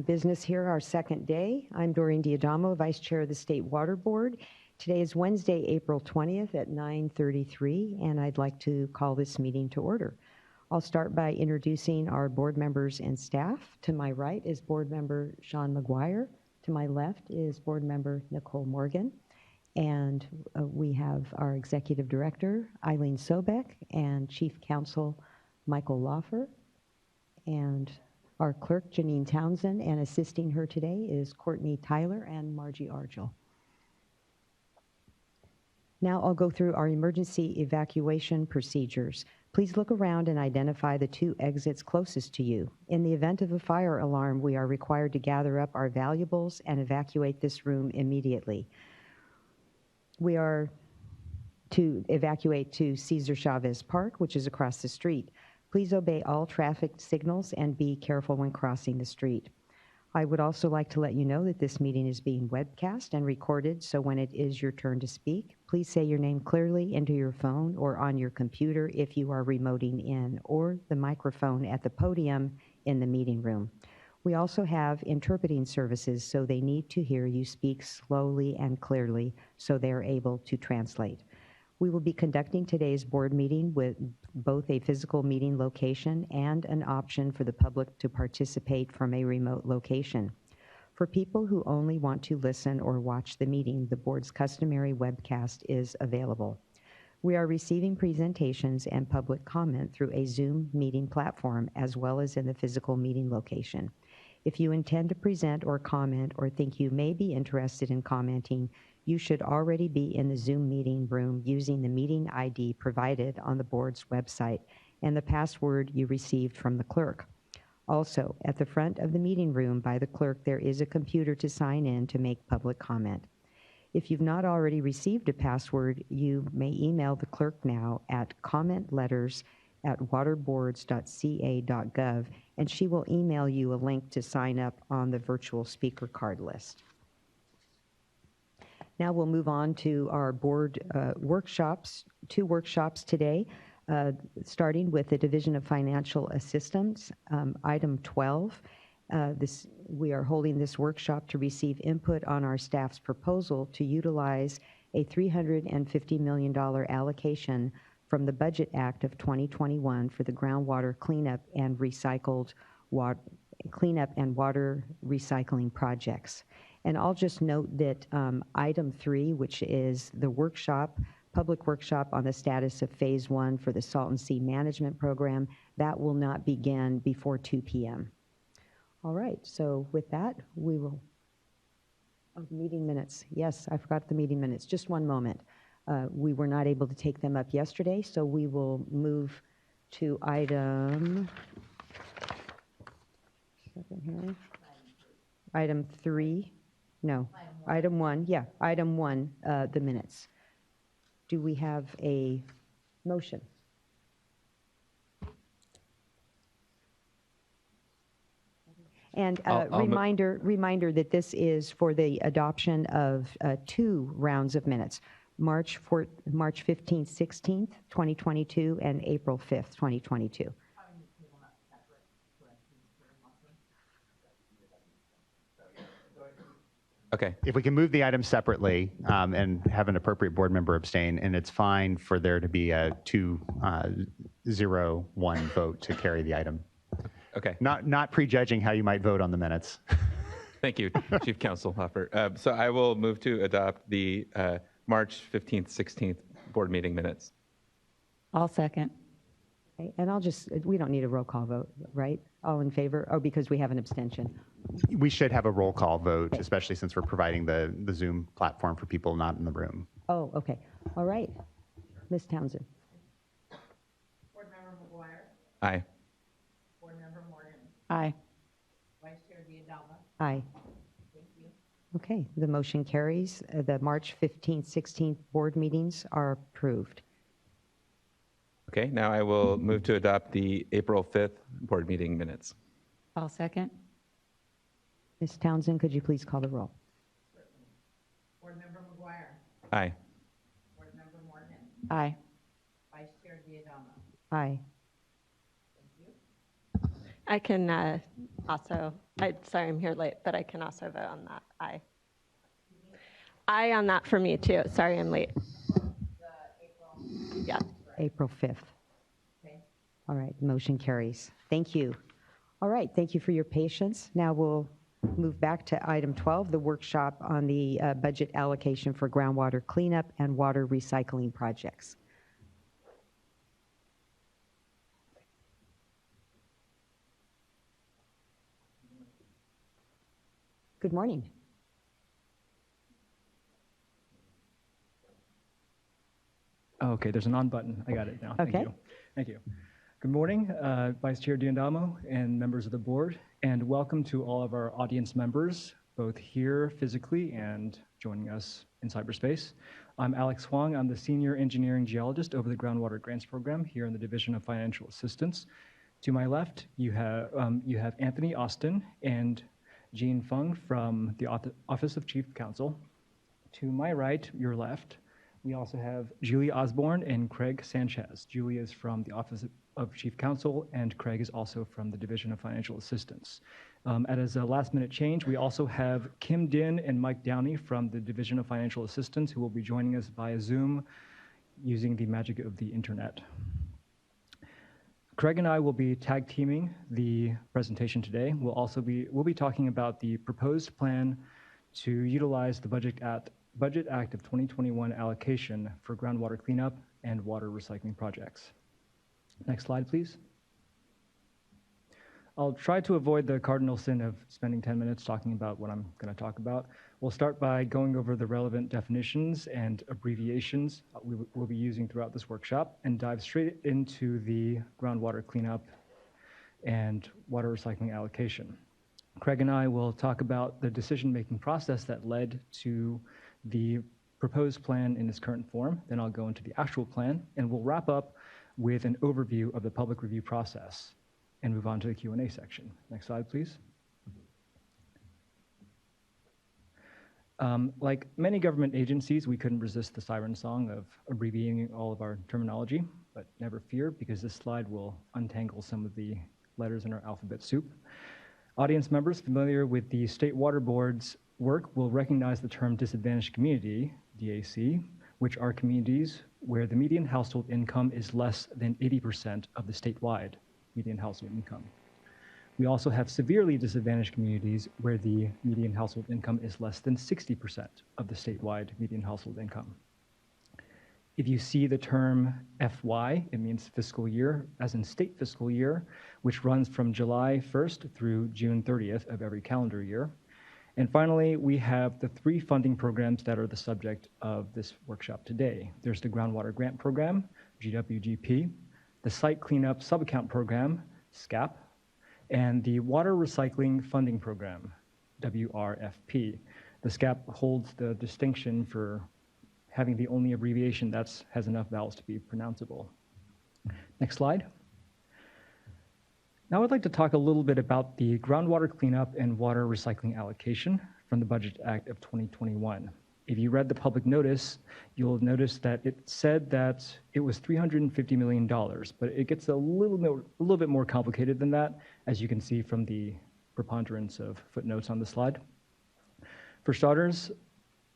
business here, our second day. I'm Doreen Diadamo, Vice Chair of the State Water Board. Today is Wednesday, April 20th at 9:33, and I'd like to call this meeting to order. I'll start by introducing our board members and staff. To my right is Board Member Sean McGuire. To my left is Board Member Nicole Morgan. And we have our Executive Director, Eileen Sobek, and Chief Counsel, Michael Laufer, and our clerk, Janine Townsend, and assisting her today is Courtney Tyler and Margie Argel. Now I'll go through our emergency evacuation procedures. Please look around and identify the 2 exits closest to you. In the event of a fire alarm, we are required to gather up our valuables and evacuate this room immediately. We are to evacuate to Cesar Chavez Park, which is across the street. Please obey all traffic signals and be careful when crossing the street. I would also like to let you know that this meeting is being webcast and recorded, so when it is your turn to speak, please say your name clearly into your phone or on your computer if you are remoting in, or the microphone at the podium in the meeting room. We also have interpreting services, so they need to hear you speak slowly and clearly so they are able to translate. We will be conducting today's board meeting with both a physical meeting location and an option for the public to participate from a remote location. For people who only want to listen or watch the meeting, the board's customary webcast is available. We are receiving presentations and public comment through a Zoom meeting platform as well as in the physical meeting location. If you intend to present or comment or think you may be interested in commenting, you should already be in the Zoom meeting room using the meeting ID provided on the board's website and the password you received from the clerk. Also, at the front of the meeting room by the clerk, there is a computer to sign in to make public comment. If you've not already received a password, you may email the clerk now at commentletters@waterboards.ca.gov, and she will email you a link to sign up on the virtual speaker card list. Now we'll move on to our board workshops, 2 workshops today, starting with the Division of Financial Assistance, item 12. We are holding this workshop to receive input on our staff's proposal to utilize a $350 million allocation from the Budget Act of 2021 for the groundwater cleanup and water recycling projects. And I'll just note that item 3, which is the public workshop on the status of phase 1 for the Salton Sea Management Program, that will not begin before 2 p.m. All right, so with that, we will, meeting minutes. Yes, I forgot the meeting minutes. Just one moment. We were not able to take them up yesterday, so we will move to item 3. No, item 1. Yeah, item 1, the minutes. Do we have a motion? And reminder that this is for the adoption of 2 rounds of minutes, March 15th, 16th, 2022, and April 5th, 2022. Okay. If we can move the items separately and have an appropriate board member abstain, and it's fine for there to be a 2-0-1 vote to carry the item. Okay. Not prejudging how you might vote on the minutes. Thank you, Chief Counsel Hoffer. So I will move to adopt the March 15th, 16th board meeting minutes. I'll second. Okay, and we don't need a roll call vote, right? All in favor? Oh, because we have an abstention. We should have a roll call vote, especially since we're providing the Zoom platform for people not in the room. Oh, okay. All right. Ms. Townsend. Board Member McGuire. Aye. Board Member Morgan. Aye. Vice Chair Diadama. Aye. Thank you. Okay, the motion carries. The March 15th, 16th board meetings are approved. Okay, now I will move to adopt the April 5th board meeting minutes. I'll second. Ms. Townsend, could you please call the roll? Certainly. Board Member McGuire. Aye. Board Member Morgan. Aye. Vice Chair Diadama. Aye. Thank you. I can also, sorry I'm here late, but I can also vote on that. Aye. Aye on that for me too. Sorry I'm late. Yeah. April 5th. All right, motion carries. Thank you. All right, thank you for your patience. Now we'll move back to item 12, the workshop on the budget allocation for groundwater cleanup and water recycling projects. Good morning. Oh, okay, there's an on button. I got it now. Thank Okay. you. Thank you. Good morning, Vice Chair Diandamo and members of the board, and welcome to all of our audience members, both here physically and joining us in cyberspace. I'm Alex Huang. I'm the Senior Engineering Geologist over the Groundwater Grants Program here in the Division of Financial Assistance. To my left, you have Anthony Austin and Jean Fung from the Office of Chief Counsel. To my right, your left, we also have Julie Osborne and Craig Sanchez. Julie is from the Office of Chief Counsel, and Craig is also from the Division of Financial Assistance. As a last-minute change, we also have Kim Din and Mike Downey from the Division of Financial Assistance, who will be joining us via Zoom using the magic of the internet. Craig and I will be tag teaming the presentation today. We'll be talking about the proposed plan to utilize the Budget Act of 2021 allocation for groundwater cleanup and water recycling projects. Next slide, please. I'll try to avoid the cardinal sin of spending 10 minutes talking about what I'm going to talk about. We'll start by going over the relevant definitions and abbreviations we'll be using throughout this workshop and dive straight into the groundwater cleanup and water recycling allocation. Craig and I will talk about the decision-making process that led to the proposed plan in its current form. Then I'll go into the actual plan, and we'll wrap up with an overview of the public review process and move on to the Q&A section. Next slide, please. Like many government agencies, we couldn't resist the siren song of abbreviating all of our terminology, but never fear, because this slide will untangle some of the letters in our alphabet soup. Audience members familiar with the State Water Board's work will recognize the term disadvantaged community, DAC, which are communities where the median household income is less than 80% of the statewide median household income. We also have severely disadvantaged communities where the median household income is less than 60% of the statewide median household income. If you see the term FY, it means fiscal year, as in state fiscal year, which runs from July 1st through June 30th of every calendar year. And finally, we have the three funding programs that are the subject of this workshop today. There's the Groundwater Grant Program, GWGP, the Site Cleanup Subaccount Program, SCAP, and the Water Recycling Funding Program, WRFP. The SCAP holds the distinction for having the only abbreviation that has enough vowels to be pronounceable. Next slide. Now I'd like to talk a little bit about the groundwater cleanup and water recycling allocation from the Budget Act of 2021. If you read the public notice, you'll notice that it said that it was $350 million, but it gets a little bit more complicated than that, as you can see from the preponderance of footnotes on the slide. For starters,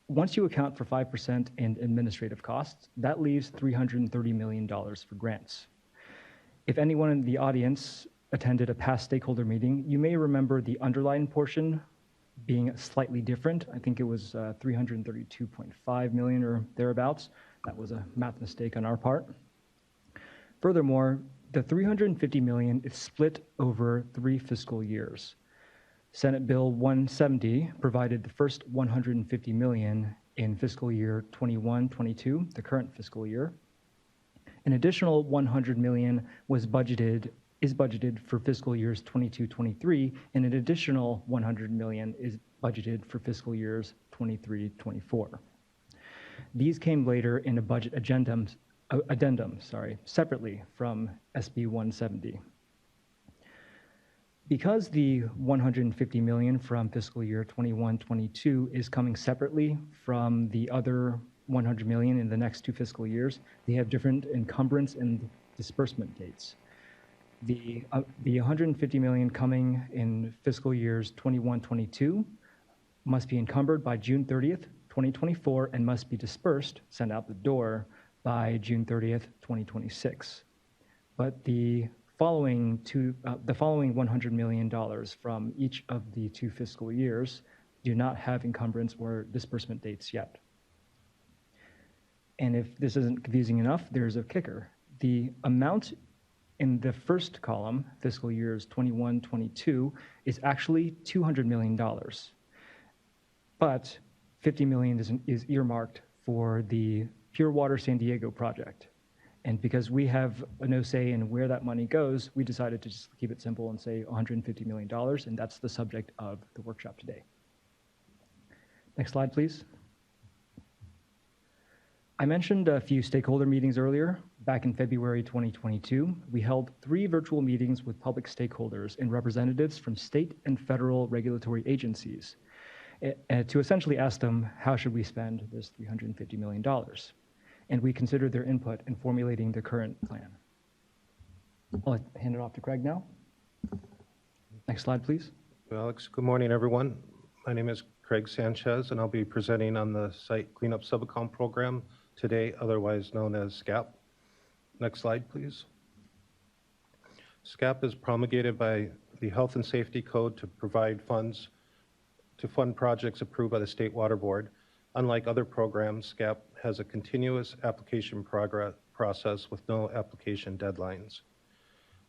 once you account for 5% in administrative costs, that leaves $330 million for grants. If anyone in the audience attended a past stakeholder meeting, you may remember the underlined portion being slightly different. I think it was 332.5 million or thereabouts. That was a math mistake on our part. Furthermore, the 350 million is split over 3 fiscal years. Senate Bill 170 provided the first 150 million in fiscal year 21-22, the current fiscal year. An additional 100 million is budgeted for fiscal years 22-23, and an additional 100 million is budgeted for fiscal years 23-24. These came later in a budget addendum, separately from SB 170. Because the 150 million from fiscal year 21-22 is coming separately from the other 100 million in the next 2 fiscal years, they have different encumbrance and disbursement dates. The 150 million coming in fiscal years 21-22 must be encumbered by June 30th, 2024, and must be dispersed, sent out the door, by June 30th, 2026. But the following $100 million from each of the 2 fiscal years do not have encumbrance or disbursement dates yet. And if this isn't confusing enough, there's a kicker. The amount in the first column, fiscal years 21-22, is actually $200 million. But 50 million is earmarked for the Pure Water San Diego project. And because we have no say in where that money goes, we decided to just keep it simple and say $150 million, and that's the subject of the workshop today. Next slide, please. I mentioned a few stakeholder meetings earlier. Back in February 2022, we held 3 virtual meetings with public stakeholders and representatives from state and federal regulatory agencies to essentially ask them, how should we spend this $350 million? And we considered their input in formulating the current plan. I'll hand it off to Craig now. Next slide, please. Well, Alex, good morning, everyone. My name is Craig Sanchez, and I'll be presenting on the Site Cleanup Subaccount Program today, otherwise known as SCAP. Next slide, please. SCAP is promulgated by the Health and Safety Code to provide funds to fund projects approved by the State Water Board. Unlike other programs, SCAP has a continuous application process with no application deadlines.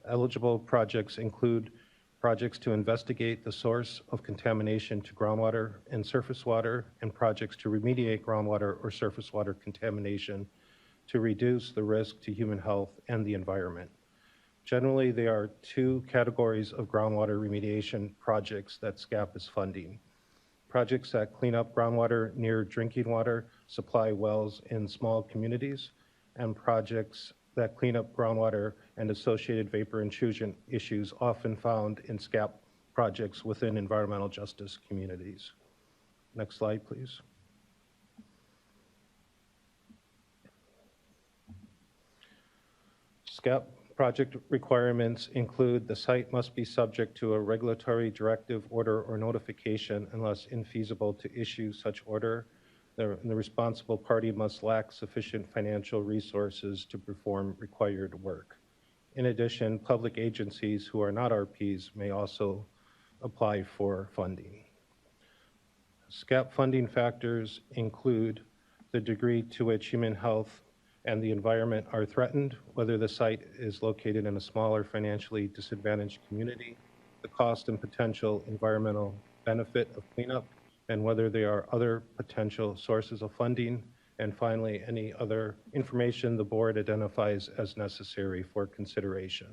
Eligible projects include projects to investigate the source of contamination to groundwater and surface water, and projects to remediate groundwater or surface water contamination to reduce the risk to human health and the environment. Generally, there are 2 categories of groundwater remediation projects that SCAP is funding. Projects that clean up groundwater near drinking water supply wells in small communities, and projects that clean up groundwater and associated vapor intrusion issues often found in SCAP projects within environmental justice communities. Next slide, please. SCAP project requirements include the site must be subject to a regulatory directive, order, or notification unless infeasible to issue such order. The responsible party must lack sufficient financial resources to perform required work. In addition, public agencies who are not RPs may also apply for funding. SCAP funding factors include the degree to which human health and the environment are threatened, whether the site is located in a smaller financially disadvantaged community, the cost and potential environmental benefit of cleanup, and whether there are other potential sources of funding, and finally, any other information the board identifies as necessary for consideration.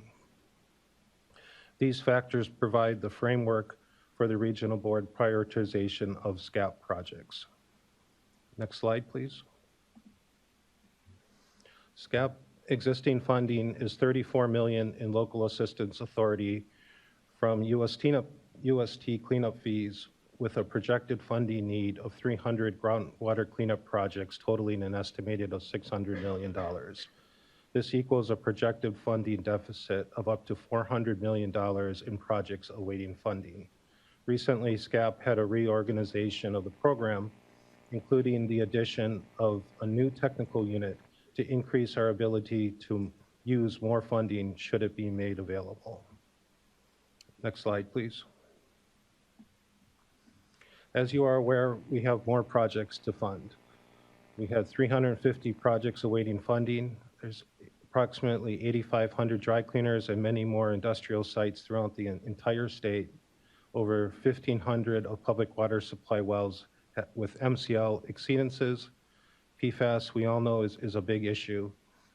These factors provide the framework for the regional board prioritization of SCAP projects. Next slide, please. SCAP existing funding is $34 million in local assistance authority from UST cleanup fees, with a projected funding need of 300 groundwater cleanup projects totaling an estimated of $600 million. This equals a projected funding deficit of up to $400 million in projects awaiting funding. Recently, SCAP had a reorganization of the program, including the addition of a new technical unit to increase our ability to use more funding should it be made available. Next slide, please. As you are aware, we have more projects to fund. We have 350 projects awaiting funding. There's approximately 8,500 dry cleaners and many more industrial sites throughout the entire state. Over 1,500 of public water supply wells with MCL exceedances. PFAS, we all know, is a big issue.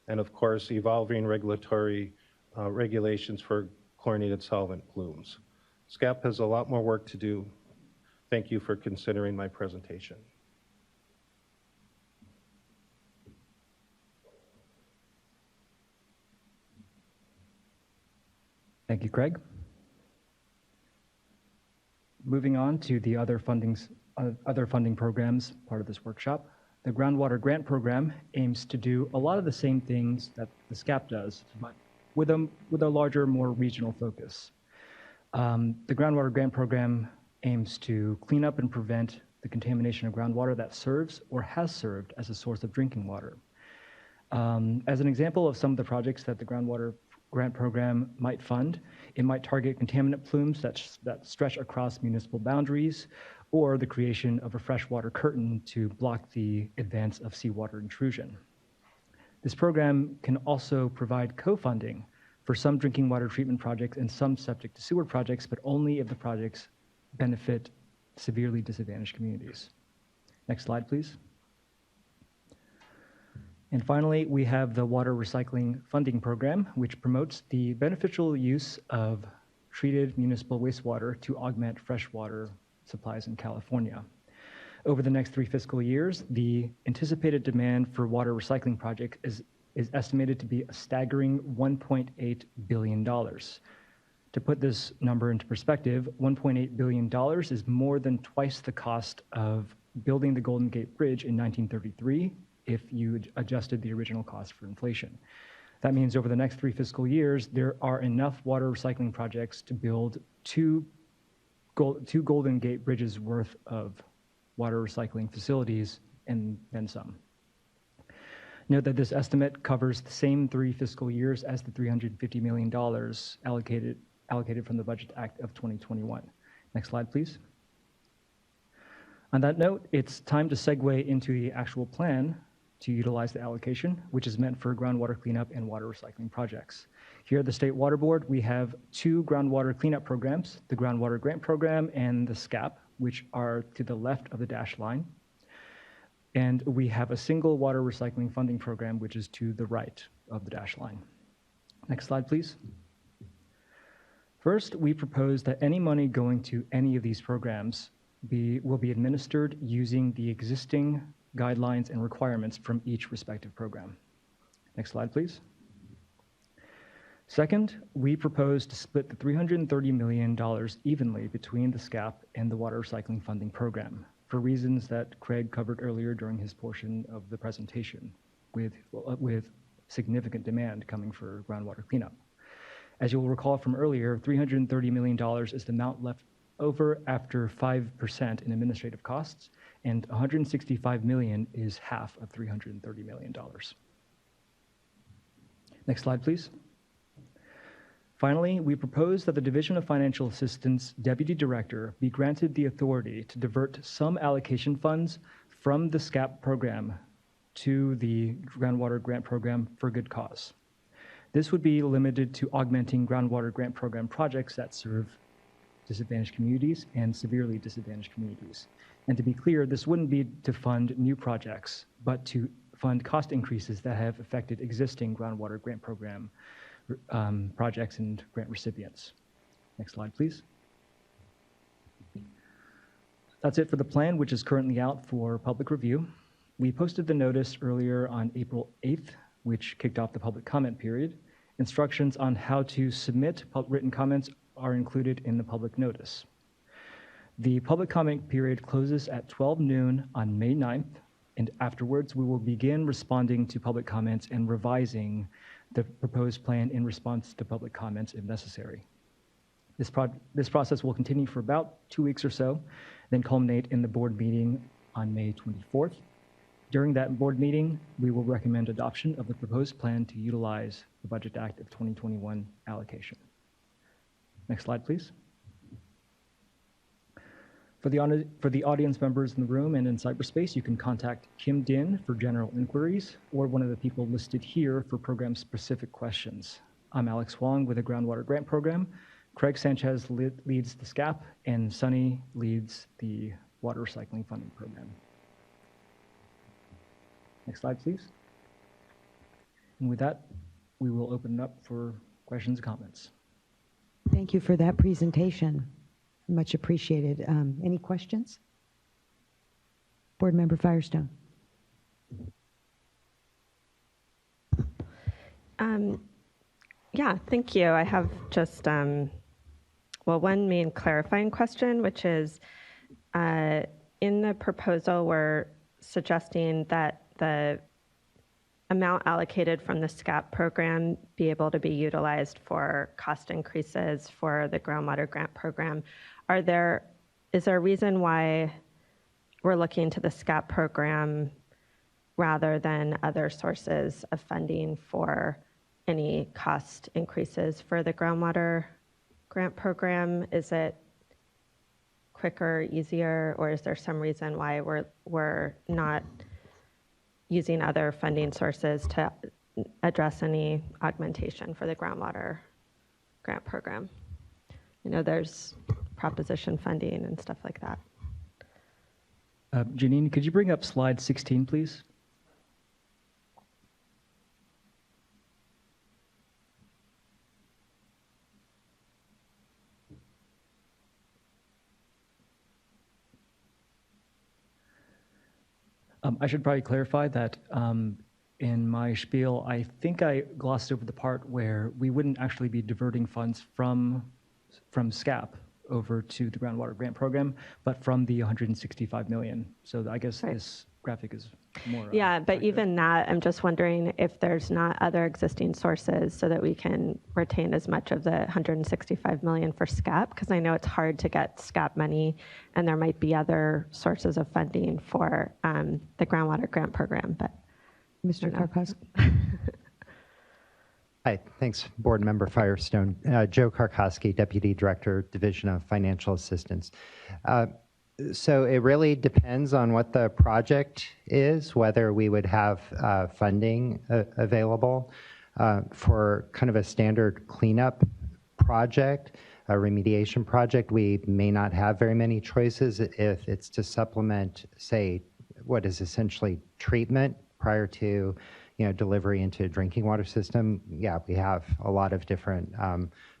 And of course, evolving regulatory regulations for chlorinated solvent plumes. SCAP has a lot more work to do. Thank you for considering my presentation. Thank you, Craig. Moving on to the other funding programs part of this workshop. The Groundwater Grant Program aims to do a lot of the same things that the SCAP does, but with a larger, more regional focus. The groundwater grant program aims to clean up and prevent the contamination of groundwater that serves or has served as a source of drinking water. As an example of some of the projects that the groundwater grant program might fund, it might target contaminant plumes that stretch across municipal boundaries, or the creation of a freshwater curtain to block the advance of seawater intrusion. This program can also provide co-funding for some drinking water treatment projects and some septic to sewer projects, but only if the projects benefit severely disadvantaged communities. Next slide, please. And finally, we have the Water Recycling Funding Program, which promotes the beneficial use of treated municipal wastewater to augment freshwater supplies in California. Over the next 3 fiscal years, the anticipated demand for water recycling projects is estimated to be a staggering $1.8 billion. To put this number into perspective, $1.8 billion is more than twice the cost of building the Golden Gate Bridge in 1933 if you adjusted the original cost for inflation. That means over the next 3 fiscal years, there are enough water recycling projects to build two Golden Gate Bridges worth of water recycling facilities and then some. Note that this estimate covers the same 3 fiscal years as the $350 million allocated from the Budget Act of 2021. Next slide, please. On that note, it's time to segue into the actual plan to utilize the allocation, which is meant for groundwater cleanup and water recycling projects. Here at the State Water Board, we have 2 groundwater cleanup programs, the Groundwater Grant Program and the SCAP, which are to the left of the dashed line. And we have a single water recycling funding program, which is to the right of the dashed line. Next slide, please. First, we propose that any money going to any of these programs will be administered using the existing guidelines and requirements from each respective program. Next slide, please. Second, we propose to split the $330 million evenly between the SCAP and the Water Recycling Funding Program for reasons that Craig covered earlier during his portion of the presentation, with significant demand coming for groundwater cleanup. As you'll recall from earlier, $330 million is the amount left over after 5% in administrative costs, and $165 million is half of $330 million. Next slide, please. Finally, we propose that the Division of Financial Assistance Deputy Director be granted the authority to divert some allocation funds from the SCAP program to the Groundwater Grant Program for good cause. This would be limited to augmenting groundwater grant program projects that serve disadvantaged communities and severely disadvantaged communities. And to be clear, this wouldn't be to fund new projects, but to fund cost increases that have affected existing groundwater grant program projects and grant recipients. Next slide, please. That's it for the plan, which is currently out for public review. We posted the notice earlier on April 8th, which kicked off the public comment period. Instructions on how to submit written comments are included in the public notice. The public comment period closes at 12 noon on May 9th, and afterwards we will begin responding to public comments and revising the proposed plan in response to public comments if necessary. This process will continue for about 2 weeks or so, then culminate in the board meeting on May 24th. During that board meeting, we will recommend adoption of the proposed plan to utilize the Budget Act of 2021 allocation. Next slide, please. For the audience members in the room and in cyberspace, you can contact Kim Din for general inquiries or one of the people listed here for program-specific questions. I'm Alex Wong with the Groundwater Grant Program. Craig Sanchez leads the SCAP, and Sunny leads the Water Recycling Funding Program. Next slide, please. And with that, we will open it up for questions and comments. Thank you for that presentation. Much appreciated. Any questions? Board Member Firestone. Yeah, thank you. I have just, one main clarifying question, which is in the proposal, we're suggesting that the amount allocated from the SCAP program be able to be utilized for cost increases for the groundwater grant program? Is there a reason why we're looking to the SCAP program rather than other sources of funding for any cost increases for the groundwater grant program? Is it quicker, easier, or is there some reason why we're not using other funding sources to address any augmentation for the groundwater grant program? You know, there's proposition funding and stuff like that. Janine, could you bring up slide 16, please? I should probably clarify that in my spiel, I think I glossed over the part where we wouldn't actually be diverting funds from SCAP over to the groundwater grant program, but from the 165 million. So I guess Right. this graphic is more. Yeah, but accurate. even that, I'm just wondering if there's not other existing sources so that we can retain as much of the 165 million for SCAP, because I know it's hard to get SCAP money, and there might be other sources of funding for the groundwater grant program, but Mr. I don't know. Karkowski? Hi, thanks, Board Member Firestone. Joe Karkowski, Deputy Director, Division of Financial Assistance. So it really depends on what the project is, whether we would have funding available. For kind of a standard cleanup project, a remediation project, we may not have very many choices. If it's to supplement, say, what is essentially treatment prior to delivery into a drinking water system, yeah, we have a lot of different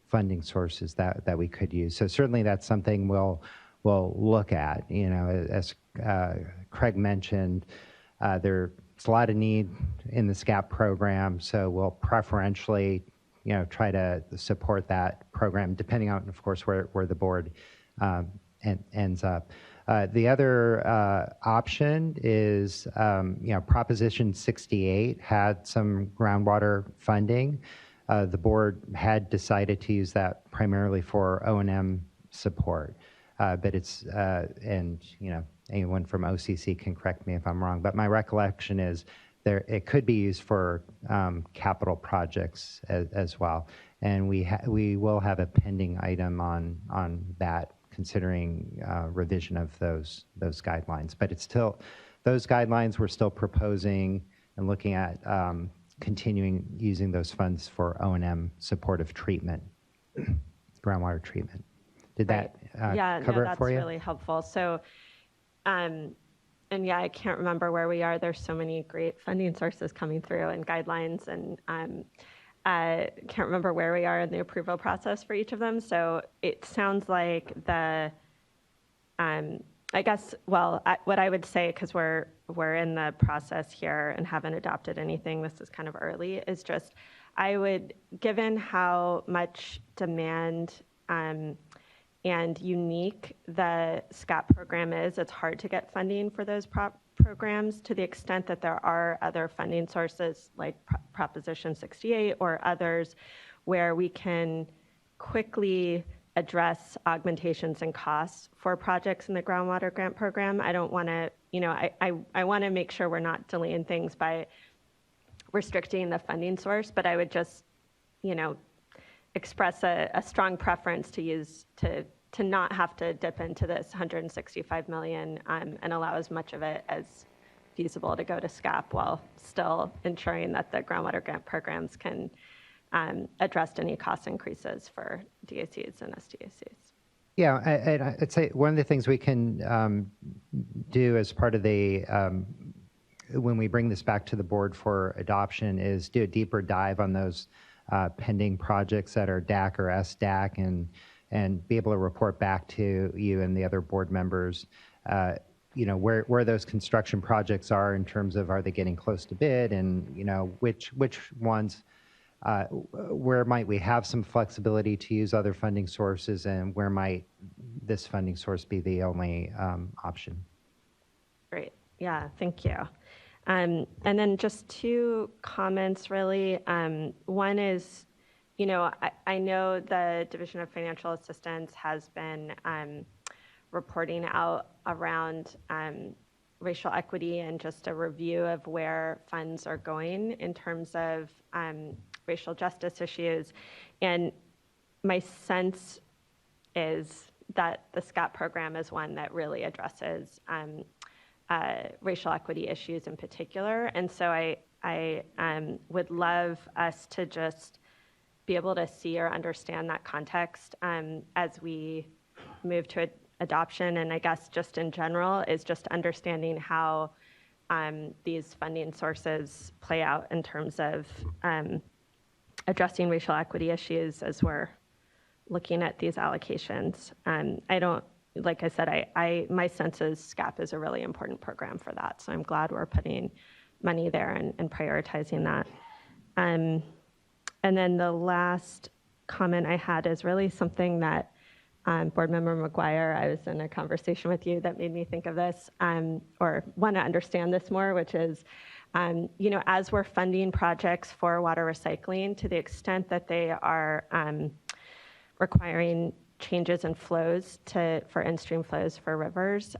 funding sources that we could use. So certainly that's something we'll look at. As Craig mentioned, there's a lot of need in the SCAP program, so we'll preferentially try to support that program, depending on, of course, where the board ends up. The other option is, Proposition 68 had some groundwater funding. The board had decided to use that primarily for O&M support. But it's, anyone from OCC can correct me if I'm wrong, but my recollection is it could be used for capital projects as well. And we will have a pending item on that, considering revision of those guidelines. But it's still, those guidelines we're still proposing and looking at continuing using those funds for O&M supportive treatment, groundwater treatment. Did that cover it for you? That's really helpful. So, and yeah, I can't remember where we are. There's so many great funding sources coming through and guidelines, and I can't remember where we are in the approval process for each of them. So it sounds like what I would say, because we're in the process here and haven't adopted anything, this is kind of early, is just given how much demand and unique the SCAP program is, it's hard to get funding for those programs, to the extent that there are other funding sources like Proposition 68 or others where we can quickly address augmentations and costs for projects in the groundwater grant program. I don't want to, I want to make sure we're not delaying things by restricting the funding source, but I would just, express a strong preference to not have to dip into this 165 million and allow as much of it as feasible to go to SCAP, while still ensuring that the groundwater grant programs can address any cost increases for DACs and SDACs. Yeah, I'd say one of the things we can do as part of the when we bring this back to the board for adoption is do a deeper dive on those pending projects that are DAC or SDAC, and be able to report back to you and the other board members, where those construction projects are in terms of, are they getting close to bid, and which ones, where might we have some flexibility to use other funding sources, and where might this funding source be the only option. Great. Yeah, thank you. And then just two comments, really. One is, I know the Division of Financial Assistance has been reporting out around racial equity and just a review of where funds are going in terms of racial justice issues. And my sense is that the SCAP program is one that really addresses racial equity issues in particular. And so I would love us to just be able to see or understand that context as we move to adoption. And I guess just in general is just understanding how these funding sources play out in terms of addressing racial equity issues as we're looking at these allocations. I don't, like I said, my sense is SCAP is a really important program for that. So I'm glad we're putting money there and prioritizing that. And then the last comment I had is really something that Board Member McGuire, I was in a conversation with you that made me think of this, or want to understand this more, which is, as we're funding projects for water recycling, to the extent that they are requiring changes in flows for in-stream flows for rivers,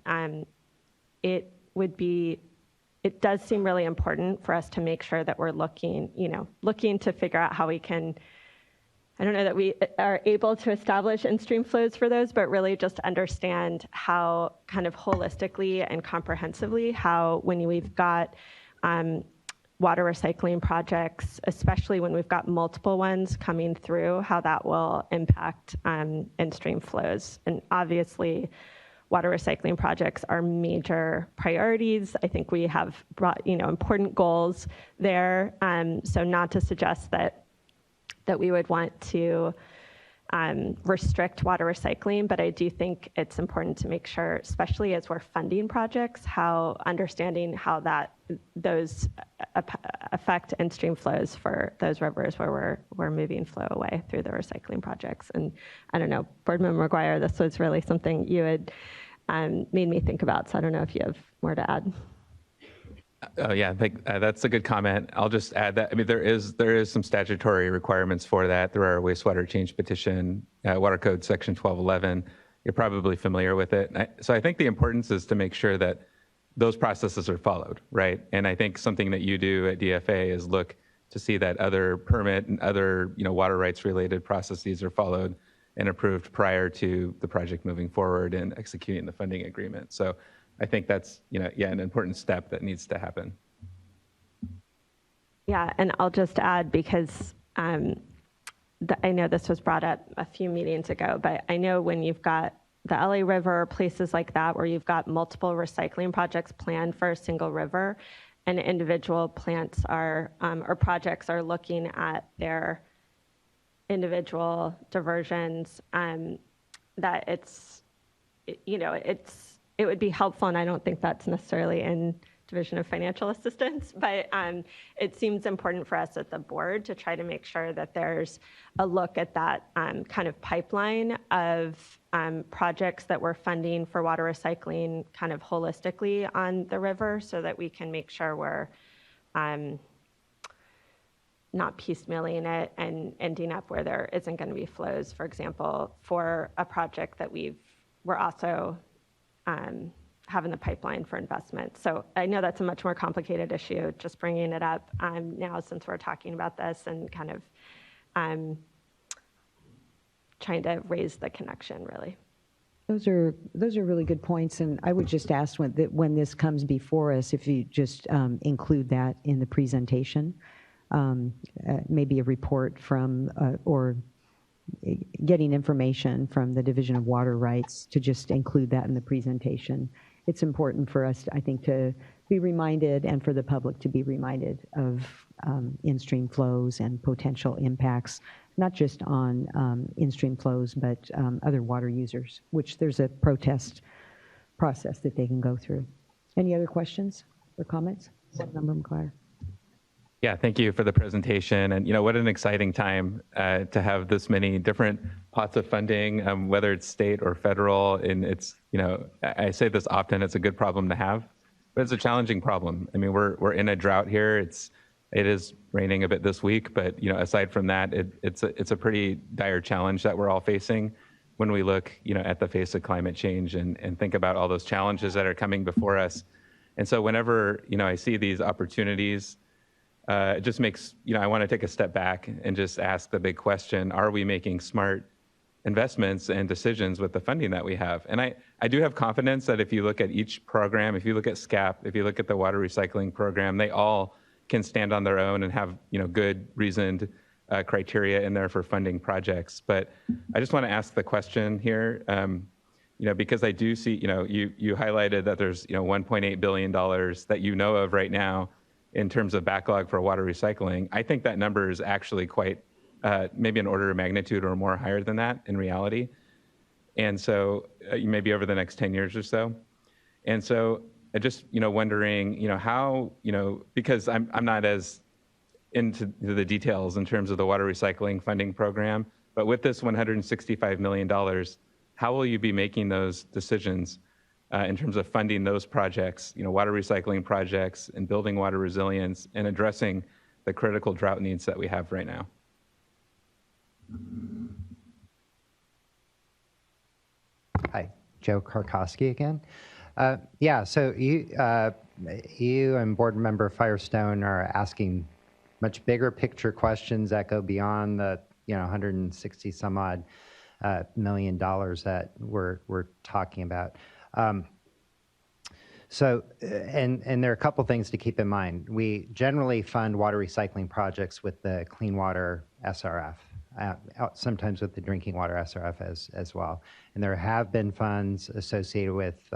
it does seem really important for us to make sure that we're looking to figure out how we can, I don't know that we are able to establish in-stream flows for those, but really just understand how kind of holistically and comprehensively how when we've got water recycling projects, especially when we've got multiple ones coming through, how that will impact in-stream flows. And obviously, water recycling projects are major priorities. I think we have brought, important goals there. So not to suggest that we would want to restrict water recycling, but I do think it's important to make sure, especially as we're funding projects, understanding how those affect in-stream flows for those rivers where we're moving flow away through the recycling projects. And I don't know, Board Member McGuire, this was really something you had made me think about. So I don't know if you have more to add. Oh yeah, I think that's a good comment. I'll just add that, there is some statutory requirements for that. There are wastewater change petition, Water Code Section 1211. You're probably familiar with it. So I think the importance is to make sure that those processes are followed, right? And I think something that you do at DFA is look to see that other permit and other water rights related processes are followed and approved prior to the project moving forward and executing the funding agreement. So I think that's, an important step that needs to happen. Yeah, and I'll just add, because I know this was brought up a few meetings ago, but I know when you've got the LA River, places like that, where you've got multiple recycling projects planned for a single river, and individual plants or projects are looking at their individual diversions, that it would be helpful, and I don't think that's necessarily in Division of Financial Assistance, but it seems important for us at the board to try to make sure that there's a look at that kind of pipeline of projects that we're funding for water recycling kind of holistically on the river, so that we can make sure we're not piecemealing it and ending up where there isn't going to be flows, for example, for a project that we're also having the pipeline for investment. So I know that's a much more complicated issue, just bringing it up now since we're talking about this and kind of trying to raise the connection, really. Those are really good points, and I would just ask when this comes before us, if you just include that in the presentation, maybe a report from or getting information from the Division of Water Rights to just include that in the presentation. It's important for us, I think, to be reminded, and for the public to be reminded of in-stream flows and potential impacts, not just on in-stream flows, but other water users, which there's a protest process that they can go through. Any other questions or comments? Board Member McGuire. Yeah, thank you for the presentation. And what an exciting time to have this many different pots of funding, whether it's state or federal. And it's, I say this often, it's a good problem to have. But it's a challenging problem. I mean, we're in a drought here. It is raining a bit this week, but aside from that, it's a pretty dire challenge that we're all facing when we look at the face of climate change and think about all those challenges that are coming before us. And so whenever I see these opportunities, it just makes I want to take a step back and just ask the big question: are we making smart investments and decisions with the funding that we have? And I do have confidence that if you look at each program, if you look at SCAP, if you look at the water recycling program, they all can stand on their own and have good reasoned criteria in there for funding projects. But I just want to ask the question here, because I do see you highlighted that there's $1.8 billion that of right now in terms of backlog for water recycling. I think that number is actually quite maybe an order of magnitude or more higher than that in reality. And so maybe over the next 10 years or so. And so just, wondering, how, because I'm not as into the details in terms of the water recycling funding program, but with this $165 million, how will you be making those decisions in terms of funding those projects, water recycling projects and building water resilience and addressing the critical drought needs that we have right now? Hi, Joe Karkoski again. Yeah, so you and board member Firestone are asking much bigger picture questions that go beyond the 160 some odd million dollars that we're talking about. So, and there are a couple things to keep in mind. We generally fund water recycling projects with the Clean Water SRF, sometimes with the Drinking Water SRF as well. And there have been funds associated with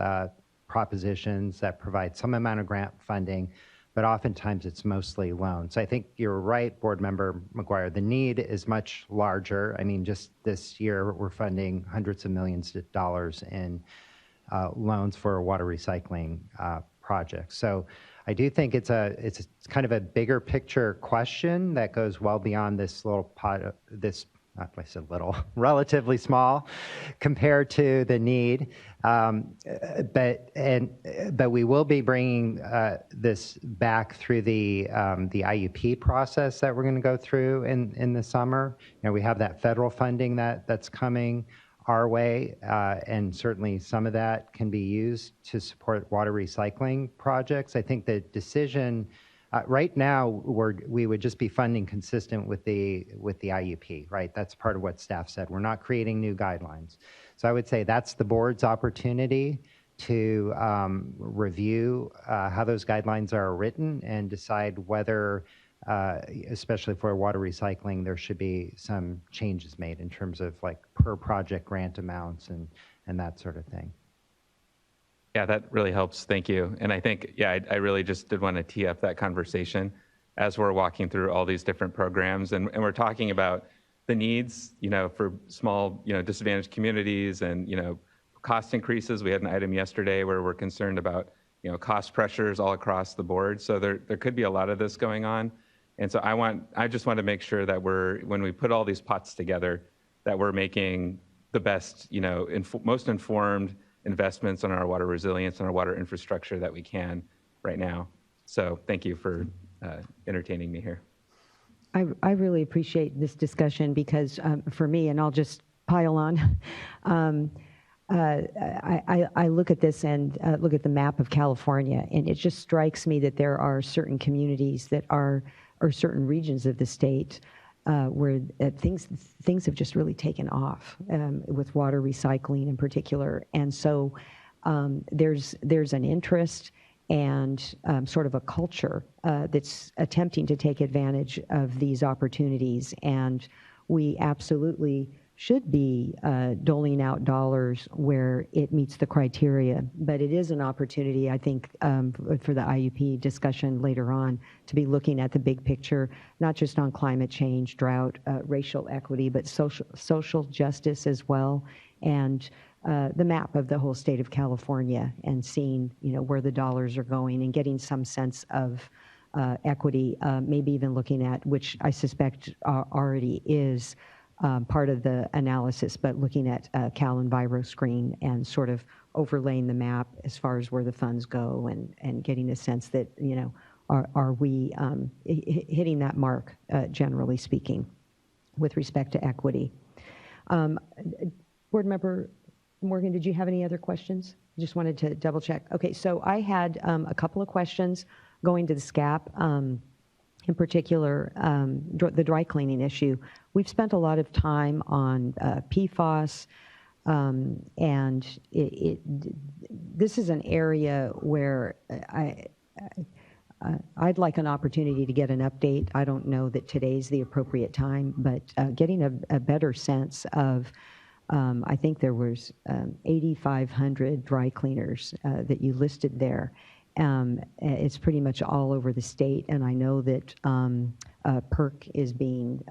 propositions that provide some amount of grant funding, but oftentimes it's mostly loans. So I think you're right, Board Member McGuire, the need is much larger. I mean, just this year, we're funding hundreds of millions of dollars in loans for water recycling projects. So I do think it's kind of a bigger picture question that goes well beyond this little pot, I said little, relatively small compared to the need. But we will be bringing this back through the IUP process that we're going to go through in the summer. We have that federal funding that's coming our way, and certainly some of that can be used to support water recycling projects. I think the decision right now we would just be funding consistent with the IUP, right? That's part of what staff said. We're not creating new guidelines. So I would say that's the board's opportunity to review how those guidelines are written and decide whether, especially for water recycling, there should be some changes made in terms of like per project grant amounts and that sort of thing. Yeah, that really helps. Thank you. And I think, yeah, I really just did want to tee up that conversation as we're walking through all these different programs. And we're talking about the needs, for small, disadvantaged communities and, cost increases. We had an item yesterday where we're concerned about, cost pressures all across the board. So there could be a lot of this going on. And so I just want to make sure that when we put all these pots together, that we're making the best, most informed investments in our water resilience and our water infrastructure that we can right now. So thank you for entertaining me here. I really appreciate this discussion because for me, and I'll just pile on, I look at this and look at the map of California, and it just strikes me that there are certain communities that or certain regions of the state where things have just really taken off with water recycling in particular. And so there's an interest and sort of a culture that's attempting to take advantage of these opportunities. And we absolutely should be doling out dollars where it meets the criteria. But it is an opportunity, I think, for the IUP discussion later on to be looking at the big picture, not just on climate change, drought, racial equity, but social justice as well, and the map of the whole state of California and seeing, where the dollars are going and getting some sense of equity, maybe even looking at, which I suspect already is, part of the analysis, but looking at Cal EnviroScreen and sort of overlaying the map as far as where the funds go and getting a sense that, you know, are we hitting that mark, generally speaking, with respect to equity. Board Member Morgan, did you have any other questions? Just wanted to double check. Okay, so I had a couple of questions going to the SCAP. In particular, the dry cleaning issue. We've spent a lot of time on PFAS, and this is an area where I'd like an opportunity to get an update. I don't know that today's the appropriate time, but getting a better sense of, I think there was 8,500 dry cleaners that you listed there. It's pretty much all over the state, and I know that PERC is being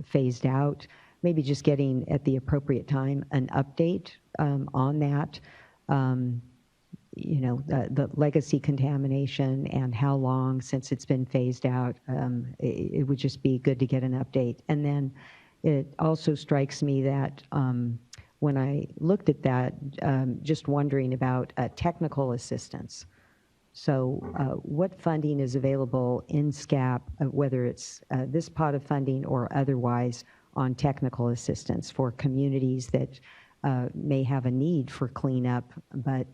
phased out. Maybe just getting at the appropriate time an update on that. You know, the legacy contamination and how long since it's been phased out. It would just be good to get an update. And then it also strikes me that when I looked at that, just wondering about technical assistance. So what funding is available in SCAP, whether it's this pot of funding or otherwise, on technical assistance for communities that may have a need for cleanup, but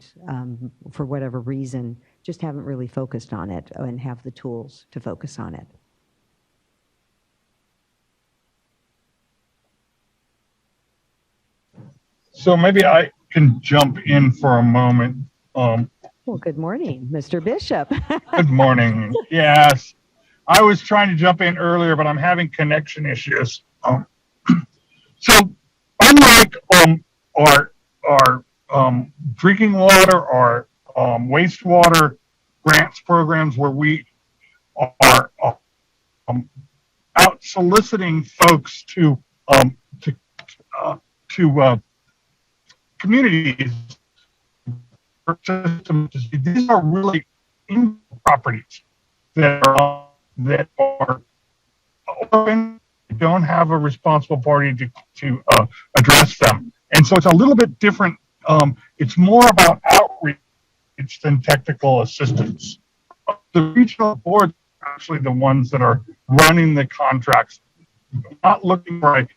for whatever reason, just haven't really focused on it and have the tools to focus on it? So maybe I can jump in for a moment. Well, good morning, Mr. Bishop. Good morning. Yes, I was trying to jump in earlier, but I'm having connection issues. So unlike our drinking water or wastewater grants programs where we are out soliciting folks to communities, these are really properties that are open, don't have a responsible party to address them. And so it's a little bit different. It's more about outreach than technical assistance. The regional boards are actually the ones that are running the contracts, not looking for a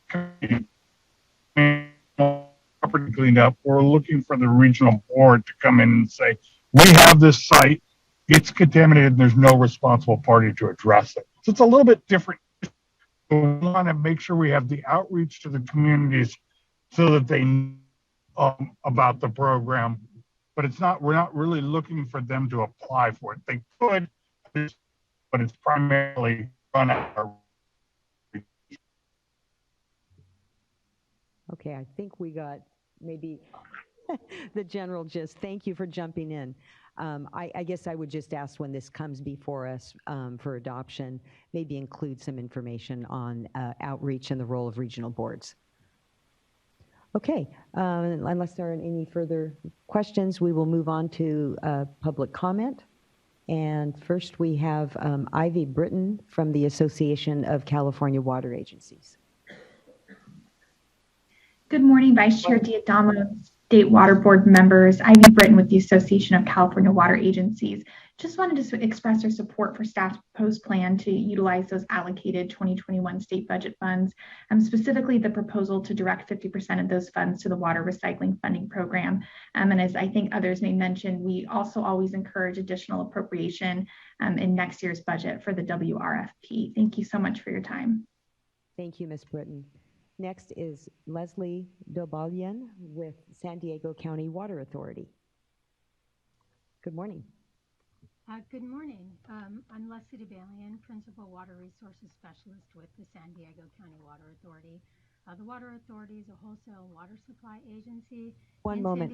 property cleaned up. We're looking for the regional board to come in and say, we have this site, it's contaminated, and there's no responsible party to address it. So it's a little bit different. We want to make sure we have the outreach to the communities so that they know about the program, but we're not really looking for them to apply for it. They could, but it's primarily run out of. Okay, I think we got maybe the general gist. Thank you for jumping in. I guess I would just ask when this comes before us for adoption, maybe include some information on outreach and the role of regional boards. Okay, unless there are any further questions, we will move on to public comment. And first we have Ivy Britton from the Association of California Water Agencies. Good morning, Vice Chair Diadamo, State Water Board members. Ivy Britton with the Association of California Water Agencies. Just wanted to express our support for staff's proposed plan to utilize those allocated 2021 state budget funds, specifically the proposal to direct 50% of those funds to the water recycling funding program. And as I think others may mention, we also always encourage additional appropriation in next year's budget for the SWRCB. Thank you so much for your time. Thank you, Ms. Britton. Next is Leslie Dobalian with San Diego County Water Authority. Good morning. Good morning. I'm Leslie Dobalian, Principal Water Resources Specialist with the San Diego County Water Authority. The Water Authority is a wholesale water supply agency. One moment.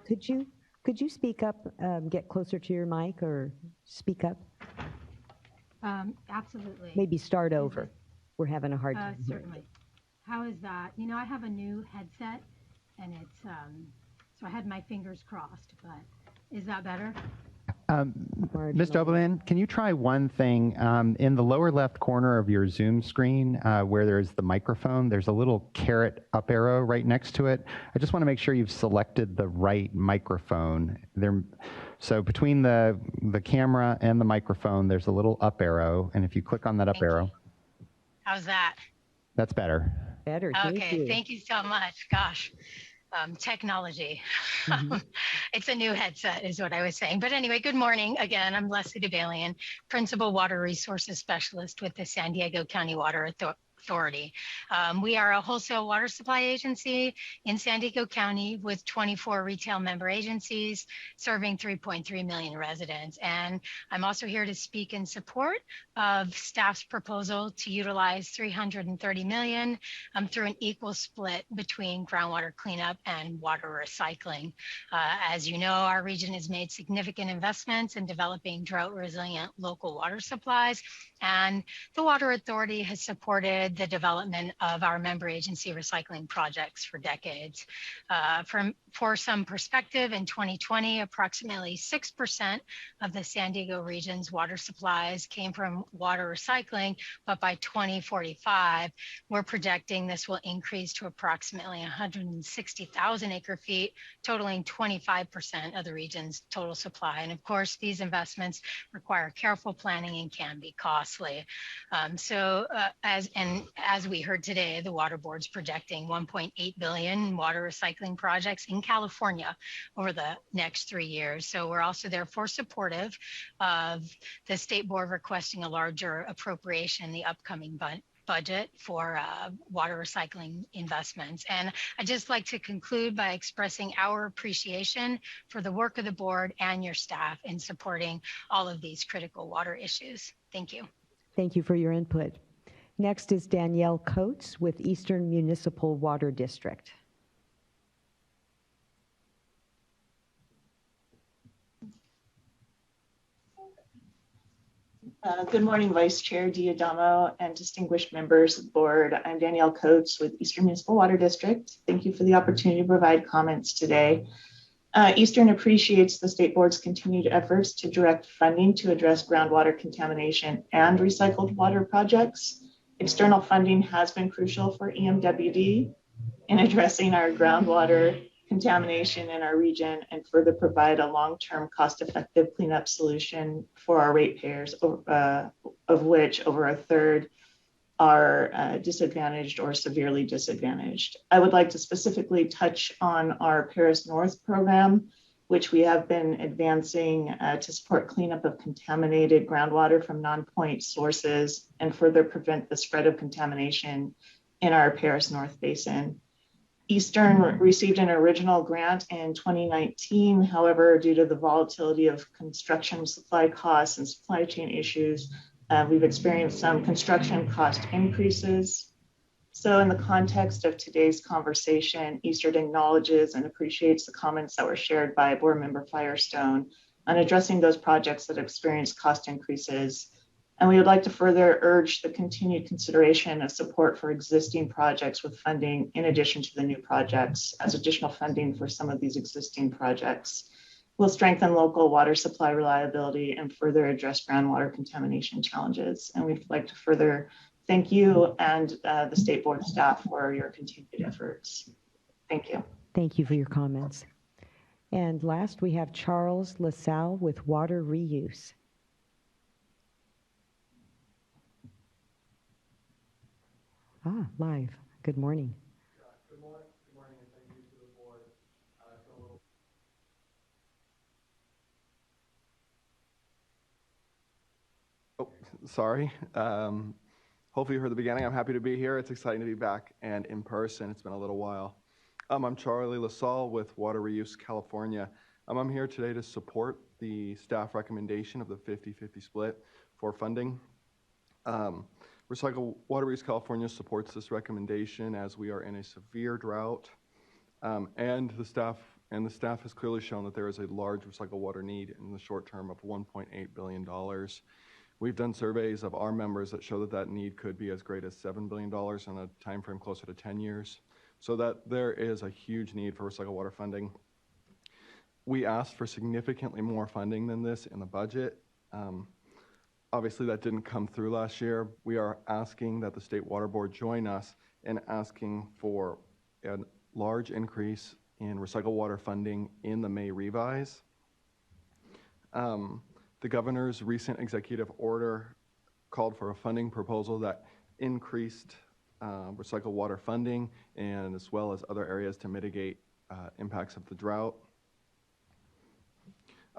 Could you speak up, get closer to your mic, or speak up? Absolutely. Maybe start over. We're having a hard time. Certainly. How is that? You know, I have a new headset, and it's, so I had my fingers crossed, but is that better? Mr. Oberlin, can you try one thing? In the lower left corner of your Zoom screen, where there's the microphone, there's a little caret up arrow right next to it. I just want to make sure you've selected the right microphone. So between the camera and the microphone, there's a little up arrow, and if you click on that up arrow. How's that? That's better. Better, thank Okay, you. thank you so much. Gosh, technology. It's a new headset is what I was saying. But anyway, good morning. Again, I'm Leslie DeBalian, Principal Water Resources Specialist with the San Diego County Water Authority. We are a wholesale water supply agency in San Diego County with 24 retail member agencies serving 3.3 million residents. And I'm also here to speak in support of staff's proposal to utilize $330 million through an equal split between groundwater cleanup and water recycling. As you know, our region has made significant investments in developing drought resilient local water supplies, and the Water Authority has supported the development of our member agency recycling projects for decades. For some perspective, in 2020, approximately 6% of the San Diego region's water supplies came from water recycling, but by 2045, we're projecting this will increase to approximately 160,000 acre feet, totaling 25% of the region's total supply. And of course, these investments require careful planning and can be costly. As we heard today, the Water Board's projecting 1.8 billion water recycling projects in California over the next 3 years. So we're also therefore supportive of the State Board requesting a larger appropriation in the upcoming budget for water recycling investments. And I'd just like to conclude by expressing our appreciation for the work of the board and your staff in supporting all of these critical water issues. Thank you. Thank you for your input. Next is Danielle Coates with Eastern Municipal Water District. Good morning, Vice Chair Diadamo and distinguished members of the board. I'm Danielle Coates with Eastern Municipal Water District. Thank you for the opportunity to provide comments today. Eastern appreciates the State Board's continued efforts to direct funding to address groundwater contamination and recycled water projects. External funding has been crucial for EMWD in addressing our groundwater contamination in our region and further provide a long-term cost-effective cleanup solution for our ratepayers, of which over a third are disadvantaged or severely disadvantaged. I would like to specifically touch on our Paris North program, which we have been advancing to support cleanup of contaminated groundwater from non-point sources and further prevent the spread of contamination in our Paris North Basin. Eastern received an original grant in 2019. However, due to the volatility of construction supply costs and supply chain issues, we've experienced some construction cost increases. So in the context of today's conversation, Eastern acknowledges and appreciates the comments that were shared by Board Member Firestone on addressing those projects that experienced cost increases. And we would like to further urge the continued consideration of support for existing projects with funding in addition to the new projects, as additional funding for some of these existing projects will strengthen local water supply reliability and further address groundwater contamination challenges. And we'd like to further thank you and the State Board staff for your continued efforts. Thank you. Thank you for your comments. And last, we have Charles LaSalle with Water Reuse. Live. Good morning. Good morning, and thank you to the board. Sorry. Hopefully you heard the beginning. I'm happy to be here. It's exciting to be back and in person. It's been a little while. I'm Charlie LaSalle with Water Reuse California. I'm here today to support the staff recommendation of the 50-50 split for funding. Water Reuse California supports this recommendation as we are in a severe drought, and the staff has clearly shown that there is a large recycled water need in the short term of $1.8 billion. We've done surveys of our members that show that that need could be as great as $7 billion in a time frame closer to 10 years. So that there is a huge need for recycled water funding. We asked for significantly more funding than this in the budget. Obviously, that didn't come through last year. We are asking that the State Water Board join us in asking for a large increase in recycled water funding in the May revise. The governor's recent executive order called for a funding proposal that increased recycled water funding, and as well as other areas to mitigate impacts of the drought.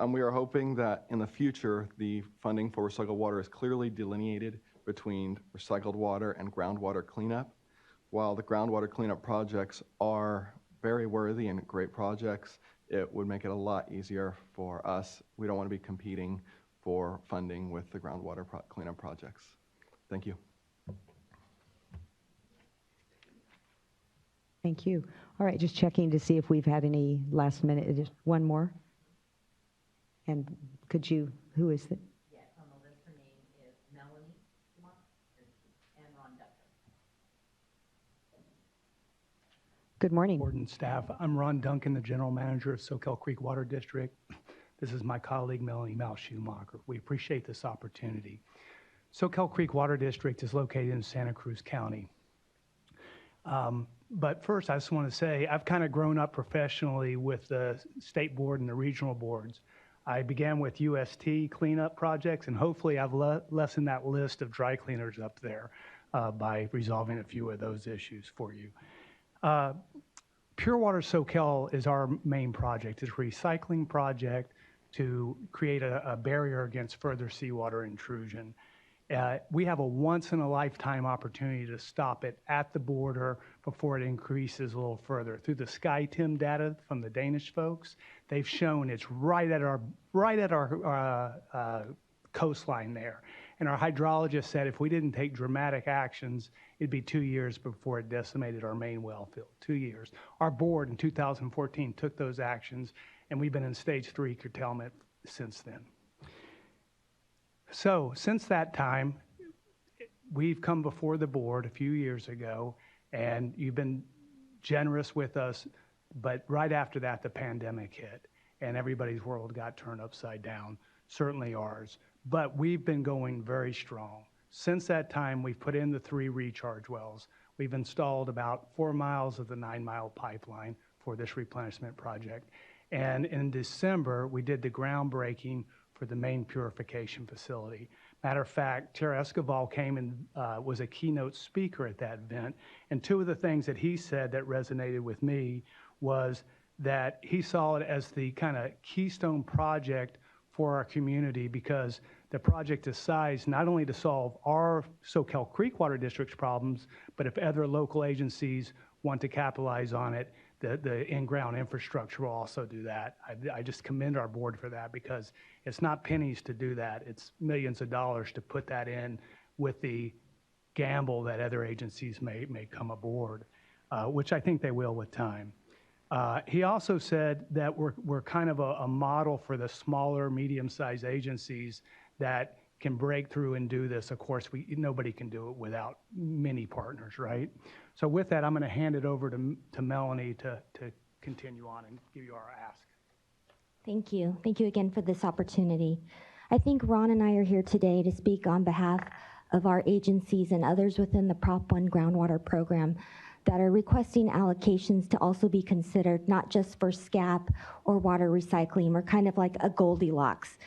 We are hoping that in the future, the funding for recycled water is clearly delineated between recycled water and groundwater cleanup. While the groundwater cleanup projects are very worthy and great projects, it would make it a lot easier for us. We don't want to be competing for funding with the groundwater cleanup projects. Thank you. Thank you. All right, just checking to see if we've had any last minute, just one more. And could you, who is it? Yes, on the list, her name is Melanie and Ron Duncan. Good morning. Board and staff. I'm Ron Duncan, the General Manager of Soquel Creek Water District. This is my colleague, Melanie Mal-Schumacher. We appreciate this opportunity. Soquel Creek Water District is located in Santa Cruz County. But first, I just want to say, I've kind of grown up professionally with the state board and the regional boards. I began with UST cleanup projects, and hopefully I've lessened that list of dry cleaners up there by resolving a few of those issues for you. Pure Water Soquel is our main project. It's a recycling project to create a barrier against further seawater intrusion. We have a once-in-a-lifetime opportunity to stop it at the border before it increases a little further. Through the SkyTIM data from the Danish folks, they've shown it's right at our coastline there. And our hydrologist said if we didn't take dramatic actions, it'd be 2 years before it decimated our main well field, 2 years. Our board in 2014 took those actions, and we've been in stage 3 curtailment since then. So since that time, we've come before the board a few years ago, and you've been generous with us, but right after that, the pandemic hit, and everybody's world got turned upside down, certainly ours. But we've been going very strong. Since that time, we've put in the 3 recharge wells. We've installed about 4 miles of the 9-mile pipeline for this replenishment project. And in December, we did the groundbreaking for the main purification facility. Matter of fact, Chair Escobar came and was a keynote speaker at that event. And 2 of the things that he said that resonated with me was that he saw it as the kind of keystone project for our community, because the project is sized not only to solve our Soquel Creek Water District's problems, but if other local agencies want to capitalize on it, the in-ground infrastructure will also do that. I just commend our board for that, because it's not pennies to do that. It's millions of dollars to put that in with the gamble that other agencies may come aboard, which I think they will with time. He also said that we're kind of a model for the smaller, medium-sized agencies that can break through and do this. Of course, nobody can do it without many partners, right? So with that, I'm going to hand it over to Melanie to continue on and give you our ask. Thank you. Thank you again for this opportunity. I think Ron and I are here today to speak on behalf of our agencies and others within the Prop 1 groundwater program that are requesting allocations to also be considered, not just for SCAP or water recycling. We're kind of like a Goldilocks.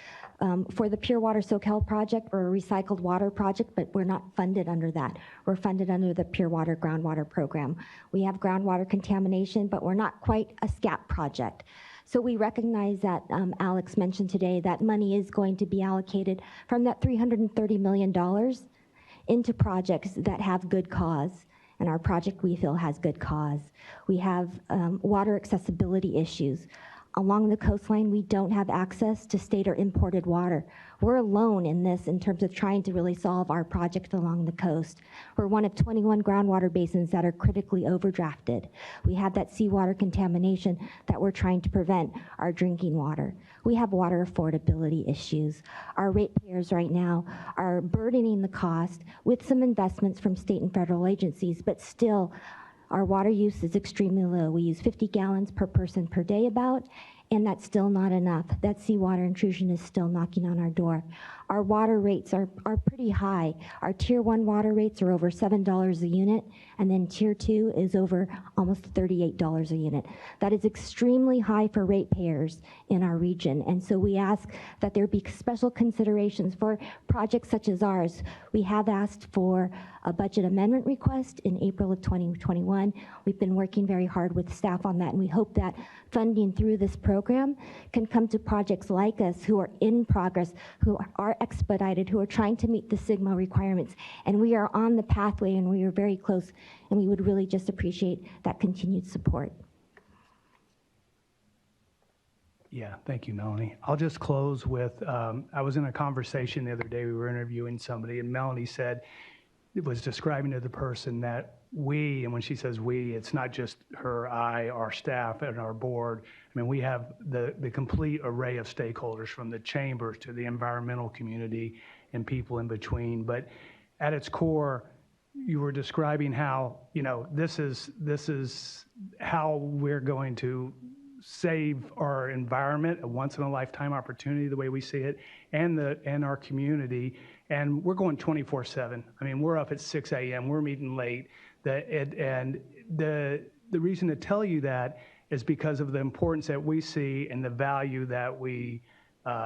For the Pure Water Soquel project, we're a recycled water project, but we're not funded under that. We're funded under the Pure Water groundwater program. We have groundwater contamination, but we're not quite a SCAP project. So we recognize that Alex mentioned today that money is going to be allocated from that $330 million into projects that have good cause. And our project, we feel, has good cause. We have water accessibility issues. Along the coastline, we don't have access to state or imported water. We're alone in this in terms of trying to really solve our project along the coast. We're one of 21 groundwater basins that are critically overdrafted. We have that seawater contamination that we're trying to prevent our drinking water. We have water affordability issues. Our ratepayers right now are burdening the cost with some investments from state and federal agencies, but still, our water use is extremely low. We use 50 gallons per person per day about, and that's still not enough. That seawater intrusion is still knocking on our door. Our water rates are pretty high. Our Tier 1 water rates are over $7 a unit, and then Tier 2 is over almost $38 a unit. That is extremely high for ratepayers in our region, and so we ask that there be special considerations for projects such as ours. We have asked for a budget amendment request in April of 2021. We've been working very hard with staff on that, and we hope that funding through this program can come to projects like us who are in progress, who are expedited, who are trying to meet the SGMA requirements. And we are on the pathway, and we are very close, and we would really just appreciate that continued support. Yeah, thank you, Melanie. I'll just close with, I was in a conversation the other day, we were interviewing somebody, and Melanie said, it was describing to the person that we, and when she says we, it's not just her, I, our staff, and our board. I mean, we have the complete array of stakeholders, from the chambers to the environmental community and people in between. But at its core, you were describing how, you know, this is how we're going to save our environment, a once-in-a-lifetime opportunity, the way we see it, and our community. And we're going 24/7. I mean, we're up at 6 a.m., we're meeting late. And the reason to tell you that is because of the importance that we see and the value that we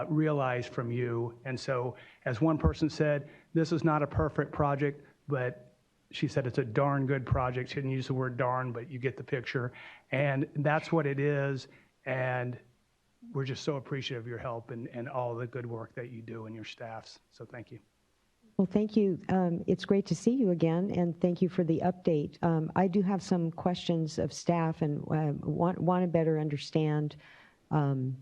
realize from you. And so, as one person said, this is not a perfect project, but she said it's a darn good project. She didn't use the word darn, but you get the picture. And that's what it is. And we're just so appreciative of your help and all the good work that you do and your staffs. So thank you. Well, thank you. It's great to see you again, and thank you for the update. I do have some questions of staff and want to better understand, you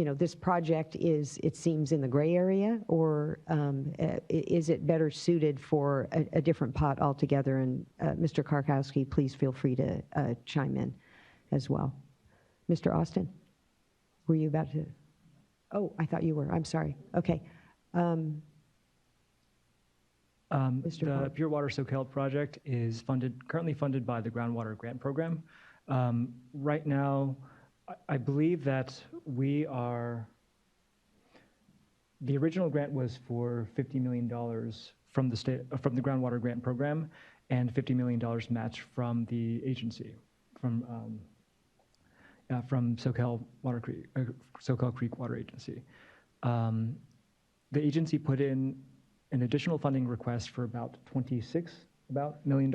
know, this project is, it seems, in the gray area, or is it better suited for a different pot altogether? And Mr. Karkowski, please feel free to chime in as well. Mr. Austin, were you about to? Oh, I thought you were. I'm sorry. Okay. The Pure Water SoCal project is currently funded by the Groundwater Grant Program. Right now, I believe that the original grant was for $50 million from the Groundwater Grant Program, and $50 million match from the agency, from SoCal Creek Water Agency. The agency put in an additional funding request for about $26 million,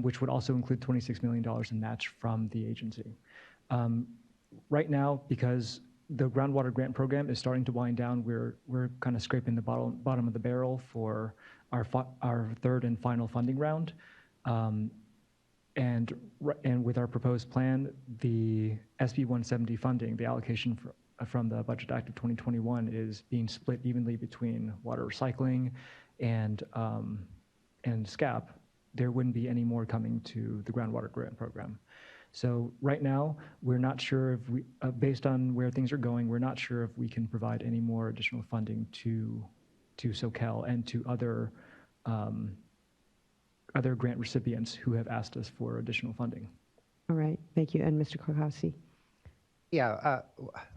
which would also include $26 million in match from the agency. Right now, because the groundwater grant program is starting to wind down, we're kind of scraping the bottom of the barrel for our third and final funding round. And with our proposed plan, the SB 170 funding, the allocation from the Budget Act of 2021, is being split evenly between water recycling and SCAP. There wouldn't be any more coming to the groundwater grant program. So right now, we're not sure if we, based on where things are going, we're not sure if we can provide any more additional funding to SoCal and to other grant recipients who have asked us for additional funding. All right, thank you. And Mr. Karkowski? Yeah,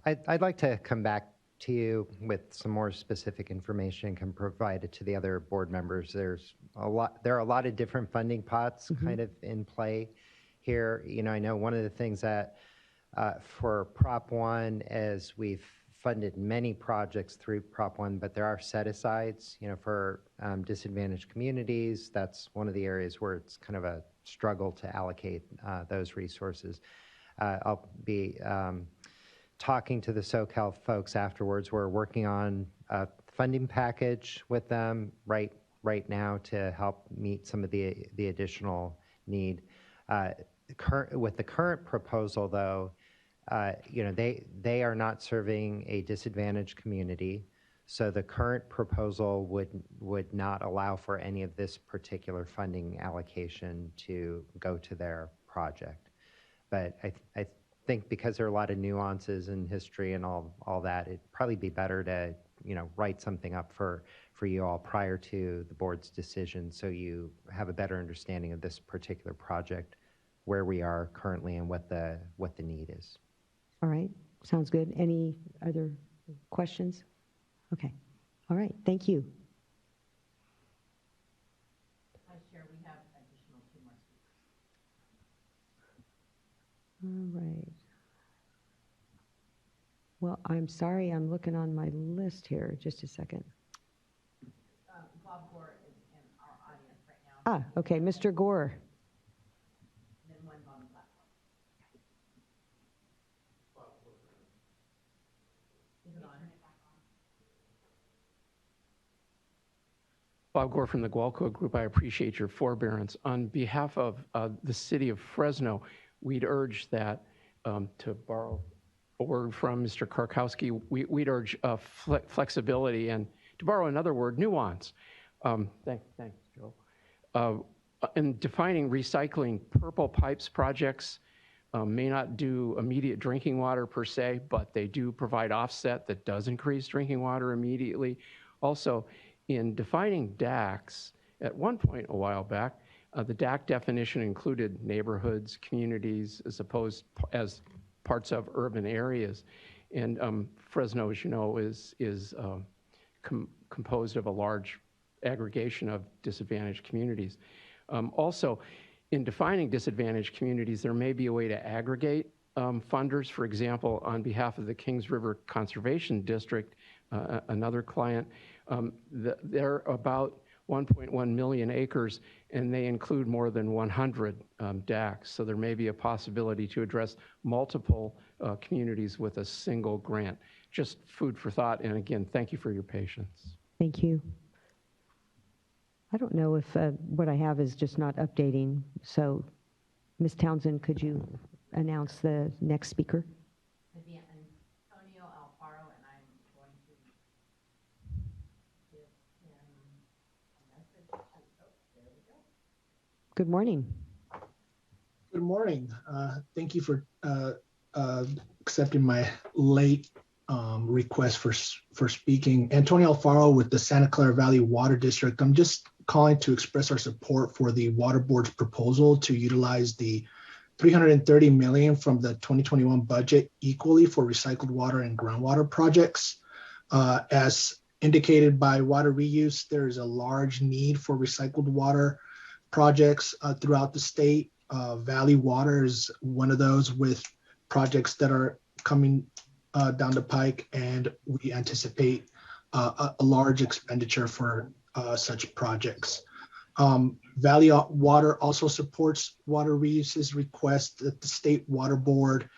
I'd like to come back to you with some more specific information and can provide it to the other board members. There are a lot of different funding pots kind of in play here. You know, I know one of the things that for Prop 1, as we've funded many projects through Prop 1, but there are set-asides, you know, for disadvantaged communities. That's one of the areas where it's kind of a struggle to allocate those resources. I'll be talking to the SoCal folks afterwards. We're working on a funding package with them right now to help meet some of the additional need. With the current proposal, though, you know, they are not serving a disadvantaged community, so the current proposal would not allow for any of this particular funding allocation to go to their project. But I think because there are a lot of nuances in history and all that, it'd probably be better to, you know, write something up for you all prior to the board's decision, so you have a better understanding of this particular project, where we are currently, and what the need is. All right, sounds good. Any other questions? Okay, all right, thank you. Vice Chair, we have additional 2 more speakers. All right. Well, I'm sorry, I'm looking on my list here. Just a second. Bob Gore is in our audience right now. Ah, okay, Mr. Gore. And then one on the platform. Is it on? Bob Gore from the Gualco Group. I appreciate your forbearance. On behalf of the city of Fresno, we'd urge that, to borrow a word from Mr. Karkowski, we'd urge flexibility and, to borrow another word, nuance. Thanks, Joe. In defining recycling, Purple Pipes projects may not do immediate drinking water per se, but they do provide offset that does increase drinking water immediately. Also, in defining DACs, at one point a while back, the DAC definition included neighborhoods, communities, as parts of urban areas. And Fresno, as you know, is composed of a large aggregation of disadvantaged communities. Also, in defining disadvantaged communities, there may be a way to aggregate funders. For example, on behalf of the Kings River Conservation District, another client, they're about 1.1 million acres, and they include more than 100 DACs. So there may be a possibility to address multiple communities with a single grant. Just food for thought, and again, thank you for your patience. Thank you. I don't know if what I have is just not updating. So, Ms. Townsend, could you announce the next speaker? It'd be Antonio Alfaro, and I'm going to give him a message. Oh, there we go. Good morning. Good morning. Thank you for accepting my late request for speaking. Antonio Alfaro with the Santa Clara Valley Water District. I'm just calling to express our support for the Water Board's proposal to utilize the $330 million from the 2021 budget equally for recycled water and groundwater projects. As indicated by water reuse, there is a large need for recycled water projects throughout the state. Valley Water is one of those with projects that are coming down the pike, and we anticipate a large expenditure for such projects. Valley Water also supports water reuse's request that the State Water Board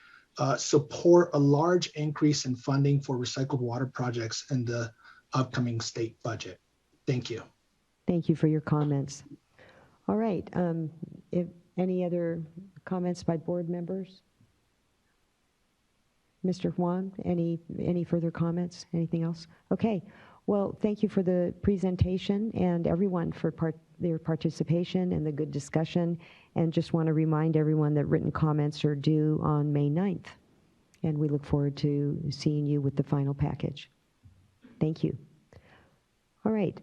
support a large increase in funding for recycled water projects in the upcoming state budget. Thank you. Thank you for your comments. All right, if any other comments by board members? Mr. Juan, any further comments? Anything else? Okay. Well, thank you for the presentation and everyone for their participation and the good discussion. And just want to remind everyone that written comments are due on May 9th. And we look forward to seeing you with the final package. Thank you. All right.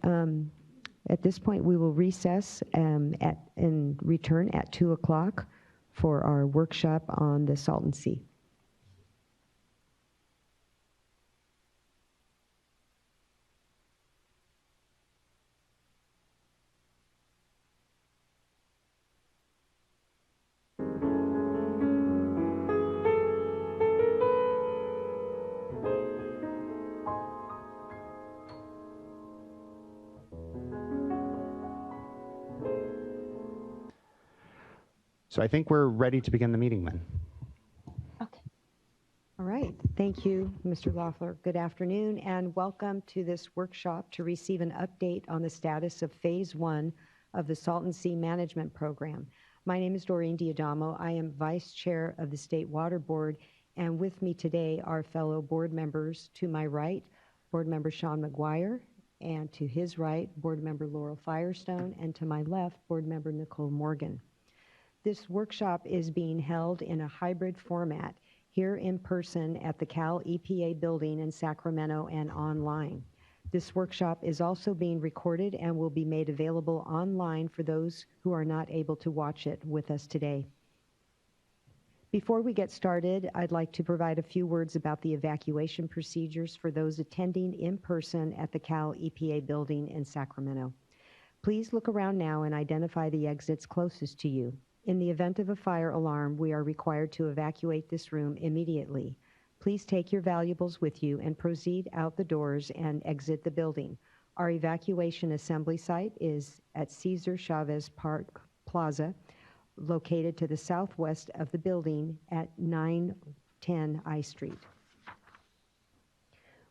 At this point, we will recess and return at 2 o'clock for our workshop on the Salton Sea. So I think we're ready to begin the meeting then. Okay. All right. Thank you, Mr. Loeffler. Good afternoon, and welcome to this workshop to receive an update on the status of Phase 1 of the Salton Sea Management Program. My name is Doreen Diadamo. I am Vice Chair of the State Water Board, and with me today are fellow board members. To my right, Board Member Sean McGuire, and to his right, Board Member Laurel Firestone, and to my left, Board Member Nicole Morgan. This workshop is being held in a hybrid format, here in person at the Cal EPA building in Sacramento and online. This workshop is also being recorded and will be made available online for those who are not able to watch it with us today. Before we get started, I'd like to provide a few words about the evacuation procedures for those attending in person at the Cal EPA building in Sacramento. Please look around now and identify the exits closest to you. In the event of a fire alarm, we are required to evacuate this room immediately. Please take your valuables with you and proceed out the doors and exit the building. Our evacuation assembly site is at Cesar Chavez Park Plaza, located to the southwest of the building at 910 I Street.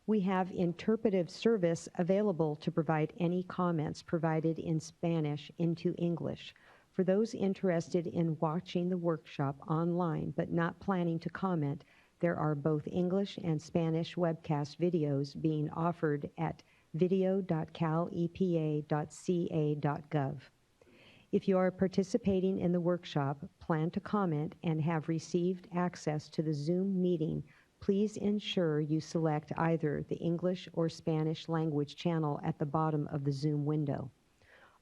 We have interpretive service available to provide any comments provided in Spanish into English. For those interested in watching the workshop online but not planning to comment, there are both English and Spanish webcast videos being offered at video.calepa.ca.gov. If you are participating in the workshop, plan to comment, and have received access to the Zoom meeting, please ensure you select either the English or Spanish language channel at the bottom of the Zoom window.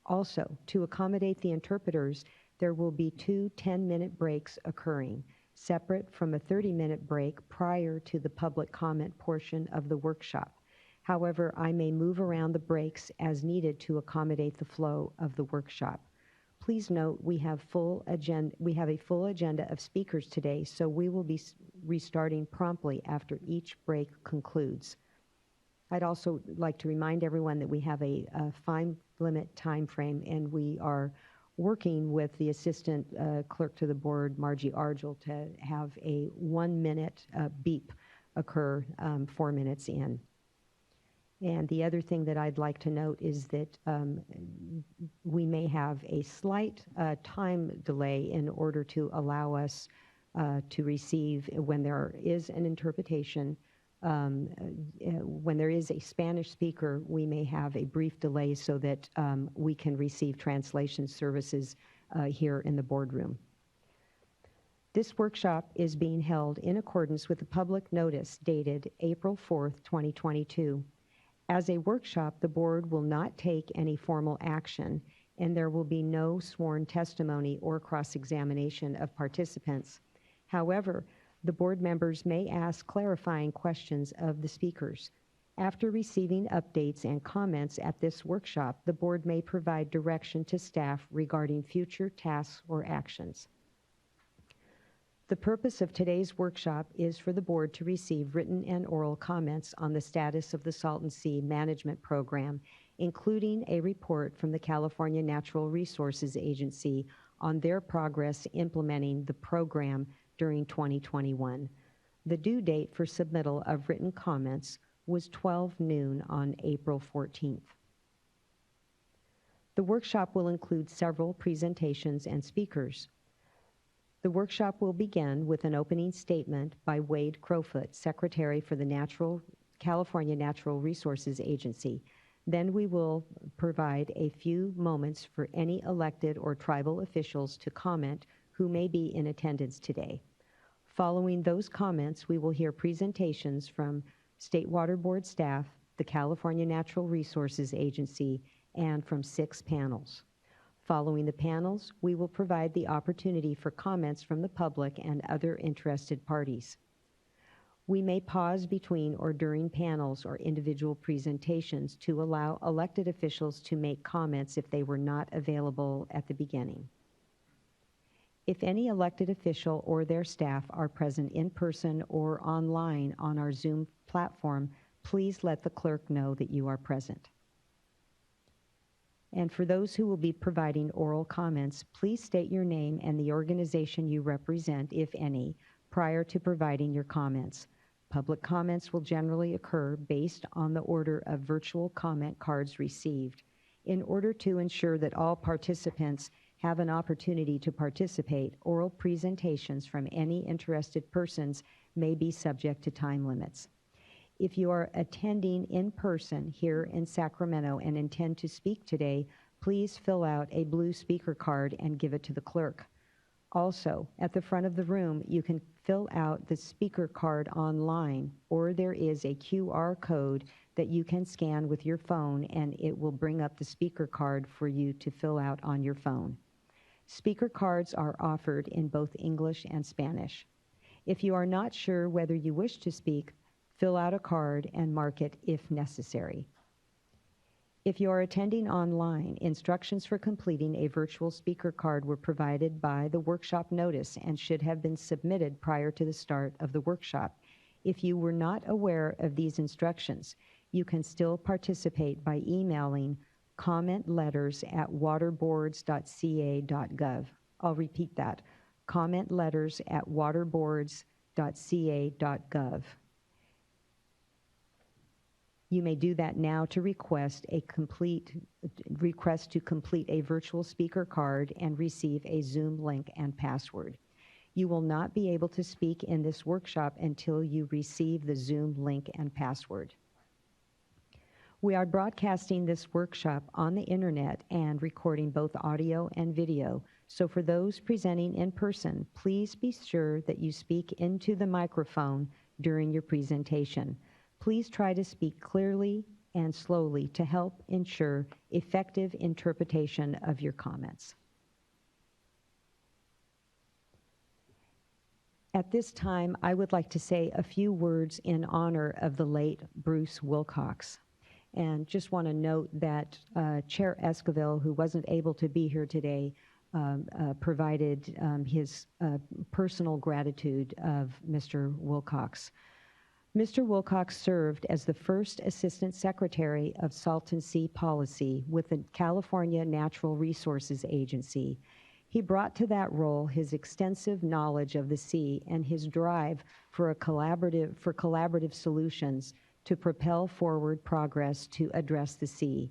Also, to accommodate the interpreters, there will be 2 10-minute breaks occurring, separate from a 30-minute break prior to the public comment portion of the workshop. However, I may move around the breaks as needed to accommodate the flow of the workshop. Please note we have a full agenda of speakers today, so we will be restarting promptly after each break concludes. I'd also like to remind everyone that we have a 5-minute time frame, and we are working with the Assistant Clerk to the Board, Margie Argel, to have a 1-minute beep occur 4 minutes in. And the other thing that I'd like to note is that we may have a slight time delay in order to allow us to receive, when there is an interpretation, when there is a Spanish speaker, we may have a brief delay so that we can receive translation services here in the boardroom. This workshop is being held in accordance with the public notice dated April 4th, 2022. As a workshop, the board will not take any formal action, and there will be no sworn testimony or cross-examination of participants. However, the board members may ask clarifying questions of the speakers. After receiving updates and comments at this workshop, the board may provide direction to staff regarding future tasks or actions. The purpose of today's workshop is for the board to receive written and oral comments on the status of the Salton Sea Management Program, including a report from the California Natural Resources Agency on their progress implementing the program during 2021. The due date for submittal of written comments was 12 noon on April 14th. The workshop will include several presentations and speakers. The workshop will begin with an opening statement by Wade Crowfoot, Secretary for the California Natural Resources Agency. Then we will provide a few moments for any elected or tribal officials to comment who may be in attendance today. Following those comments, we will hear presentations from State Water Board staff, the California Natural Resources Agency, and from 6 panels. Following the panels, we will provide the opportunity for comments from the public and other interested parties. We may pause between or during panels or individual presentations to allow elected officials to make comments if they were not available at the beginning. If any elected official or their staff are present in person or online on our Zoom platform, please let the clerk know that you are present. And for those who will be providing oral comments, please state your name and the organization you represent, if any, prior to providing your comments. Public comments will generally occur based on the order of virtual comment cards received. In order to ensure that all participants have an opportunity to participate, oral presentations from any interested persons may be subject to time limits. If you are attending in person here in Sacramento and intend to speak today, please fill out a blue speaker card and give it to the clerk. Also, at the front of the room, you can fill out the speaker card online, or there is a QR code that you can scan with your phone, and it will bring up the speaker card for you to fill out on your phone. Speaker cards are offered in both English and Spanish. If you are not sure whether you wish to speak, fill out a card and mark it if necessary. If you are attending online, instructions for completing a virtual speaker card were provided by the workshop notice and should have been submitted prior to the start of the workshop. If you were not aware of these instructions, you can still participate by emailing commentletters@waterboards.ca.gov. I'll repeat that, commentletters@waterboards.ca.gov. You may do that now to request to complete a virtual speaker card and receive a Zoom link and password. You will not be able to speak in this workshop until you receive the Zoom link and password. We are broadcasting this workshop on the internet and recording both audio and video. So for those presenting in person, please be sure that you speak into the microphone during your presentation. Please try to speak clearly and slowly to help ensure effective interpretation of your comments. At this time, I would like to say a few words in honor of the late Bruce Wilcox. And just want to note that Chair Esquivel, who wasn't able to be here today, provided his personal gratitude of Mr. Wilcox. Mr. Wilcox served as the first Assistant Secretary of Salton Sea Policy with the California Natural Resources Agency. He brought to that role his extensive knowledge of the sea and his drive for collaborative solutions to propel forward progress to address the sea.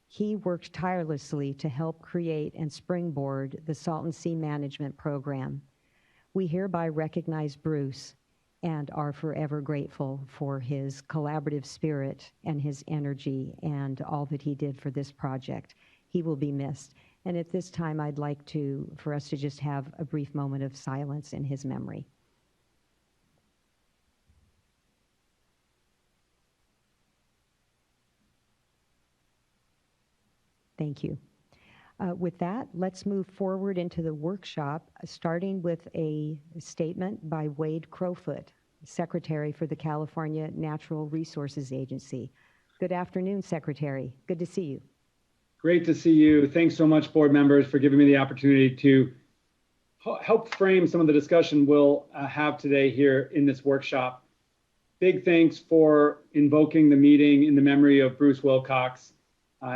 He worked tirelessly to help create and springboard the Salton Sea Management Program. We hereby recognize Bruce and are forever grateful for his collaborative spirit and his energy and all that he did for this project. He will be missed. And at this time, I'd like for us to just have a brief moment of silence in his memory. Thank you. With that, let's move forward into the workshop, starting with a statement by Wade Crowfoot, Secretary for the California Natural Resources Agency. Good afternoon, Secretary. Good to see you. Great to see you. Thanks so much, board members, for giving me the opportunity to help frame some of the discussion we'll have today here in this workshop. Big thanks for invoking the meeting in the memory of Bruce Wilcox,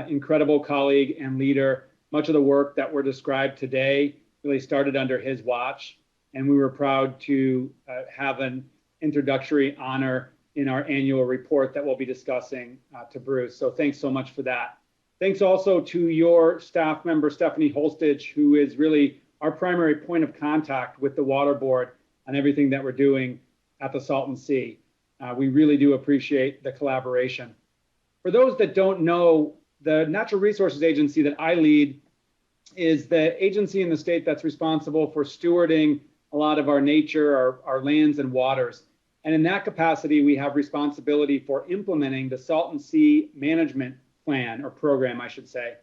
incredible colleague and leader. Much of the work that were described today really started under his watch, and we were proud to have an introductory honor in our annual report that we'll be discussing to Bruce. So thanks so much for that. Thanks also to your staff member, Stephanie Holstage, who is really our primary point of contact with the Water Board on everything that we're doing at the Salton Sea. We really do appreciate the collaboration. For those that don't know, the Natural Resources Agency that I lead is the agency in the state that's responsible for stewarding a lot of our nature, our lands and waters. And in that capacity, we have responsibility for implementing the Salton Sea Management Plan, or program, I should say.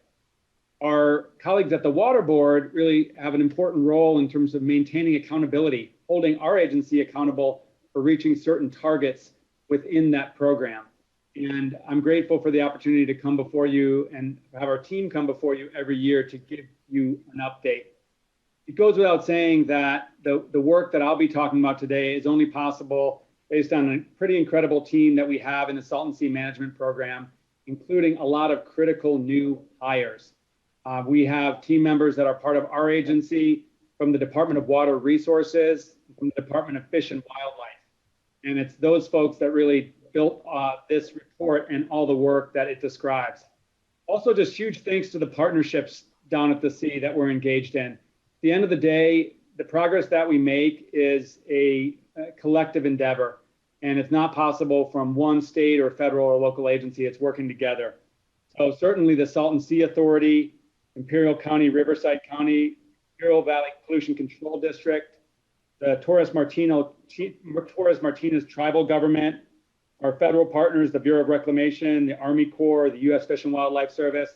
Our colleagues at the Water Board really have an important role in terms of maintaining accountability, holding our agency accountable for reaching certain targets within that program. And I'm grateful for the opportunity to come before you and have our team come before you every year to give you an update. It goes without saying that the work that I'll be talking about today is only possible based on a pretty incredible team that we have in the Salton Sea Management Program, including a lot of critical new hires. We have team members that are part of our agency from the Department of Water Resources, from the Department of Fish and Wildlife. And it's those folks that really built this report and all the work that it describes. Also, just huge thanks to the partnerships down at the sea that we're engaged in. At the end of the day, the progress that we make is a collective endeavor, and it's not possible from one state or federal or local agency. It's working together. So certainly the Salton Sea Authority, Imperial County, Riverside County, Imperial Valley Pollution Control District, the Torres Martinez Tribal Government, our federal partners, the Bureau of Reclamation, the Army Corps, the U.S. Fish and Wildlife Service,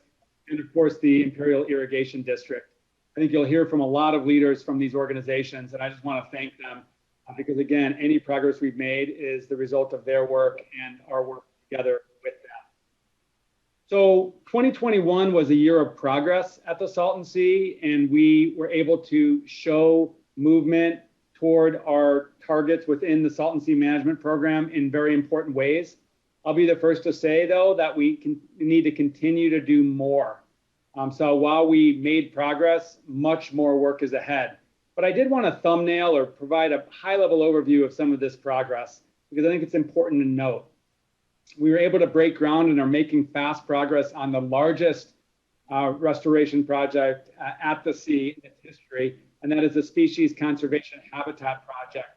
and of course the Imperial Irrigation District. I think you'll hear from a lot of leaders from these organizations, and I just want to thank them because again, any progress we've made is the result of their work and our work together with them. So 2021 was a year of progress at the Salton Sea, and we were able to show movement toward our targets within the Salton Sea Management Program in very important ways. I'll be the first to say, though, that we need to continue to do more. So while we made progress, much more work is ahead. But I did want to thumbnail or provide a high-level overview of some of this progress, because I think it's important to note. We were able to break ground and are making fast progress on the largest restoration project at the sea in its history, and that is the Species Conservation Habitat Project.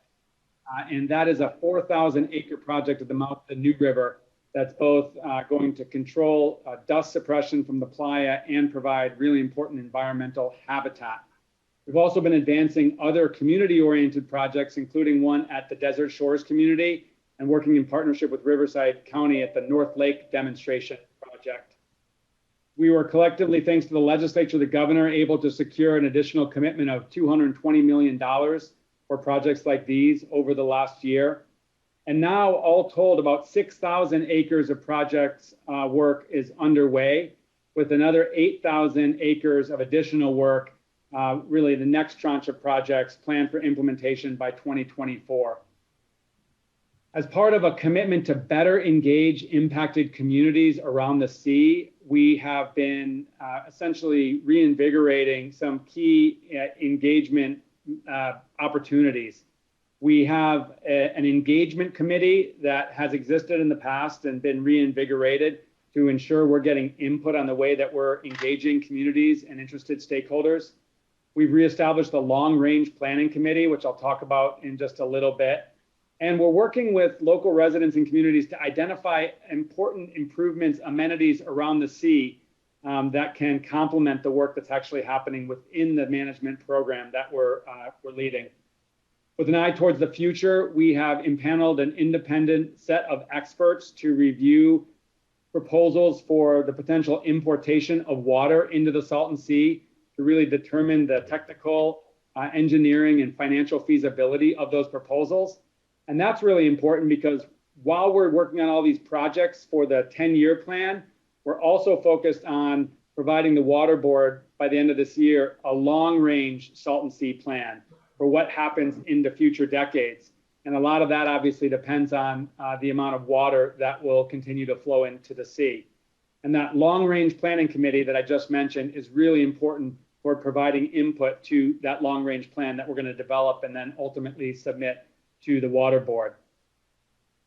And that is a 4,000-acre project at the mouth of the New River that's both going to control dust suppression from the playa and provide really important environmental habitat. We've also been advancing other community-oriented projects, including one at the Desert Shores community and working in partnership with Riverside County at the North Lake Demonstration Project. We were collectively, thanks to the legislature, the governor, able to secure an additional commitment of $220 million for projects like these over the last year. And now, all told, about 6,000 acres of projects work is underway, with another 8,000 acres of additional work, really the next tranche of projects planned for implementation by 2024. As part of a commitment to better engage impacted communities around the sea, we have been essentially reinvigorating some key engagement opportunities. We have an engagement committee that has existed in the past and been reinvigorated to ensure we're getting input on the way that we're engaging communities and interested stakeholders. We've reestablished the long-range planning committee, which I'll talk about in just a little bit. And we're working with local residents and communities to identify important improvements, amenities around the sea that can complement the work that's actually happening within the management program that we're leading. With an eye towards the future, we have impaneled an independent set of experts to review proposals for the potential importation of water into the Salton Sea to really determine the technical, engineering, and financial feasibility of those proposals. And that's really important because while we're working on all these projects for the 10-year plan, we're also focused on providing the Water Board by the end of this year a long-range Salton Sea plan for what happens in the future decades. And a lot of that obviously depends on the amount of water that will continue to flow into the sea. And that long-range planning committee that I just mentioned is really important for providing input to that long-range plan that we're going to develop and then ultimately submit to the Water Board.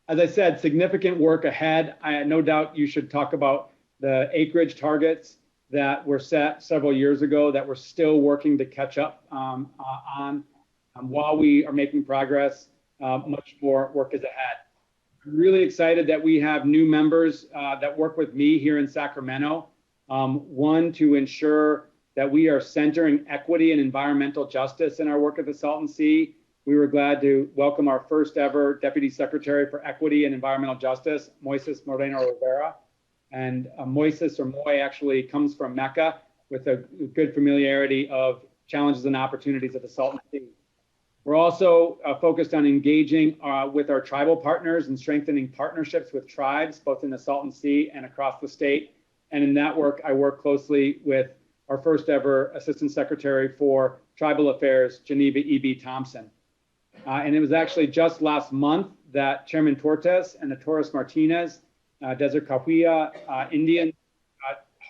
As I said, significant work ahead. No doubt you should talk about the acreage targets that were set several years ago that we're still working to catch up on. While we are making progress, much more work is ahead. I'm really excited that we have new members that work with me here in Sacramento. One, to ensure that we are centering equity and environmental justice in our work at the Salton Sea. We were glad to welcome our first ever Deputy Secretary for Equity and Environmental Justice, Moises Moreno Rivera. And Moises, or Moy, actually comes from Mecca with a good familiarity of challenges and opportunities at the Salton Sea. We're also focused on engaging with our tribal partners and strengthening partnerships with tribes, both in the Salton Sea and across the state. And in that work, I work closely with our first ever Assistant Secretary for Tribal Affairs, Geneva E.B. Thompson. And it was actually just last month that Chairman Tortes and the Torres Martinez Desert Cahuilla Indian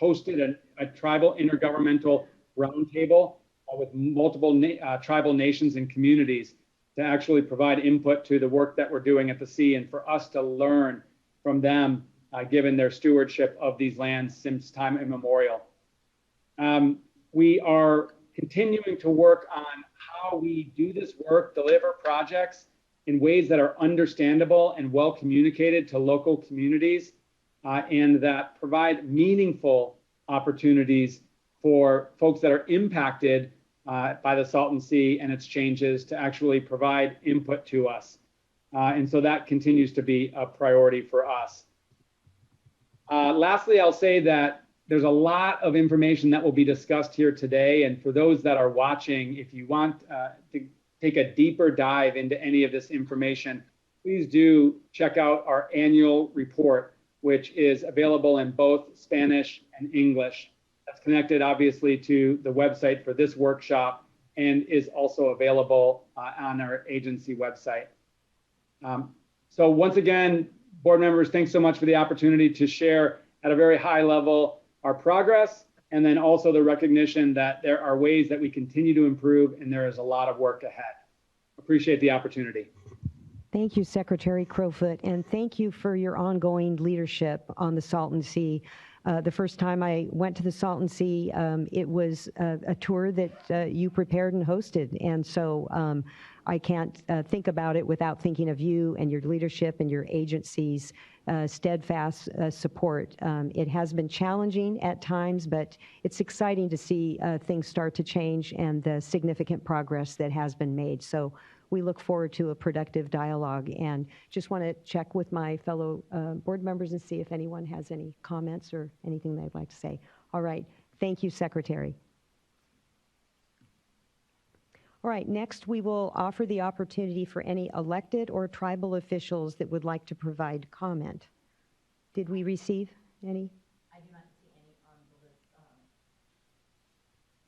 hosted a tribal intergovernmental roundtable with multiple tribal nations and communities to actually provide input to the work that we're doing at the sea and for us to learn from them, given their stewardship of these lands since time immemorial. We are continuing to work on how we do this work, deliver projects in ways that are understandable and well communicated to local communities and that provide meaningful opportunities for folks that are impacted by the Salton Sea and its changes to actually provide input to us. And so that continues to be a priority for us. Lastly, I'll say that there's a lot of information that will be discussed here today. And for those that are watching, if you want to take a deeper dive into any of this information, please do check out our annual report, which is available in both Spanish and English. That's connected obviously to the website for this workshop and is also available on our agency website. So once again, board members, thanks so much for the opportunity to share at a very high level our progress, and then also the recognition that there are ways that we continue to improve and there is a lot of work ahead. Appreciate the opportunity. Thank you, Secretary Crowfoot, and thank you for your ongoing leadership on the Salton Sea. The first time I went to the Salton Sea, it was a tour that you prepared and hosted, and so I can't think about it without thinking of you and your leadership and your agency's steadfast support. It has been challenging at times, but it's exciting to see things start to change and the significant progress that has been made. So we look forward to a productive dialogue, and just want to check with my fellow board members and see if anyone has any comments or anything they'd like to say. All right, thank you, Secretary. All right, next we will offer the opportunity for any elected or tribal officials that would like to provide comment. Did we receive any? I do not see any on the list.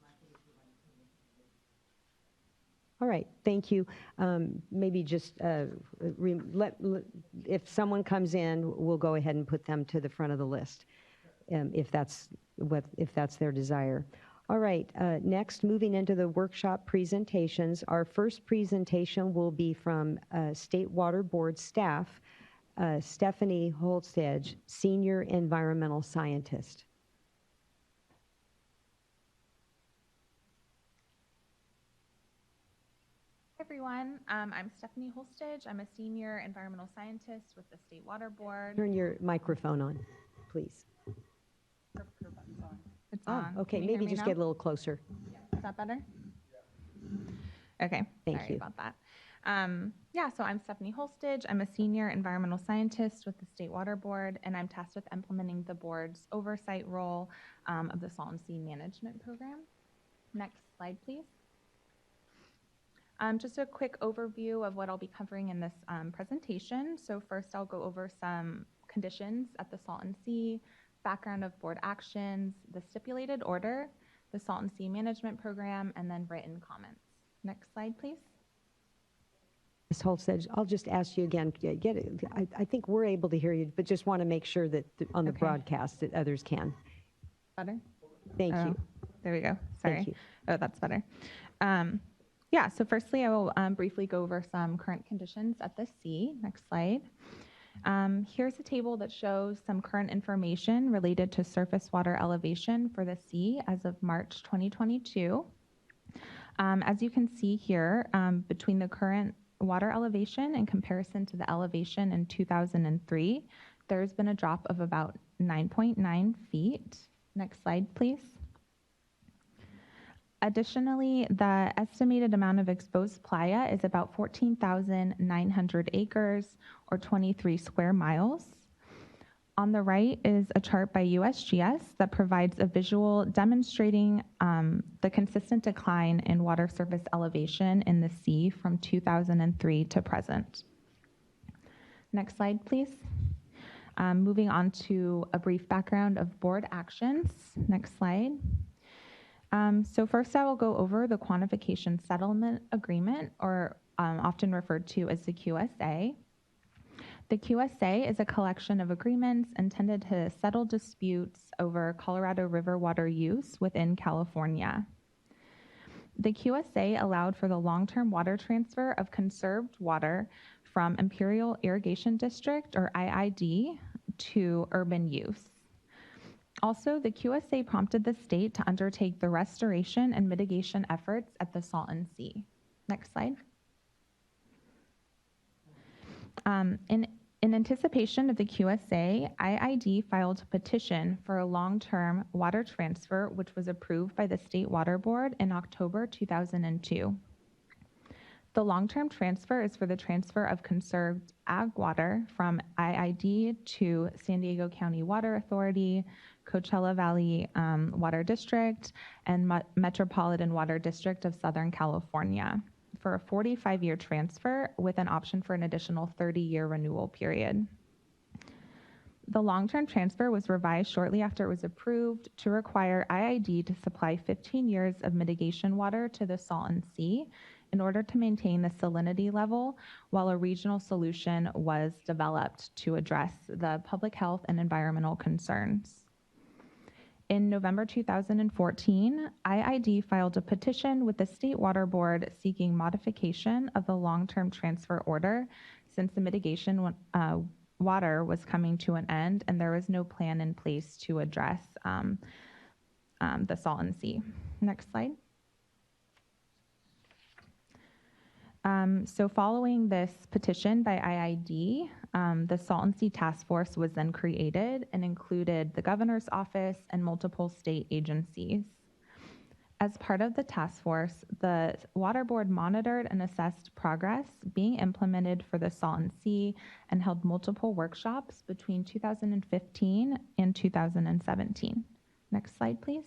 Martha, if you want to All right, thank you. Maybe just if someone comes in, we'll go ahead and put them to the front of the list, if that's their desire. All right, next, moving into the workshop presentations. Our first presentation will be from State Water Board staff, Stephanie Holstedge, Senior Environmental Scientist. Hi everyone, I'm Stephanie Holstedge. I'm a Senior Environmental Scientist with the State Water Board. Turn your microphone on, please. It's on. Okay, Can you hear maybe me just now? get a little closer. Is that better? Okay, Thank sorry you. about that. Yeah, so I'm Stephanie Holstedge. I'm a Senior Environmental Scientist with the State Water Board, and I'm tasked with implementing the board's oversight role of the Salton Sea Management Program. Next slide, please. Just a quick overview of what I'll be covering in this presentation. So first I'll go over some conditions at the Salton Sea, background of board actions, the stipulated order, the Salton Sea Management Program, and then written comments. Next slide, please. Ms. Holstedge, I'll just ask you again, I think we're able to hear you, but just want to make sure that on the broadcast that others can. Better? Thank you. There we go. Sorry. Thank you. Oh, that's better. Yeah, so firstly, I will briefly go over some current conditions at the sea. Next slide. Here's a table that shows some current information related to surface water elevation for the sea as of March 2022. As you can see here, between the current water elevation in comparison to the elevation in 2003, there's been a drop of about 9.9 feet. Next slide, please. Additionally, the estimated amount of exposed playa is about 14,900 acres or 23 square miles. On the right is a chart by USGS that provides a visual demonstrating the consistent decline in water surface elevation in the sea from 2003 to present. Next slide, please. Moving on to a brief background of board actions. Next slide. So first I will go over the Quantification Settlement Agreement, or often referred to as the QSA. The QSA is a collection of agreements intended to settle disputes over Colorado River water use within California. The QSA allowed for the long-term water transfer of conserved water from Imperial Irrigation District, or IID, to urban use. Also, the QSA prompted the state to undertake the restoration and mitigation efforts at the Salton Sea. Next slide. In anticipation of the QSA, IID filed a petition for a long-term water transfer, which was approved by the State Water Board in October 2002. The long-term transfer is for the transfer of conserved ag water from IID to San Diego County Water Authority, Coachella Valley Water District, and Metropolitan Water District of Southern California for a 45-year transfer with an option for an additional 30-year renewal period. The long-term transfer was revised shortly after it was approved to require IID to supply 15 years of mitigation water to the Salton Sea in order to maintain the salinity level, while a regional solution was developed to address the public health and environmental concerns. In November 2014, IID filed a petition with the State Water Board seeking modification of the long-term transfer order since the mitigation water was coming to an end and there was no plan in place to address the Salton Sea. Next slide. So following this petition by IID, the Salton Sea Task Force was then created and included the Governor's Office and multiple state agencies. As part of the task force, the Water Board monitored and assessed progress being implemented for the Salton Sea and held multiple workshops between 2015 and 2017. Next slide, please.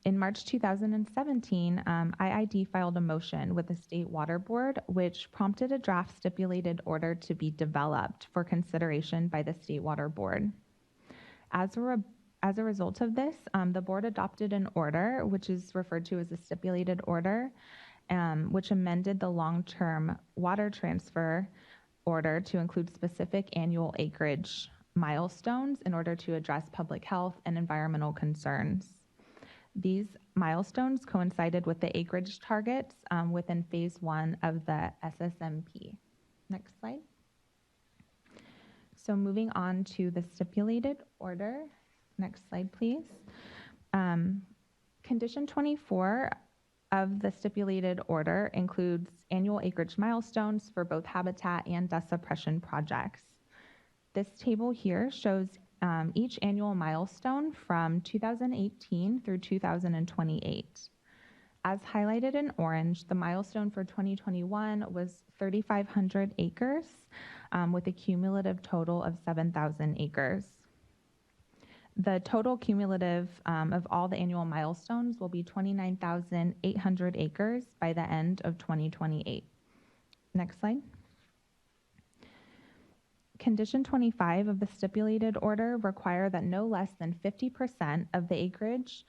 In March 2017, IID filed a motion with the State Water Board, which prompted a draft stipulated order to be developed for consideration by the State Water Board. As a result of this, the board adopted an order, which is referred to as a stipulated order, which amended the long-term water transfer order to include specific annual acreage milestones in order to address public health and environmental concerns. These milestones coincided with the acreage targets within phase 1 of the SSMP. Next slide. So moving on to the stipulated order. Next slide, please. Condition 24 of the stipulated order includes annual acreage milestones for both habitat and dust suppression projects. This table here shows each annual milestone from 2018 through 2028. As highlighted in orange, the milestone for 2021 was 3,500 acres with a cumulative total of 7,000 acres. The total cumulative of all the annual milestones will be 29,800 acres by the end of 2028. Next slide. Condition 25 of the stipulated order require that no less than 50% of the acreage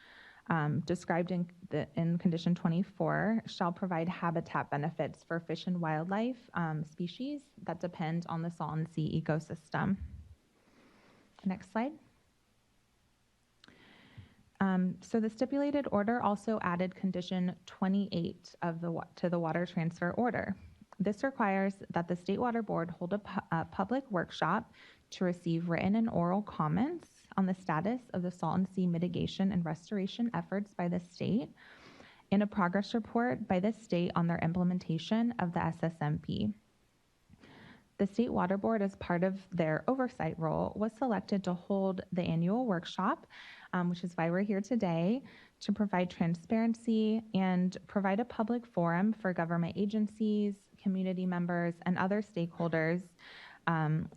described in Condition 24 shall provide habitat benefits for fish and wildlife species that depend on the Salton Sea ecosystem. Next slide. So the stipulated order also added Condition 28 to the water transfer order. This requires that the State Water Board hold a public workshop to receive written and oral comments on the status of the Salton Sea mitigation and restoration efforts by the state, and a progress report by the state on their implementation of the SSMP. The State Water Board, as part of their oversight role, was selected to hold the annual workshop, which is why we're here today, to provide transparency and provide a public forum for government agencies, community members, and other stakeholders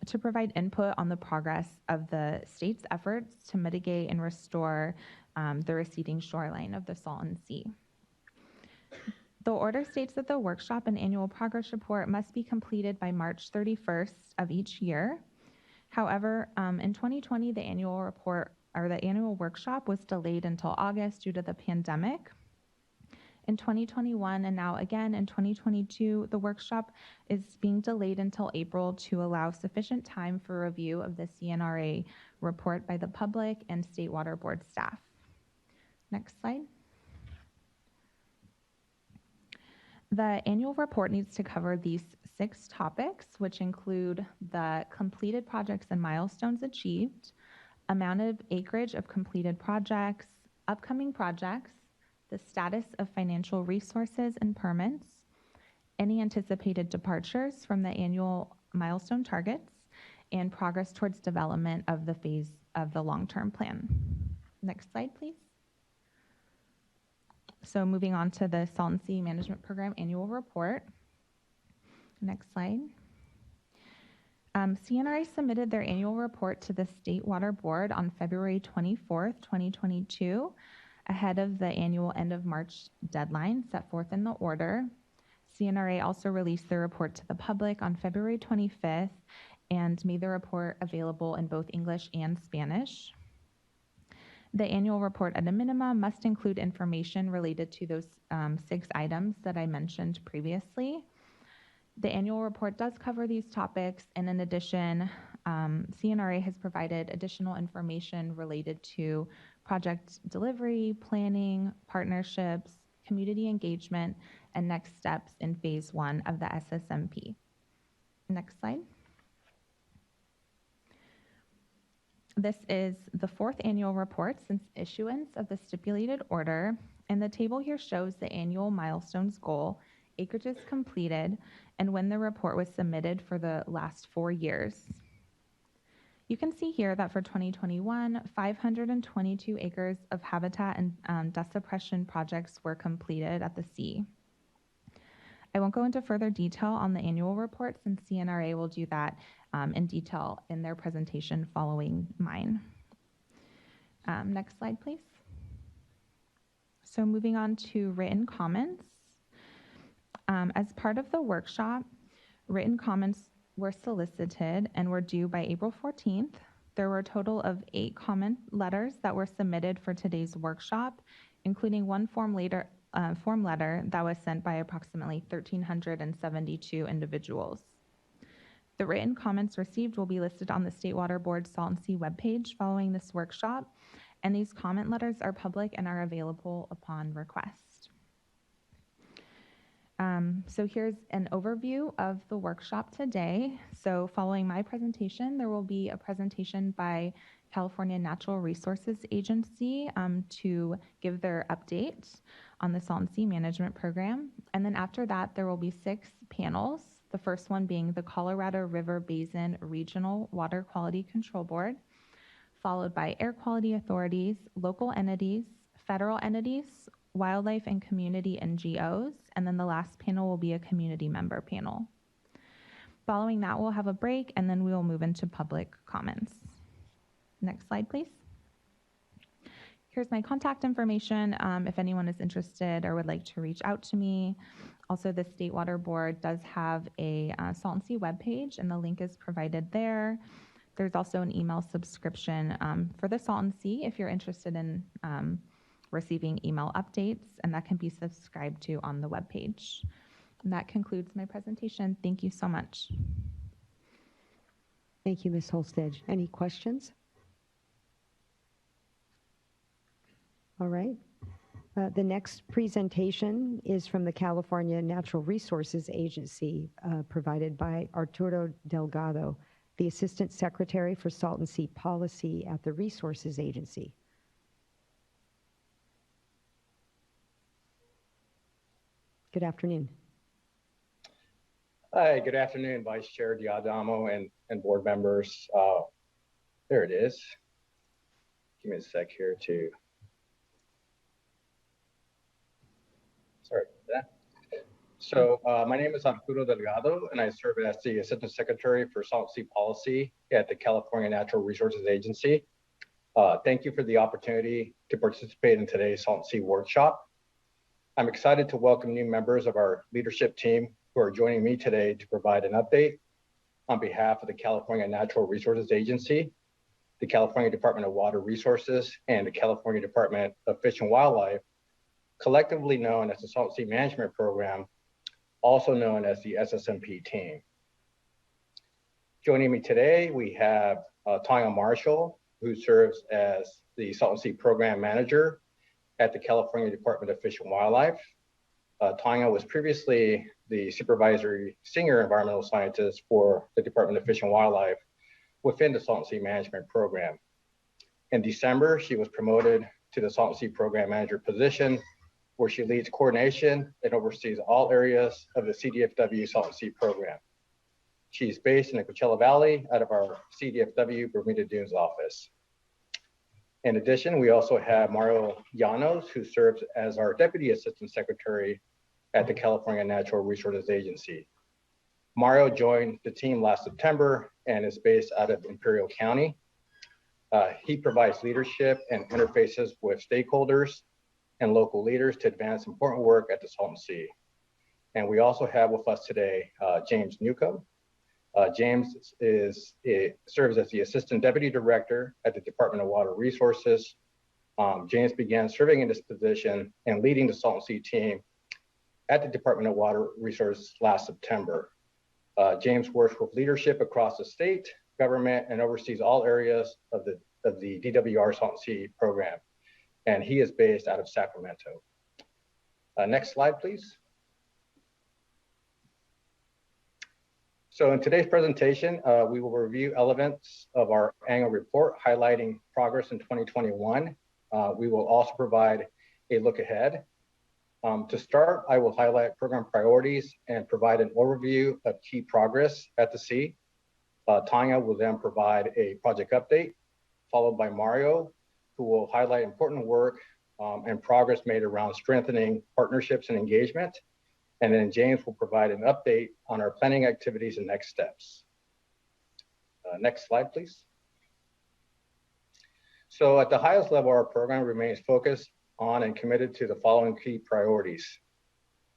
to provide input on the progress of the state's efforts to mitigate and restore the receding shoreline of the Salton Sea. The order states that the workshop and annual progress report must be completed by March 31st of each year. However, in 2020, the annual report or the annual workshop was delayed until August due to the pandemic. In 2021 and now again in 2022, the workshop is being delayed until April to allow sufficient time for review of the CNRA report by the public and State Water Board staff. Next slide. The annual report needs to cover these 6 topics, which include the completed projects and milestones achieved, amount of acreage of completed projects, upcoming projects, the status of financial resources and permits, any anticipated departures from the annual milestone targets, and progress towards development of the phase of the long-term plan. Next slide, please. So moving on to the Salton Sea Management Program annual report. Next slide. CNRA submitted their annual report to the State Water Board on February 24th, 2022, ahead of the annual end of March deadline set forth in the order. CNRA also released the report to the public on February 25th and made the report available in both English and Spanish. The annual report at a minimum must include information related to those 6 items that I mentioned previously. The annual report does cover these topics, and in addition, CNRA has provided additional information related to project delivery, planning, partnerships, community engagement, and next steps in phase 1 of the SSMP. Next slide. This is the 4th annual report since issuance of the stipulated order, and the table here shows the annual milestones goal, acreages completed, and when the report was submitted for the last 4 years. You can see here that for 2021, 522 acres of habitat and dust suppression projects were completed at the sea. I won't go into further detail on the annual report since CNRA will do that in detail in their presentation following mine. Next slide, please. So moving on to written comments. As part of the workshop, written comments were solicited and were due by April 14th. There were a total of 8 comment letters that were submitted for today's workshop, including one form letter that was sent by approximately 1,372 individuals. The written comments received will be listed on the State Water Board Salton Sea webpage following this workshop, and these comment letters are public and are available upon request. So here's an overview of the workshop today. So following my presentation, there will be a presentation by California Natural Resources Agency to give their update on the Salton Sea Management Program. And then after that, there will be 6 panels. The first one being the Colorado River Basin Regional Water Quality Control Board, followed by air quality authorities, local entities, federal entities, wildlife and community NGOs, and then the last panel will be a community member panel. Following that, we'll have a break, and then we will move into public comments. Next slide, please. Here's my contact information if anyone is interested or would like to reach out to me. Also, the State Water Board does have a Salton Sea webpage, and the link is provided there. There's also an email subscription for the Salton Sea if you're interested in receiving email updates, and that can be subscribed to on the webpage. And that concludes my presentation. Thank you so much. Thank you, Ms. Holstead. Any questions? All right. The next presentation is from the California Natural Resources Agency, provided by Arturo Delgado, the Assistant Secretary for Salton Sea Policy at the Resources Agency. Good afternoon. Hi, good afternoon, Vice Chair Diadamo and board members. There it is. Give me a sec here to. Sorry about that. So my name is Arturo Delgado, and I serve as the Assistant Secretary for Salton Sea Policy at the California Natural Resources Agency. Thank you for the opportunity to participate in today's Salton Sea workshop. I'm excited to welcome new members of our leadership team who are joining me today to provide an update on behalf of the California Natural Resources Agency, the California Department of Water Resources, and the California Department of Fish and Wildlife, collectively known as the Salton Sea Management Program, also known as the SSMP team. Joining me today, we have Tanya Marshall, who serves as the Salton Sea Program Manager at the California Department of Fish and Wildlife. Tanya was previously the Supervisory Senior Environmental Scientist for the Department of Fish and Wildlife within the Salton Sea Management Program. In December, she was promoted to the Salton Sea Program Manager position, where she leads coordination and oversees all areas of the CDFW Salton Sea Program. She's based in the Coachella Valley out of our CDFW Bermuda Dunes office. In addition, we also have Mario Llanos, who serves as our Deputy Assistant Secretary at the California Natural Resources Agency. Mario joined the team last September and is based out of Imperial County. He provides leadership and interfaces with stakeholders and local leaders to advance important work at the Salton Sea. And we also have with us today James Newcomb. James serves as the Assistant Deputy Director at the Department of Water Resources. James began serving in this position and leading the Salton Sea team at the Department of Water Resources last September. James works with leadership across the state government and oversees all areas of the DWR Salton Sea program. And he is based out of Sacramento. Next slide, please. So in today's presentation, we will review elements of our annual report highlighting progress in 2021. We will also provide a look ahead. To start, I will highlight program priorities and provide an overview of key progress at the sea. Tanya will then provide a project update, followed by Mario, who will highlight important work and progress made around strengthening partnerships and engagement. And then James will provide an update on our planning activities and next steps. Next slide, please. So at the highest level, our program remains focused on and committed to the following key priorities.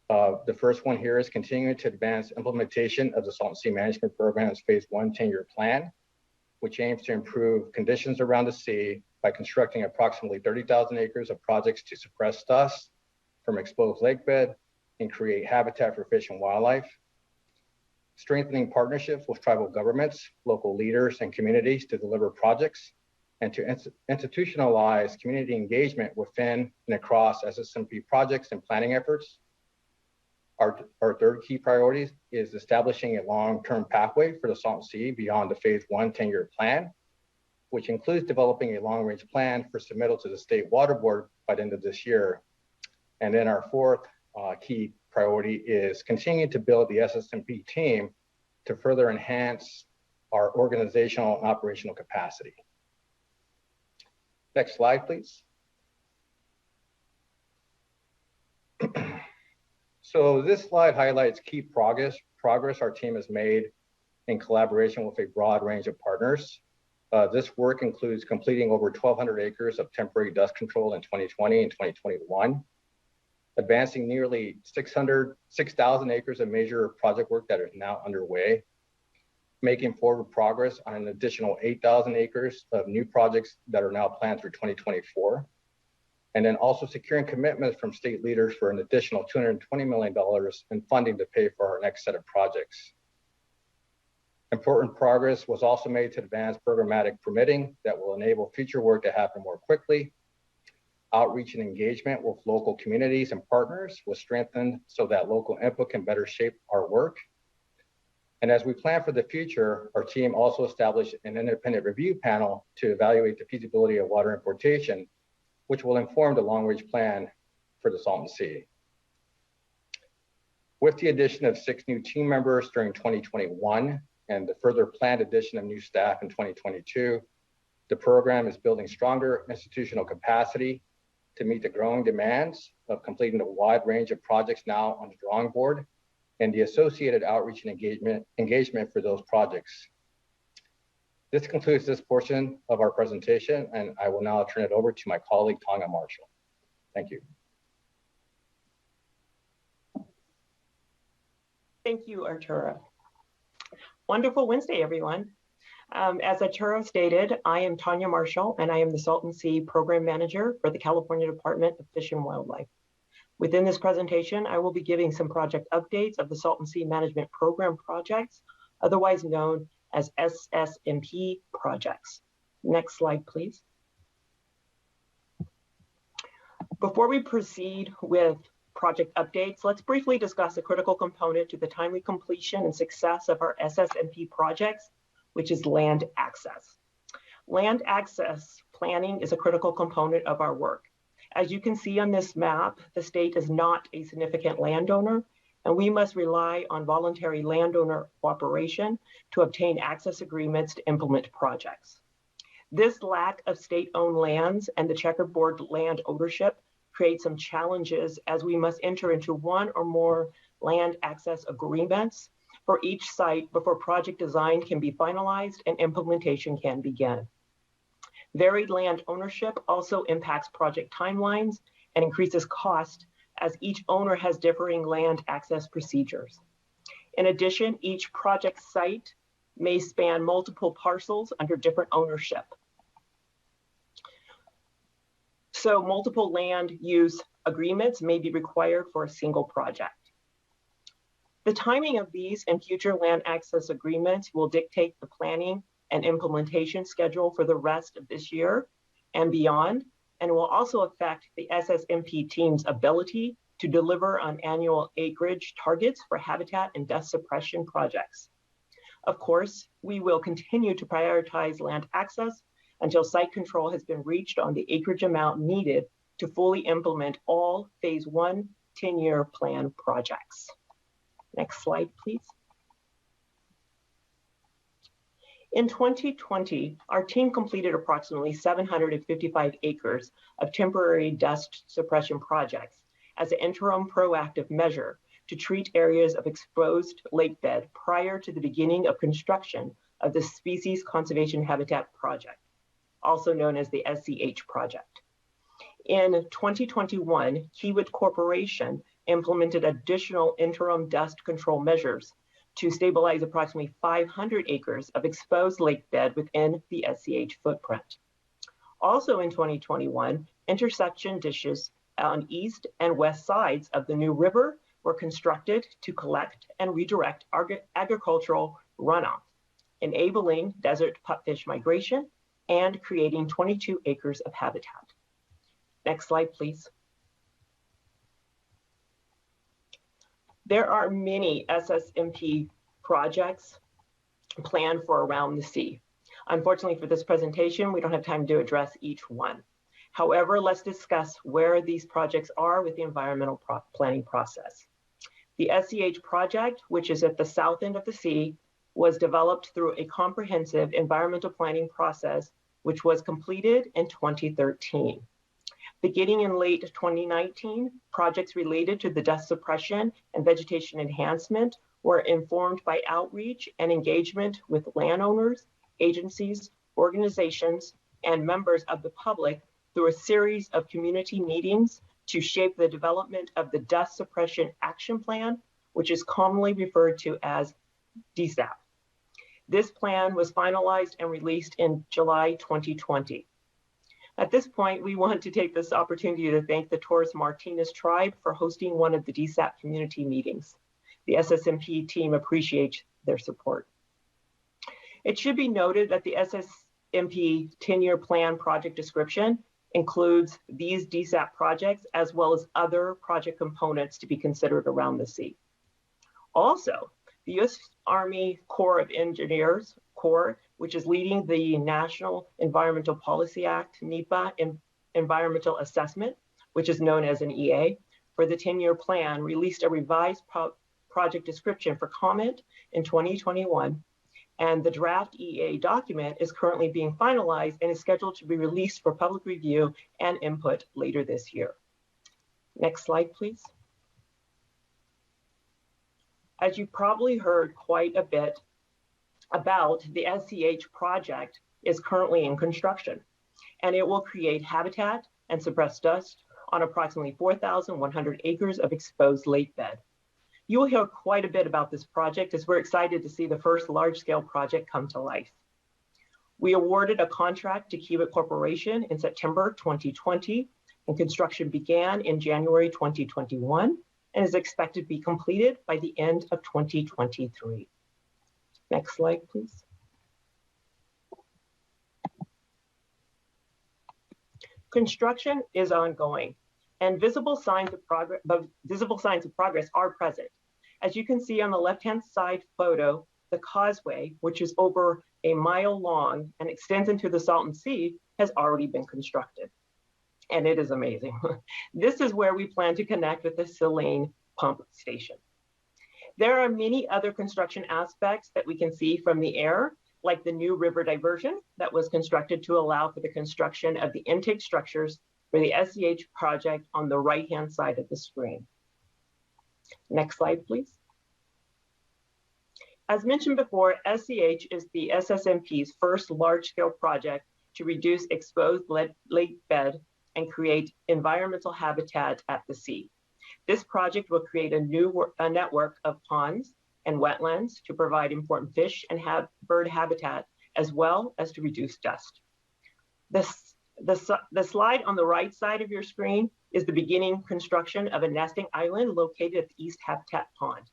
The first one here is continuing to advance implementation of the Salton Sea Management Program's Phase 1 10-year plan, which aims to improve conditions around the sea by constructing approximately 30,000 acres of projects to suppress dust from exposed lakebed and create habitat for fish and wildlife. Strengthening partnerships with tribal governments, local leaders, and communities to deliver projects, and to institutionalize community engagement within and across SSMP projects and planning efforts. Our third key priority is establishing a long-term pathway for the Salton Sea beyond the Phase 1 10-year plan, which includes developing a long-range plan for submittal to the State Water Board by the end of this year. And then our fourth key priority is continuing to build the SSMP team to further enhance our organizational and operational capacity. Next slide, please. So this slide highlights key progress our team has made in collaboration with a broad range of partners. This work includes completing over 1,200 acres of temporary dust control in 2020 and 2021, advancing nearly 6,000 acres of major project work that is now underway, making forward progress on an additional 8,000 acres of new projects that are now planned through 2024. And then also securing commitments from state leaders for an additional $220 million in funding to pay for our next set of projects. Important progress was also made to advance programmatic permitting that will enable future work to happen more quickly. Outreach and engagement with local communities and partners was strengthened so that local input can better shape our work. And as we plan for the future, our team also established an independent review panel to evaluate the feasibility of water importation, which will inform the long-range plan for the Salton Sea. With the addition of 6 new team members during 2021 and the further planned addition of new staff in 2022, the program is building stronger institutional capacity to meet the growing demands of completing a wide range of projects now on the drawing board and the associated outreach and engagement for those projects. This concludes this portion of our presentation, and I will now turn it over to my colleague, Tanya Marshall. Thank you. Thank you, Arturo. Wonderful Wednesday, everyone. As Arturo stated, I am Tanya Marshall, and I am the Salton Sea Program Manager for the California Department of Fish and Wildlife. Within this presentation, I will be giving some project updates of the Salton Sea Management Program projects, otherwise known as SSMP projects. Next slide, please. Before we proceed with project updates, let's briefly discuss a critical component to the timely completion and success of our SSMP projects, which is land access. Land access planning is a critical component of our work. As you can see on this map, the state is not a significant landowner, and we must rely on voluntary landowner cooperation to obtain access agreements to implement projects. This lack of state-owned lands and the checkerboard land ownership create some challenges as we must enter into one or more land access agreements for each site before project design can be finalized and implementation can begin. Varied land ownership also impacts project timelines and increases cost as each owner has differing land access procedures. In addition, each project site may span multiple parcels under different ownership. So multiple land use agreements may be required for a single project. The timing of these and future land access agreements will dictate the planning and implementation schedule for the rest of this year and beyond, and will also affect the SSMP team's ability to deliver on annual acreage targets for habitat and dust suppression projects. Of course, we will continue to prioritize land access until site control has been reached on the acreage amount needed to fully implement all Phase 1 10-year plan projects. Next slide, please. In 2020, our team completed approximately 755 acres of temporary dust suppression projects as an interim proactive measure to treat areas of exposed lake bed prior to the beginning of construction of the Species Conservation Habitat Project, also known as the SCH project. In 2021, Kiewit Corporation implemented additional interim dust control measures to stabilize approximately 500 acres of exposed lake bed within the SCH footprint. Also in 2021, intersection dishes on east and west sides of the new river were constructed to collect and redirect agricultural runoff, enabling desert pupfish migration and creating 22 acres of habitat. Next slide, please. There are many SSMP projects planned for around the sea. Unfortunately for this presentation, we don't have time to address each one. However, let's discuss where these projects are with the environmental planning process. The SCH project, which is at the south end of the sea, was developed through a comprehensive environmental planning process, which was completed in 2013. Beginning in late 2019, projects related to the dust suppression and vegetation enhancement were informed by outreach and engagement with landowners, agencies, organizations, and members of the public through a series of community meetings to shape the development of the Dust Suppression Action Plan, which is commonly referred to as DSAP. This plan was finalized and released in July 2020. At this point, we want to take this opportunity to thank the Torres Martinez tribe for hosting one of the DSAP community meetings. The SSMP team appreciates their support. It should be noted that the SSMP 10-year plan project description includes these DSAP projects as well as other project components to be considered around the sea. Also, the U.S. Army Corps of Engineers, Corps, which is leading the National Environmental Policy Act, NEPA, environmental assessment, which is known as an EA, for the 10-year plan, released a revised project description for comment in 2021, and the draft EA document is currently being finalized and is scheduled to be released for public review and input later this year. Next slide, please. As you probably heard quite a bit about, the SCH project is currently in construction, and it will create habitat and suppress dust on approximately 4,100 acres of exposed lake bed. You will hear quite a bit about this project as we're excited to see the first large-scale project come to life. We awarded a contract to Kiewit Corporation in September 2020, and construction began in January 2021 and is expected to be completed by the end of 2023. Next slide, please. Construction is ongoing, and visible signs of progress are present. As you can see on the left-hand side photo, the causeway, which is over a mile long and extends into the Salton Sea, has already been constructed. And it is amazing. This is where we plan to connect with the Saline pump station. There are many other construction aspects that we can see from the air, like the new river diversion that was constructed to allow for the construction of the intake structures for the SCH project on the right-hand side of the screen. Next slide, please. As mentioned before, SCH is the SSMP's first large-scale project to reduce exposed lake bed and create environmental habitat at the sea. This project will create a network of ponds and wetlands to provide important fish and bird habitat, as well as to reduce dust. The slide on the right side of your screen is the beginning construction of a nesting island located at the East Habitat Pond.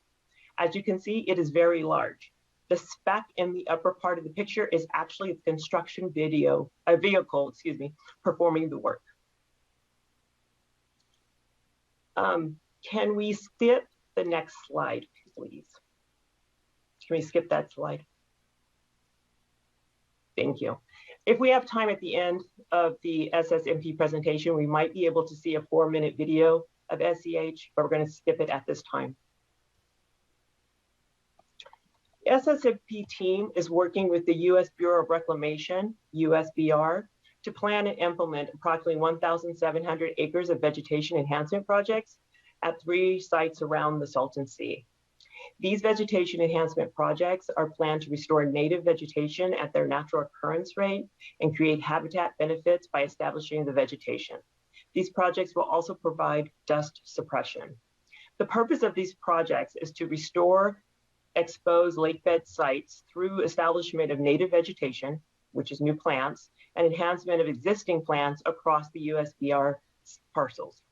As you can see, it is very large. The speck in the upper part of the picture is actually the construction vehicle, performing the work. Can we skip the next slide, please? Can we skip that slide? Thank you. If we have time at the end of the SSMP presentation, we might be able to see a 4-minute video of SEH, but we're going to skip it at this time. The SSMP team is working with the U.S. Bureau of Reclamation, USBR, to plan and implement approximately 1,700 acres of vegetation enhancement projects at 3 sites around the Salton Sea. These vegetation enhancement projects are planned to restore native vegetation at their natural occurrence rate and create habitat benefits by establishing the vegetation. These projects will also provide dust suppression. The purpose of these projects is to restore exposed lakebed sites through establishment of native vegetation, which is new plants, and enhancement of existing plants across the USBR parcels.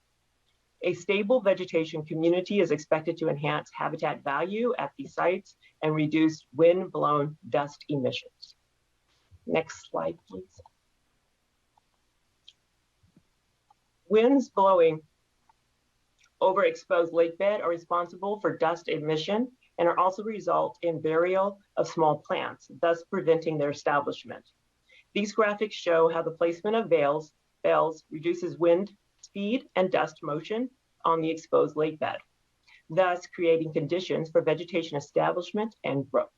A stable vegetation community is expected to enhance habitat value at these sites and reduce wind-blown dust emissions. Next slide, please. Winds blowing over exposed lakebed are responsible for dust emission and are also result in burial of small plants, thus preventing their establishment. These graphics show how the placement of bells reduces wind speed and dust motion on the exposed lakebed, thus creating conditions for vegetation establishment and growth.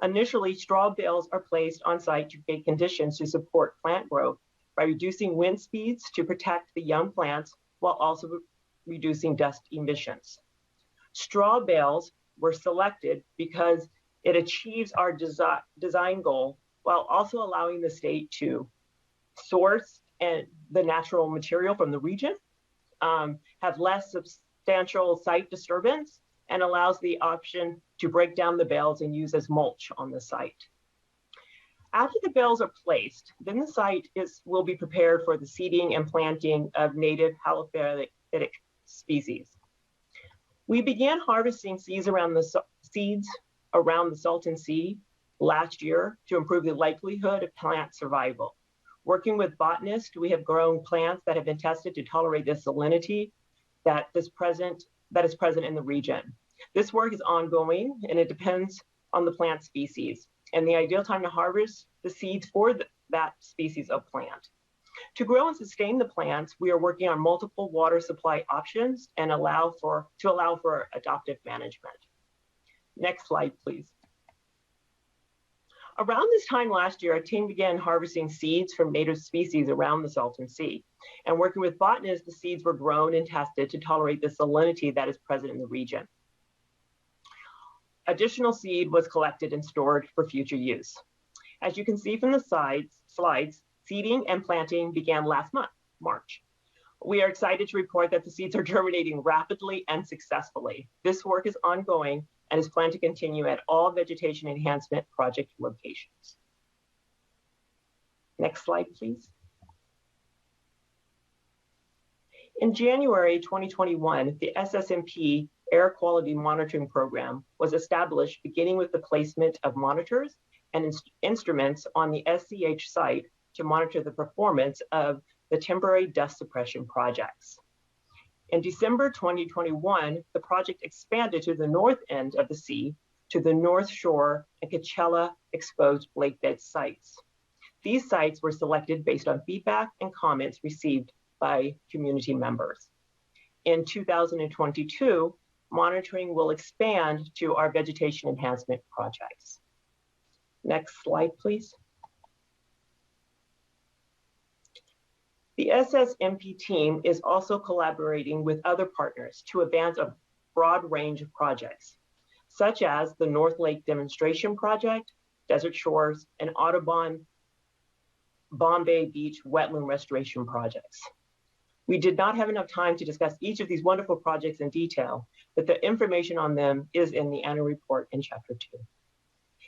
Initially, straw bales are placed on site to create conditions to support plant growth by reducing wind speeds to protect the young plants while also reducing dust emissions. Straw bales were selected because it achieves our design goal while also allowing the state to source the natural material from the region, have less substantial site disturbance, and allows the option to break down the bales and use as mulch on the site. After the bales are placed, then the site will be prepared for the seeding and planting of native halophytic species. We began harvesting seeds around the Salton Sea last year to improve the likelihood of plant survival. Working with botanists, we have grown plants that have been tested to tolerate the salinity that is present in the region. This work is ongoing and it depends on the plant species and the ideal time to harvest the seeds for that species of plant. To grow and sustain the plants, we are working on multiple water supply options and to allow for adaptive management. Next slide, please. Around this time last year, our team began harvesting seeds from native species around the Salton Sea. And working with botanists, the seeds were grown and tested to tolerate the salinity that is present in the region. Additional seed was collected and stored for future use. As you can see from the slides, seeding and planting began last month, March. We are excited to report that the seeds are germinating rapidly and successfully. This work is ongoing and is planned to continue at all vegetation enhancement project locations. Next slide, please. In January 2021, the SSMP Air Quality Monitoring Program was established, beginning with the placement of monitors and instruments on the SCH site to monitor the performance of the temporary dust suppression projects. In December 2021, the project expanded to the north end of the sea to the North Shore and Coachella exposed lakebed sites. These sites were selected based on feedback and comments received by community members. In 2022, monitoring will expand to our vegetation enhancement projects. Next slide, please. The SSMP team is also collaborating with other partners to advance a broad range of projects, such as the North Lake Demonstration Project, Desert Shores, and Audubon Bombay Beach wetland restoration projects. We did not have enough time to discuss each of these wonderful projects in detail, but the information on them is in the annual report in Chapter 2.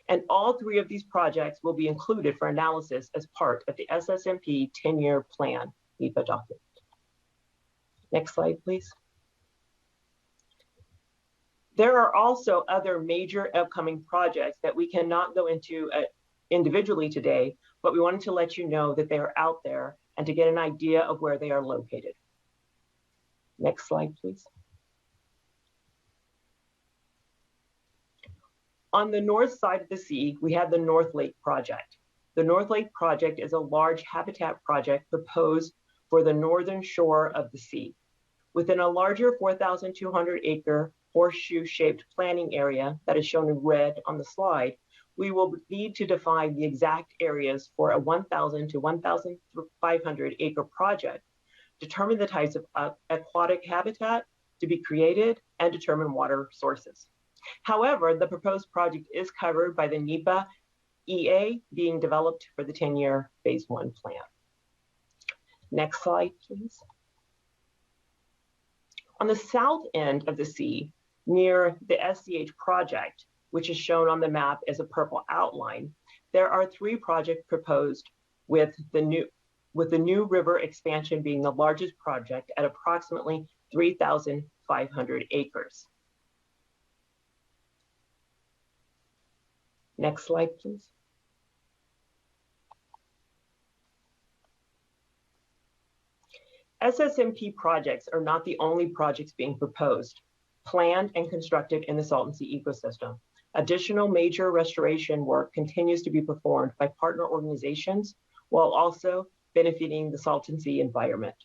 And all three of these projects will be included for analysis as part of the SSMP 10-year plan NEPA document. Next slide, please. There are also other major upcoming projects that we cannot go into individually today, but we wanted to let you know that they are out there and to get an idea of where they are located. Next slide, please. On the north side of the sea, we have the North Lake Project. The North Lake Project is a large habitat project proposed for the northern shore of the sea. Within a larger 4,200 acre horseshoe-shaped planning area that is shown in red on the slide, we will need to define the exact areas for a 1,000 to 1,500 acre project, determine the types of aquatic habitat to be created, and determine water sources. However, the proposed project is covered by the NEPA EA being developed for the 10-year Phase 1 plan. Next slide, please. On the south end of the sea, near the SCH project, which is shown on the map as a purple outline, there are three projects proposed with the New River expansion being the largest project at approximately 3,500 acres. Next slide, please. SSMP projects are not the only projects being proposed, planned, and constructed in the Salton Sea ecosystem. Additional major restoration work continues to be performed by partner organizations while also benefiting the Salton Sea environment.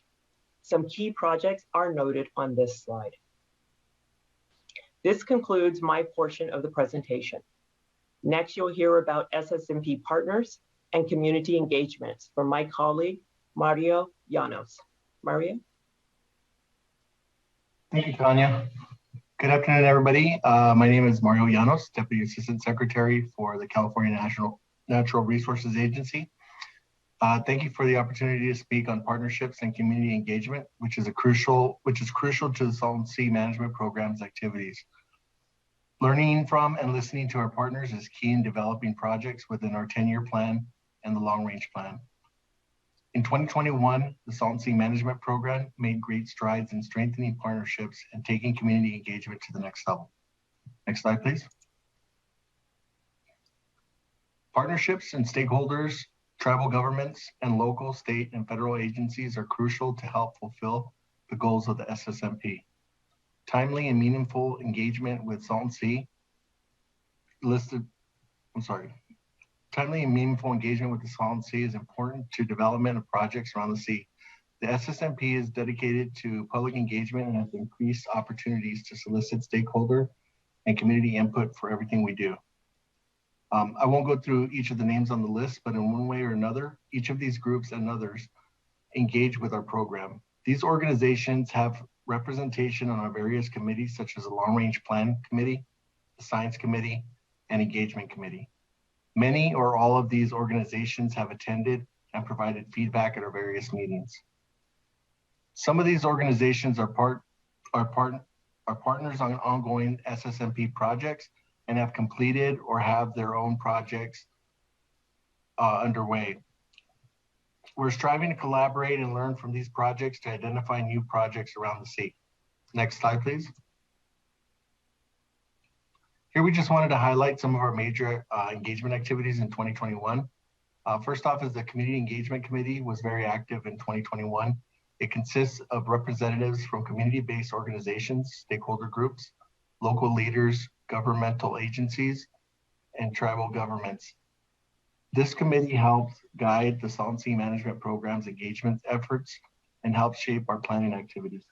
Some key projects are noted on this slide. This concludes my portion of the presentation. Next, you'll hear about SSMP partners and community engagements from my colleague, Mario Llanos. Mario? Thank you, Tanya. Good afternoon, everybody. My name is Mario Llanos, Deputy Assistant Secretary for the California Natural Resources Agency. Thank you for the opportunity to speak on partnerships and community engagement, which is crucial to the Salton Sea Management Program's activities. Learning from and listening to our partners is key in developing projects within our 10-year plan and the long-range plan. In 2021, the Salton Sea Management Program made great strides in strengthening partnerships and taking community engagement to the next level. Next slide, please. Partnerships and stakeholders, tribal governments, and local, state, and federal agencies are crucial to help fulfill the goals of the SSMP. Timely and meaningful engagement with Salton Sea Timely and meaningful engagement with the Salton Sea is important to development of projects around the sea. The SSMP is dedicated to public engagement and has increased opportunities to solicit stakeholder and community input for everything we do. I won't go through each of the names on the list, but in one way or another, each of these groups and others engage with our program. These organizations have representation on our various committees, such as the Long Range Plan Committee, the Science Committee, and Engagement Committee. Many or all of these organizations have attended and provided feedback at our various meetings. Some of these organizations are partners on ongoing SSMP projects and have completed or have their own projects underway. We're striving to collaborate and learn from these projects to identify new projects around the sea. Next slide, please. Here we just wanted to highlight some of our major engagement activities in 2021. First off is the Community Engagement Committee was very active in 2021. It consists of representatives from community-based organizations, stakeholder groups, local leaders, governmental agencies, and tribal governments. This committee helps guide the Salton Sea Management Program's engagement efforts and helps shape our planning activities.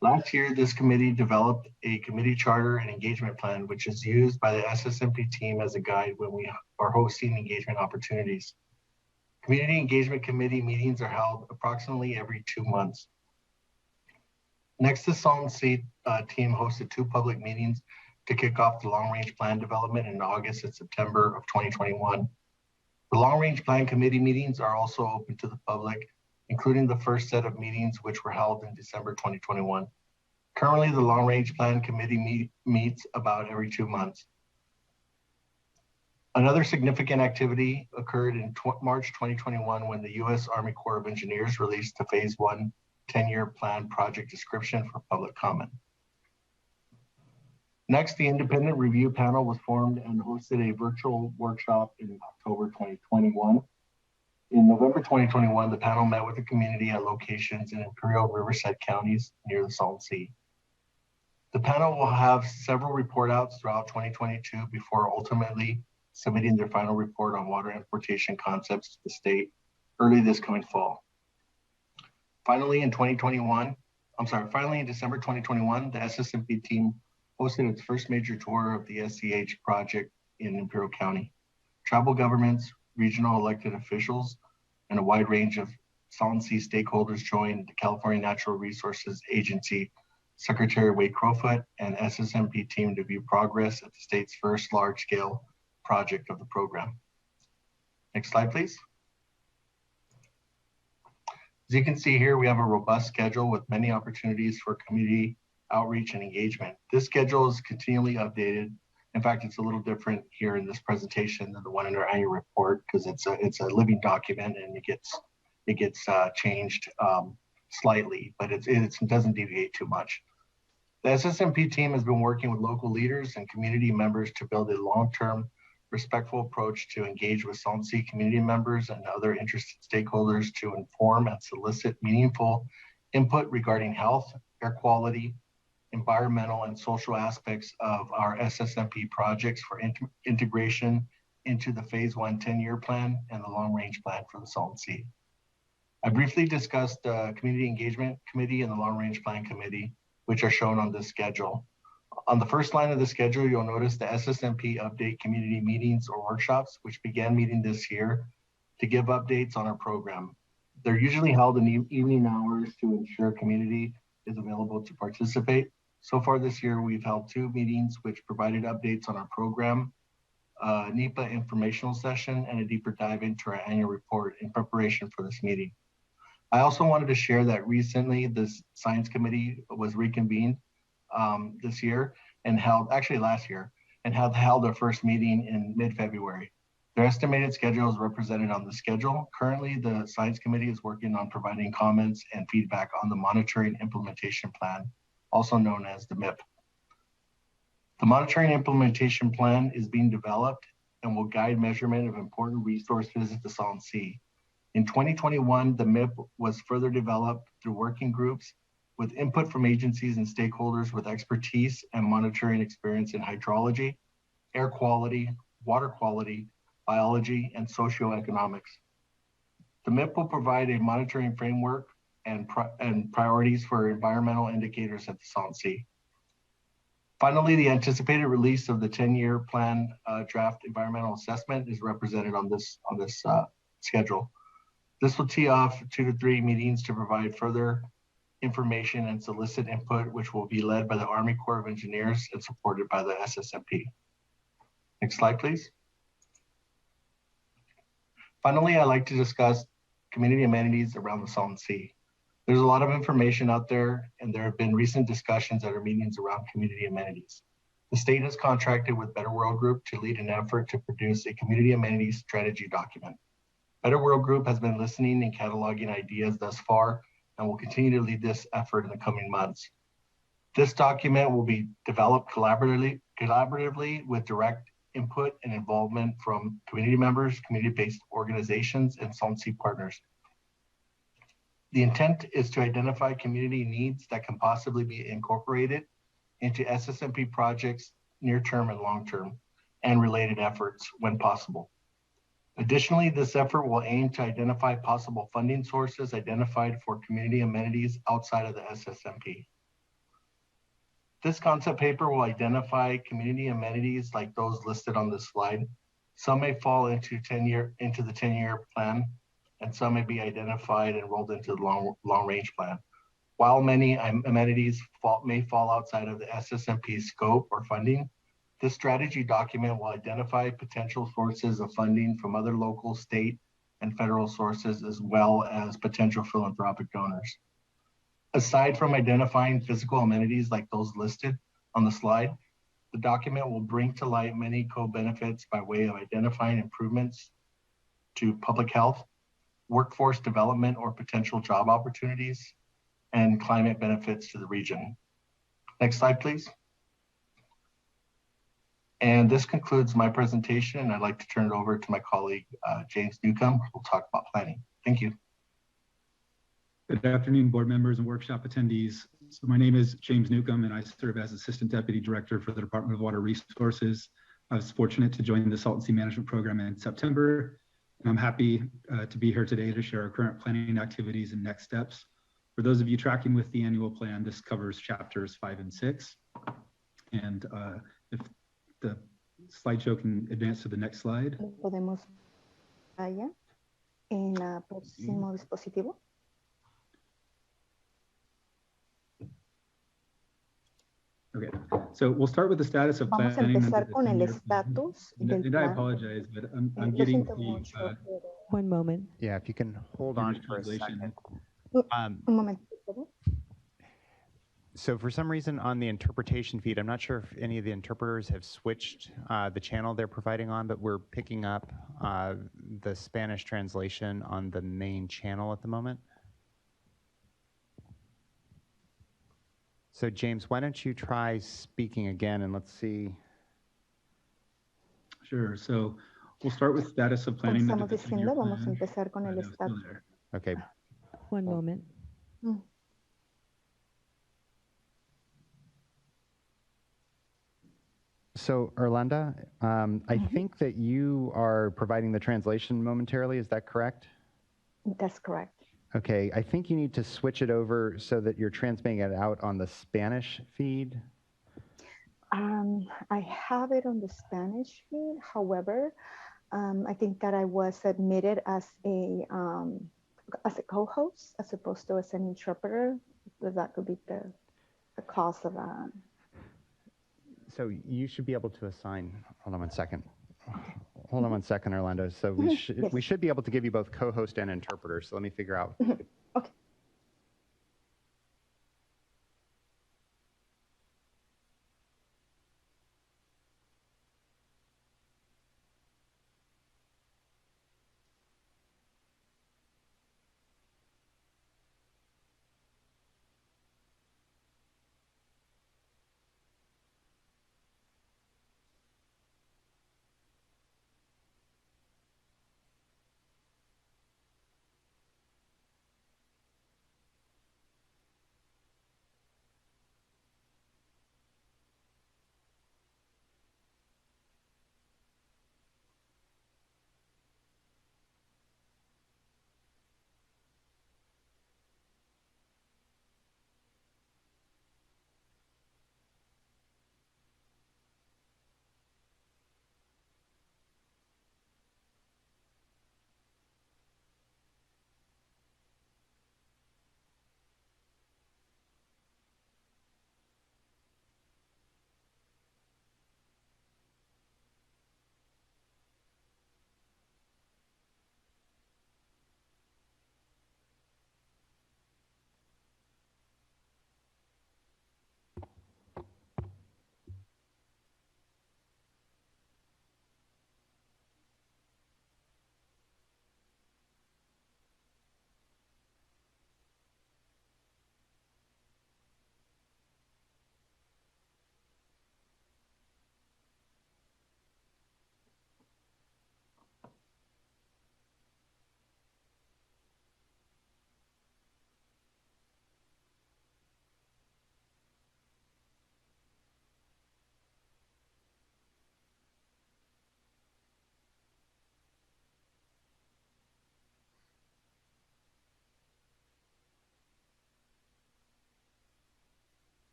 Last year, this committee developed a committee charter and engagement plan, which is used by the SSMP team as a guide when we are hosting engagement opportunities. Community Engagement Committee meetings are held approximately every 2 months. Next, the Salton Sea team hosted 2 public meetings to kick off the long-range plan development in August and September of 2021. The The Long Range Plan Committee meetings are also open to the public, including the first set of meetings which were held in December 2021. Currently, the Long Range Plan Committee meets about every 2 months. Another significant activity occurred in March 2021 when the U.S. Army Corps of Engineers released the Phase 1 10-year plan project description for public comment. Next, the independent review panel was formed and hosted a virtual workshop in October 2021. In November 2021, the panel met with the community at locations in Imperial Riverside counties near the Salton Sea. The panel will have several report outs throughout 2022 before ultimately submitting their final report on water importation concepts to the state early this coming fall. Finally, in December 2021, the SSMP team hosted its first major tour of the SCH project in Imperial County. Tribal governments, regional elected officials, and a wide range of Salton Sea stakeholders joined the California Natural Resources Agency Secretary Wade Crowfoot and SSMP team to view progress at the state's first large-scale project of the program. Next slide, please. As you can see here, we have a robust schedule with many opportunities for community outreach and engagement. This schedule is continually updated. In fact, it's a little different here in this presentation than the one in our annual report because it's a living document and it gets changed slightly, but it doesn't deviate too much. The SSMP team has been working with local leaders and community members to build a long-term, respectful approach to engage with Salton Sea community members and other interested stakeholders to inform and solicit meaningful input regarding health, air quality, environmental and social aspects of our SSMP projects for integration into the Phase 1 10-year plan and the Long Range Plan for the Salton Sea. I briefly discussed the Community Engagement Committee and the Long Range Plan Committee, which are shown on this schedule. On the first line of the schedule, you'll notice the SSMP update community meetings or workshops, which began meeting this year to give updates on our program. They're usually held in evening hours to ensure community is available to participate. So far this year, we've held 2 meetings which provided updates on our program, a NEPA informational session, and a deeper dive into our annual report in preparation for this meeting. I also wanted to share that recently this Science Committee was reconvened this year and last year, and held their first meeting in mid-February. Their estimated schedule is represented on the schedule. Currently, the Science Committee is working on providing comments and feedback on the Monitoring Implementation Plan, also known as the MIP. The Monitoring Implementation Plan is being developed and will guide measurement of important resources at the Salton Sea. In 2021, the MIP was further developed through working groups with input from agencies and stakeholders with expertise and monitoring experience in hydrology, air quality, water quality, biology, and socioeconomics. The MIP will provide a monitoring framework and priorities for environmental indicators at the Salton Sea. Finally, the anticipated release of the 10-year plan draft environmental assessment is represented on this schedule. This will tee off 2 to 3 meetings to provide further information and solicit input, which will be led by the Army Corps of Engineers and supported by the SSMP. Next slide, please. Finally, I'd like to discuss community amenities around the Salton Sea. There's a lot of information out there, and there have been recent discussions at our meetings around community amenities. The state has contracted with Better World Group to lead an effort to produce a community amenities strategy document. Better World Group has been listening and cataloging ideas thus far and will continue to lead this effort in the coming months. This document will be developed collaboratively with direct input and involvement from community members, community-based organizations, and Salton Sea partners. The intent is to identify community needs that can possibly be incorporated into SSMP projects near-term and long-term, and related efforts when possible. Additionally, this effort will aim to identify possible funding sources identified for community amenities outside of the SSMP. This concept paper will identify community amenities like those listed on this slide. Some may fall into the 10-year plan, and some may be identified and rolled into the long range plan. While many amenities may fall outside of the SSMP scope or funding, This strategy document will identify potential sources of funding from other local, state, and federal sources, as well as potential philanthropic donors. Aside from identifying physical amenities like those listed on the slide, the document will bring to light many co-benefits by way of identifying improvements to public health, workforce development or potential job opportunities, and climate benefits to the region. Next slide, please. And this concludes my presentation, and I'd like to turn it over to my colleague, James Newcomb, who will talk about planning. Thank you. Good afternoon, board members and workshop attendees. So my name is James Newcomb, and I serve as Assistant Deputy Director for the Department of Water Resources. I was fortunate to join the Salton Sea Management Program in September, and I'm happy to be here today to share our current planning activities and next steps. For those of you tracking with the annual plan, this covers chapters 5 and 6. And if the slideshow can advance to the next slide. Podemos allá en el próximo dispositivo. Okay, so we'll start with the status of Vamos a planning. empezar con el estatus del And I plan. apologize, but I'm Lo getting siento the mucho, pero- One moment. Yeah, if you can hold on for a translation. second. Un momento, por favor. So for some reason on the interpretation feed, I'm not sure if any of the interpreters have switched the channel they're providing on, but we're picking up the Spanish translation on the main channel at the moment. So James, why don't you try speaking again and let's see. Sure, so we'll start with status of planning. Como estamos diciendo, vamos a empezar con el estatus. Okay. One moment. So Erlinda, I think that you are providing the translation momentarily, is that correct? That's correct. Okay, I think you need to switch it over so that you're transmitting it out on the Spanish feed. I have it on the Spanish feed. However, I think that I was admitted as a co-host as opposed to as an interpreter. That could be the cause of that. So you should be able to assign, hold on one second. Hold on one second, Orlando. So we should be able to give you both co-host and interpreter. So let me figure out. Okay.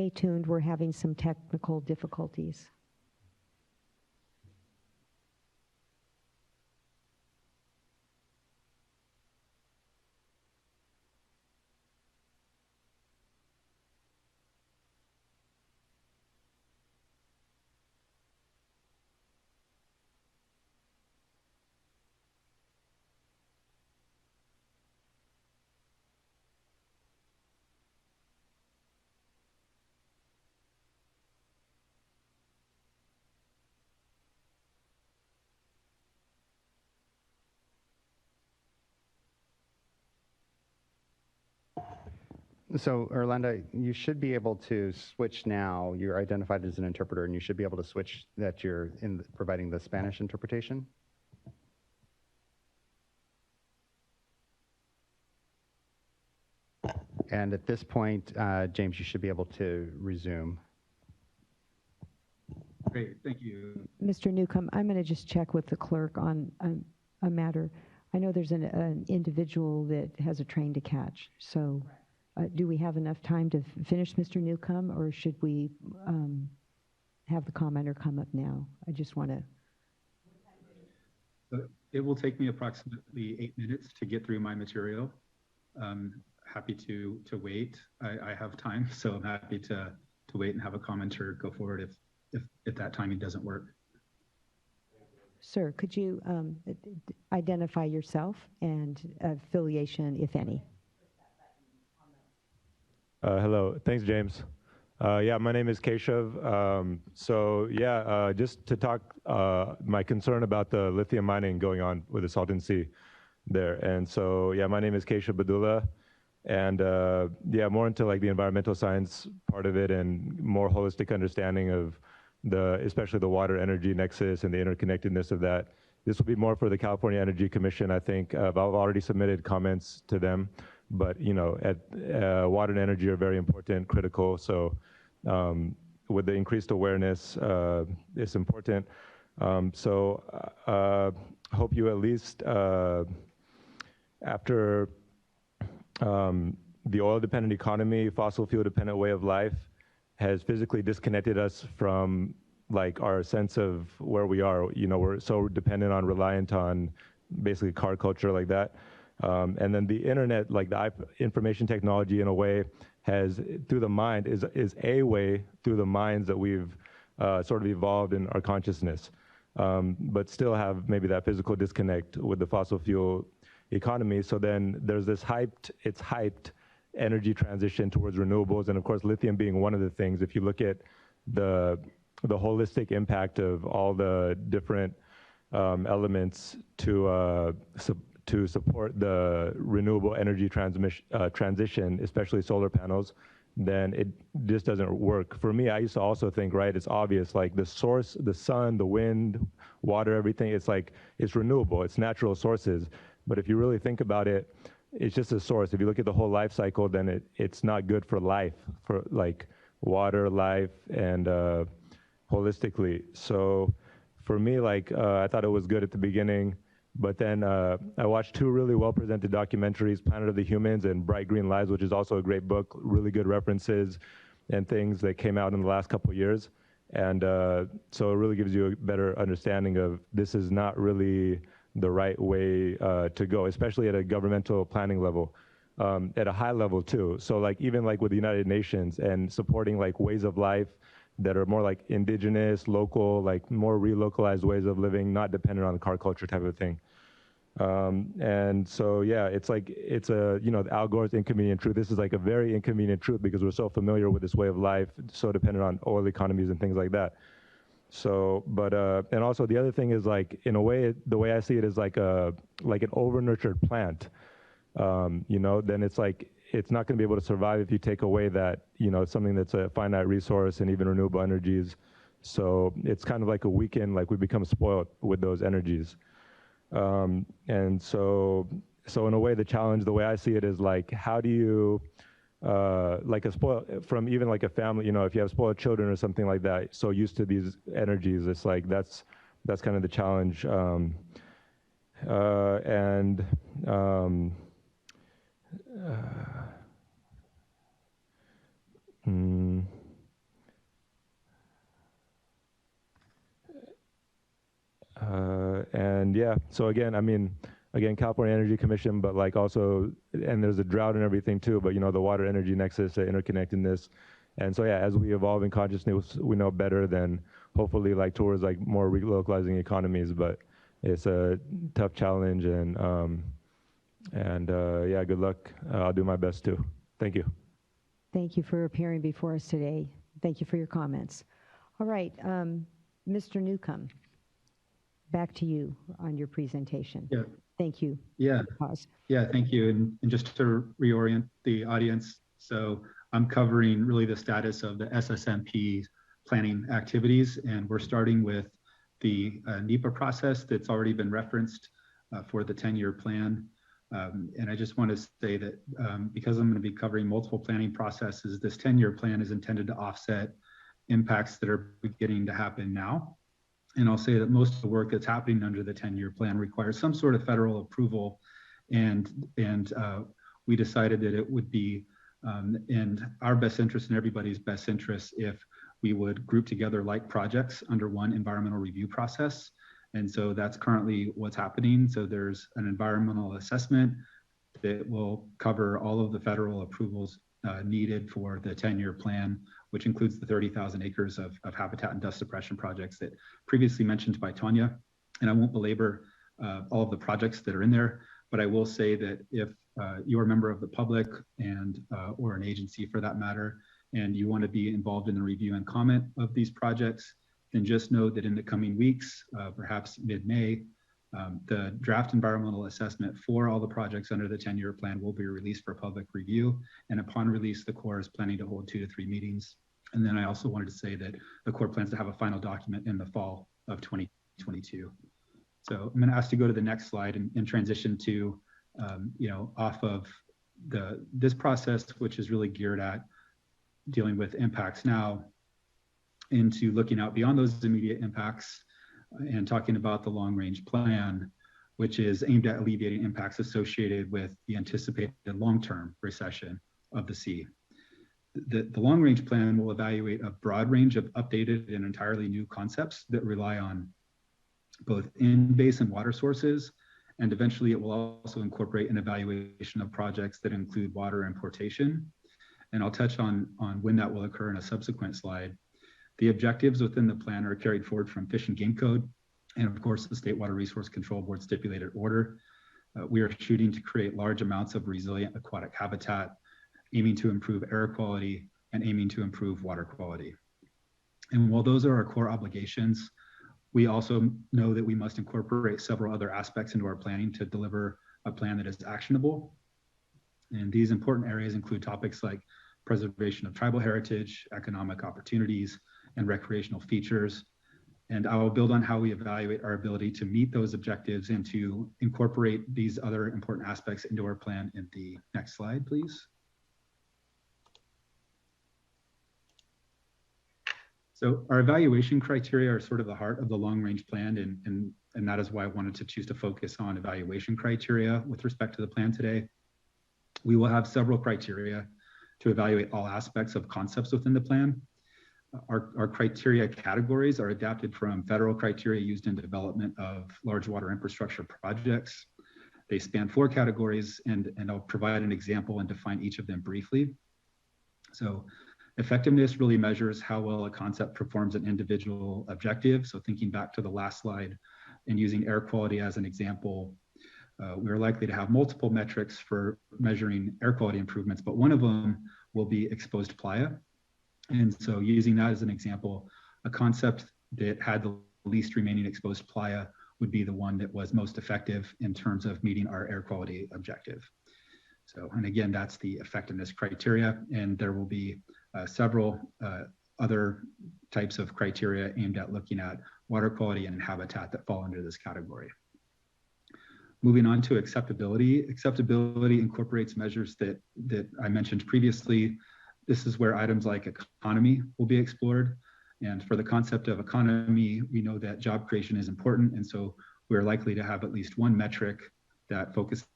stay tuned. We're having some technical difficulties. So, Orlando, you should be able to switch now. You're identified as an interpreter, and you should be able to switch that you're providing the Spanish interpretation. And at this point, James, you should be able to resume. Great, thank you. Mr. Newcomb, I'm going to just check with the clerk on a matter. I know there's an individual that has a train to catch, so do we have enough time to finish, Mr. Newcomb, or should we have the commenter come up now? I just want to. It will take me approximately 8 minutes to get through my material. Happy to wait. I have time, so I'm happy to wait and have a commenter go forward if that timing doesn't work. Sir, could you identify yourself and affiliation, if any? Hello, thanks, James. Yeah, my name is Keshav. So yeah, just to talk my concern about the lithium mining going on with the Salton Sea there. And so yeah, my name is Keshav Badula, and yeah, more into like the environmental science part of it and more holistic understanding of especially the water energy nexus and the interconnectedness of that. This will be more for the California Energy Commission, I think. I've already submitted comments to them. But you know, water and energy are very important, critical. So with the increased awareness, it's important. So hope you at least after the oil-dependent economy, fossil fuel-dependent way of life has physically disconnected us from like our sense of where we are. You know, we're so dependent on, reliant on basically car culture like that. And then the internet, like the information technology in a way has, through the mind, is a way through the minds that we've sort of evolved in our consciousness, but still have maybe that physical disconnect with the fossil fuel economy. So then there's this hyped energy transition towards renewables. And of course, lithium being one of the things. If you look at the holistic impact of all the different elements to support the renewable energy transition, especially solar panels, then it just doesn't work. For me, I used to also think, right, it's obvious, like the source, the sun, the wind, water, everything, it's like, it's renewable, it's natural sources. But if you really think about it, it's just a source. If you look at the whole life cycle, then it's not good for life, for like water, life, and holistically. So for me, like, I thought it was good at the beginning. But then I watched two really well-presented documentaries, Planet of the Humans and Bright Green Lives, which is also a great book, really good references and things that came out in the last couple of years. And so it really gives you a better understanding of this is not really the right way to go, especially at a governmental planning level, at a high level too. So like even like with the United Nations and supporting like ways of life that are more like indigenous, local, like more relocalized ways of living, not dependent on the car culture type of thing. And so, yeah, it's like, it's a, you know, Al Gore's inconvenient truth. This is like a very inconvenient truth because we're so familiar with this way of life, so dependent on oil economies and things like that. So, but, and also the other thing is like, in a way, the way I see it is like an over-nurtured plant, you know, then it's like, it's not going to be able to survive if you take away that, you know, something that's a finite resource and even renewable energies. So it's kind of like a weekend, like we become spoiled with those energies. And so in a way, the challenge, the way I see it is like, how do you, like from even like a family, you know, if you have spoiled children or something like that, so used to these energies, it's like, that's kind of the challenge. And yeah, so again, I mean, again, California Energy Commission, but like also, and there's a drought and everything too, but you know, the water energy nexus, the interconnectedness. And so yeah, as we evolve in consciousness, we know better than hopefully like towards like more relocalizing economies, but it's a tough challenge and yeah, good luck. I'll do my best too. Thank you. Thank you for appearing before us today. Thank you for your comments. All right, Mr. Newcomb, back to you on your presentation. Yeah. Thank you. Yeah. Pause. Yeah, thank you. And just to reorient the audience, so I'm covering really the status of the SSMP planning activities, and we're starting with the NEPA process that's already been referenced for the 10-year plan. And I just want to say that because I'm going to be covering multiple planning processes, this 10-year plan is intended to offset impacts that are beginning to happen now. And I'll say that most of the work that's happening under the 10-year plan requires some sort of federal approval. And we decided that it would be in our best interest and everybody's best interest if we would group together like projects under one environmental review process. And so that's currently what's happening. So there's an environmental assessment that will cover all of the federal approvals needed for the 10-year plan, which includes the 30,000 acres of habitat and dust suppression projects that previously mentioned by Tanya. And I won't belabor all of the projects that are in there, but I will say that if you're a member of the public and or an agency for that matter, and you want to be involved in the review and comment of these projects, then just know that in the coming weeks, perhaps mid-May, the draft environmental assessment for all the projects under the 10-year plan will be released for public review. And upon release, the Corps is planning to hold 2 to 3 meetings. And then I also wanted to say that the Corps plans to have a final document in the fall of 2022. So I'm going to ask to go to the next slide and transition to, off of this process, which is really geared at dealing with impacts now, into looking out beyond those immediate impacts and talking about the long-range plan, which is aimed at alleviating impacts associated with the anticipated long-term recession of the sea. The long-range plan will evaluate a broad range of updated and entirely new concepts that rely on both in-basin water sources, and eventually it will also incorporate an evaluation of projects that include water importation. And I'll touch on when that will occur in a subsequent slide. The objectives within the plan are carried forward from Fish and Game Code, and of course the State Water Resource Control Board stipulated order. We are shooting to create large amounts of resilient aquatic habitat, aiming to improve air quality and aiming to improve water quality. And while those are our core obligations, we also know that we must incorporate several other aspects into our planning to deliver a plan that is actionable. And these important areas include topics like preservation of tribal heritage, economic opportunities, and recreational features. And I will build on how we evaluate our ability to meet those objectives and to incorporate these other important aspects into our plan in the next slide, please. So our evaluation criteria are sort of the heart of the long-range plan, and that is why I wanted to choose to focus on evaluation criteria with respect to the plan today. We will have several criteria to evaluate all aspects of concepts within the plan. Our criteria categories are adapted from federal criteria used in development of large water infrastructure projects. They span 4 categories, and I'll provide an example and define each of them briefly. So effectiveness really measures how well a concept performs an individual objective. So thinking back to the last slide and using air quality as an example, we're likely to have multiple metrics for measuring air quality improvements, but one of them will be exposed playa. And so using that as an example, a concept that had the least remaining exposed playa would be the one that was most effective in terms of meeting our air quality objective. So, and again, that's the effectiveness criteria, and there will be several other types of criteria aimed at looking at water quality and habitat that fall under this category. Moving on to acceptability. Acceptability incorporates measures that I mentioned previously. This is where items like economy will be explored. And for the concept of economy, we know that job creation is important. And so we're likely to have at least one metric that focuses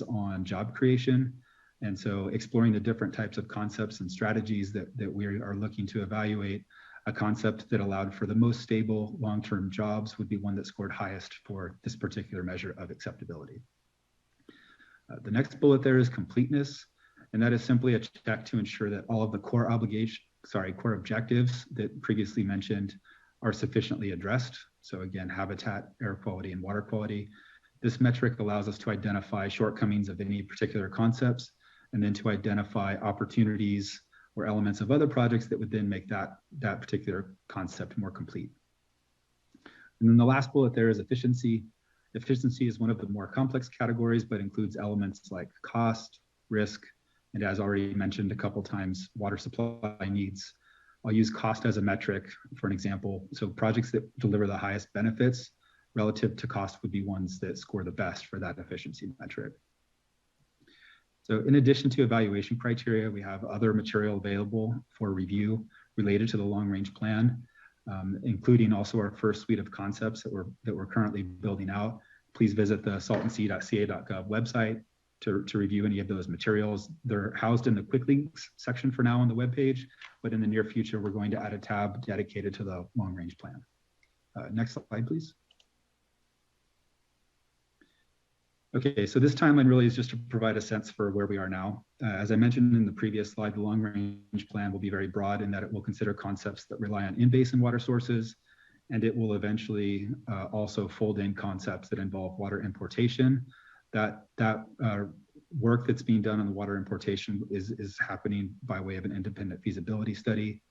on job creation. And so exploring the different types of concepts and strategies that we are looking to evaluate A concept that allowed for the most stable long-term jobs would be one that scored highest for this particular measure of acceptability. The next bullet there is completeness, and that is simply a check to ensure that all of the core objectives that previously mentioned are sufficiently addressed. So again, habitat, air quality, and water quality. This metric allows us to identify shortcomings of any particular concepts, and then to identify opportunities or elements of other projects that would then make that particular concept more complete. And then the last bullet there is efficiency. Efficiency is one of the more complex categories, but includes elements like cost, risk, and as already mentioned a couple times, water supply needs. I'll use cost as a metric for an example. So projects that deliver the highest benefits relative to cost would be ones that score the best for that efficiency metric. So in addition to evaluation criteria, we have other material available for review related to the long-range plan, including also our first suite of concepts that we're currently building out. Please visit the saltandseaca.gov website to review any of those materials. They're housed in the quick links section for now on the webpage, but in the near future, we're going to add a tab dedicated to the long-range plan. Next slide, please. Okay, so this timeline really is just to provide a sense for where we are now. As I mentioned in the previous slide, the long-range plan will be very broad in that it will consider concepts that rely on in-basin water sources, and it will eventually also fold in concepts that involve water importation. That work that's being done on the water importation is happening by way of an independent feasibility study.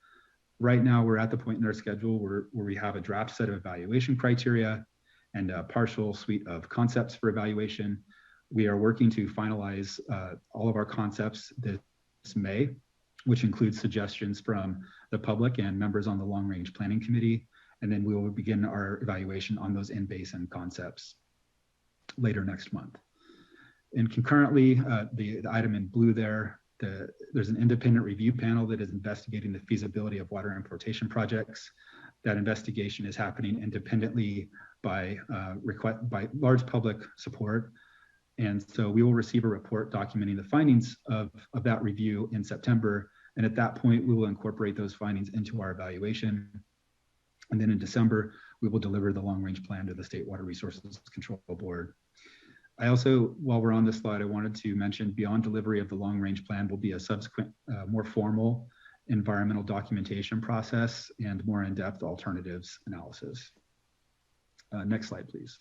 Right now, we're at the point in our schedule where we have a draft set of evaluation criteria and a partial suite of concepts for evaluation. We are working to finalize all of our concepts this May, which includes suggestions from the public and members on the long-range planning committee. And then we will begin our evaluation on those in-basin concepts later next month. And concurrently, the item in blue there, there's an independent review panel that is investigating the feasibility of water importation projects. That investigation is happening independently by large public support. And so we will receive a report documenting the findings of that review in September. And at that point, we will incorporate those findings into our evaluation. And then in December, we will deliver the long-range plan to the State Water Resources Control Board. I also, while we're on this slide, I wanted to mention beyond delivery of the long-range plan will be a subsequent, more formal environmental documentation process and more in-depth alternatives analysis. Next slide, please.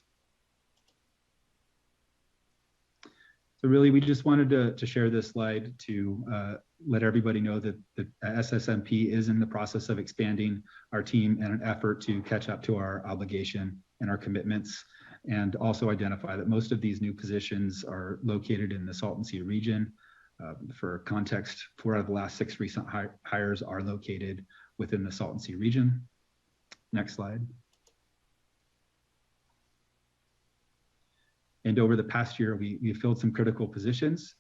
So really, we just wanted to share this slide to let everybody know that the SSMP is in the process of expanding our team in an effort to catch up to our obligation and our commitments, and also identify that most of these new positions are located in the Salton Sea region. For context, 4 out of the last 6 recent hires are located within the Salton Sea region. Next slide. And over the past year, we filled some critical positions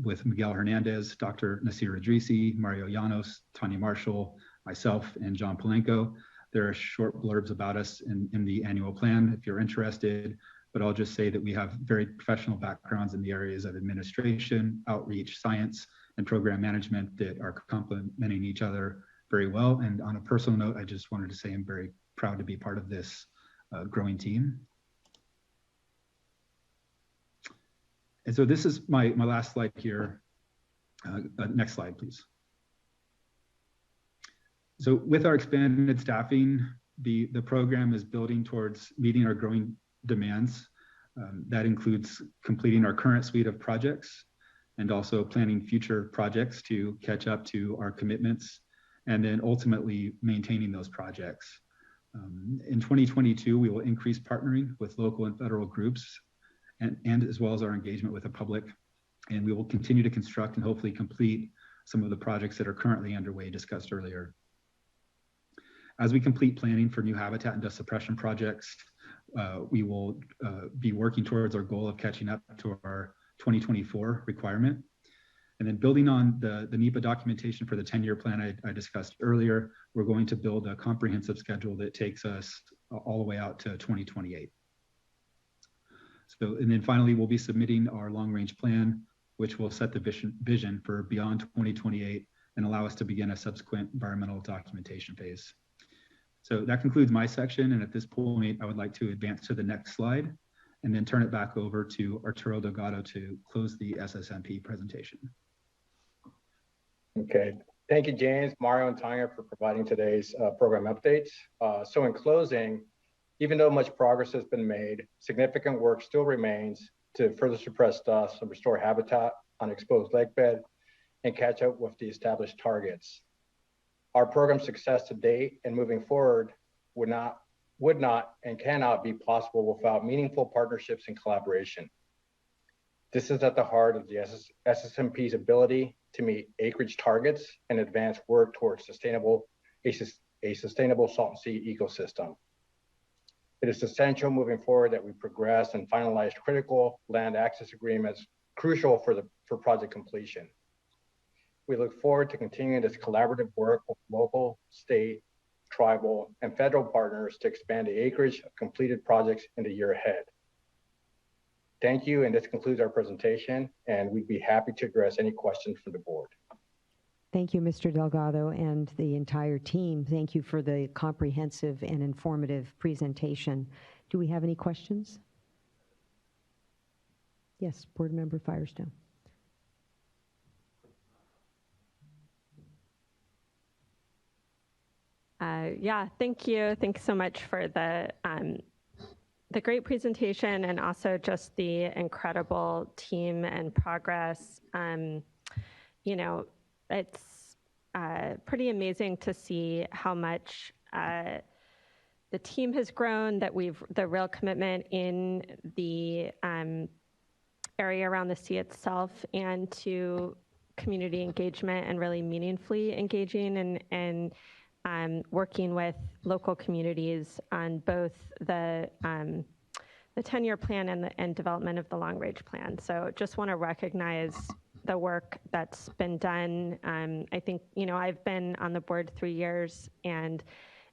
with Miguel Hernandez, Dr. Nasir Idrisi, Mario Llanos, Tanya Marshall, myself, and John Palenko. There are short blurbs about us in the annual plan if you're interested, but I'll just say that we have very professional backgrounds in the areas of administration, outreach, science, and program management that are complementing each other very well. And on a personal note, I just wanted to say I'm very proud to be part of this growing team. And so this is my last slide here. Next slide, please. So with our expanded staffing, the program is building towards meeting our growing demands. That includes completing our current suite of projects and also planning future projects to catch up to our commitments, and then ultimately maintaining those projects. In 2022, we will increase partnering with local and federal groups and as well as our engagement with the public. And we will continue to construct and hopefully complete some of the projects that are currently underway discussed earlier. As we complete planning for new habitat and dust suppression projects, we will be working towards our goal of catching up to our 2024 requirement. And then building on the NEPA documentation for the 10-year plan I discussed earlier, we're going to build a comprehensive schedule that takes us all the way out to 2028. So, and then finally, we'll be submitting our long-range plan, which will set the vision for beyond 2028 and allow us to begin a subsequent environmental documentation phase. So that concludes my section. And at this point, I would like to advance to the next slide and then turn it back over to Arturo Delgado to close the SSMP presentation. Okay, thank you, James, Mario, and Tanya for providing today's program updates. So in closing, even though much progress has been made, significant work still remains to further suppress dust and restore habitat on exposed lake bed and catch up with the established targets. Our program success to date and moving forward would not and cannot be possible without meaningful partnerships and collaboration. This is at the heart of the SSMP's ability to meet acreage targets and advance work towards a sustainable Salton Sea ecosystem. It is essential moving forward that we progress and finalize critical land access agreements crucial for project completion. We look forward to continuing this collaborative work with local, state, tribal, and federal partners to expand the acreage of completed projects in the year ahead. Thank you, and this concludes our presentation, and we'd be happy to address any questions from the board. Thank you, Mr. Delgado, and the entire team. Thank you for the comprehensive and informative presentation. Do we have any questions? Yes, Board Member Firestone. Yeah, thank you. Thanks so much for the great presentation and also just the incredible team and progress. You know, it's pretty amazing to see how much the team has grown, that the real commitment in the area around the sea itself, and to community engagement and really meaningfully engaging and working with local communities on both the 10-year plan and development of the long-range plan. So just want to recognize the work that's been done. I think, you know, I've been on the board 3 years, and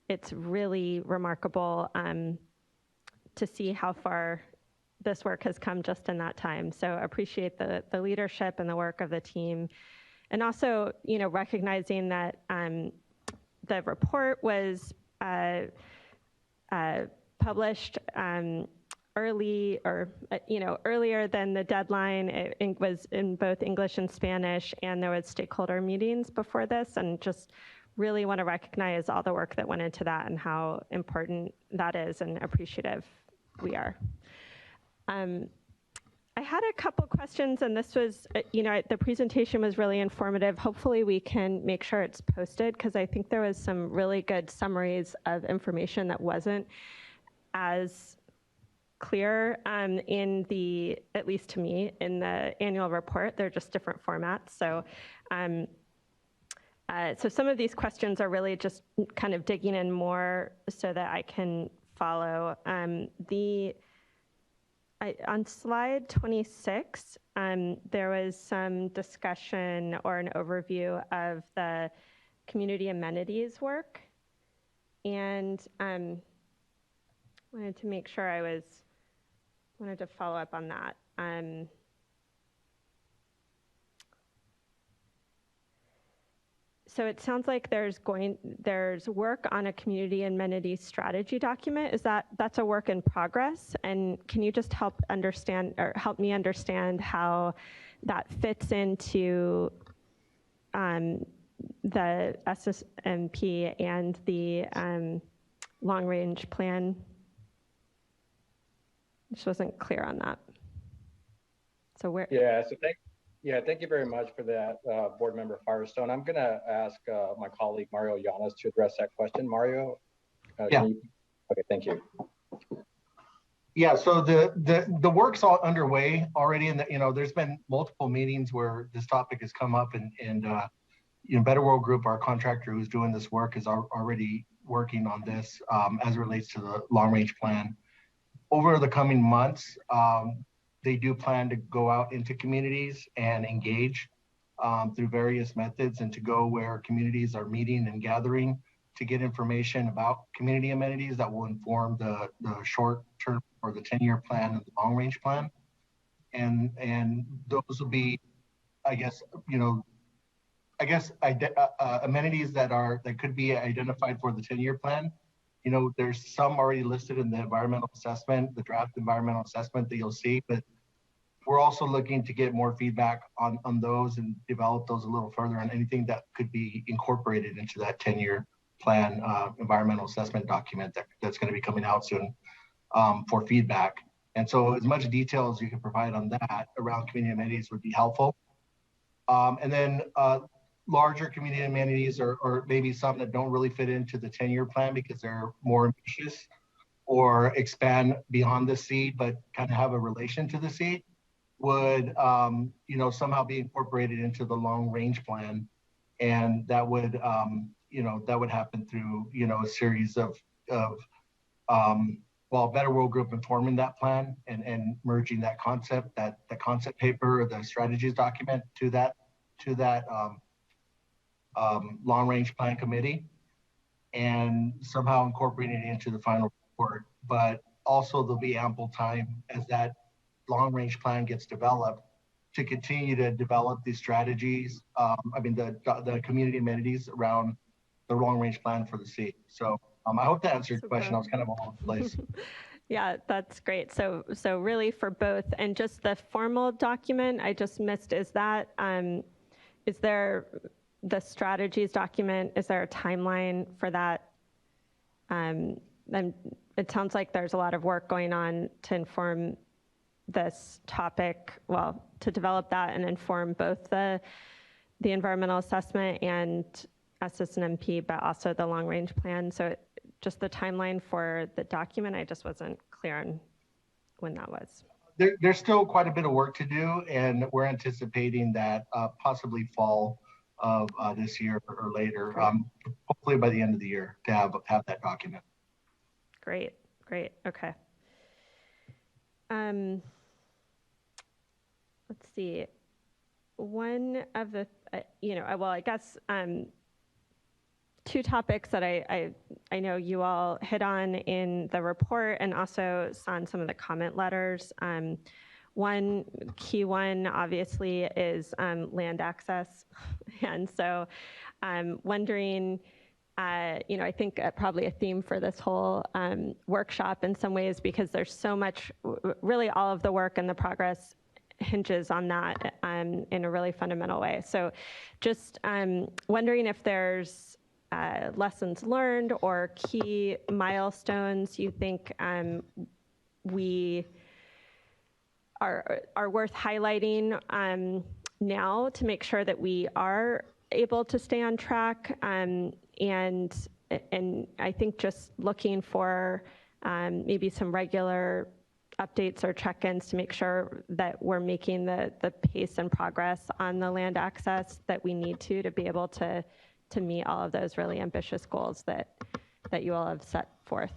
it's really remarkable to see how far this work has come just in that time. So appreciate the leadership and the work of the team. And also, you know, recognizing that the report was published early, or earlier than the deadline. It was in both English and Spanish, and there was stakeholder meetings before this, and just really want to recognize all the work that went into that and how important that is, and appreciative we are. I had a couple questions, and this was, the presentation was really informative. Hopefully we can make sure it's posted, because I think there was some really good summaries of information that wasn't as clear in the, at least to me, in the annual report. They're just different formats. So, so some of these questions are really just kind of digging in more so that I can follow. On slide 26, there was some discussion or an overview of the community amenities work. And wanted to make sure wanted to follow up on that. So it sounds like there's work on a community amenities strategy document. That's a work in progress? And can you just help me understand how that fits into the SSMP and the long-range plan? Just wasn't clear on that. So where? Thank you very much for that, Board Member Firestone. I'm going to ask my colleague Mario Llanes to address that question. Mario? Okay, thank you. Yeah, so the work's all underway already, and there's been multiple meetings where this topic has come up, and Better World Group, our contractor who's doing this work, is already working on this as it relates to the long-range plan. Over the coming months, they do plan to go out into communities and engage through various methods, and to go where communities are meeting and gathering to get information about community amenities that will inform the short-term or the 10-year plan and the long-range plan. And those will be, I guess, I guess, amenities that could be identified for the 10-year plan. You know, there's some already listed in the environmental assessment, the draft environmental assessment that you'll see, but we're also looking to get more feedback on those and develop those a little further on anything that could be incorporated into that 10-year plan environmental assessment document that's going to be coming out soon for feedback. And so as much detail as you can provide on that around community amenities would be helpful. And then larger community amenities or maybe some that don't really fit into the 10-year plan because they're more ambitious or expand beyond the seed, but kind of have a relation to the seed would, you know, somehow be incorporated into the long range plan. And that would, you know, that would happen through, you know, a series of well, Better World Group informing that plan and merging that concept, the concept paper or the strategies document to that long range plan committee and somehow incorporating it into the final report. But also there'll be ample time as that long range plan gets developed to continue to develop these strategies. I mean, the community amenities around the long range plan for the city. So I hope that answered your question. I was kind of all over the place. Yeah, that's great. So really for both, and just the formal document I just missed, is that, is there the strategies document, is there a timeline for that? And it sounds like there's a lot of work going on to inform this topic, well, to develop that and inform both the environmental assessment and SSNMP, but also the long range plan. So just the timeline for the document, I just wasn't clear on when that was. There's still quite a bit of work to do, and we're anticipating that possibly fall of this year or later, hopefully by the end of the year, to have that document. Great, okay. Let's see. One of the, you know, well, I guess two topics that I know you all hit on in the report and also saw in some of the comment letters. One key one, obviously, is land access. And so I'm wondering, you know, I think probably a theme for this whole workshop in some ways, because there's so much, really all of the work and the progress hinges on that in a really fundamental way. So just wondering if there's lessons learned or key milestones you think we are worth highlighting now to make sure that we are able to stay on track. And I think just looking for maybe some regular updates or check-ins to make sure that we're making the pace and progress on the land access that we need to be able to meet all of those really ambitious goals that you all have set forth.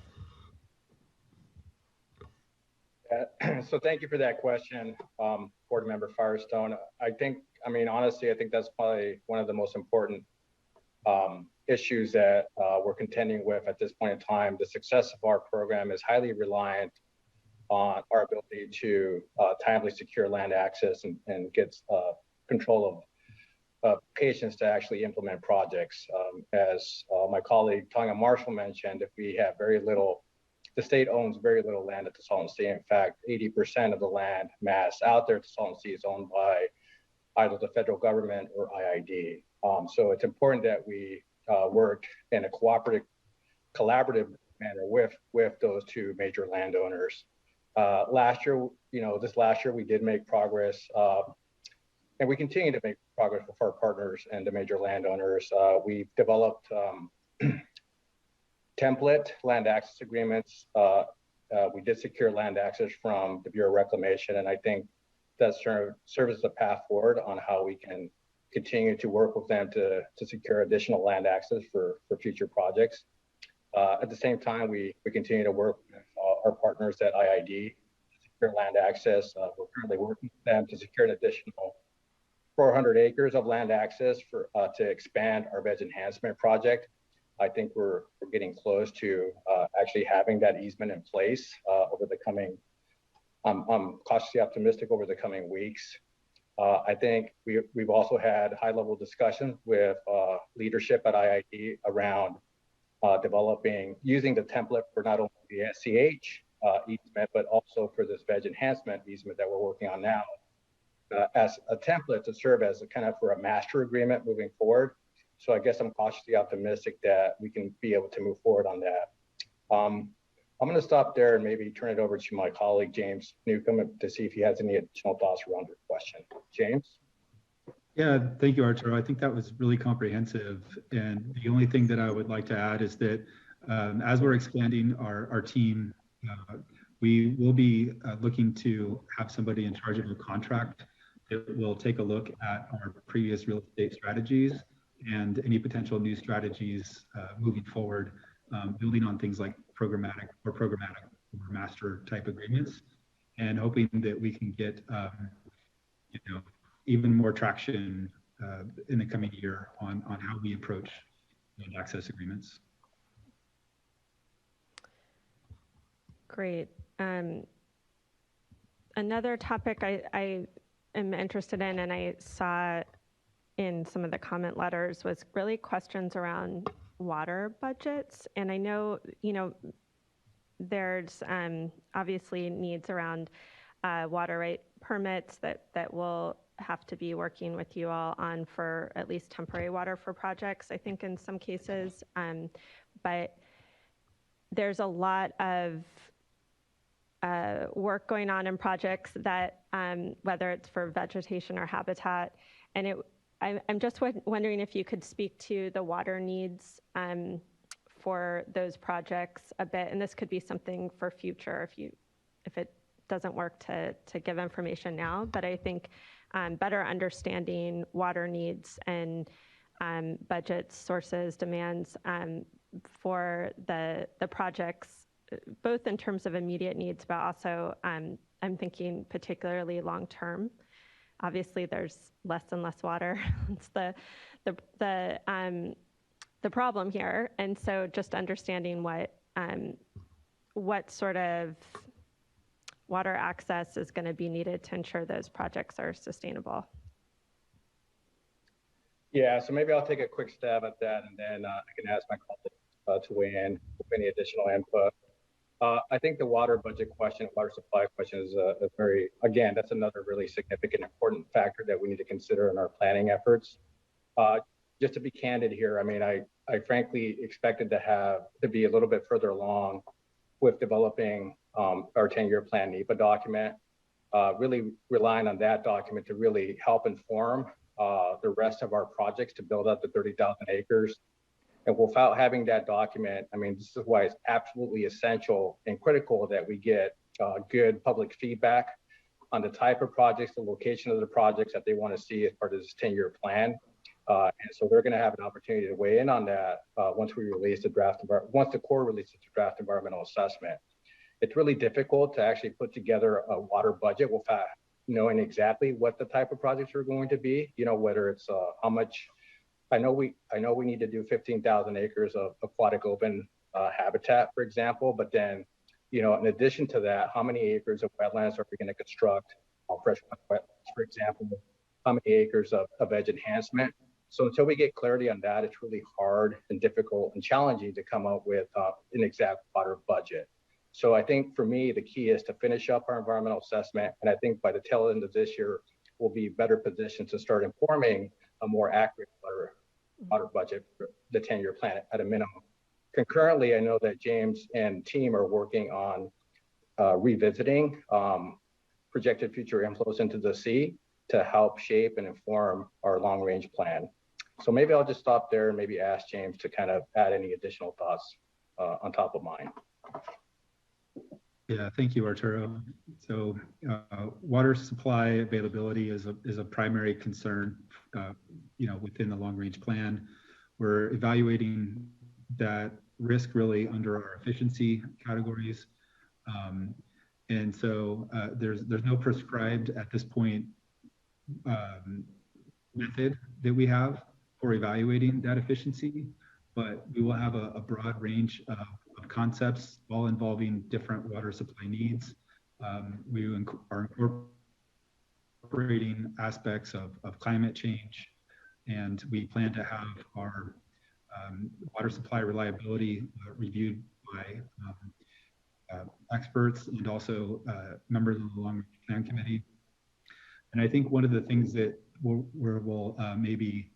So thank you for that question, Board Member Firestone. I mean, honestly, I think that's probably one of the most important issues that we're contending with at this point in time. The success of our program is highly reliant on our ability to timely secure land access and get control of patients to actually implement projects. As my colleague Tanya Marshall mentioned, if we have very little, the state owns very little land at the Salton Sea. In fact, 80% of the land mass out there at the Salton Sea is owned by either the federal government or IID. So it's important that we work in a collaborative manner with those two major landowners. Last year, this last year we did make progress, and we continue to make progress with our partners and the major landowners. We've developed template land access agreements. We did secure land access from the Bureau of Reclamation, and I think that serves as a path forward on how we can continue to work with them to secure additional land access for future projects. At the same time, we continue to work with our partners at IID to secure land access. We're currently working with them to secure an additional 400 acres of land access to expand our veg enhancement project. I think we're getting close to actually having that easement in place over the coming, I'm cautiously optimistic over the coming weeks. I think we've also had high-level discussions with leadership at IID around using the template for not only the SCH easement, but also for this veg enhancement easement that we're working on now as a template to serve as a kind of for a master agreement moving forward. So I guess I'm cautiously optimistic that we can be able to move forward on that. I'm going to stop there and maybe turn it over to my colleague, James Newcomb, to see if he has any additional thoughts around your question. James? Yeah, thank you, Arturo. I think that was really comprehensive. And the only thing that I would like to add is that as we're expanding our team, we will be looking to have somebody in charge of a contract that will take a look at our previous real estate strategies and any potential new strategies moving forward, building on things like programmatic or master type agreements, and hoping that we can get even more traction in the coming year on how we approach access agreements. Great. Another topic I am interested in, and I saw in some of the comment letters, was really questions around water budgets. And I know, there's obviously needs around water right permits that will have to be working with you all on for at least temporary water for projects, I think in some cases. But there's a lot of work going on in projects that, whether it's for vegetation or habitat, and I'm just wondering if you could speak to the water needs for those projects a bit, and this could be something for future if it doesn't work to give information now, but I think better understanding water needs and budgets, sources, demands for the projects, both in terms of immediate needs, but also I'm thinking particularly long term. Obviously, there's less and less water. It's the problem here, and so just understanding what sort of water access is going to be needed to ensure those projects are sustainable. Yeah, so maybe I'll take a quick stab at that, and then I can ask my colleagues to weigh in with any additional input. I think the water budget question, water supply question is again, that's another really significant, important factor that we need to consider in our planning efforts. Just to be candid here, I mean, I frankly expected to be a little bit further along with developing our 10-year plan NEPA document, really relying on that document to really help inform the rest of our projects to build up the 30,000 acres. And without having that document, I mean, this is why it's absolutely essential and critical that we get good public feedback on the type of projects, the location of the projects that they want to see as part of this 10-year plan. And so they're going to have an opportunity to weigh in on that once we release the draft, once the Corps releases the draft environmental assessment. It's really difficult to actually put together a water budget without knowing exactly what the type of projects are going to be, whether it's how much. I know we need to do 15,000 acres of aquatic open habitat, for example, but then, in addition to that, how many acres of wetlands are we going to construct, freshwater wetlands, for example, how many acres of veg enhancement? So until we get clarity on that, it's really hard and difficult and challenging to come up with an exact water budget. So I think for me, the key is to finish up our environmental assessment. And I think by the tail end of this year, we'll be better positioned to start informing a more accurate water budget for the 10-year plan at a minimum. Concurrently, I know that James and team are working on revisiting projected future inflows into the sea to help shape and inform our long-range plan. So maybe I'll just stop there and maybe ask James to kind of add any additional thoughts on top of mine. Yeah, thank you, Arturo. So water supply availability is a primary concern, within the long-range plan. We're evaluating that risk really under our efficiency categories. And so there's no prescribed at this point method that we have for evaluating that efficiency, but we will have a broad range of concepts, all involving different water supply needs. We are incorporating aspects of climate change. And we plan to have our water supply reliability reviewed by experts and also members of the Long Range Plan Committee. And I think one of the things that will maybe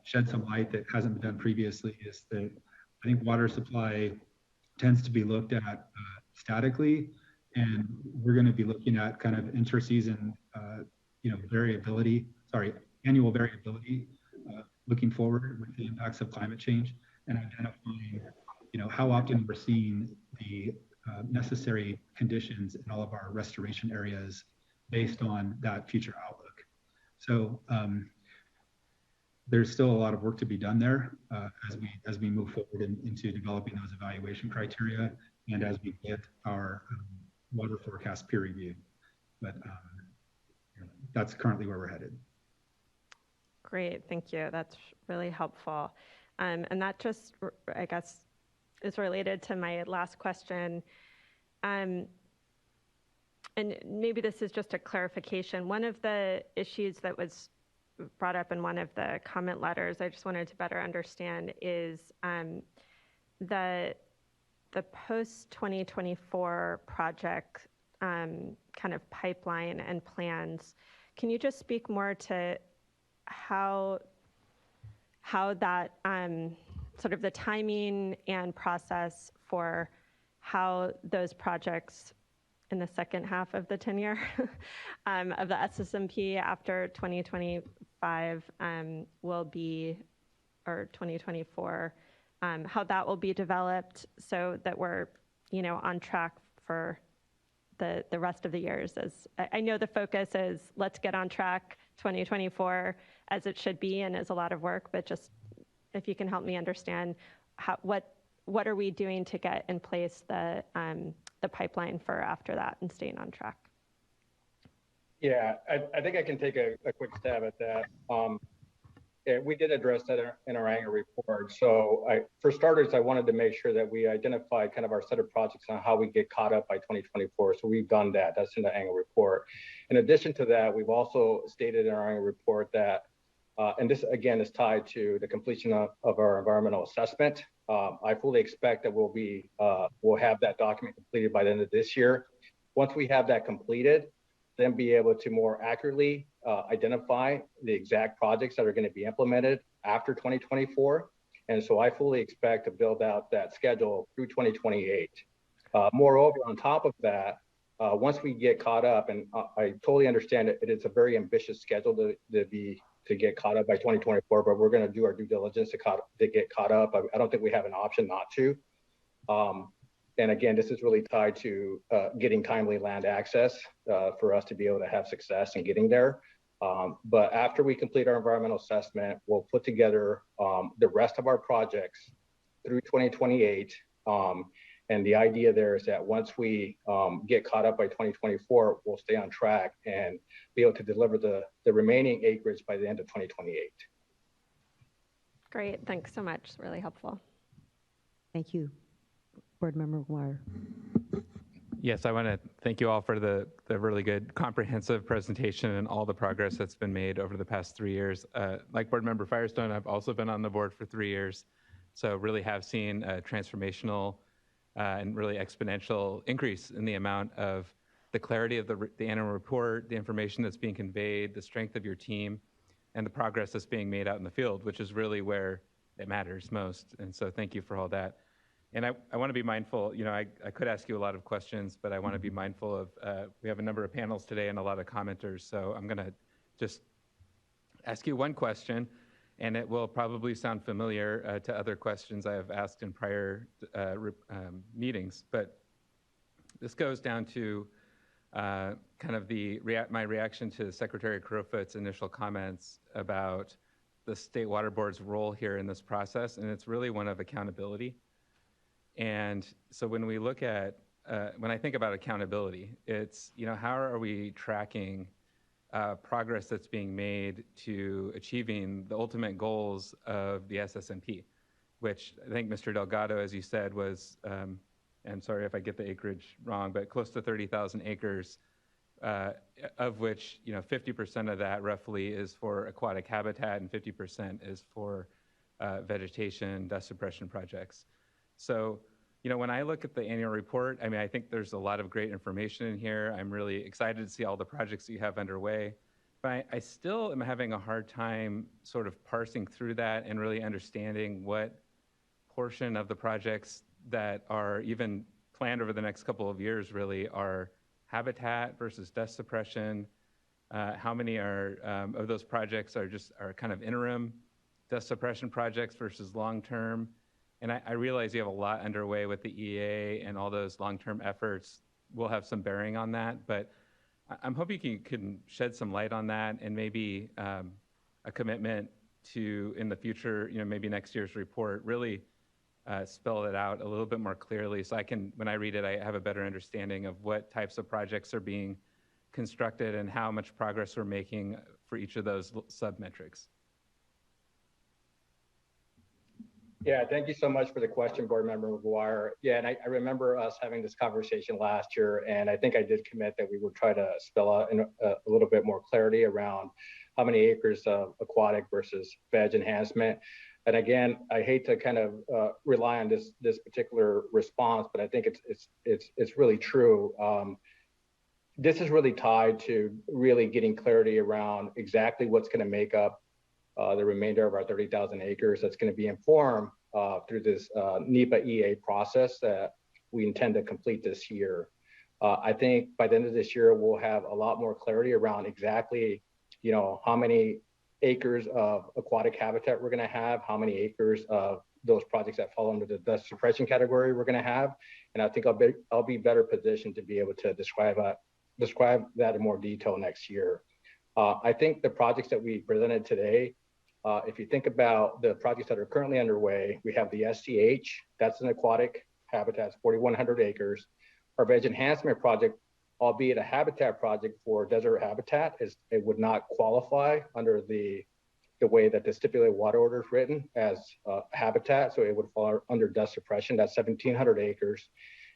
shed some light that hasn't been done previously is that I think water supply tends to be looked at statically, and we're going to be looking at kind of interseason, annual variability, looking forward with the impacts of climate change and identifying, how often we're seeing the necessary conditions in all of our restoration areas based on that future outlook. So there's still a lot of work to be done there as we move forward into developing those evaluation criteria and as we get our water forecast peer reviewed. But that's currently where we're headed. Great, thank you. That's really helpful. And that just, I guess, is related to my last question. And maybe this is just a clarification. One of the issues that was brought up in one of the comment letters, I just wanted to better understand, is the post-2024 project kind of pipeline and plans. Can you just speak more to how that sort of the timing and process for how those projects in the second half of the tenure of the SSMP after 2025 will be, or 2024, how that will be developed so that we're, on track for the rest of the years. As I know the focus is let's get on track 2024 as it should be and is a lot of work, but just if you can help me understand what are we doing to get in place the pipeline for after that and staying on track? Yeah, I think I can take a quick stab at that. Yeah, we did address that in our annual report. So for starters, I wanted to make sure that we identify kind of our set of projects on how we get caught up by 2024. So we've done that. That's in the annual report. In addition to that, we've also stated in our annual report that, and this again is tied to the completion of our environmental assessment. I fully expect that we'll have that document completed by the end of this year. Once we have that completed, then be able to more accurately identify the exact projects that are going to be implemented after 2024. And so I fully expect to build out that schedule through 2028. Moreover, on top of that, once we get caught up, and I totally understand it is a very ambitious schedule to get caught up by 2024, but we're going to do our due diligence to get caught up. I don't think we have an option not to. And again, this is really tied to getting timely land access for us to be able to have success in getting there. But after we complete our environmental assessment, we'll put together the rest of our projects through 2028. And the idea there is that once we get caught up by 2024, we'll stay on track and be able to deliver the remaining acreage by the end of 2028. Great, thanks so much. Really helpful. Thank you. Board Member McGuire. Yes, I want to thank you all for the really good comprehensive presentation and all the progress that's been made over the past 3 years. Like Board Member Firestone, I've also been on the board for 3 years, so really have seen a transformational and really exponential increase in the amount of the clarity of the annual report, the information that's being conveyed, the strength of your team, and the progress that's being made out in the field, which is really where it matters most. And so thank you for all that. And I want to be mindful, I could ask you a lot of questions, but I want to be mindful of, we have a number of panels today and a lot of commenters, so I'm going to just ask you one question, and it will probably sound familiar to other questions I have asked in prior meetings. But this goes down to kind of my reaction to Secretary Crowfoot's initial comments about the State Water Board's role here in this process, and it's really one of accountability. And so when we look at, when I think about accountability, it's, how are we tracking progress that's being made to achieving the ultimate goals of the SSMP, which I think Mr. Delgado, as you said, was, I'm sorry if I get the acreage wrong, but close to 30,000 acres of which 50% of that roughly is for aquatic habitat and 50% is for vegetation, dust suppression projects. So, when I look at the annual report, I mean, I think there's a lot of great information in here. I'm really excited to see all the projects that you have underway. But I still am having a hard time sort of parsing through that and really understanding what portion of the projects that are even planned over the next couple of years really are habitat versus dust suppression. How many are of those projects are kind of interim dust suppression projects versus long-term? And I realize you have a lot underway with the EA and all those long-term efforts will have some bearing on that, but I'm hoping you can shed some light on that and maybe a commitment to, in the future, maybe next year's report, really spell it out a little bit more clearly so I can, when I read it, I have a better understanding of what types of projects are being constructed and how much progress we're making for each of those sub-metrics. Yeah, thank you so much for the question, Board Member McGuire. Yeah, and I remember us having this conversation last year, and I think I did commit that we would try to spell out a little bit more clarity around how many acres of aquatic versus veg enhancement. And again, I hate to kind of rely on this particular response, but I think it's really true. This is really tied to really getting clarity around exactly what's going to make up the remainder of our 30,000 acres that's going to be informed through this NEPA EA process that we intend to complete this year. I think by the end of this year, we'll have a lot more clarity around exactly, how many acres of aquatic habitat we're going to have, how many acres of those projects that fall under the dust suppression category we're going to have. And I think I'll be better positioned to be able to describe that in more detail next year. I think the projects that we presented today, if you think about the projects that are currently underway, we have the SCH, that's an aquatic habitat, 4,100 acres. Our veg enhancement project, albeit a habitat project for desert habitat, it would not qualify under the way that the stipulated water order is written as habitat, so it would fall under dust suppression. That's 1,700 acres.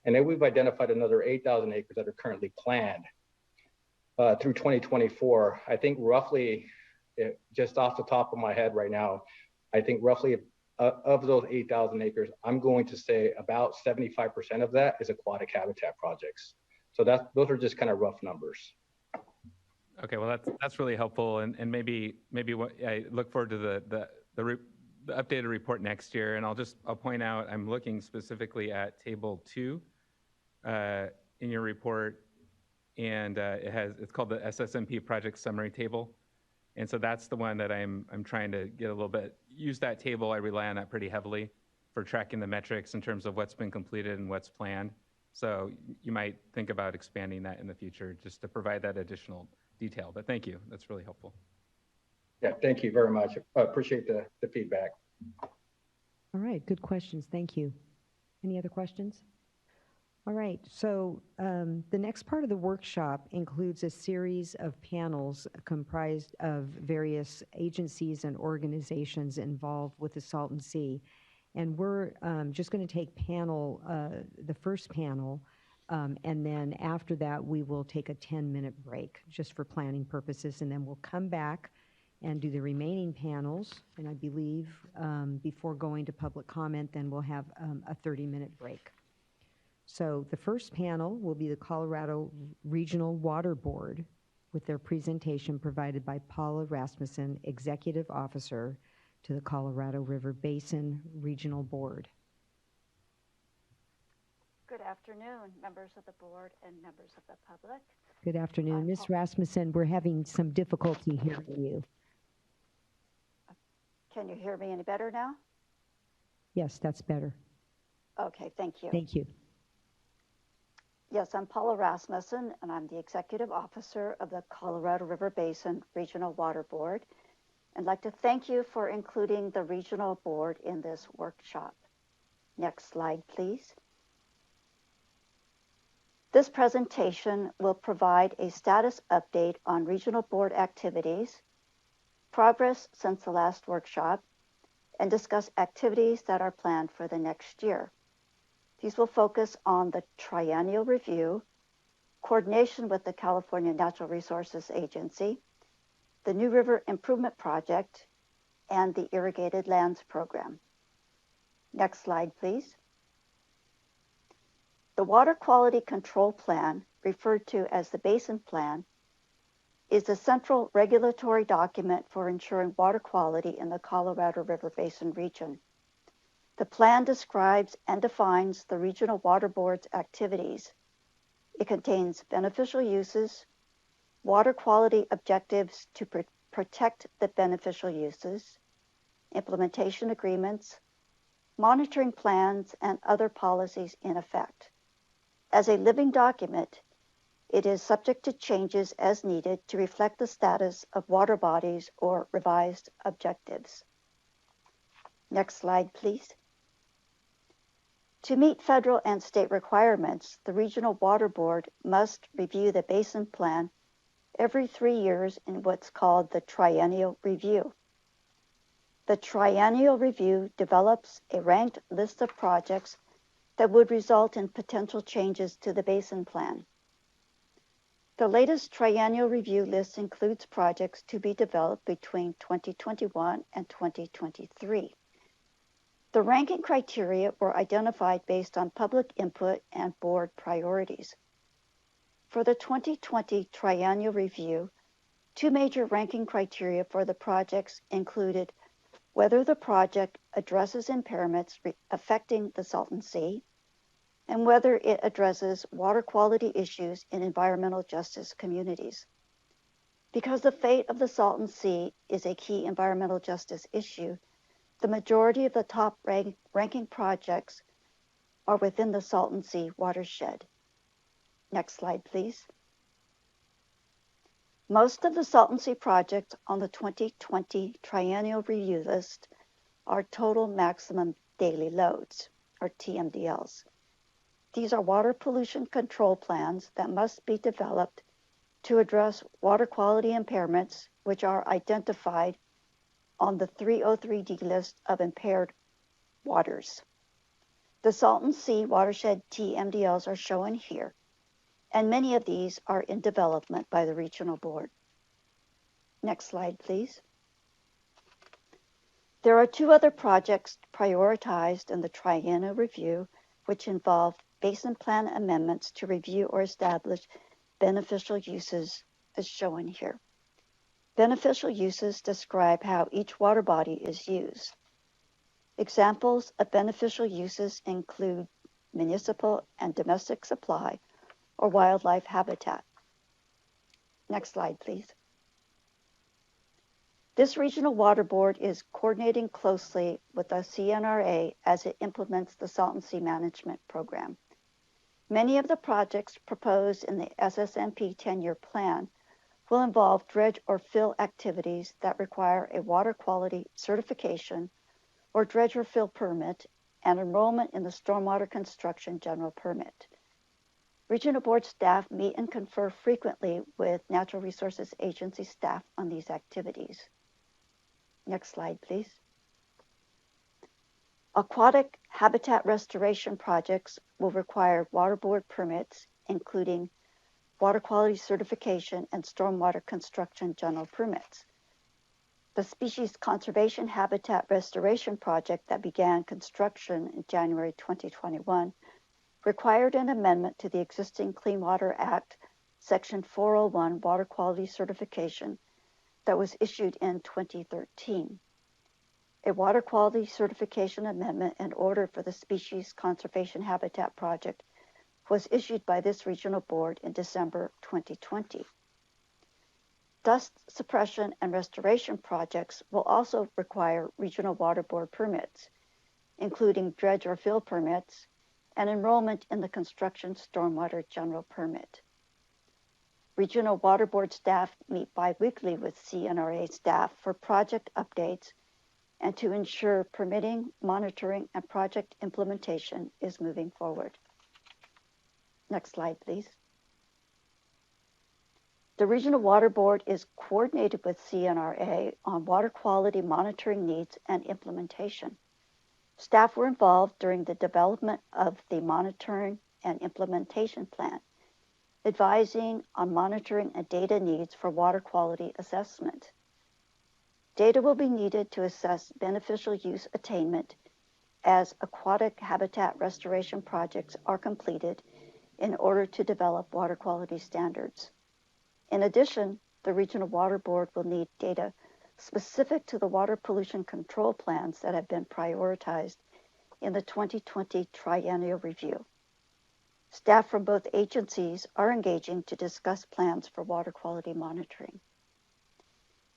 And then we've identified another 8,000 acres that are currently planned through 2024. I think roughly, just off the top of my head right now, I think roughly of those 8,000 acres, I'm going to say about 75% of that is aquatic habitat projects. So those are just kind of rough numbers. Okay, well that's really helpful, and maybe what I look forward to the updated report next year. And I'll point out I'm looking specifically at Table 2 in your report, and it's called the SSMP Project Summary Table. And so that's the one that I'm trying to get a little bit, use that table. I rely on that pretty heavily for tracking the metrics in terms of what's been completed and what's planned. So you might think about expanding that in the future just to provide that additional detail. But thank you, that's really helpful. Yeah, thank you very much. I appreciate the feedback. All right, good questions, thank you. Any other questions? All right, so the next part of the workshop includes a series of panels comprised of various agencies and organizations involved with the Salton Sea. And we're just going to take the first panel, and then after that, we will take a 10-minute break just for planning purposes, and then we'll come back and do the remaining panels. And I believe before going to public comment, then we'll have a 30-minute break. So the first panel will be the Colorado Regional Water Board with their presentation provided by Paula Rasmussen, Executive Officer to the Colorado River Basin Regional Board. Good afternoon, members of the board and members of the public. Good afternoon. Ms. Rasmussen, we're having some difficulty hearing you. Can you hear me any better now? Yes, that's better. Okay, thank you. Thank you. Yes, I'm Paula Rasmussen, and I'm the Executive Officer of the Colorado River Basin Regional Water Board. I'd like to thank you for including the Regional Board in this workshop. Next slide, please. This presentation will provide a status update on Regional Board activities, progress since the last workshop, and discuss activities that are planned for the next year. These will focus on the triennial review, coordination with the California Natural Resources Agency, the New River Improvement Project, and the Irrigated Lands Program. Next slide, please. The Water Quality Control Plan, referred to as the Basin Plan, is the central regulatory document for ensuring water quality in the Colorado River Basin region. The plan describes and defines the Regional Water Board's activities. It contains beneficial uses, water quality objectives to protect the beneficial uses, implementation agreements, monitoring plans, and other policies in effect. As a living document, it is subject to changes as needed to reflect the status of water bodies or revised objectives. Next slide, please. To meet federal and state requirements, the Regional Water Board must review the Basin Plan every 3 years in what's called the triennial review. The triennial review develops a ranked list of projects that would result in potential changes to the Basin Plan. The latest triennial review list includes projects to be developed between 2021 and 2023. The ranking criteria were identified based on public input and board priorities. For the 2020 triennial review, 2 major ranking criteria for the projects included whether the project addresses impairments affecting the Salton Sea, and whether it addresses water quality issues in environmental justice communities. Because the fate of the Salton Sea is a key environmental justice issue, the majority of the top ranking projects are within the Salton Sea watershed. Next slide, please. Most of the Salton Sea projects on the 2020 triennial review list are total maximum daily loads, or TMDLs. These are water pollution control plans that must be developed to address water quality impairments, which are identified on the 303D list of impaired waters. The Salton Sea watershed TMDLs are shown here, and many of these are in development by the Regional Board. Next slide, please. There are 2 other projects prioritized in the triennial review, which involve Basin Plan amendments to review or establish beneficial uses, as shown here. Beneficial uses describe how each water body is used. Examples of beneficial uses include municipal and domestic supply or wildlife habitat. Next slide, please. This Regional Water Board is coordinating closely with the CNRA as it implements the Salton Sea Management Program. Many of the projects proposed in the SSMP 10-year plan will involve dredge or fill activities that require a water quality certification or dredge or fill permit and enrollment in the Stormwater Construction General Permit. Regional Board staff meet and confer frequently with Natural Resources Agency staff on these activities. Next slide, please. Aquatic habitat restoration projects will require water board permits, including water quality certification and stormwater construction general permits. The Species Conservation Habitat Restoration Project that began construction in January 2021 required an amendment to the existing Clean Water Act, Section 401 Water Quality Certification that was issued in 2013. A water quality certification amendment and order for the Species Conservation Habitat Project was issued by this Regional Board in December 2020. Dust suppression and restoration projects will also require Regional Water Board permits, including dredge or fill permits and enrollment in the Construction Stormwater General Permit. Regional Water Board staff meet biweekly with CNRA staff for project updates and to ensure permitting, monitoring, and project implementation is moving forward. Next slide, please. The Regional Water Board is coordinated with CNRA on water quality monitoring needs and implementation. Staff were involved during the development of the monitoring and implementation plan, advising on monitoring and data needs for water quality assessment. Data will be needed to assess beneficial use attainment as aquatic habitat restoration projects are completed in order to develop water quality standards. In addition, the Regional Water Board will need data specific to the water pollution control plans that have been prioritized in the 2020 triennial review. Staff from both agencies are engaging to discuss plans for water quality monitoring.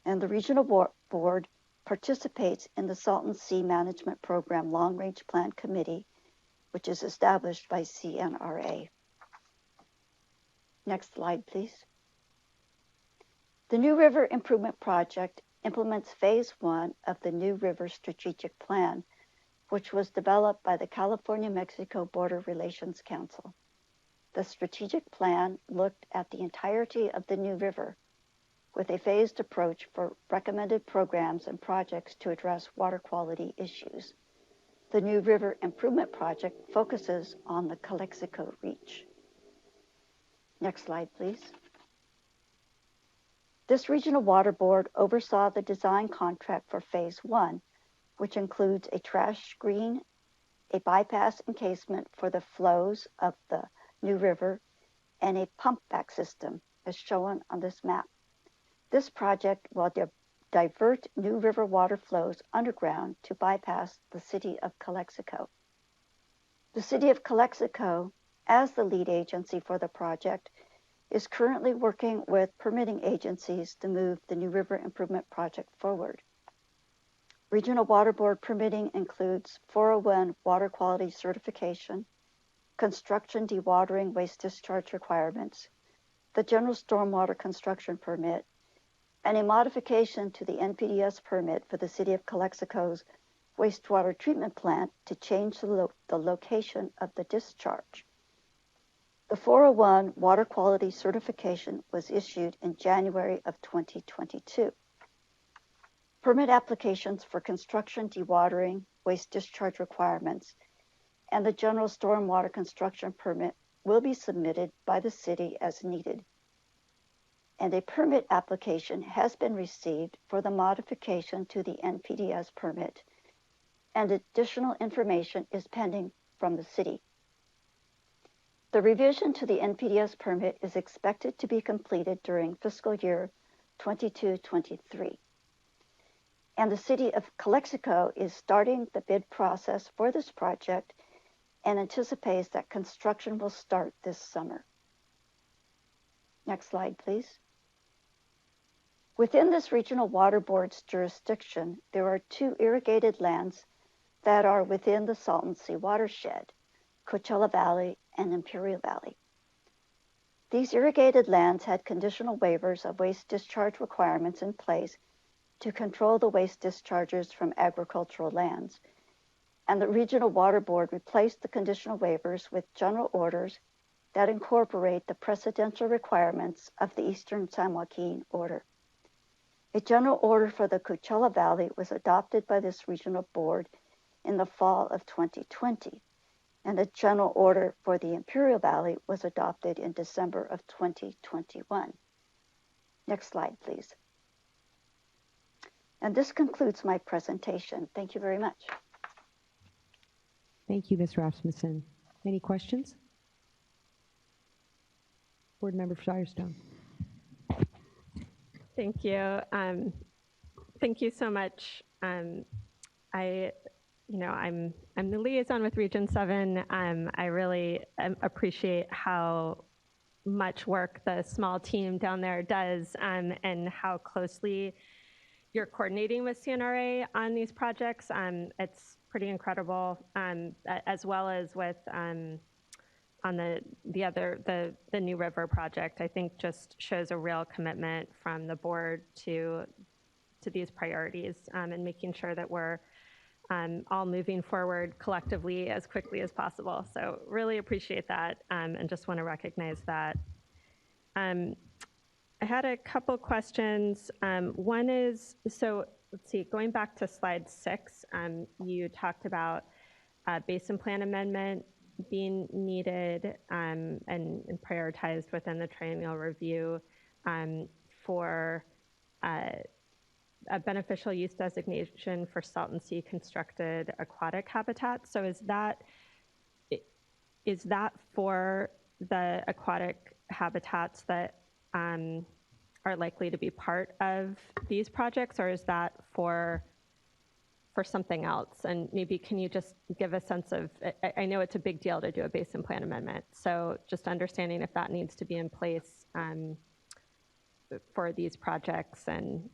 And the Regional Board participates in the Salton Sea Management Program Long Range Plan Committee, which is established by CNRA. Next slide, please. The New River Improvement Project implements Phase 1 of the New River Strategic Plan, which was developed by the California-Mexico Border Relations Council. The strategic plan looked at the entirety of the New River with a phased approach for recommended programs and projects to address water quality issues. The New River Improvement Project focuses on the Calexico Reach. Next slide, please. This Regional Water Board oversaw the design contract for Phase 1, which includes a trash screen, a bypass encasement for the flows of the New River, and a pump back system, as shown on this map. This project will divert New River water flows underground to bypass the city of Calexico. The city of Calexico, as the lead agency for the project, is currently working with permitting agencies to move the New River Improvement Project forward. Regional Water Board permitting includes 401 water quality certification, construction dewatering waste discharge requirements, the general stormwater construction permit, and a modification to the NPDES permit for the city of Calexico's wastewater treatment plant to change the location of the discharge. The 401 water quality certification was issued in January of 2022. Permit applications for construction dewatering, waste discharge requirements, and the general stormwater construction permit will be submitted by the city as needed. And a permit application has been received for the modification to the NPDES permit, and additional information is pending from the city. The revision to the NPDES permit is expected to be completed during fiscal year 22-23. And the city of Calexico is starting the bid process for this project and anticipates that construction will start this summer. Next slide, please. Within this Regional Water Board's jurisdiction, there are two irrigated lands that are within the Salton Sea watershed, Coachella Valley and Imperial Valley. These irrigated lands had conditional waivers of waste discharge requirements in place to control the waste discharges from agricultural lands, and the Regional Water Board replaced the conditional waivers with general orders that incorporate the precedential requirements of the Eastern San Joaquin Order. A general order for the Coachella Valley was adopted by this Regional Board in the fall of 2020, and a general order for the Imperial Valley was adopted in December of 2021. Next slide, please. And this concludes my presentation. Thank you very much. Thank you, Ms. Rasmussen. Any questions? Board Member Firestone. Thank you. Thank you so much. I'm the liaison with Region 7. I really appreciate how much work the small team down there does and how closely you're coordinating with CNRA on these projects. It's pretty incredible, as well as with on the New River project. I think just shows a real commitment from the board to these priorities and making sure that we're all moving forward collectively as quickly as possible. So really appreciate that and just want to recognize that. I had a couple questions. One is, so let's see, going back to slide 6, you talked about basin plan amendment being needed and prioritized within the triennial review for a beneficial use designation for Salton Sea constructed aquatic habitat. So is that for the aquatic habitats that are likely to be part of these projects, or is that for something else? And maybe can you just give a sense of, I know it's a big deal to do a basin plan amendment, so just understanding if that needs to be in place for these projects and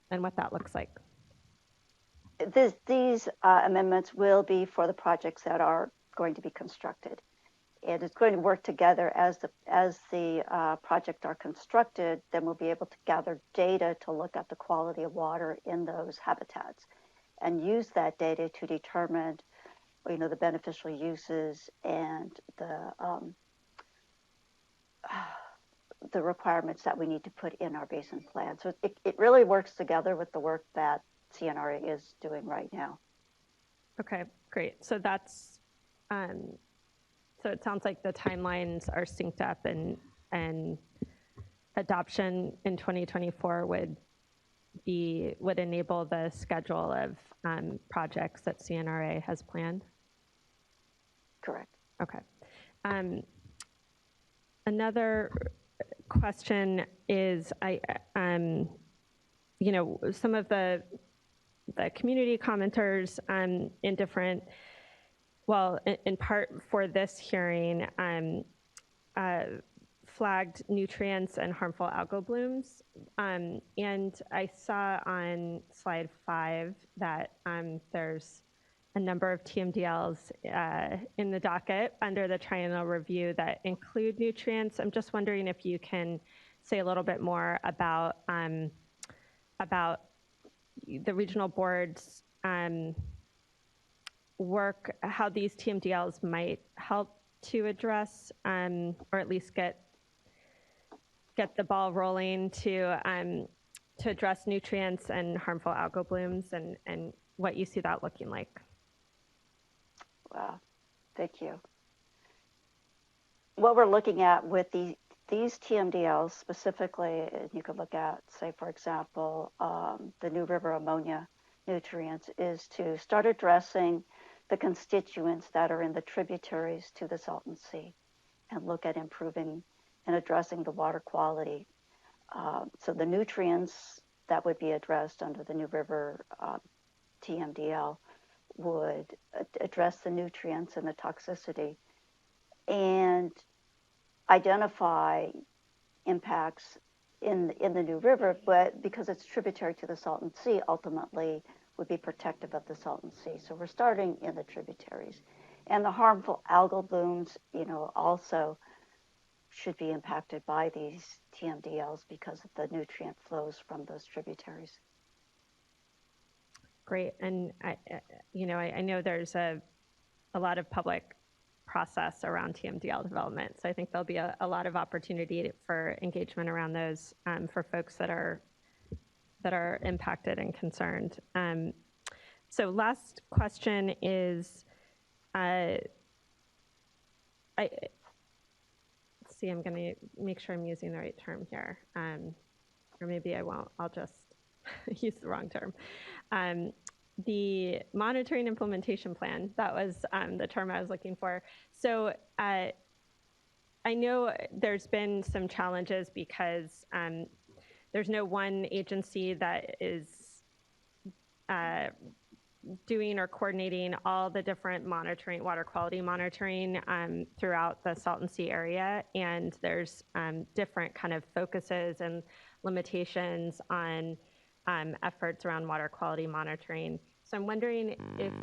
what that looks like. These amendments will be for the projects that are going to be constructed. And it's going to work together as the project are constructed, then we'll be able to gather data to look at the quality of water in those habitats and use that data to determine, the beneficial uses and the requirements that we need to put in our basin plan. So it really works together with the work that CNRA is doing right now. Okay, great. So that's, so it sounds like the timelines are synced up and adoption in 2024 would enable the schedule of projects that CNRA has planned? Correct. Okay. Another question is, some of the community commenters in different, well, in part for this hearing, flagged nutrients and harmful algal blooms. And I saw on slide 5 that there's a number of TMDLs in the docket under the triennial review that include nutrients. I'm just wondering if you can say a little bit more about the regional board's work, how these TMDLs might help to address or at least get the ball rolling to address nutrients and harmful algal blooms and what you see that looking like. Wow, thank you. What we're looking at with these TMDLs specifically, you could look at, say, for example, the New River ammonia nutrients, is to start addressing the constituents that are in the tributaries to the Salton Sea and look at improving and addressing the water quality. So the nutrients that would be addressed under the New River TMDL would address the nutrients and the toxicity and identify impacts in the New River, but because it's tributary to the Salton Sea, ultimately would be protective of the Salton Sea. So we're starting in the tributaries. And the harmful algal blooms, also should be impacted by these TMDLs because of the nutrient flows from those tributaries. Great, and I know there's a lot of public process around TMDL development, so I think there'll be a lot of opportunity for engagement around those for folks that are impacted and concerned. So last question is, let's see, I'm going to make sure I'm using the right term here, or maybe I won't. I'll just use the wrong term. The monitoring implementation plan, that was the term I was looking for. So I know there's been some challenges because there's no one agency that is doing or coordinating all the different monitoring, water quality monitoring throughout the Salton Sea area. And there's different kind of focuses and limitations on efforts around water quality monitoring. So I'm wondering if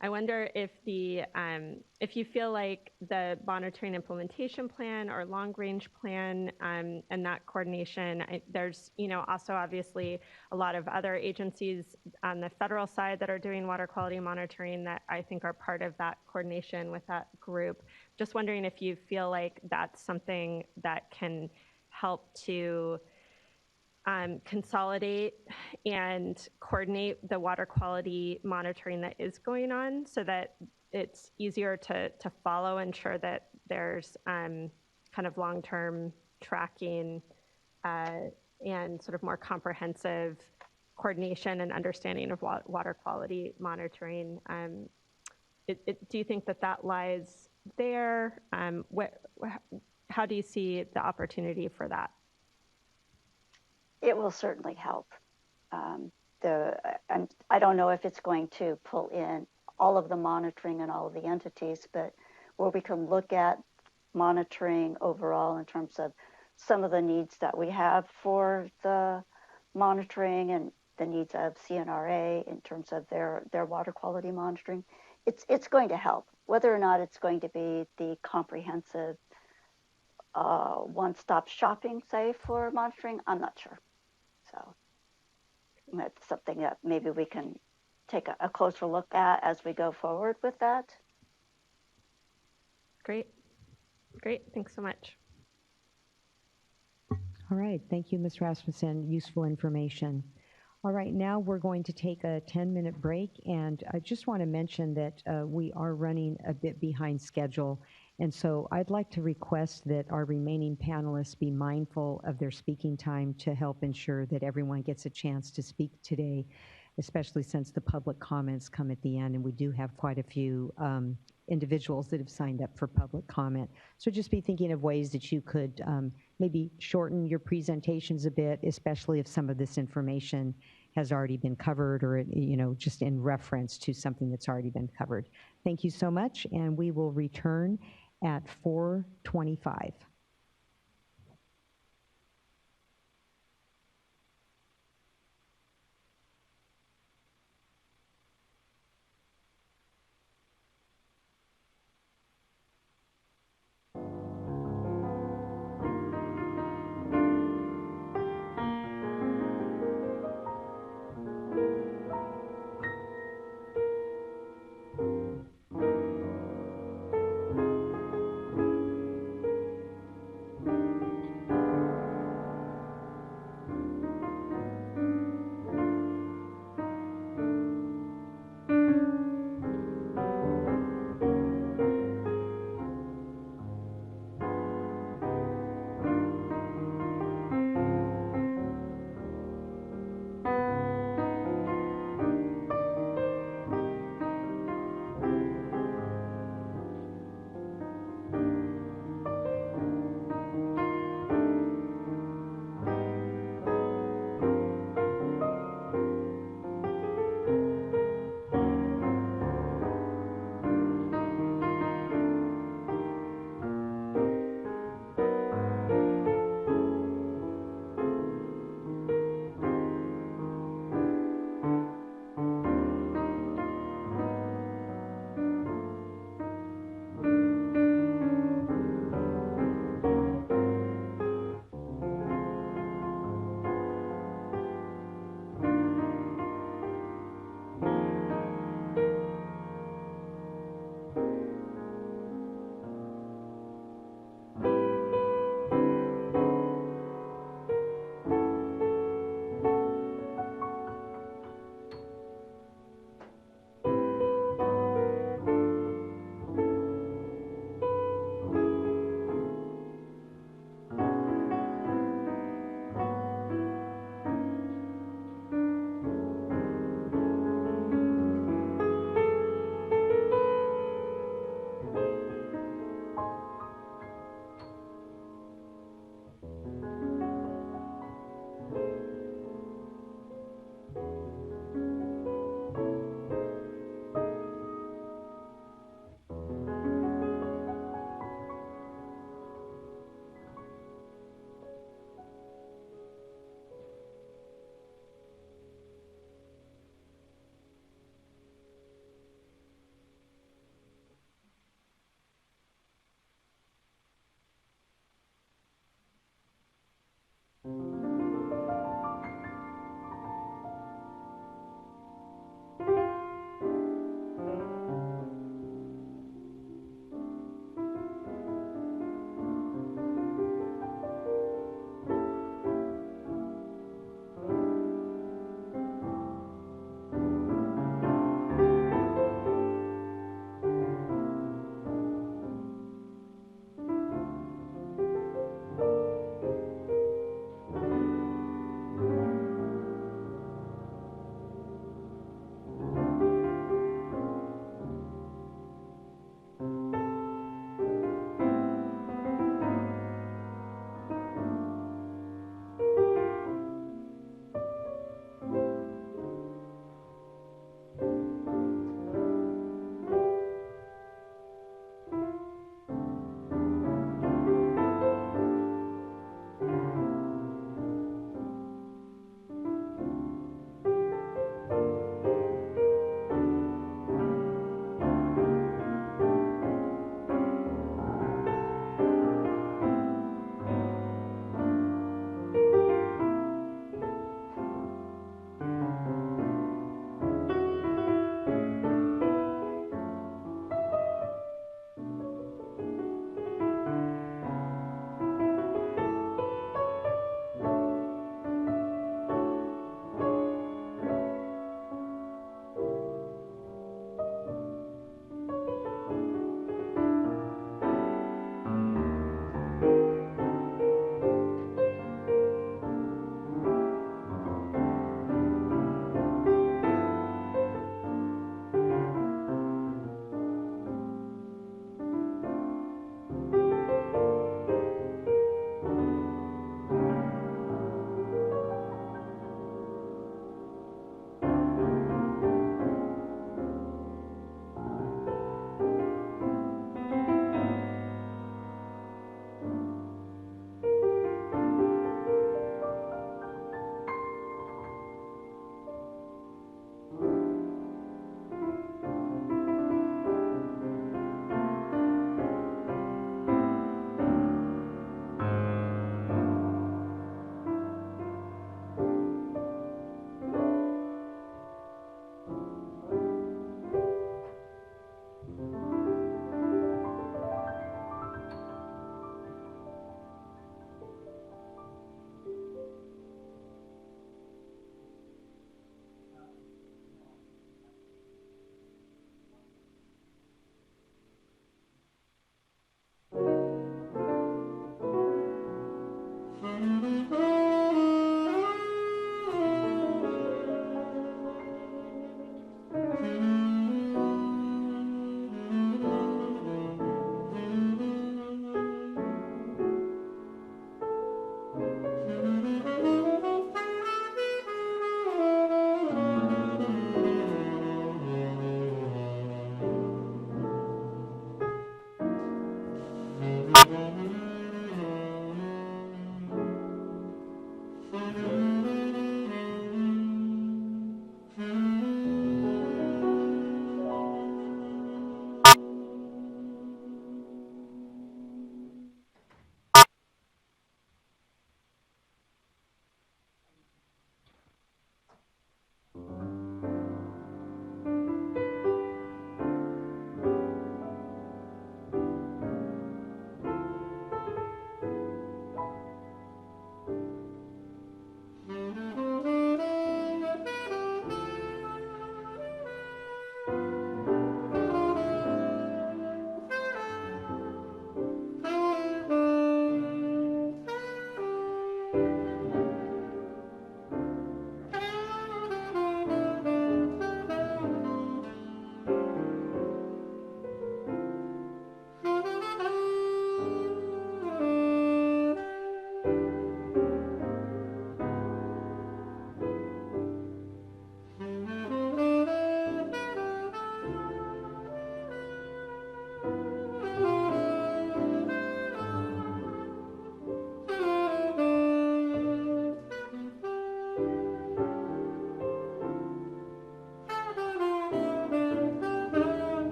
I wonder if if you feel like the monitoring implementation plan or long range plan and that coordination, there's also obviously a lot of other agencies on the federal side that are doing water quality monitoring that I think are part of that coordination with that group. Just wondering if you feel like that's something that can help to consolidate and coordinate the water quality monitoring that is going on so that it's easier to follow, ensure that there's kind of long-term tracking and sort of more comprehensive coordination and understanding of water quality monitoring. Do you think that that lies there? How do you see the opportunity for that? It will certainly help. I don't know if it's going to pull in all of the monitoring and all of the entities, but where we can look at monitoring overall in terms of some of the needs that we have for the monitoring and the needs of CNRA in terms of their water quality monitoring, it's going to help. Whether or not it's going to be the comprehensive one-stop shopping, say, for monitoring, I'm not sure. So that's something that maybe we can take a closer look at as we go forward with that. Great. Thanks so much. All right. Thank you, Ms. Rasmussen. Useful information. All right. Now we're going to take a 10-minute break. And I just want to mention that we are running a bit behind schedule. And so I'd like to request that our remaining panelists be mindful of their speaking time to help ensure that everyone gets a chance to speak today, especially since the public comments come at the end, and we do have quite a few individuals that have signed up for public comment. So just be thinking of ways that you could maybe shorten your presentations a bit, especially if some of this information has already been covered or, just in reference to something that's already been covered. Thank you so much, and we will return at 4:25.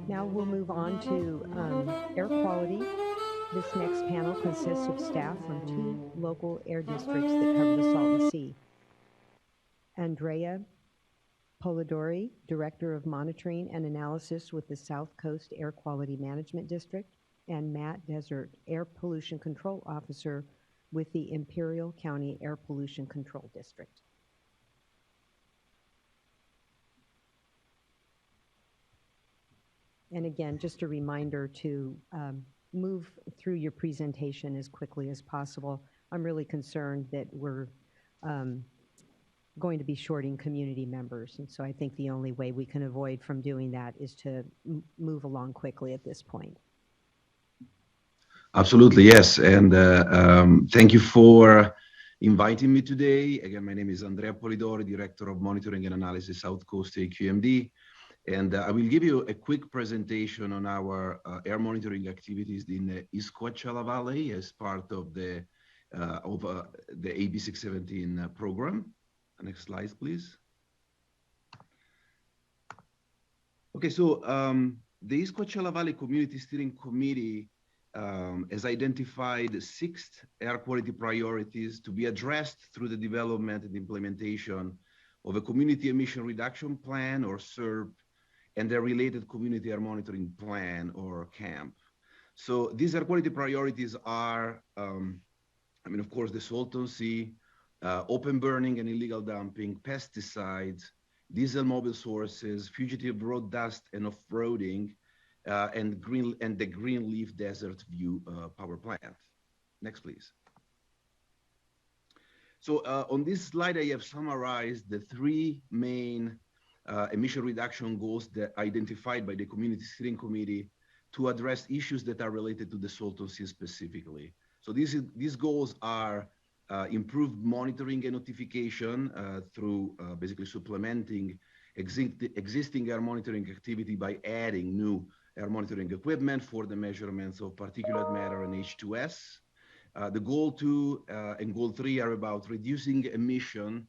Now we'll move on to air quality. This next panel consists of staff from 2 local air districts that cover the Salton Sea. Andrea Polidori, Director of Monitoring and Analysis with the South Coast Air Quality Management District, and Matt Desert, Air Pollution Control Officer with the Imperial County Air Pollution Control District. And again, just a reminder to move through your presentation as quickly as possible. I'm really concerned that we're going to be shorting community members. And so I think the only way we can avoid from doing that is to move along quickly at this point. Absolutely, yes. And thank you for inviting me today. Again, my name is Andrea Polidori, Director of Monitoring and Analysis, South Coast AQMD. And I will give you a quick presentation on our air monitoring activities in the East Coachella Valley as part of the AB 617 program. Next slide, please. Okay, so the East Coachella Valley Community Steering Committee has identified 6 air quality priorities to be addressed through the development and implementation of a community emission reduction plan, or SWRCB, and their related community air monitoring plan, or CAMP. So these air quality priorities are, of course, the Salton Sea, open burning and illegal dumping, pesticides, diesel mobile sources, fugitive road dust and off-roading, and the Greenleaf Desert View power plant. Next, please. So on this slide, I have summarized the 3 main emission reduction goals that identified by the Community Steering Committee to address issues that are related to the Salton Sea specifically. So these goals are improved monitoring and notification through basically supplementing existing air monitoring activity by adding new air monitoring equipment for the measurements of particulate matter and H2S. The goal 2 and goal 3 are about reducing emission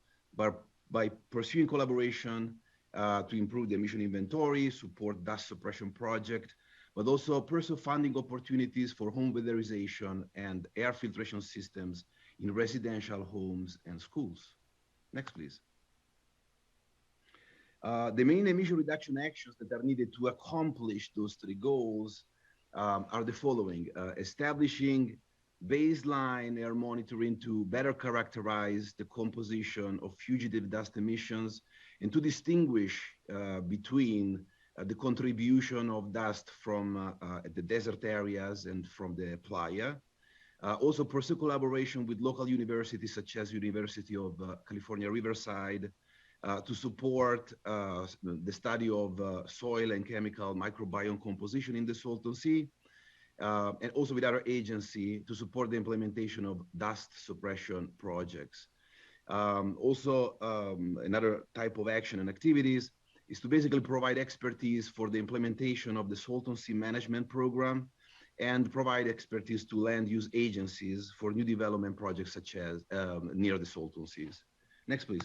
by pursuing collaboration to improve the emission inventory, support dust suppression project, but also pursue funding opportunities for home weatherization and air filtration systems in residential homes and schools. Next, please. The main emission reduction actions that are needed to accomplish those 3 goals are the following. Establishing baseline air monitoring to better characterize the composition of fugitive dust emissions and to distinguish between the contribution of dust from the desert areas and from the playa. Also pursue collaboration with local universities such as University of California, Riverside, to support the study of soil and chemical microbiome composition in the Salton Sea, and also with our agency to support the implementation of dust suppression projects. Another type of action and activities is to basically provide expertise for the implementation of the Salton Sea Management Program and provide expertise to land use agencies for new development projects such as near the Salton Seas. Next, please.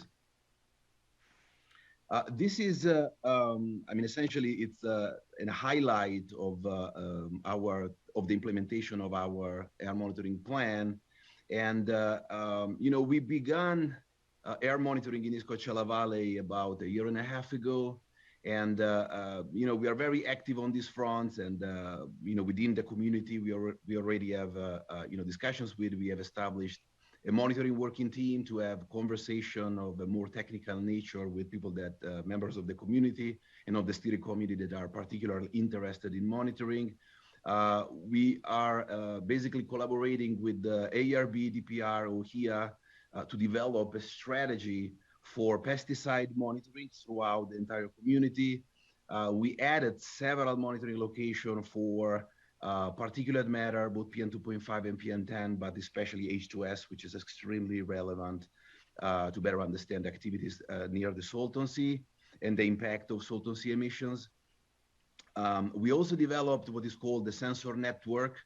This is, essentially, it's a highlight of the implementation of our air monitoring plan. And, we began air monitoring in East Coachella Valley about 1.5 years ago. And, we are very active on these fronts. And, within the community, we already have, discussions with, we have established a monitoring working team to have conversation of a more technical nature with people that, members of the community and of the steering committee that are particularly interested in monitoring. We are basically collaborating with the ARB, DPR, OHIA to develop a strategy for pesticide monitoring throughout the entire community. We added several monitoring locations for particulate matter, both PM2.5 and PM10, but especially H2S, which is extremely relevant to better understand activities near the Salton Sea and the impact of Salton Sea emissions. We also developed what is called the sensor network,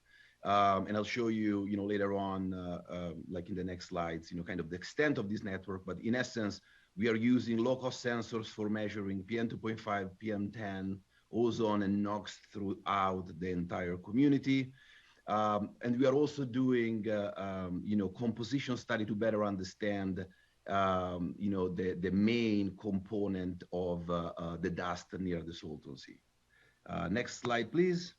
and I'll show you, later on, like in the next slides, kind of the extent of this network. But in essence, we are using local sensors for measuring PM2.5, PM10, ozone, and NOx throughout the entire community. And we are also doing, composition study to better understand, the main component of the dust near the Salton Sea. Next slide, please.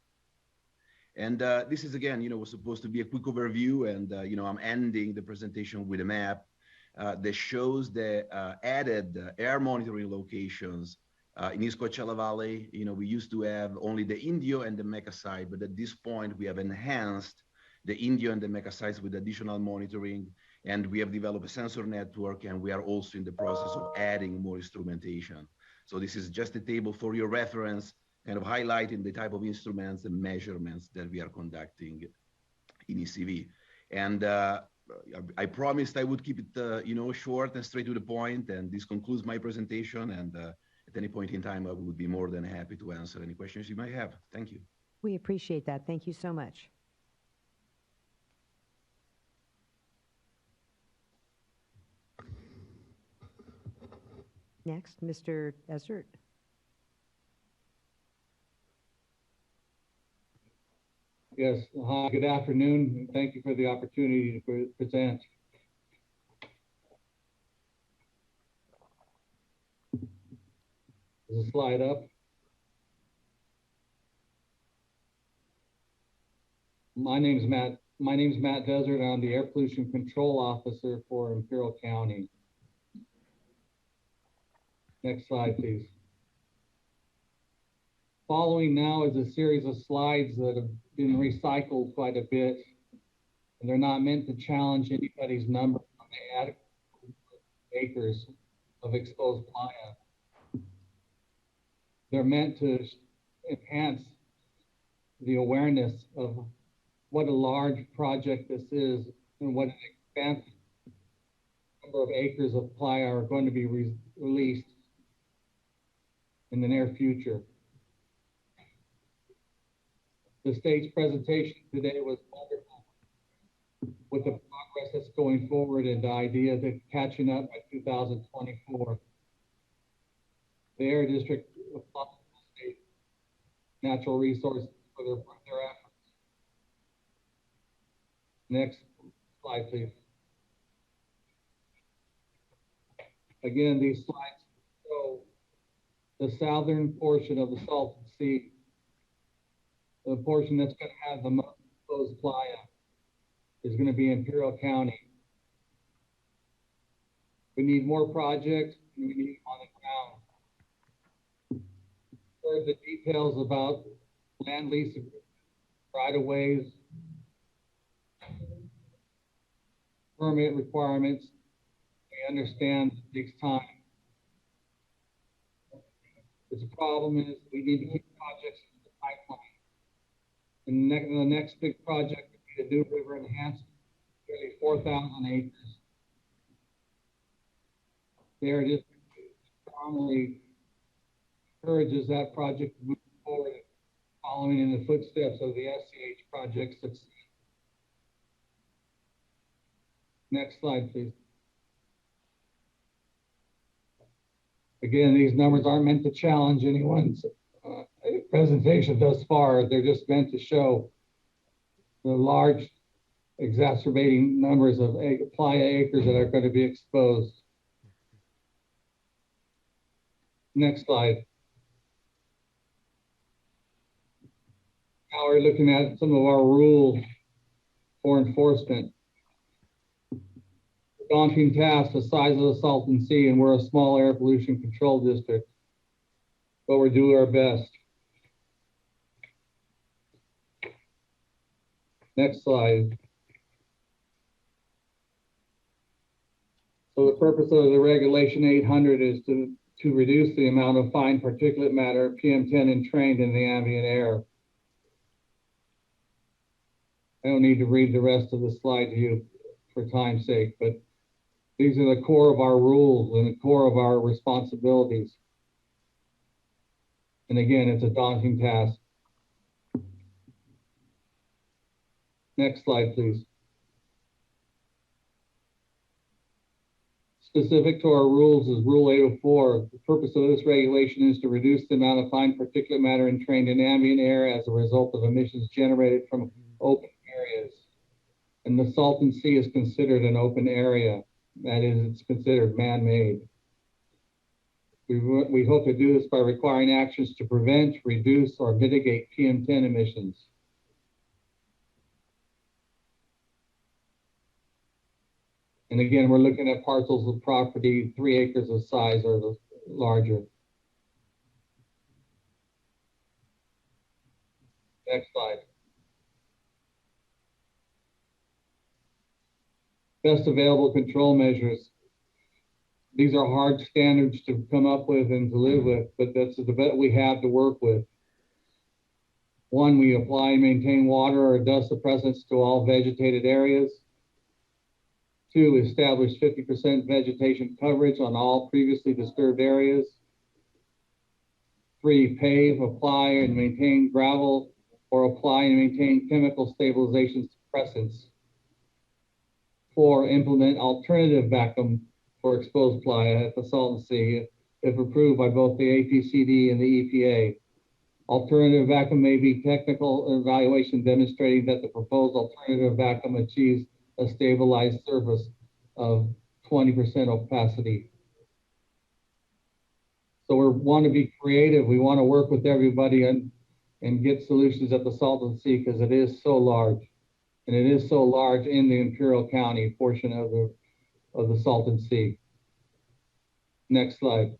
And this is, again, was supposed to be a quick overview. And, I'm ending the presentation with a map that shows the added air monitoring locations in East Coachella Valley. We used to have only the Indio and the Mecca site, but at this point, we have enhanced the Indio and the Mecca sites with additional monitoring. And we have developed a sensor network, and we are also in the process of adding more instrumentation. So this is just a table for your reference, kind of highlighting the type of instruments and measurements that we are conducting in ECV. And I promised I would keep it, short and straight to the point. And this concludes my presentation. And at any point in time, I would be more than happy to answer any questions you might have. Thank you. We appreciate that. Thank you so much. Next, Mr. Ezert. Yes, hi, good afternoon, and thank you for the opportunity to present. Is the slide up? My name's Matt Desert. I'm the Air Pollution Control Officer for Imperial County. Next slide, please. Following now is a series of slides that have been recycled quite a bit, and they're not meant to challenge anybody's number on the adequate acres of exposed playa. They're meant to enhance the awareness of what a large project this is and what an expansive number of acres of playa are going to be released in the near future. The state's presentation today was wonderful with the progress that's going forward and the idea that catching up by 2024. The Air District applauds the state natural resources for their efforts. Next slide, please. Again, these slides show the southern portion of the Salton Sea, the portion that's going to have the most exposed playa is going to be Imperial County. We need more projects, and we need them on the ground. Heard the details about land lease right-of-ways, permit requirements. We understand it takes time. The problem is we need to keep projects in the pipeline. And the next big project would be the New River Enhancement, nearly 4,000 acres. There it is, strongly encourages that project to move forward, following in the footsteps of the SCH projects. Next slide, please. Again, these numbers aren't meant to challenge anyone's presentation thus far. They're just meant to show the large exacerbating numbers of playa acres that are going to be exposed. Next slide. Now we're looking at some of our rules for enforcement. Daunting task, the size of the Salton Sea, and we're a small air pollution control district, but we're doing our best. Next slide. So the purpose of the regulation 800 is to reduce the amount of fine particulate matter, PM10, entrained in the ambient air. I don't need to read the rest of the slide to you for time's sake, but these are the core of our rules and the core of our responsibilities. And again, it's a daunting task. Next slide, please. Specific to our rules is Rule 804. The purpose of this regulation is to reduce the amount of fine particulate matter entrained in ambient air as a result of emissions generated from open areas. And the Salton Sea is considered an open area. That is, it's considered man-made. We hope to do this by requiring actions to prevent, reduce, or mitigate PM10 emissions. And again, we're looking at parcels of property 3 acres of size or larger. Next slide. Best available control measures. These are hard standards to come up with and to live with, but that's the best we have to work with. 1, we apply and maintain water or dust suppressants to all vegetated areas. 2, establish 50% vegetation coverage on all previously disturbed areas. 3, pave, apply, and maintain gravel or apply and maintain chemical stabilization suppressants. 4, implement alternative vacuum for exposed playa at the Salton Sea if approved by both the APCD and the EPA. Alternative vacuum may be technical evaluation demonstrating that the proposed alternative vacuum achieves a stabilized surface of 20% opacity. So we want to be creative. We want to work with everybody and get solutions at the Salton Sea because it is so large. And it is so large in the Imperial County portion of the Salton Sea. Next slide.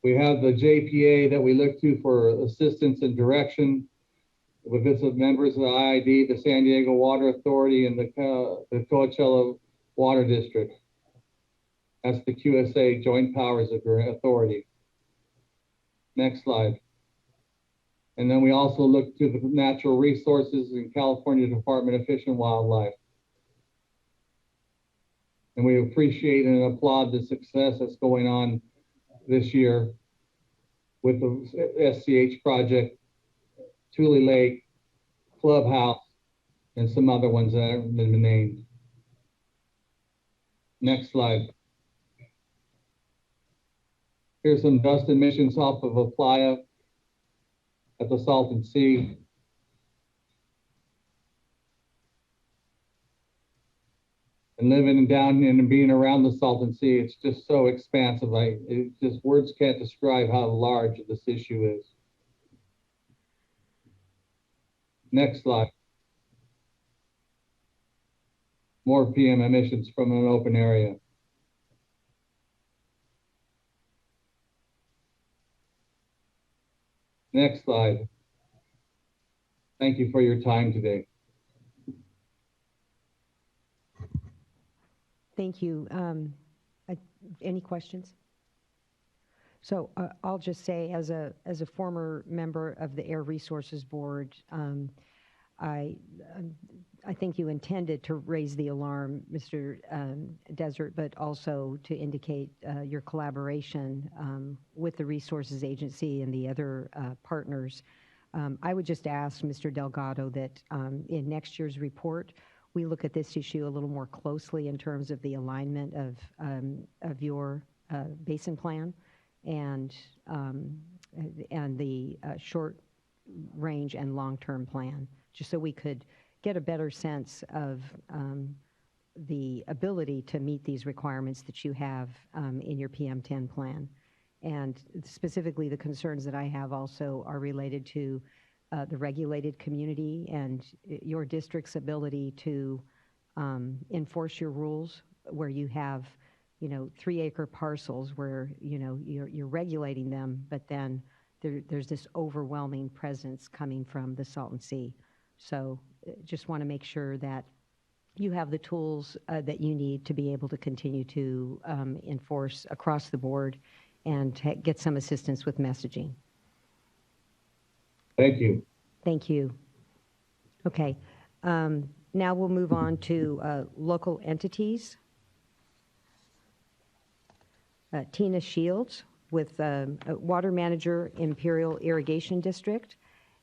We have the JPA that we look to for assistance and direction. With its members of the IID, the San Diego Water Authority, and the Coachella Water District. That's the QSA, Joint Powers Authority. Next slide. And then we also look to the natural resources in California Department of Fish and Wildlife. And we appreciate and applaud the success that's going on this year with the SCH project, Tule Lake, Clubhouse, and some other ones that haven't been named. Next slide. Here's some dust emissions off of a playa at the Salton Sea. And living down and being around the Salton Sea, it's just so expansive. Words can't describe how large this issue is. Next slide. More PM emissions from an open area. Next slide. Thank you for your time today. Thank you. Any questions? So I'll just say, as a former member of the Air Resources Board, I think you intended to raise the alarm, Mr. Desert, but also to indicate your collaboration with the Resources Agency and the other partners. I would just ask Mr. Delgado that in next year's report, we look at this issue a little more closely in terms of the alignment of your basin plan and the short range and long-term plan, just so we could get a better sense of the ability to meet these requirements that you have in your PM10 plan. And specifically, the concerns that I have also are related to the regulated community and your district's ability to enforce your rules, where you have, 3-acre parcels where, you're regulating them, but then there's this overwhelming presence coming from the Salton Sea. So just want to make sure that you have the tools that you need to be able to continue to enforce across the board and get some assistance with messaging. Thank you. Thank you. Okay. Now we'll move on to local entities. Tina Shields with Water Manager, Imperial Irrigation District.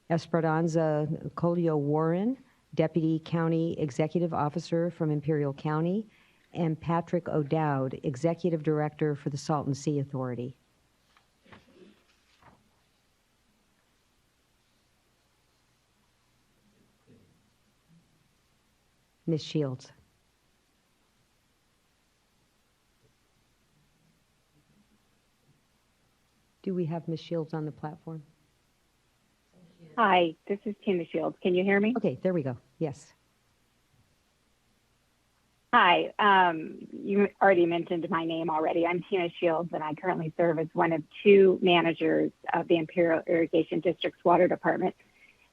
Esperanza Colio Warren, Deputy County Executive Officer from Imperial County, and Patrick O'Dowd, Executive Director for the Salton Sea Authority. Ms. Shields. Do we have Ms. Shields on the platform? Hi, this is Tina Shields. Can you hear me? Okay, there we go. Yes. Hi, you already mentioned my name already. I'm Tina Shields, and I currently serve as one of 2 managers of the Imperial Irrigation District's Water Department.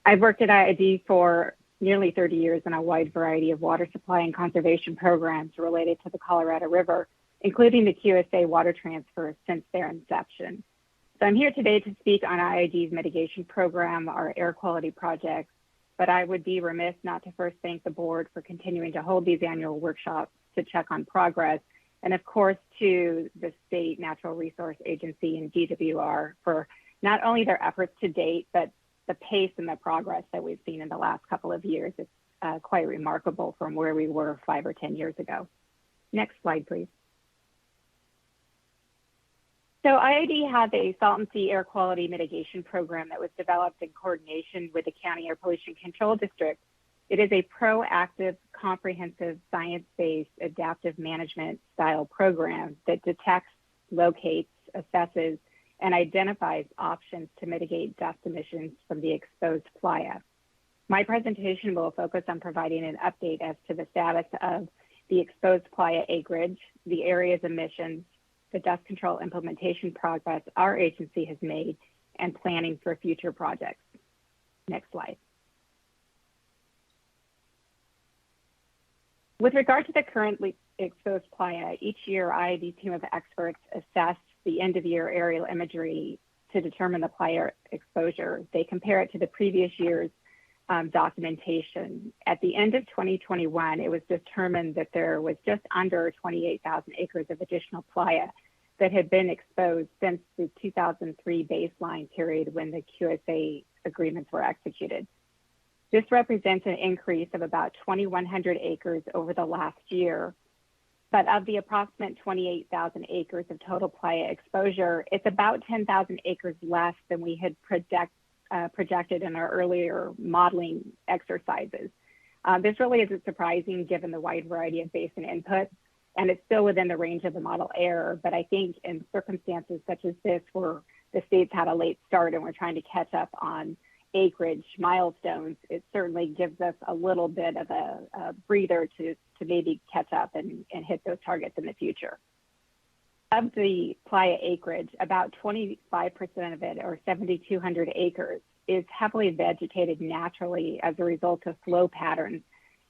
I've worked at IID for nearly 30 years in a wide variety of water supply and conservation programs related to the Colorado River, including the QSA water transfer since their inception. So I'm here today to speak on IID's mitigation program, our air quality projects, but I would be remiss not to first thank the board for continuing to hold these annual workshops to check on progress, and of course to the State Natural Resource Agency and DWR for not only their efforts to date, but the pace and the progress that we've seen in the last couple of years. It's quite remarkable from where we were 5 or 10 years ago. Next slide, please. So IID has a Salton Sea air quality mitigation program that was developed in coordination with the County Air Pollution Control District. It is a proactive, comprehensive, science-based, adaptive management style program that detects, locates, assesses, and identifies options to mitigate dust emissions from the exposed playa. My presentation will focus on providing an update as to the status of the exposed playa acreage, the area's emissions, the dust control implementation progress our agency has made, and planning for future projects. Next slide. With regard to the currently exposed playa, each year IID's team of experts assess the end-of-year aerial imagery to determine the playa exposure. They compare it to the previous year's documentation. At the end of 2021, it was determined that there was just under 28,000 acres of additional playa that had been exposed since the 2003 baseline period when the QSA agreements were executed. This represents an increase of about 2,100 acres over the last year. But of the approximate 28,000 acres of total playa exposure, it's about 10,000 acres less than we had projected in our earlier modeling exercises. This really isn't surprising given the wide variety of basin inputs, and it's still within the range of the model error. But I think in circumstances such as this, where the state's had a late start and we're trying to catch up on acreage milestones, it certainly gives us a little bit of a breather to maybe catch up and hit those targets in the future. Of the playa acreage, about 25% of it, or 7,200 acres, is heavily vegetated naturally as a result of flow patterns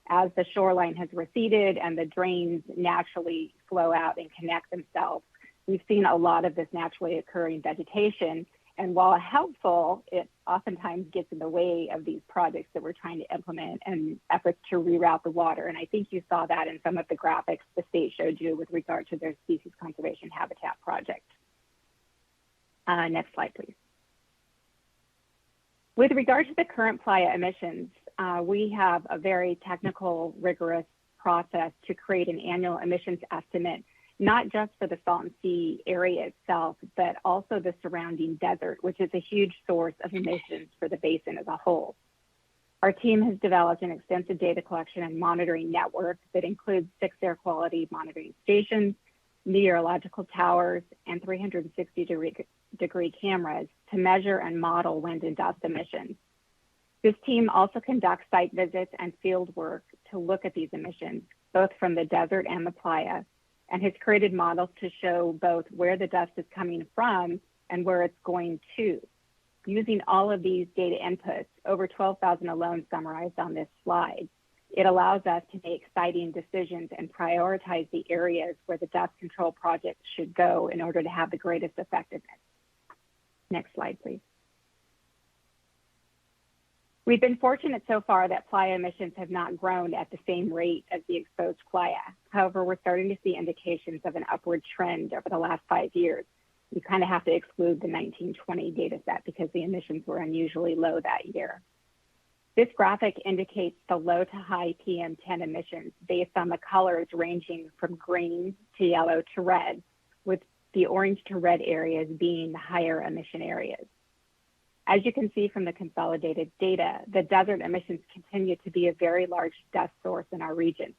as the shoreline has receded and the drains naturally flow out and connect themselves. We've seen a lot of this naturally occurring vegetation, and while helpful, it oftentimes gets in the way of these projects that we're trying to implement and efforts to reroute the water. And I think you saw that in some of the graphics the state showed you with regard to their species conservation habitat project. Next slide, please. With regard to the current playa emissions, we have a very technical, rigorous process to create an annual emissions estimate, not just for the Salton Sea area itself, but also the surrounding desert, which is a huge source of emissions for the basin as a whole. Our team has developed an extensive data collection and monitoring network that includes 6 air quality monitoring stations, meteorological towers, and 360-degree cameras to measure and model wind and dust emissions. This team also conducts site visits and field work to look at these emissions, both from the desert and the playa, and has created models to show both where the dust is coming from and where it's going to. Using all of these data inputs, over 12,000 alone summarized on this slide, it allows us to make siting decisions and prioritize the areas where the dust control project should go in order to have the greatest effectiveness. Next slide, please. We've been fortunate so far that playa emissions have not grown at the same rate as the exposed playa. However, we're starting to see indications of an upward trend over the last 5 years. We kind of have to exclude the 1920 data set because the emissions were unusually low that year. This graphic indicates the low to high PM10 emissions based on the colors ranging from green to yellow to red, with the orange to red areas being the higher emission areas. As you can see from the consolidated data, the desert emissions continue to be a very large dust source in our region,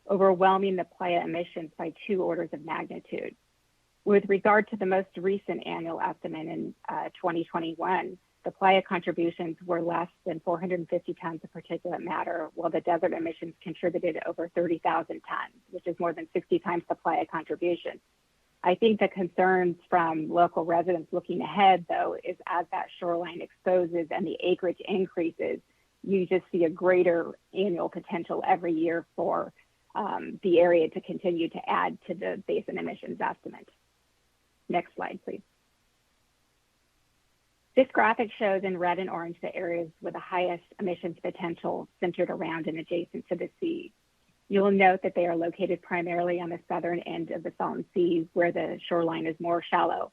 overwhelming the playa emissions by 2 orders of magnitude. With regard to the most recent annual estimate in 2021, the playa contributions were less than 450 tons of particulate matter, while the desert emissions contributed over 30,000 tons, which is more than 60 times the playa contribution. I think the concerns from local residents looking ahead, though, is as that shoreline exposes and the acreage increases, you just see a greater annual potential every year for the area to continue to add to the basin emissions estimate. Next slide, please. This graphic shows in red and orange the areas with the highest emissions potential centered around and adjacent to the sea. You'll note that they are located primarily on the southern end of the Salton Sea, where the shoreline is more shallow,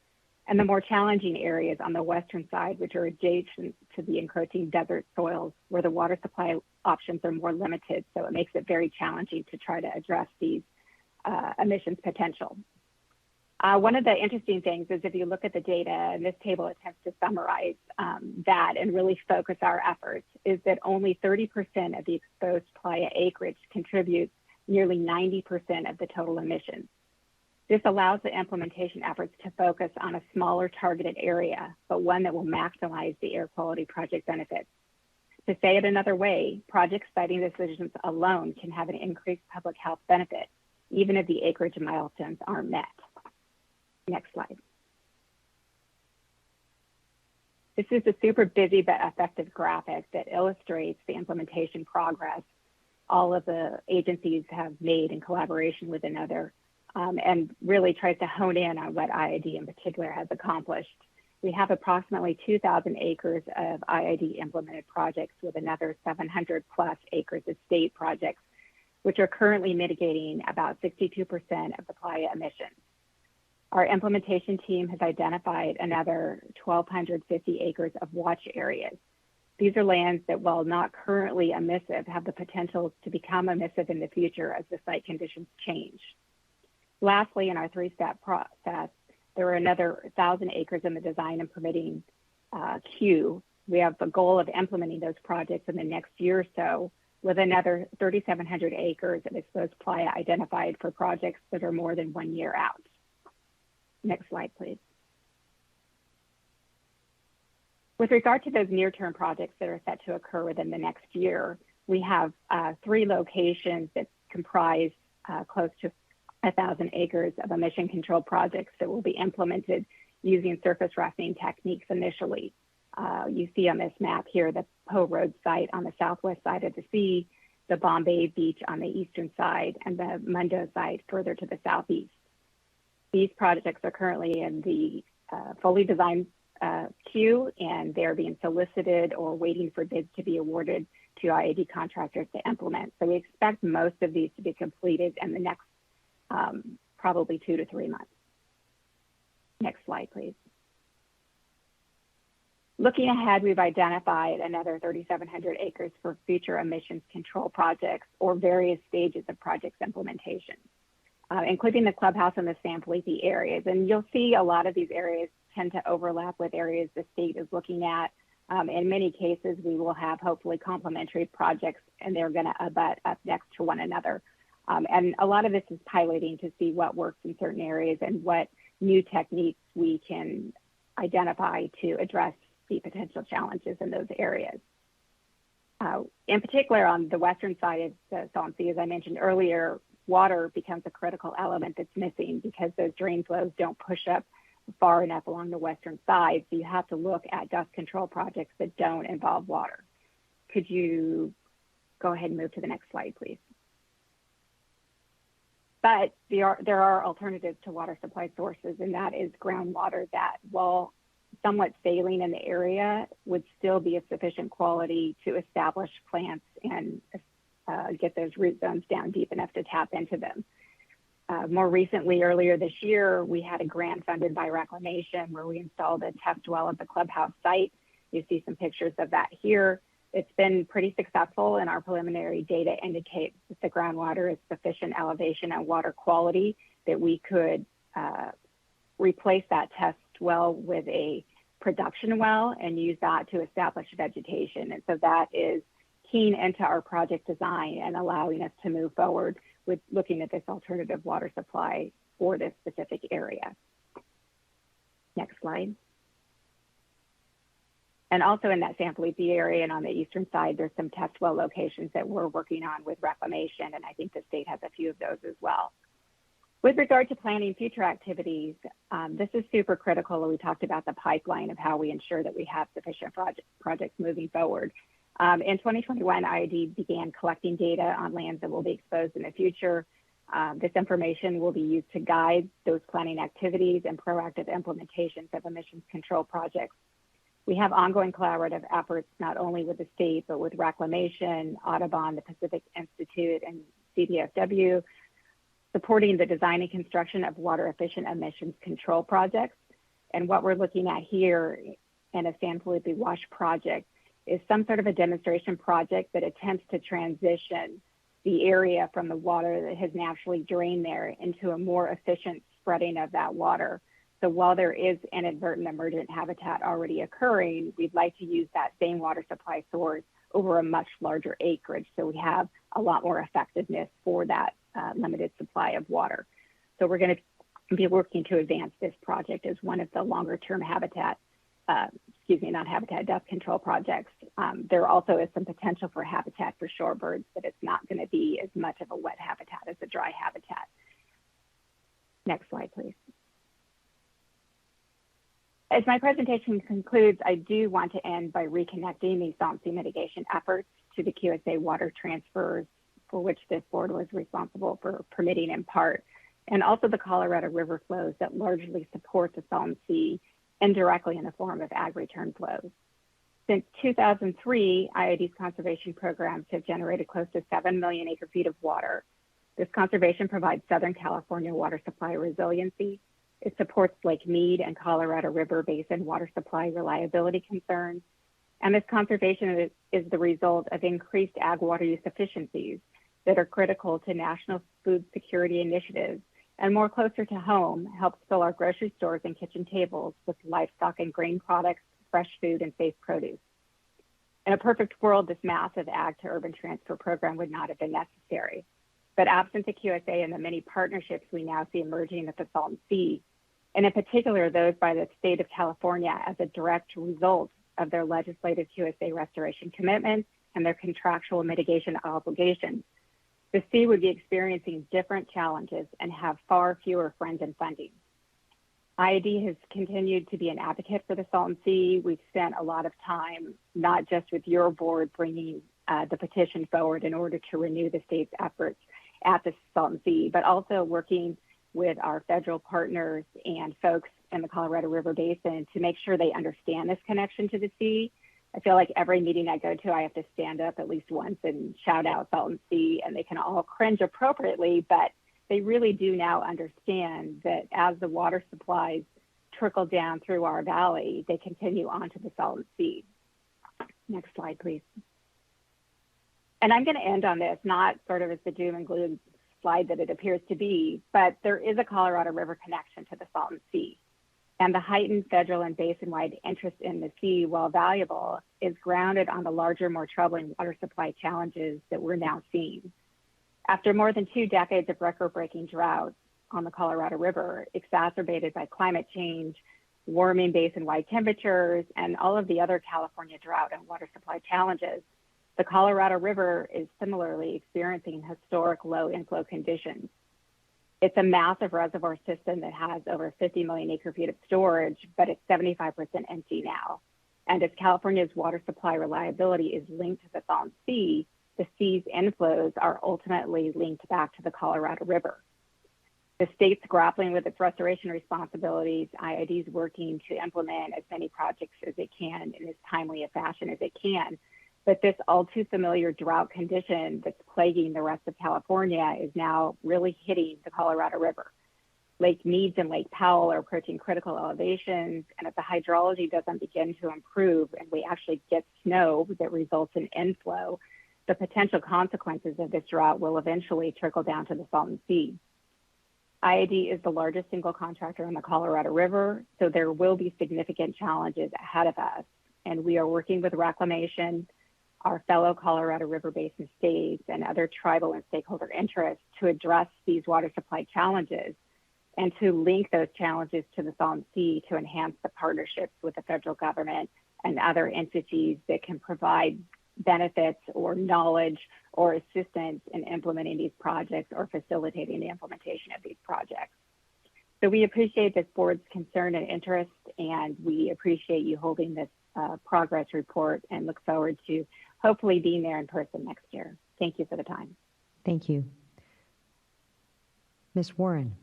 and the more challenging areas on the western side, which are adjacent to the encroaching desert soils, where the water supply options are more limited, so it makes it very challenging to try to address these emissions potential. One of the interesting things is if you look at the data, and this table attempts to summarize that and really focus our efforts, is that only 30% of the exposed playa acreage contributes nearly 90% of the total emissions. This allows the implementation efforts to focus on a smaller targeted area, but one that will maximize the air quality project benefits. To say it another way, project siting decisions alone can have an increased public health benefit, even if the acreage milestones aren't met. Next slide. This is a super busy but effective graphic that illustrates the implementation progress all of the agencies have made in collaboration with another, and really tries to hone in on what IID in particular has accomplished. We have approximately 2,000 acres of IID implemented projects with another 700 plus acres of state projects, which are currently mitigating about 62% of the playa emissions. Our implementation team has identified another 1,250 acres of watch areas. These are lands that, while not currently emissive, have the potential to become emissive in the future as the site conditions change. Lastly, in our three-step process, there are another 1,000 acres in the design and permitting queue. We have a goal of implementing those projects in the next year or so, with another 3,700 acres of exposed playa identified for projects that are more than 1 year out. Next slide, please. With regard to those near-term projects that are set to occur within the next year, we have 3 locations that comprise close to 1,000 acres of emission control projects that will be implemented using surface rafting techniques initially. You see on this map here the Poe Road site on the southwest side of the sea, the Bombay Beach on the eastern side, and the Mundo site further to the southeast. These projects are currently in the fully designed queue, and they're being solicited or waiting for bids to be awarded to IAD contractors to implement. So we expect most of these to be completed in the next probably 2 to 3 months. Next slide, please. Looking ahead, we've identified another 3,700 acres for future emissions control projects or various stages of projects implementation, including the clubhouse and the San Felipe areas. And you'll see a lot of these areas tend to overlap with areas the state is looking at. In many cases, we will have hopefully complementary projects, and they're going to abut up next to one another. And a lot of this is piloting to see what works in certain areas and what new techniques we can identify to address the potential challenges in those areas. In particular, on the western side of the Salton Sea, as I mentioned earlier, water becomes a critical element that's missing because those drain flows don't push up far enough along the western side. So you have to look at dust control projects that don't involve water. Could you go ahead and move to the next slide, please? But there are alternatives to water supply sources, and that is groundwater that, while somewhat failing in the area, would still be of sufficient quality to establish plants and get those root zones down deep enough to tap into them. More recently, earlier this year, we had a grant funded by Reclamation where we installed a test well at the clubhouse site. You see some pictures of that here. It's been pretty successful, and our preliminary data indicates that the groundwater is sufficient elevation and water quality that we could replace that test well with a production well and use that to establish vegetation. And so that is keying into our project design and allowing us to move forward with looking at this alternative water supply for this specific area. Next slide. And also in that San Felipe area and on the eastern side, there's some test well locations that we're working on with Reclamation, and I think the state has a few of those as well. With regard to planning future activities, this is super critical. We talked about the pipeline of how we ensure that we have sufficient projects moving forward. In 2021, IID began collecting data on lands that will be exposed in the future. This information will be used to guide those planning activities and proactive implementations of emissions control projects. We have ongoing collaborative efforts, not only with the state, but with Reclamation, Audubon, the Pacific Institute, and CDFW, supporting the design and construction of water efficient emissions control projects. And what we're looking at here in a San Felipe Wash project is some sort of a demonstration project that attempts to transition the area from the water that has naturally drained there into a more efficient spreading of that water. So while there is inadvertent emergent habitat already occurring, we'd like to use that same water supply source over a much larger acreage, so we have a lot more effectiveness for that limited supply of water. So we're going to be working to advance this project as one of the longer term habitat, dust control projects. There also is some potential for habitat for shorebirds, but it's not going to be as much of a wet habitat as a dry habitat. Next slide, please. As my presentation concludes, I do want to end by reconnecting the Salton Sea mitigation efforts to the QSA water transfers, for which this board was responsible for permitting in part, and also the Colorado River flows that largely support the Salton Sea indirectly in the form of ag return flows. Since 2003, IID's conservation programs have generated close to 7 million acre feet of water. This conservation provides Southern California water supply resiliency. It supports Lake Mead and Colorado River Basin water supply reliability concerns. And this conservation is the result of increased ag water use efficiencies that are critical to national food security initiatives, and more closer to home, helps fill our grocery stores and kitchen tables with livestock and grain products, fresh food, and safe produce. In a perfect world, this massive ag to urban transfer program would not have been necessary. But absent the QSA and the many partnerships we now see emerging at the Salton Sea, and in particular those by the state of California as a direct result of their legislative QSA restoration commitments and their contractual mitigation obligations, the sea would be experiencing different challenges and have far fewer friends and funding. IID has continued to be an advocate for the Salton Sea. We've spent a lot of time, not just with your board, bringing the petition forward in order to renew the state's efforts at the Salton Sea, but also working with our federal partners and folks in the Colorado River Basin to make sure they understand this connection to the sea. I feel like every meeting I go to, I have to stand up at least once and shout out Salton Sea, and they can all cringe appropriately, but they really do now understand that as the water supplies trickle down through our valley, they continue onto the Salton Sea. Next slide, please. And I'm going to end on this, not sort of as the doom and gloom slide that it appears to be, but there is a Colorado River connection to the Salton Sea. And the heightened federal and basin-wide interest in the sea, while valuable, is grounded on the larger, more troubling water supply challenges that we're now seeing. After more than 2 decades of record-breaking drought on the Colorado River, exacerbated by climate change, warming basin-wide temperatures, and all of the other California drought and water supply challenges, the Colorado River is similarly experiencing historic low inflow conditions. It's a massive reservoir system that has over 50 million acre feet of storage, but it's 75% empty now. And as California's water supply reliability is linked to the Salton Sea, the sea's inflows are ultimately linked back to the Colorado River. The state's grappling with its restoration responsibilities. IID is working to implement as many projects as it can in as timely a fashion as it can. But this all too familiar drought condition that's plaguing the rest of California is now really hitting the Colorado River. Lake Meads and Lake Powell are approaching critical elevations, and if the hydrology doesn't begin to improve and we actually get snow that results in inflow, the potential consequences of this drought will eventually trickle down to the Salton Sea. IID is the largest single contractor on the Colorado River, so there will be significant challenges ahead of us, and we are working with Reclamation, our fellow Colorado River Basin states, and other tribal and stakeholder interests to address these water supply challenges and to link those challenges to the Salton Sea to enhance the partnerships with the federal government and other entities that can provide benefits or knowledge or assistance in implementing these projects or facilitating the implementation of these projects. So we appreciate this board's concern and interest, and we appreciate you holding this progress report and look forward to hopefully being there in person next year. Thank you for the time. Thank you. Ms. Warren.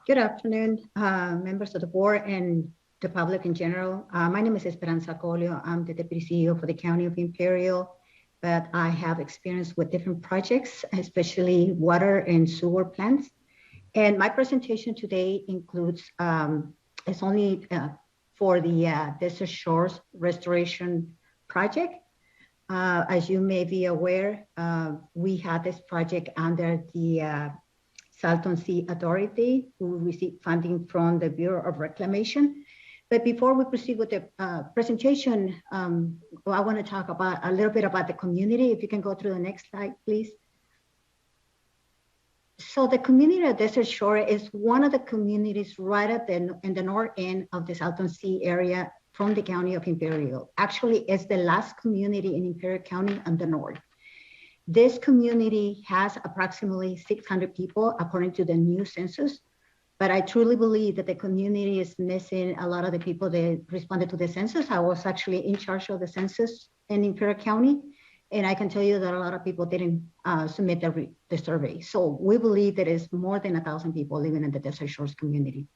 Good afternoon, members of the board and the public in general. My name is Esperanza Colio. I'm the Deputy CEO for the County of Imperial, but I have experience with different projects, especially water and sewer plants. And my presentation today includes, it's only for the Desert Shores Restoration Project. As you may be aware, we had this project under the Salton Sea Authority, who received funding from the Bureau of Reclamation. But before we proceed with the presentation, I want to talk about a little bit about the community. If you can go through the next slide, please. So the community of Desert Shore is one of the communities right at in the north end of the Salton Sea area from the County of Imperial. Actually, it's the last community in Imperial County on the north. This community has approximately 600 people according to the new census, but I truly believe that the community is missing a lot of the people that responded to the census. I was actually in charge of the census in Imperial County, and I can tell you that a lot of people didn't submit the survey. So we believe there is more than 1,000 people living in the Desert Shores community.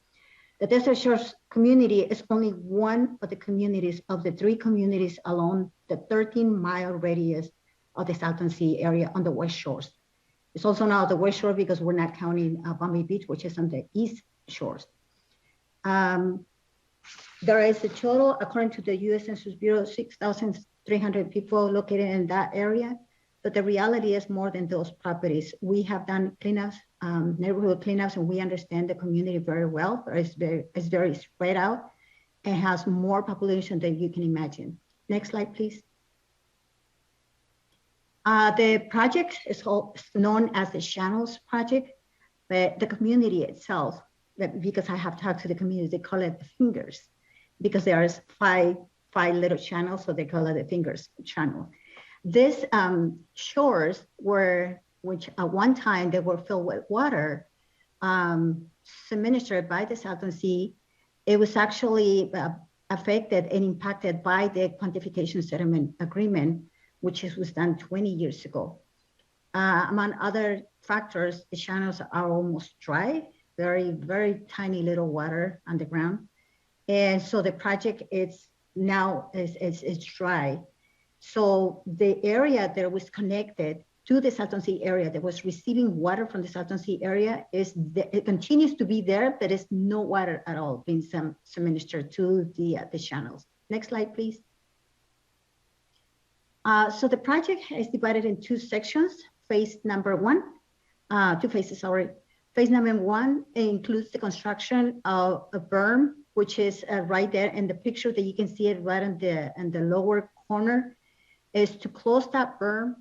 The Desert Shores community is only one of the communities of the 3 communities along the 13-mile radius of the Salton Sea area on the West Shores. It's also now the West Shore because we're not counting Bombay Beach, which is on the East Shores. There is a total, according to the U.S. Census Bureau, 6,300 people located in that area. But the reality is more than those properties. We have done cleanups, neighborhood cleanups, and we understand the community very well. It's very spread out and has more population than you can imagine. Next slide, please. The project is known as the Channels Project, but the community itself, because I have talked to the community, they call it the fingers, because there's five little channels, so they call it the fingers channel. These shores were, which at one time they were filled with water, administered by the Salton Sea. It was actually affected and impacted by the quantification settlement agreement, which was done 20 years ago. Among other factors, the channels are almost dry, very, very tiny little water on the ground. And so the project is now is dry. So the area that was connected to the Salton Sea area that was receiving water from the Salton Sea area it continues to be there, but there's no water at all being administered to the channels. Next slide, please. So the project is divided in 2 sections. Phase number 1, 2 phases, sorry. Phase number 1 includes the construction of a berm, which is right there in the picture that you can see it right in the lower corner, is to close that berm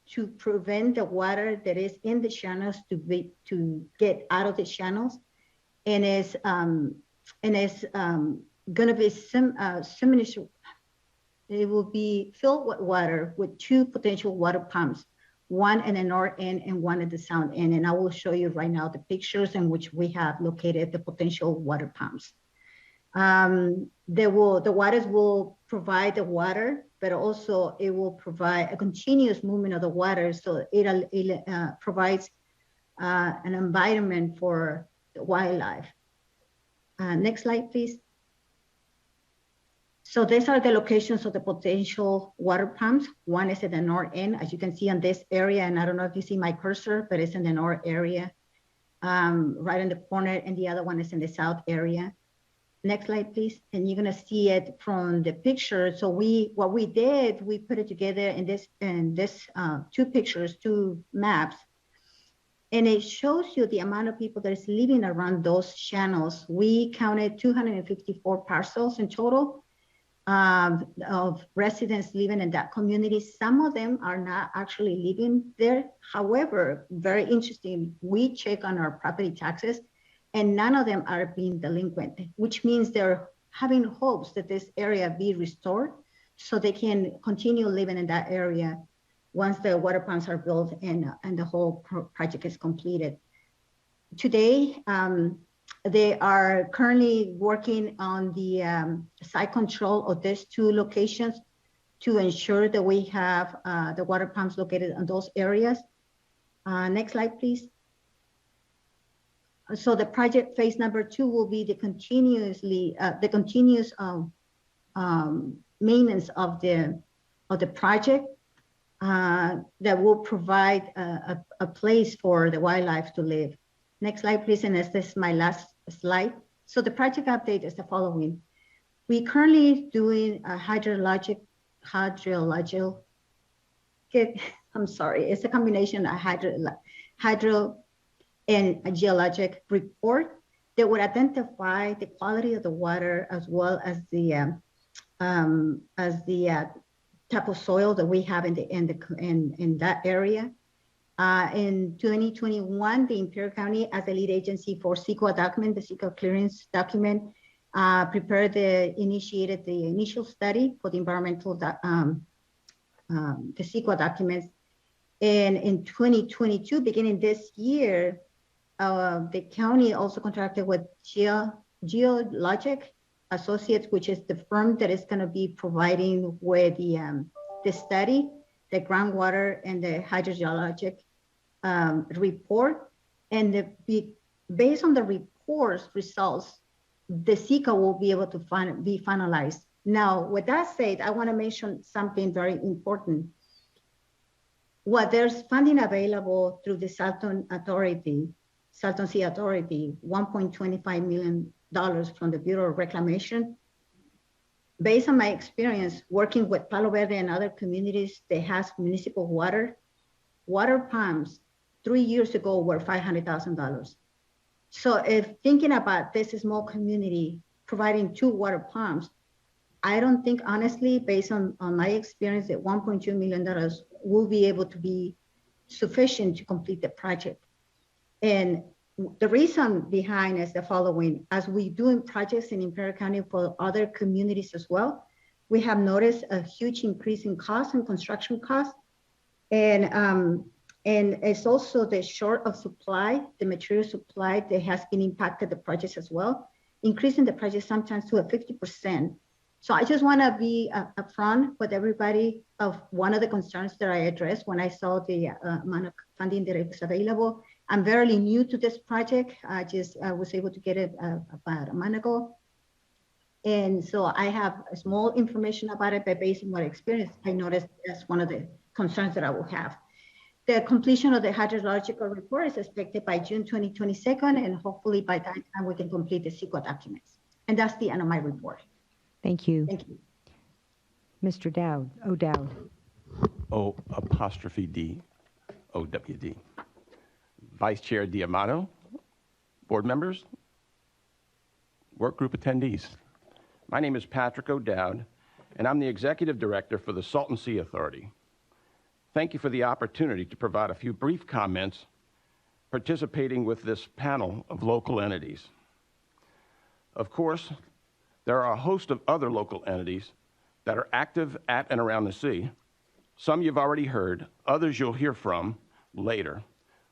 to prevent the water that is in the channels to get out of the channels, and is going to be it will be filled with water with 2 potential water pumps, one in the north end and one at the south end. And I will show you right now the pictures in which we have located the potential water pumps. The waters will provide the water, but also it will provide a continuous movement of the water. So it provides an environment for the wildlife. Next slide, please. So these are the locations of the potential water pumps. One is at the north end, as you can see on this area. And I don't know if you see my cursor, but it's in the north area, right in the corner. And the other one is in the south area. Next slide, please. And you're gonna see it from the picture. So what we did, we put it together in this 2 pictures, 2 maps. And it shows you the amount of people that is living around those channels. We counted 254 parcels in total. Of residents living in that community. Some of them are not actually living there. However, very interesting, we check on our property taxes and none of them are being delinquent, which means they're having hopes that this area be restored so they can continue living in that area once the water pumps are built and the whole project is completed. Today, they are currently working on the site control of these 2 locations to ensure that we have the water pumps located in those areas. Next slide, please. So the project phase number 2 will be the continuous maintenance of the project that will provide a place for the wildlife to live. Next slide, please, and this is my last slide. So the project update is the following. We currently doing a hydrologic, I'm sorry, it's a combination of hydro and a geologic report that would identify the quality of the water as well as the type of soil that we have in that area. In 2021, the Imperial County, as the lead agency for CEQA document, the CEQA clearance document, initiated the initial study for the environmental, the CEQA documents. And in 2022, beginning this year, the county also contracted with Geologic Associates, which is the firm that is going to be providing with the study, the groundwater and the hydrogeologic report. And based on the report's results, the SECA will be able to be finalized. Now, with that said, I want to mention something very important. While there's funding available through the Salton Sea Authority, $1.25 million from the Bureau of Reclamation. Based on my experience working with Palo Verde and other communities that has municipal water pumps 3 years ago were $500,000. So if thinking about this small community providing 2 water pumps, I don't think honestly, based on my experience, that $1.2 million will be able to be sufficient to complete the project. And the reason behind is the following: as we doing projects in Imperial County for other communities as well, we have noticed a huge increase in costs and construction costs. And it's also the short of supply, the material supply that has been impacted the projects as well, increasing the project sometimes to a 50%. So I just want to be upfront with everybody of one of the concerns that I addressed when I saw the amount of funding that is available. I'm very new to this project. I just was able to get it about a month ago. And so I have small information about it, but based on my experience, I noticed that's one of the concerns that I will have. The completion of the hydrological report is expected by June 2022, and hopefully by that time we can complete the CEQA documents. And that's the end of my report. Thank you. Thank you. Mr. Dowd, O'Dowd. O''D, OWD. Vice Chair Diamato, board members, work group attendees. My name is Patrick O'Dowd, and I'm the Executive Director for the Salton Sea Authority. Thank you for the opportunity to provide a few brief comments participating with this panel of local entities. Of course, there are a host of other local entities that are active at and around the sea. Some you've already heard, others you'll hear from later.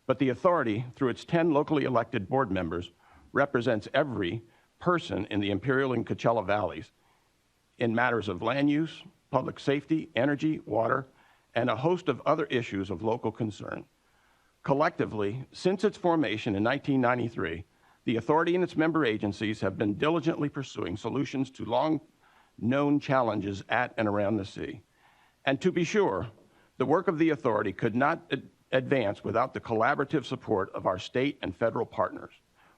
But the authority, through its 10 locally elected board members, represents every person in the Imperial and Coachella Valleys in matters of land use, public safety, energy, water, and a host of other issues of local concern. Collectively, since its formation in 1993, the authority and its member agencies have been diligently pursuing solutions to long-known challenges at and around the sea. And to be sure, the work of the authority could not advance without the collaborative support of our state and federal partners,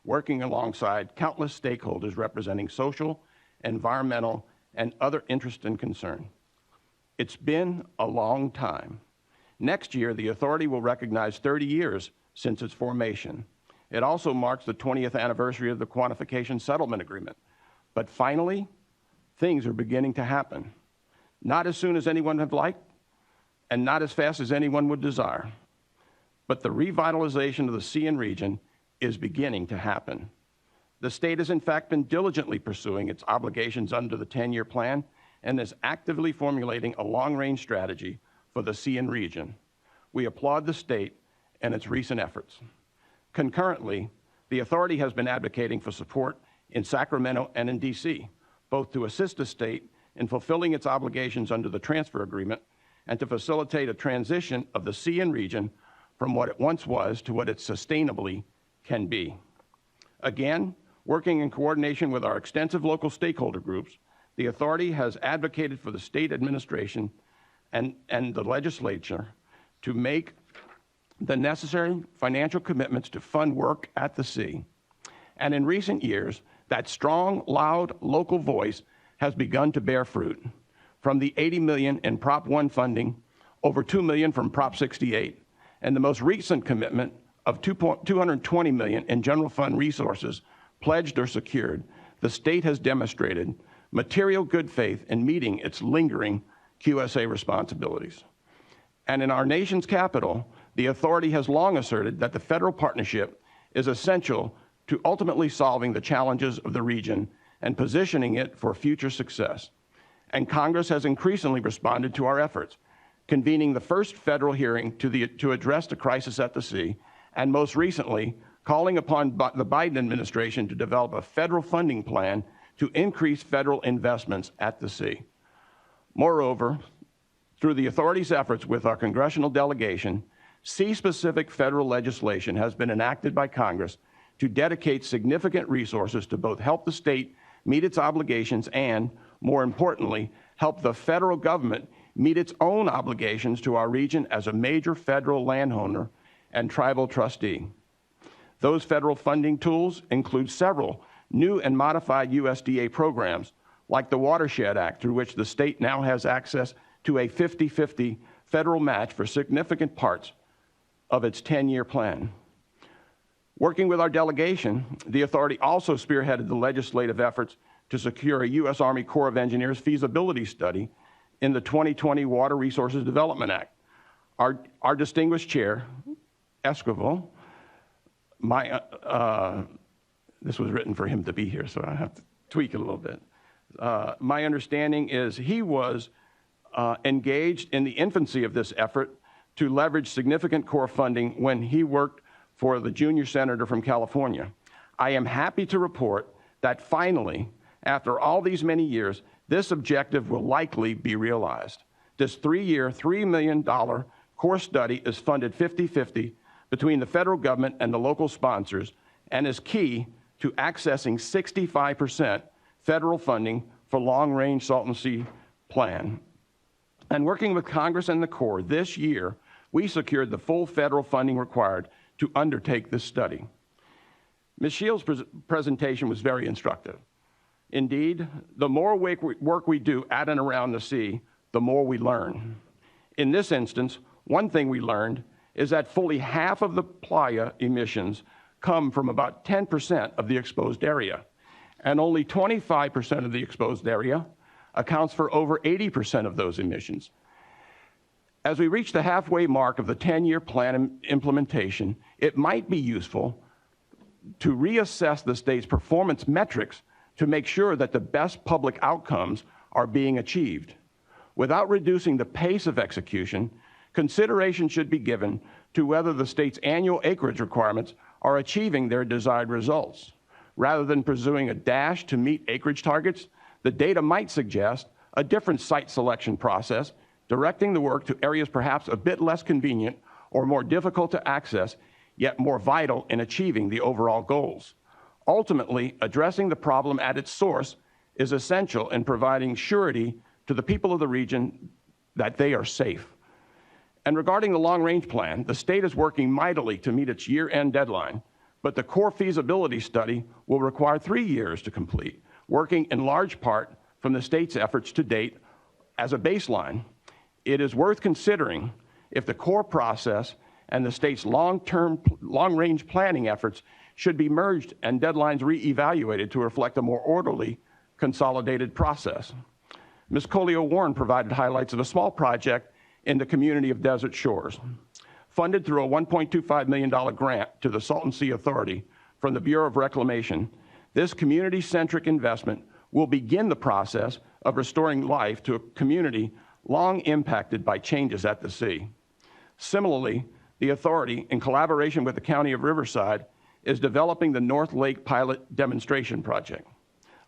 working alongside countless stakeholders representing social, environmental, and other interests and concern. It's been a long time. Next year, the authority will recognize 30 years since its formation. It also marks the 20th anniversary of the Quantification Settlement Agreement. But finally, things are beginning to happen. Not as soon as anyone would like, and not as fast as anyone would desire. But the revitalization of the sea and region is beginning to happen. The state has in fact been diligently pursuing its obligations under the 10-year plan and is actively formulating a long-range strategy for the sea and region. We applaud the state and its recent efforts. Concurrently, the authority has been advocating for support in Sacramento and in DC, both to assist the state in fulfilling its obligations under the transfer agreement and to facilitate a transition of the sea and region from what it once was to what it sustainably can be. Again, working in coordination with our extensive local stakeholder groups, the authority has advocated for the state administration and the legislature to make the necessary financial commitments to fund work at the sea. And in recent years, that strong, loud local voice has begun to bear fruit. From the $80 million in Prop 1 funding, over $2 million from Prop 68, and the most recent commitment of $220 million in general fund resources pledged or secured, the state has demonstrated material good faith in meeting its lingering QSA responsibilities. And in our nation's capital, the authority has long asserted that the federal partnership is essential to ultimately solving the challenges of the region and positioning it for future success. And Congress has increasingly responded to our efforts, convening the first federal hearing to address the crisis at the sea, and most recently, calling upon the Biden administration to develop a federal funding plan to increase federal investments at the sea. Moreover, through the authority's efforts with our congressional delegation, sea-specific federal legislation has been enacted by Congress to dedicate significant resources to both help the state meet its obligations and, more importantly, help the federal government meet its own obligations to our region as a major federal landowner and tribal trustee. Those federal funding tools include several new and modified USDA programs, like the Watershed Act, through which the state now has access to a 50-50 federal match for significant parts of its 10-year plan. Working with our delegation, the authority also spearheaded the legislative efforts to secure a U.S. Army Corps of Engineers feasibility study in the 2020 Water Resources Development Act. Our distinguished chair, Esquivel, this was written for him to be here, so I have to tweak it a little bit. My understanding is he was engaged in the infancy of this effort to leverage significant Corps funding when he worked for the junior senator from California. I am happy to report that finally, after all these many years, this objective will likely be realized. This 3-year, $3 million Corps study is funded 50-50 between the federal government and the local sponsors and is key to accessing 65% federal funding for long-range Salton Sea plan. And working with Congress and the Corps this year, we secured the full federal funding required to undertake this study. Ms. Shields' presentation was very instructive. Indeed, the more work we do at and around the sea, the more we learn. In this instance, one thing we learned is that fully half of the playa emissions come from about 10% of the exposed area, and only 25% of the exposed area accounts for over 80% of those emissions. As we reach the halfway mark of the 10-year plan implementation, it might be useful to reassess the state's performance metrics to make sure that the best public outcomes are being achieved. Without reducing the pace of execution, consideration should be given to whether the state's annual acreage requirements are achieving their desired results. Rather than pursuing a dash to meet acreage targets, the data might suggest a different site selection process, directing the work to areas perhaps a bit less convenient or more difficult to access, yet more vital in achieving the overall goals. Ultimately, addressing the problem at its source is essential in providing surety to the people of the region that they are safe. And regarding the long-range plan, the state is working mightily to meet its year-end deadline, but the Corps feasibility study will require 3 years to complete, working in large part from the state's efforts to date as a baseline. It is worth considering if the Corps process and the state's long-range planning efforts should be merged and deadlines re-evaluated to reflect a more orderly, consolidated process. Ms. Colio-Warren provided highlights of a small project in the community of Desert Shores. Funded through a $1.25 million grant to the Salton Sea Authority from the Bureau of Reclamation, this community-centric investment will begin the process of restoring life to a community long impacted by changes at the sea. Similarly, the authority, in collaboration with the County of Riverside, is developing the North Lake Pilot Demonstration Project,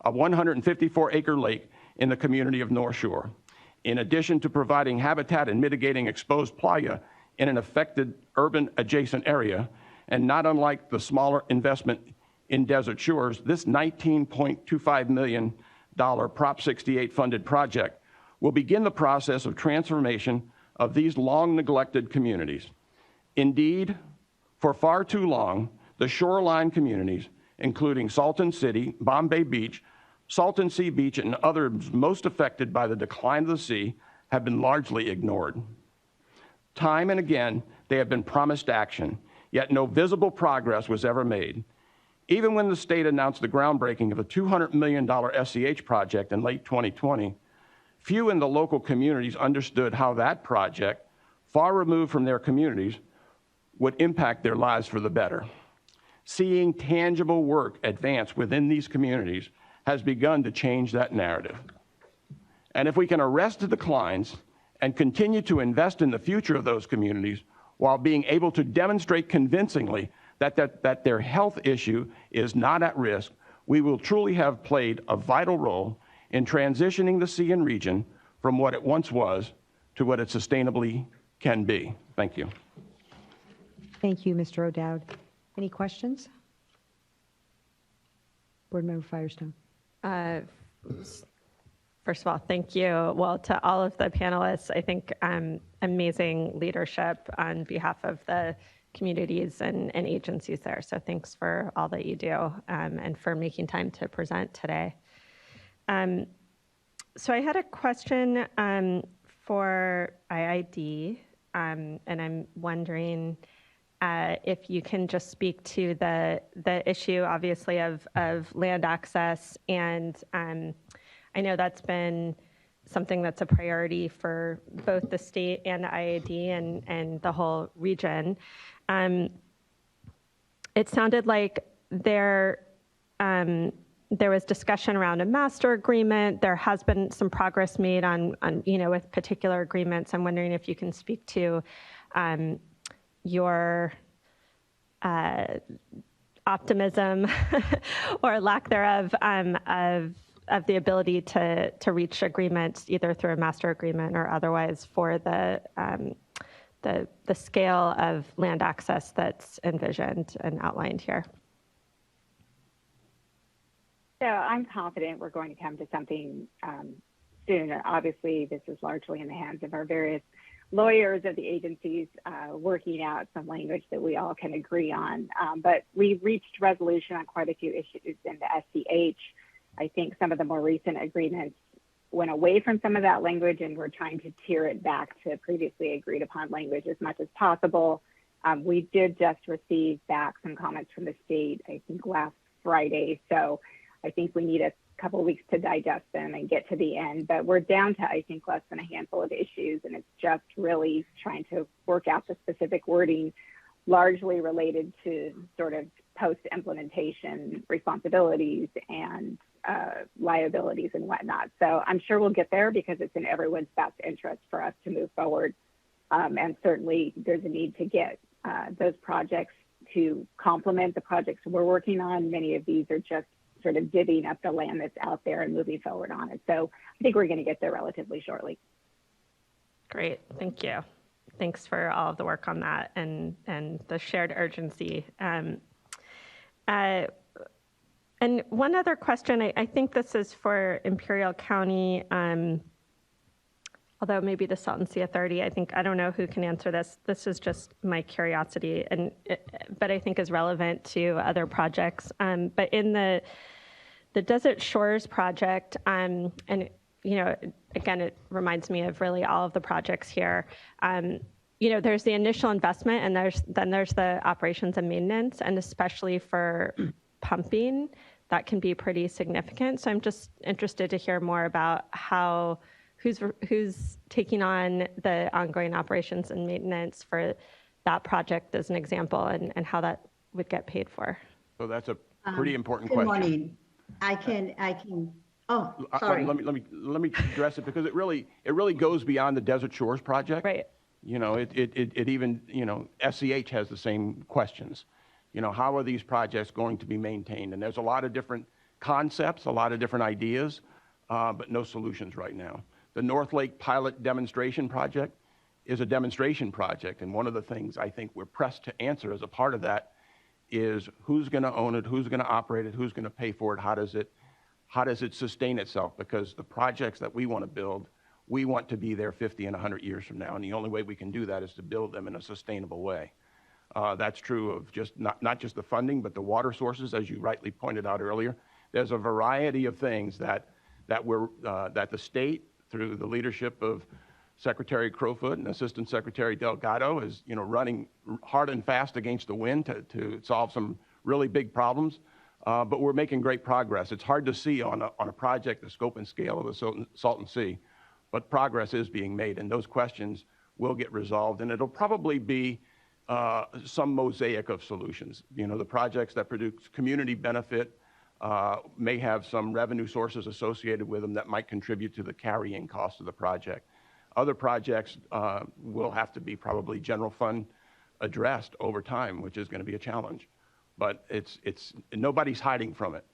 a 154-acre lake in the community of North Shore. In addition to providing habitat and mitigating exposed playa in an affected urban adjacent area, and not unlike the smaller investment in Desert Shores, this $19.25 million Prop 68 funded project will begin the process of transformation of these long neglected communities. Indeed, for far too long, the shoreline communities, including Salton City, Bombay Beach, Salton Sea Beach, and others most affected by the decline of the sea, have been largely ignored. Time and again, they have been promised action, yet no visible progress was ever made. Even when the state announced the groundbreaking of a $200 million SCH project in late 2020, few in the local communities understood how that project, far removed from their communities, would impact their lives for the better. Seeing tangible work advance within these communities has begun to change that narrative. And if we can arrest the declines and continue to invest in the future of those communities while being able to demonstrate convincingly that their health issue is not at risk, we will truly have played a vital role in transitioning the sea and region from what it once was to what it sustainably can be. Thank you. Thank you, Mr. O'Dowd. Any questions? Board Member Firestone. First of all, thank you. Well, to all of the panelists, I think amazing leadership on behalf of the communities and agencies there. So thanks for all that you do and for making time to present today. So I had a question for IID, and I'm wondering if you can just speak to the issue, obviously, of land access. And I know that's been something that's a priority for both the state and the IID and the whole region. It sounded like there was discussion around a master agreement. There has been some progress made on with particular agreements. I'm wondering if you can speak to your optimism or lack thereof of the ability to reach agreements either through a master agreement or otherwise for the scale of land access that's envisioned and outlined here. So I'm confident we're going to come to something soon. Obviously, this is largely in the hands of our various lawyers of the agencies working out some language that we all can agree on. But we've reached resolution on quite a few issues in the SCH. I think some of the more recent agreements went away from some of that language, and we're trying to tier it back to previously agreed upon language as much as possible. We did just receive back some comments from the state, I think last Friday. So I think we need a couple of weeks to digest them and get to the end, but we're down to, I think, less than a handful of issues, and it's just really trying to work out the specific wording, largely related to sort of post-implementation responsibilities and liabilities and whatnot. So I'm sure we'll get there because it's in everyone's best interest for us to move forward. And certainly there's a need to get those projects to complement the projects we're working on. Many of these are just sort of divvying up the land that's out there and moving forward on it. So I think we're going to get there relatively shortly. Great, thank you. Thanks for all of the work on that and the shared urgency. And one other question, I think this is for Imperial County, although maybe the Salton Sea Authority, I don't know who can answer this. This is just my curiosity, but I think is relevant to other projects. But in the Desert Shores project, and again, it reminds me of really all of the projects here. There's the initial investment, and then there's the operations and maintenance, and especially for pumping, that can be pretty significant. So I'm just interested to hear more about who's taking on the ongoing operations and maintenance for that project as an example, and how that would get paid for. So that's a pretty important Good question. morning. I can. Oh, sorry. Let me address it because it really goes beyond the Desert Shores project. Right. It even SCH has the same questions. How are these projects going to be maintained? And there's a lot of different concepts, a lot of different ideas, but no solutions right now. The North Lake Pilot Demonstration Project is a demonstration project. And one of the things I think we're pressed to answer as a part of that is who's going to own it, who's going to operate it, who's going to pay for it, how does it sustain itself? Because the projects that we want to build, we want to be there 50 and 100 years from now. And the only way we can do that is to build them in a sustainable way. That's true of just not just the funding, but the water sources, as you rightly pointed out earlier. There's a variety of things that the state, through the leadership of Secretary Crowfoot and Assistant Secretary Delgado, is running hard and fast against the wind to solve some really big problems. But we're making great progress. It's hard to see on a project the scope and scale of the Salton Sea, but progress is being made, and those questions will get resolved, and it'll probably be some mosaic of solutions. The projects that produce community benefit may have some revenue sources associated with them that might contribute to the carrying cost of the project. Other projects will have to be probably general fund addressed over time, which is going to be a challenge. But nobody's hiding from it,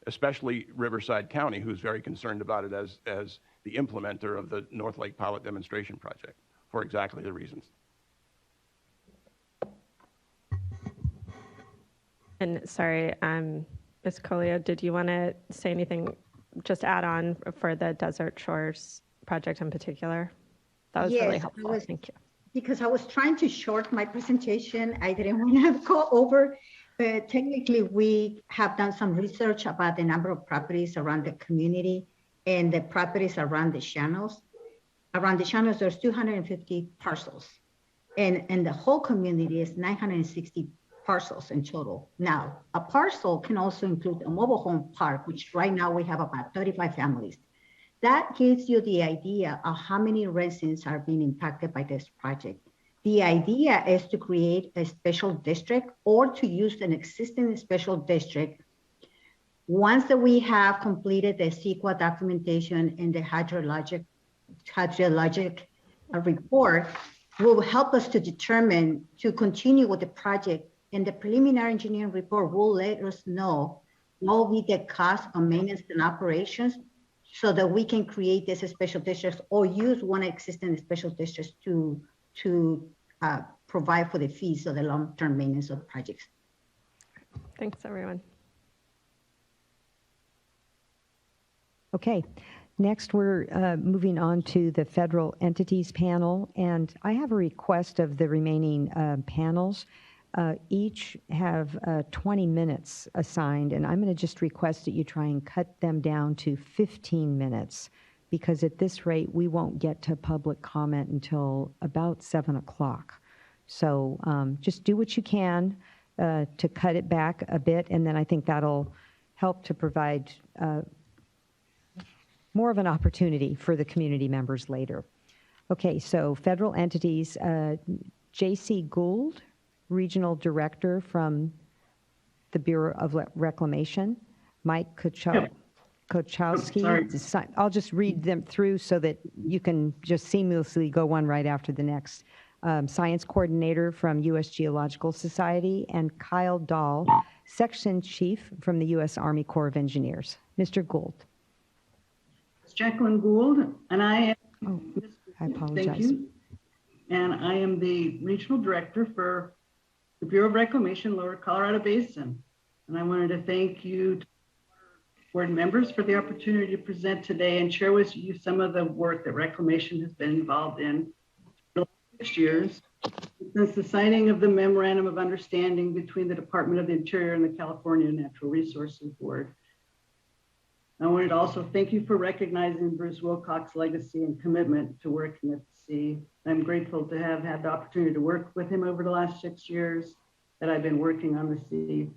especially Riverside County, who's very concerned about it as the implementer of the North Lake Pilot Demonstration Project for exactly the reasons. And sorry, Ms. Colio, did you want to say anything, just add on for the Desert Shores project in particular? That was really helpful. Thank you. Because I was trying to short my presentation, I didn't want to go over, but technically we have done some research about the number of properties around the community and the properties around the channels. Around the channels, there's 250 parcels, and the whole community is 960 parcels in total. Now, a parcel can also include a mobile home park, which right now we have about 35 families. That gives you the idea of how many residents are being impacted by this project. The idea is to create a special district or to use an existing special district. Once that we have completed the CEQA documentation and the hydrologic report, will help us to determine to continue with the project, and the preliminary engineering report will let us know what will be the cost of maintenance and operations, so that we can create this special districts or use one existing special districts to provide for the fees of the long-term maintenance of projects. Thanks, everyone. Okay, next we're moving on to the federal entities panel, and I have a request of the remaining panels. Each have 20 minutes assigned, and I'm going to just request that you try and cut them down to 15 minutes, because at this rate, we won't get to public comment until about 7 o'clock. So just do what you can to cut it back a bit, and then I think that'll help to provide more of an opportunity for the community members later. Okay, so federal entities, J.C. Gould, Regional Director from the Bureau of Reclamation, Mike Kochowski. I'll just read them through so that you can just seamlessly go one right after the next. Science Coordinator from U.S. Geological Society, and Kyle Dahl, Section Chief from the U.S. Army Corps of Engineers. Mr. Gould. It's Jacqueline Gould, and I am. I apologize. Thank you. And I am the Regional Director for the Bureau of Reclamation, Lower Colorado Basin. And I wanted to thank you, board members, for the opportunity to present today and share with you some of the work that Reclamation has been involved in for the last 6 years, since the signing of the Memorandum of Understanding between the Department of the Interior and the California Natural Resources Board. I wanted to also thank you for recognizing Bruce Wilcox's legacy and commitment to working at the sea. I'm grateful to have had the opportunity to work with him over the last 6 years that I've been working on the sea.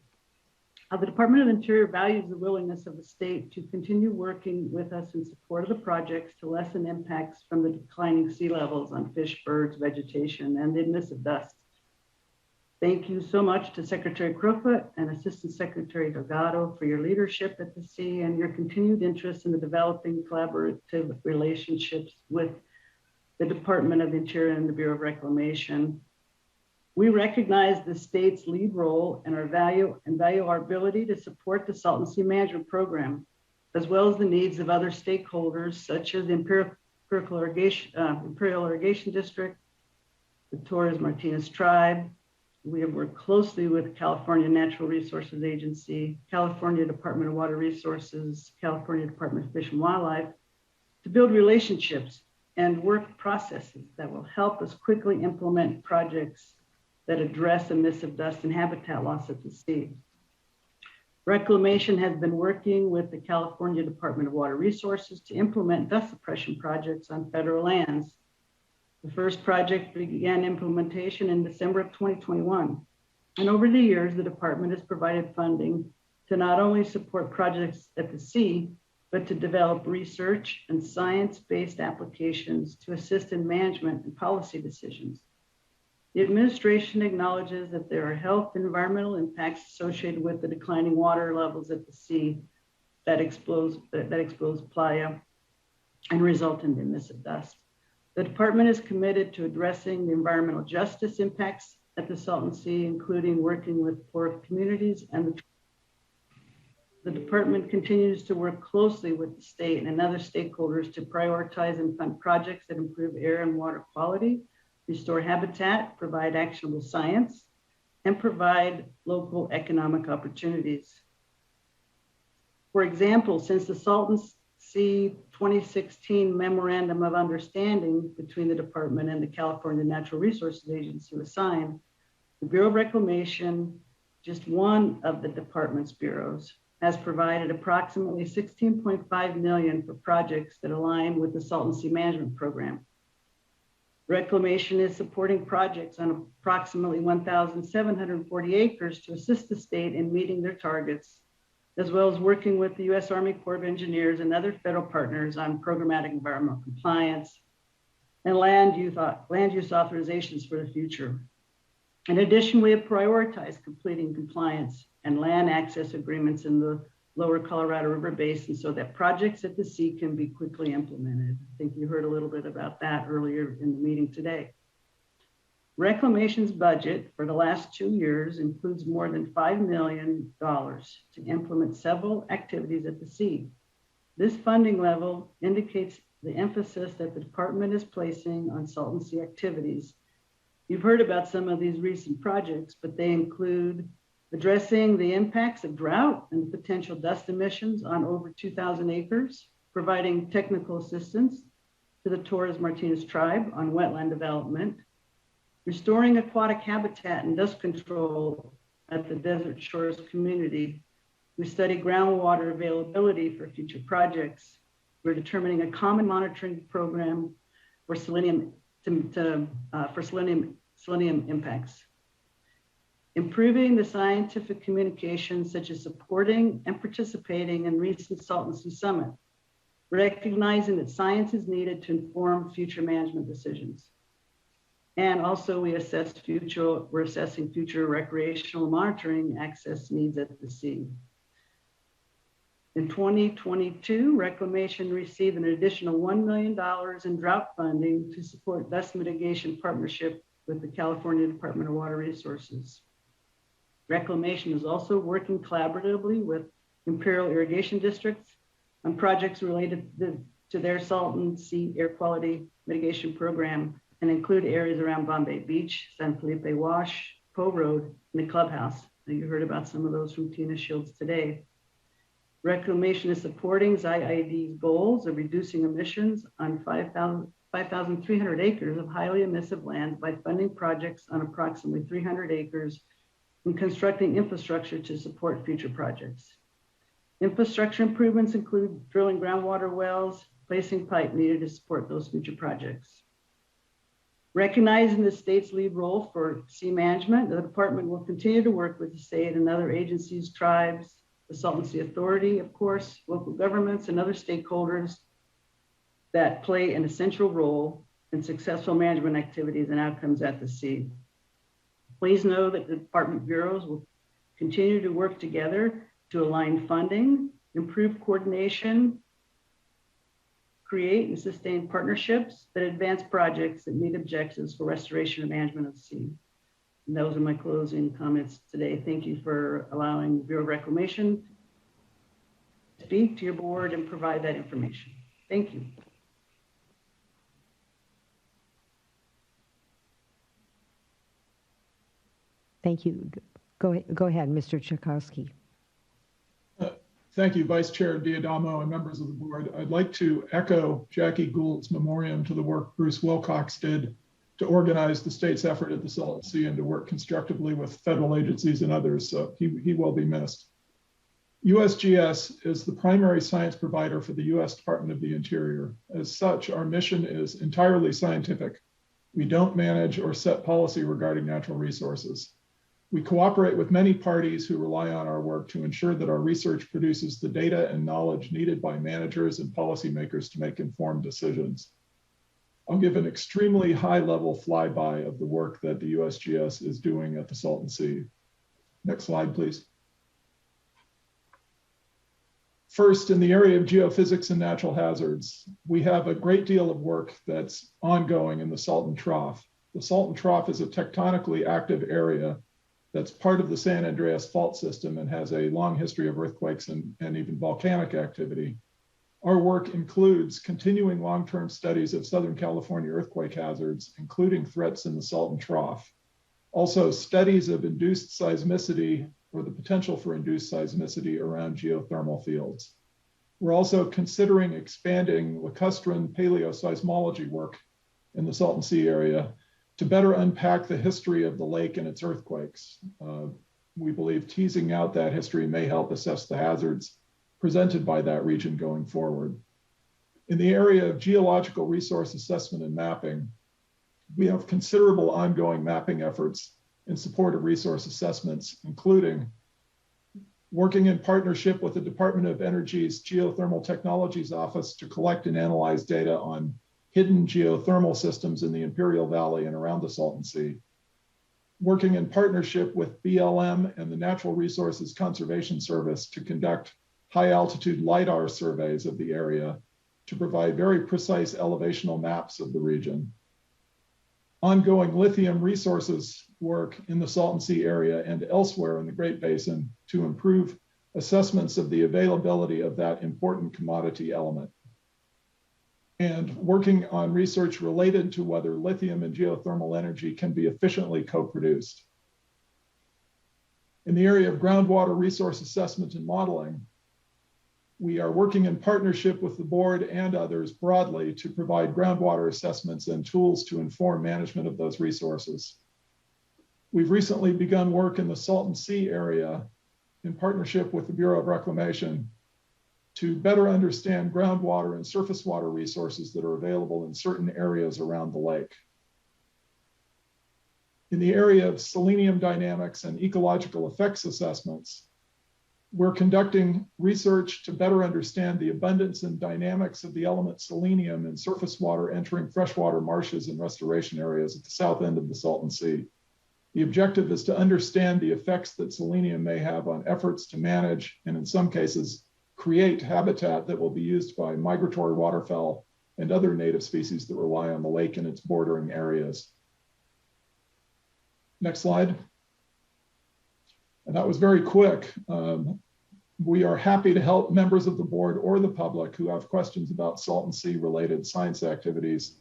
The Department of Interior values the willingness of the state to continue working with us in support of the projects to lessen impacts from the declining sea levels on fish, birds, vegetation, and the emissive dust. Thank you so much to Secretary Crowfoot and Assistant Secretary Delgado for your leadership at the sea and your continued interest in the developing collaborative relationships with the Department of the Interior and the Bureau of Reclamation. We recognize the state's lead role and value our ability to support the Salton Sea Management Program, as well as the needs of other stakeholders such as the Imperial Irrigation District, the Torres Martinez Tribe. We have worked closely with California Natural Resources Agency, California Department of Water Resources, California Department of Fish and Wildlife to build relationships and work processes that will help us quickly implement projects that address emissive dust and habitat loss at the sea. Reclamation has been working with the California Department of Water Resources to implement dust suppression projects on federal lands. The first project began implementation in December of 2021. And over the years, the department has provided funding to not only support projects at the sea, but to develop research and science-based applications to assist in management and policy decisions. The administration acknowledges that there are health and environmental impacts associated with the declining water levels at the sea that expose playa and result in emissive dust. The department is committed to addressing the environmental justice impacts at the Salton Sea, including working with poor communities, and the department continues to work closely with the state and other stakeholders to prioritize and fund projects that improve air and water quality, restore habitat, provide actionable science, and provide local economic opportunities. For example, since the Salton Sea 2016 Memorandum of Understanding between the department and the California Natural Resources Agency was signed, the Bureau of Reclamation, just one of the department's bureaus, has provided approximately $16.5 million for projects that align with the Salton Sea Management Program. Reclamation is supporting projects on approximately 1,740 acres to assist the state in meeting their targets, as well as working with the U.S. Army Corps of Engineers and other federal partners on programmatic environmental compliance and land use authorizations for the future. In addition, we have prioritized completing compliance and land access agreements in the lower Colorado River Basin so that projects at the sea can be quickly implemented. I think you heard a little bit about that earlier in the meeting today. Reclamation's budget for the last 2 years includes more than $5 million to implement several activities at the sea. This funding level indicates the emphasis that the department is placing on Salton Sea activities. You've heard about some of these recent projects, but they include addressing the impacts of drought and potential dust emissions on over 2,000 acres, providing technical assistance to the Torres Martinez tribe on wetland development, restoring aquatic habitat and dust control at the Desert Shores community. We study groundwater availability for future projects. We're determining a common monitoring program for selenium impacts. Improving the scientific communication, such as supporting and participating in recent Salton Sea Summit, recognizing that science is needed to inform future management decisions. And also we're assessing future recreational monitoring access needs at the sea. In 2022, Reclamation received an additional $1 million in drought funding to support dust mitigation partnership with the California Department of Water Resources. Reclamation is also working collaboratively with Imperial Irrigation Districts on projects related to their Salton Sea air quality mitigation program and include areas around Bombay Beach, San Felipe Wash, Poe Road, and the clubhouse. Now, you heard about some of those from Tina Shields today. Reclamation is supporting ZIID's goals of reducing emissions on 5,300 acres of highly emissive lands by funding projects on approximately 300 acres and constructing infrastructure to support future projects. Infrastructure improvements include drilling groundwater wells, placing pipe needed to support those future projects. Recognizing the state's lead role for sea management, the department will continue to work with the state and other agencies, tribes, the Salton Sea Authority, of course, local governments and other stakeholders that play an essential role in successful management activities and outcomes at the sea. Please know that the department bureaus will continue to work together to align funding, improve coordination, create and sustain partnerships that advance projects that meet objectives for restoration and management of the sea. And those are my closing comments today. Thank you for allowing the Bureau of Reclamation to speak to your board and provide that information. Thank you. Thank you. Go ahead, Mr. Tchaikovsky. Thank you, Vice Chair Diadamo and members of the board. I'd like to echo Jackie Gould's memoriam to the work Bruce Wilcox did to organize the state's effort at the Salton Sea and to work constructively with federal agencies and others. So he will be missed. USGS is the primary science provider for the U.S. Department of the Interior. As such, our mission is entirely scientific. We don't manage or set policy regarding natural resources. We cooperate with many parties who rely on our work to ensure that our research produces the data and knowledge needed by managers and policymakers to make informed decisions. I'll give an extremely high-level flyby of the work that the USGS is doing at the Salton Sea. Next slide, please. First, in the area of geophysics and natural hazards, we have a great deal of work that's ongoing in the Salton Trough. The Salton Trough is a tectonically active area that's part of the San Andreas fault system and has a long history of earthquakes and even volcanic activity. Our work includes continuing long-term studies of Southern California earthquake hazards, including threats in the Salton Trough. Also, studies of induced seismicity or the potential for induced seismicity around geothermal fields. We're also considering expanding lacustrine paleoseismology work in the Salton Sea area to better unpack the history of the lake and its earthquakes. We believe teasing out that history may help assess the hazards presented by that region going forward. In the area of geological resource assessment and mapping, we have considerable ongoing mapping efforts in support of resource assessments, including working in partnership with the Department of Energy's Geothermal Technologies Office to collect and analyze data on hidden geothermal systems in the Imperial Valley and around the Salton Sea. Working in partnership with BLM and the Natural Resources Conservation Service to conduct high altitude LiDAR surveys of the area to provide very precise elevational maps of the region. Ongoing lithium resources work in the Salton Sea area and elsewhere in the Great Basin to improve assessments of the availability of that important commodity element. And working on research related to whether lithium and geothermal energy can be efficiently co-produced. In the area of groundwater resource assessment and modeling, we are working in partnership with the board and others broadly to provide groundwater assessments and tools to inform management of those resources. We've recently begun work in the Salton Sea area in partnership with the Bureau of Reclamation to better understand groundwater and surface water resources that are available in certain areas around the lake. In the area of selenium dynamics and ecological effects assessments, we're conducting research to better understand the abundance and dynamics of the element selenium in surface water entering freshwater marshes and restoration areas at the south end of the Salton Sea. The objective is to understand the effects that selenium may have on efforts to manage, and in some cases, create habitat that will be used by migratory waterfowl and other native species that rely on the lake and its bordering areas. Next slide. And that was very quick. We are happy to help members of the board or the public who have questions about Salton Sea related science activities,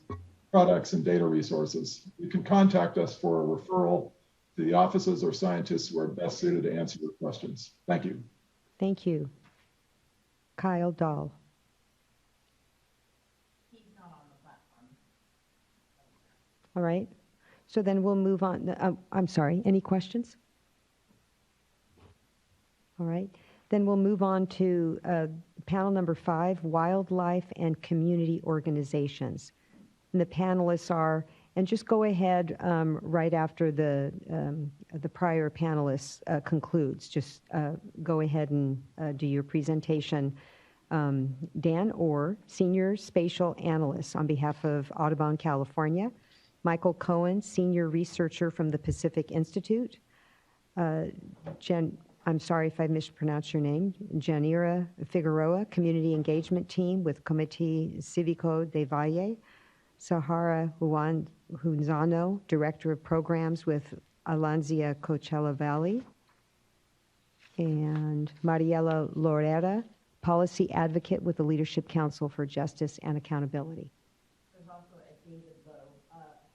products, and data resources. You can contact us for a referral to the offices or scientists who are best suited to answer your questions. Thank you. Thank you. Kyle Dahl. He's not on the platform. All right. So then we'll move on. I'm sorry, any questions? All right. Then we'll move on to panel number 5, wildlife and community organizations. And the panelists are, and just go ahead right after the prior panelist concludes. Just go ahead and do your presentation. Dan Orr, Senior Spatial Analyst on behalf of Audubon, California. Michael Cohen, Senior Researcher from the Pacific Institute. I'm sorry if I mispronounced your name. Janira Figueroa, Community Engagement Team with Comité Cívico de Valle. Sahara Hunzano, Director of Programs with Alanzia Coachella Valley. And Mariela Lorera, Policy Advocate with the Leadership Council for Justice and Accountability. There's also a David Lowe.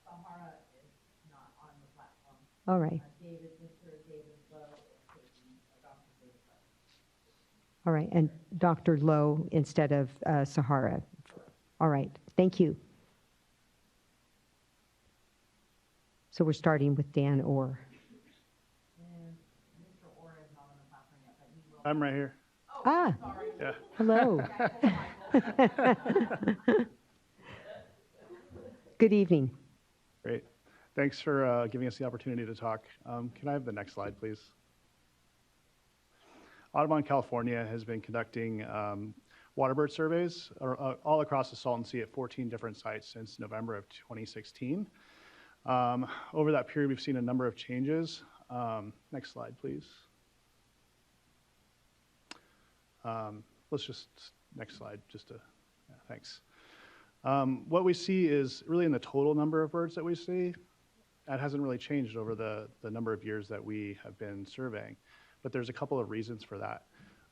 Sahara is not on the platform. All right. Mr. David Lowe is taking Dr. David Lowe. All right, and Dr. Lowe instead of Sahara. All right, thank you. So we're starting with Dan Orr. And Mr. Orr is not on the platform yet, but he will. I'm right here. Oh, sorry. Yeah. Hello. Good evening. Great. Thanks for giving us the opportunity to talk. Can I have the next slide, please? Audubon, California has been conducting waterbird surveys all across the Salton Sea at 14 different sites since November of 2016. Over that period, we've seen a number of changes. Next slide, please. Next slide, thanks. What we see is really in the total number of birds that we see, that hasn't really changed over the number of years that we have been surveying, but there's a couple of reasons for that.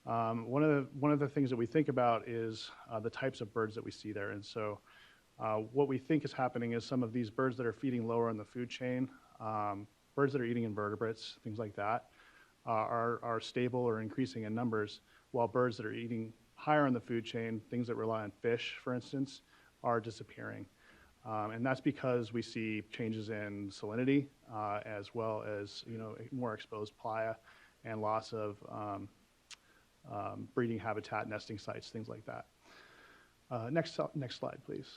One of the things that we think about is the types of birds that we see there. And so what we think is happening is some of these birds that are feeding lower in the food chain, birds that are eating invertebrates, things like that, are stable or increasing in numbers, while birds that are eating higher on the food chain, things that rely on fish, for instance, are disappearing. And that's because we see changes in salinity, as well as more exposed playa and loss of breeding habitat, nesting sites, things like that. Next slide, please.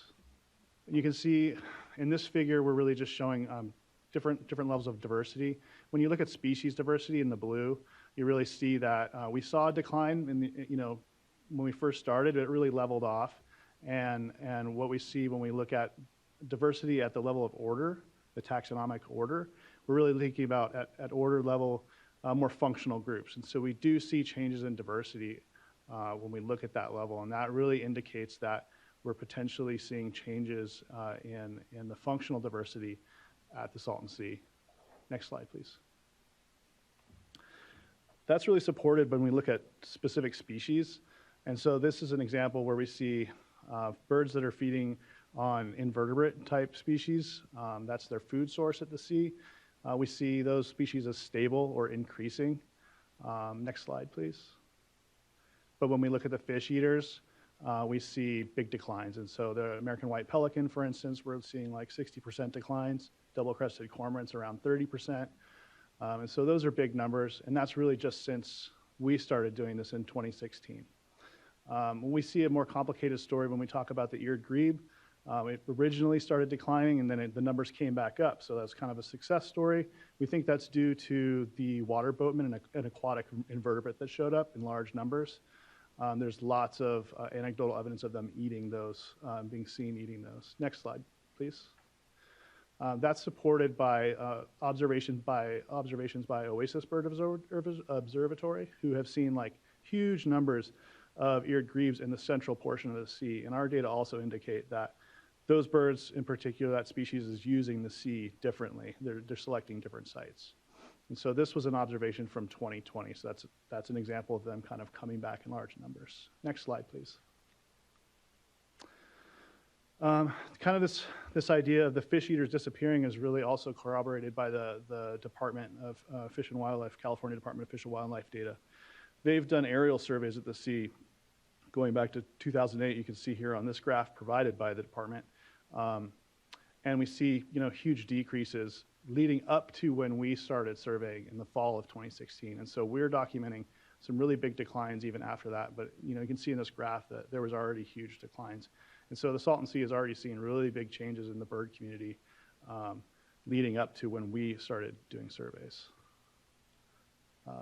You can see in this figure, we're really just showing different levels of diversity. When you look at species diversity in the blue, you really see that we saw a decline in the, when we first started, it really leveled off. And what we see when we look at diversity at the level of order, the taxonomic order, we're really thinking about at order level more functional groups. And so we do see changes in diversity when we look at that level. And that really indicates that we're potentially seeing changes in the functional diversity at the Salton Sea. Next slide, please. That's really supported when we look at specific species. And so this is an example where we see birds that are feeding on invertebrate type species. That's their food source at the sea. We see those species as stable or increasing. Next slide, please. But when we look at the fish eaters, we see big declines. And so the American white pelican, for instance, we're seeing like 60% declines, double-crested cormorants around 30%. And so those are big numbers. And that's really just since we started doing this in 2016. When we see a more complicated story when we talk about the eared grebe, it originally started declining and then the numbers came back up. So that's kind of a success story. We think that's due to the water boatman, an aquatic invertebrate that showed up in large numbers. There's lots of anecdotal evidence of them eating those, being seen eating those. Next slide, please. That's supported by observations by Oasis Bird Observatory, who have seen like huge numbers of eared grebes in the central portion of the sea. And our data also indicate that those birds in particular, that species is using the sea differently. They're selecting different sites. And so this was an observation from 2020. So that's an example of them kind of coming back in large numbers. Next slide, please. Kind of this idea of the fish eaters disappearing is really also corroborated by the Department of Fish and Wildlife, California Department of Fish and Wildlife data. They've done aerial surveys at the sea going back to 2008. You can see here on this graph provided by the department. And we see huge decreases leading up to when we started surveying in the fall of 2016. And so we're documenting some really big declines even after that. But you can see in this graph that there was already huge declines. And so the Salton Sea has already seen really big changes in the bird community leading up to when we started doing surveys.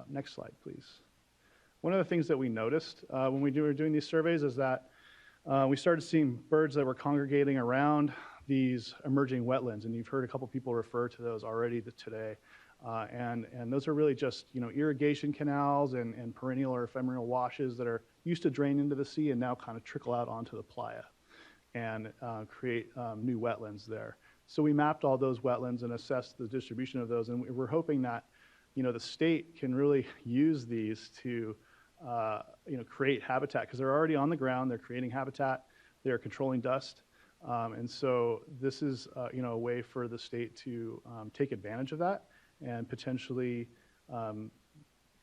Next slide, please. One of the things that we noticed when we were doing these surveys is that we started seeing birds that were congregating around these emerging wetlands, and you've heard a couple people refer to those already today. And those are really just irrigation canals and perennial or ephemeral washes that are used to drain into the sea and now kind of trickle out onto the playa and create new wetlands there. So we mapped all those wetlands and assessed the distribution of those, and we're hoping that the state can really use these to create habitat, because they're already on the ground, they're creating habitat, they're controlling dust. And so this is a way for the state to take advantage of that and potentially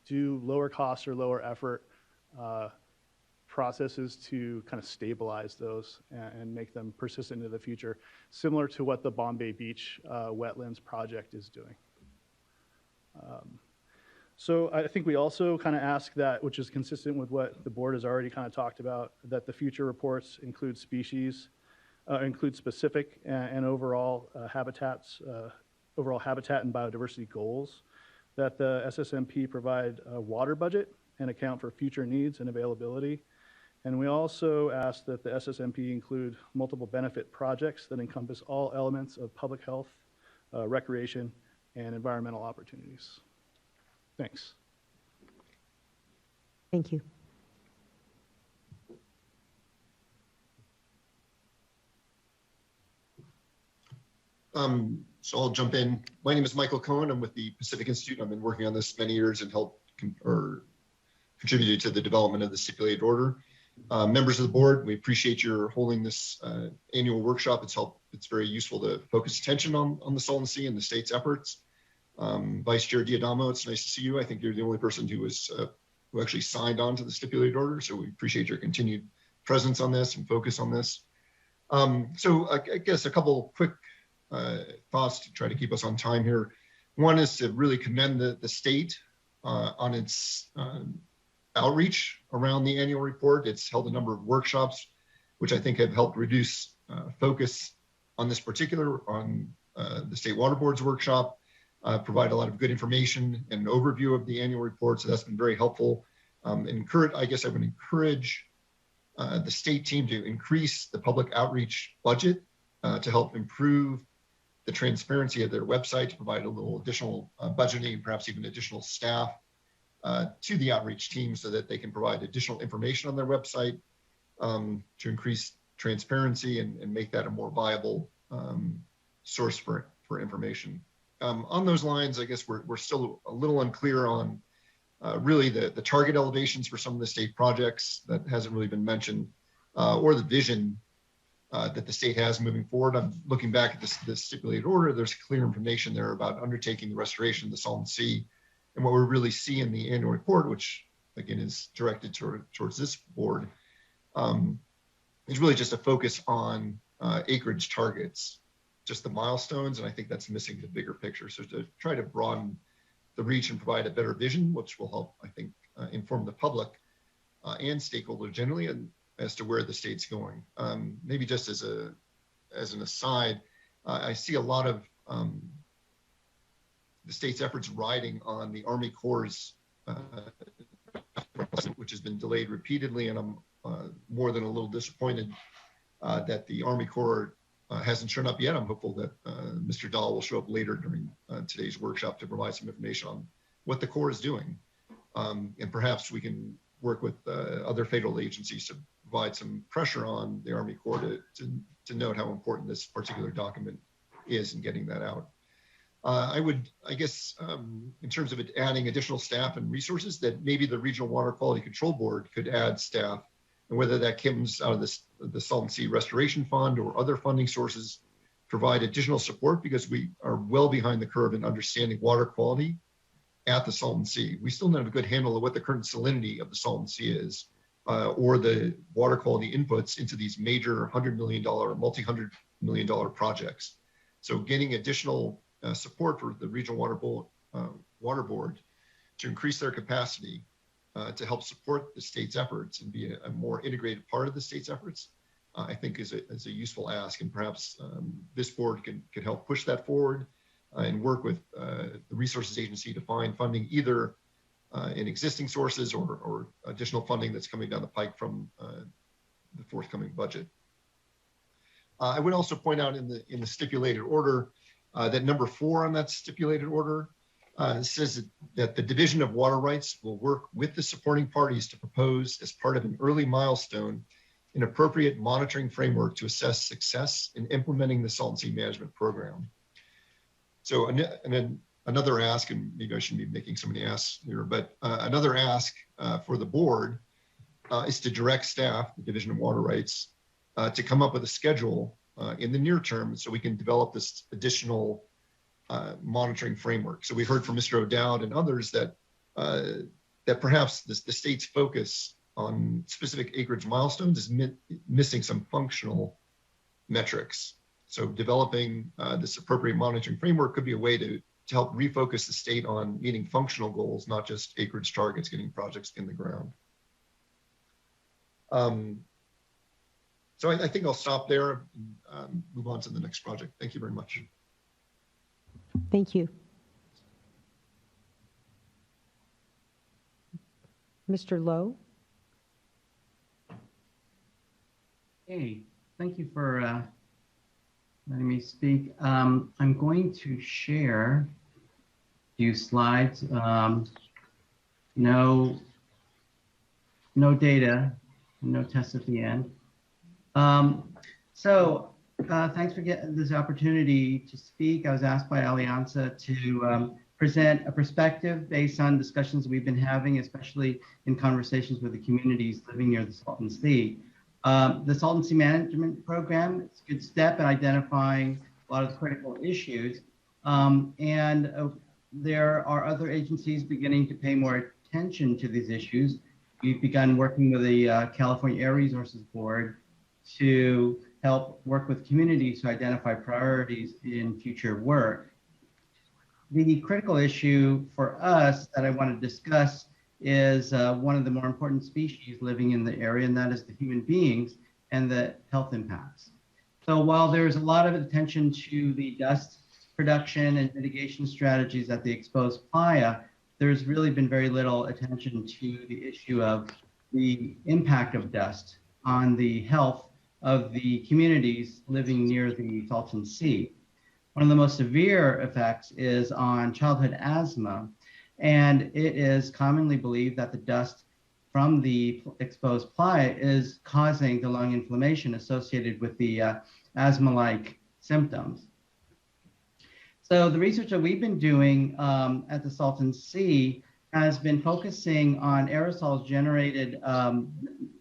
do lower cost or lower effort processes to kind of stabilize those and make them persistent into the future, similar to what the Bombay Beach Wetlands Project is doing. So I think we also kind of ask that, which is consistent with what the board has already kind of talked about, that the future reports include species, include specific and overall habitats, overall habitat and biodiversity goals, that the SSMP provide a water budget and account for future needs and availability. And we also ask that the SSMP include multiple benefit projects that encompass all elements of public health, recreation, and environmental opportunities. Thanks. Thank you. So I'll jump in. My name is Michael Cohen. I'm with the Pacific Institute. I've been working on this many years and helped contributed to the development of the stipulated order. Members of the board, we appreciate your holding this annual workshop. It's very useful to focus attention on the Salton Sea and the state's efforts. Vice Chair Diadamo, it's nice to see you. I think you're the only person who was who actually signed on to the stipulated order, so we appreciate your continued presence on this and focus on this. So I guess a couple quick thoughts to try to keep us on time here. One is to really commend the state on its outreach around the annual report. It's held a number of workshops, which I think have helped reduce focus on this particular, on the State Water Board's workshop, provide a lot of good information and an overview of the annual report. So that's been very helpful. I guess I would encourage the state team to increase the public outreach budget to help improve the transparency of their website, to provide a little additional budgeting, perhaps even additional staff to the outreach team so that they can provide additional information on their website to increase transparency and make that a more viable source for information. On those lines, I guess we're still a little unclear on really the target elevations for some of the state projects. That hasn't really been mentioned, or the vision that the state has moving forward. I'm looking back at this stipulated order. There's clear information there about undertaking the restoration of the Salton Sea. And what we really see in the annual report, which again is directed towards this board, is really just a focus on acreage targets, just the milestones. And I think that's missing the bigger picture. So to try to broaden the reach and provide a better vision, which will help, I think, inform the public and stakeholders generally and as to where the state's going. Maybe just as an aside, I see a lot of the state's efforts riding on the Army Corps' which has been delayed repeatedly, and I'm more than a little disappointed that the Army Corps hasn't shown up yet. I'm hopeful that Mr. Dahl will show up later during today's workshop to provide some information on what the Corps is doing. And perhaps we can work with other federal agencies to provide some pressure on the Army Corps to note how important this particular document is in getting that out. I guess, in terms of adding additional staff and resources, that maybe the Regional Water Quality Control Board could add staff, and whether that comes out of the Salton Sea Restoration Fund or other funding sources, provide additional support, because we are well behind the curve in understanding water quality at the Salton Sea. We still don't have a good handle of what the current salinity of the Salton Sea is, or the water quality inputs into these major $100 million, multi-$100 million projects. So getting additional support for the Regional Water Board to increase their capacity to help support the state's efforts and be a more integrated part of the state's efforts, I think is a useful ask. And perhaps this board can help push that forward and work with the Resources Agency to find funding either in existing sources or additional funding that's coming down the pike from the forthcoming budget. I would also point out in the stipulated order that number 4 on that stipulated order says that the Division of Water Rights will work with the supporting parties to propose, as part of an early milestone, an appropriate monitoring framework to assess success in implementing the Salton Sea Management Program. So, and then another ask, and maybe I shouldn't be making so many asks here, but another ask for the board is to direct staff, the Division of Water Rights, to come up with a schedule in the near term so we can develop this additional monitoring framework. So we heard from Mr. O'Dowd and others that that perhaps the state's focus on specific acreage milestones is missing some functional metrics. So developing this appropriate monitoring framework could be a way to help refocus the state on meeting functional goals, not just acreage targets, getting projects in the ground. So I think I'll stop there and move on to the next project. Thank you very much. Thank you. Mr. Lowe. Hey, thank you for letting me speak. I'm going to share a few slides. No data, no tests at the end. Thanks for getting this opportunity to speak. I was asked by Alianza to present a perspective based on discussions we've been having, especially in conversations with the communities living near the Salton Sea. The Salton Sea Management Program is a good step in identifying a lot of the critical issues. there are other agencies beginning to pay more attention to these issues. We've begun working with the California Air Resources Board to help work with communities to identify priorities in future work. The critical issue for us that I want to discuss is one of the more important species living in the area, and that is the human beings and the health impacts. So while there's a lot of attention to the dust production and mitigation strategies at the exposed playa, there's really been very little attention to the issue of the impact of dust on the health of the communities living near the Salton Sea. One of the most severe effects is on childhood asthma, and it is commonly believed that the dust from the exposed playa is causing the lung inflammation associated with the asthma-like symptoms. So the research that we've been doing at the Salton Sea has been focusing on aerosols generated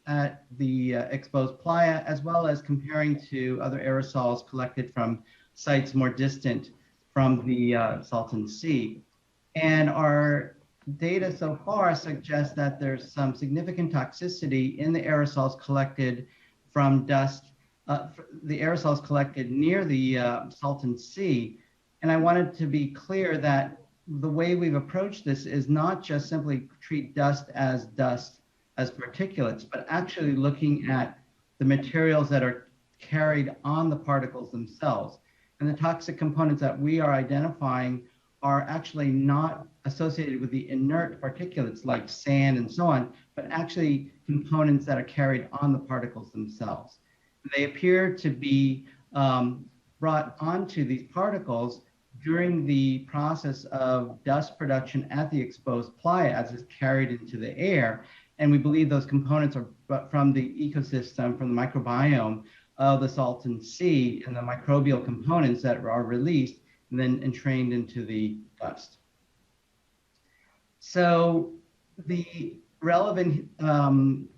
at the exposed playa, as well as comparing to other aerosols collected from sites more distant from the Salton Sea. And our data so far suggests that there's some significant toxicity in the aerosols collected from dust, the aerosols collected near the Salton Sea. And I wanted to be clear that the way we've approached this is not just simply treat dust as particulates, but actually looking at the materials that are carried on the particles themselves. And the toxic components that we are identifying are actually not associated with the inert particulates like sand and so on, but actually components that are carried on the particles themselves. They appear to be brought onto these particles during the process of dust production at the exposed playa as it's carried into the air. And we believe those components are from the ecosystem, from the microbiome of the Salton Sea and the microbial components that are released and then entrained into the dust. So the relevant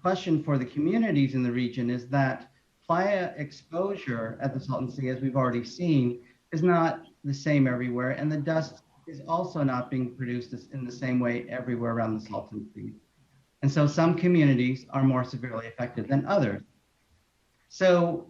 question for the communities in the region is that playa exposure at the Salton Sea, as we've already seen, is not the same everywhere, and the dust is also not being produced in the same way everywhere around the Salton Sea. And so some communities are more severely affected than others. So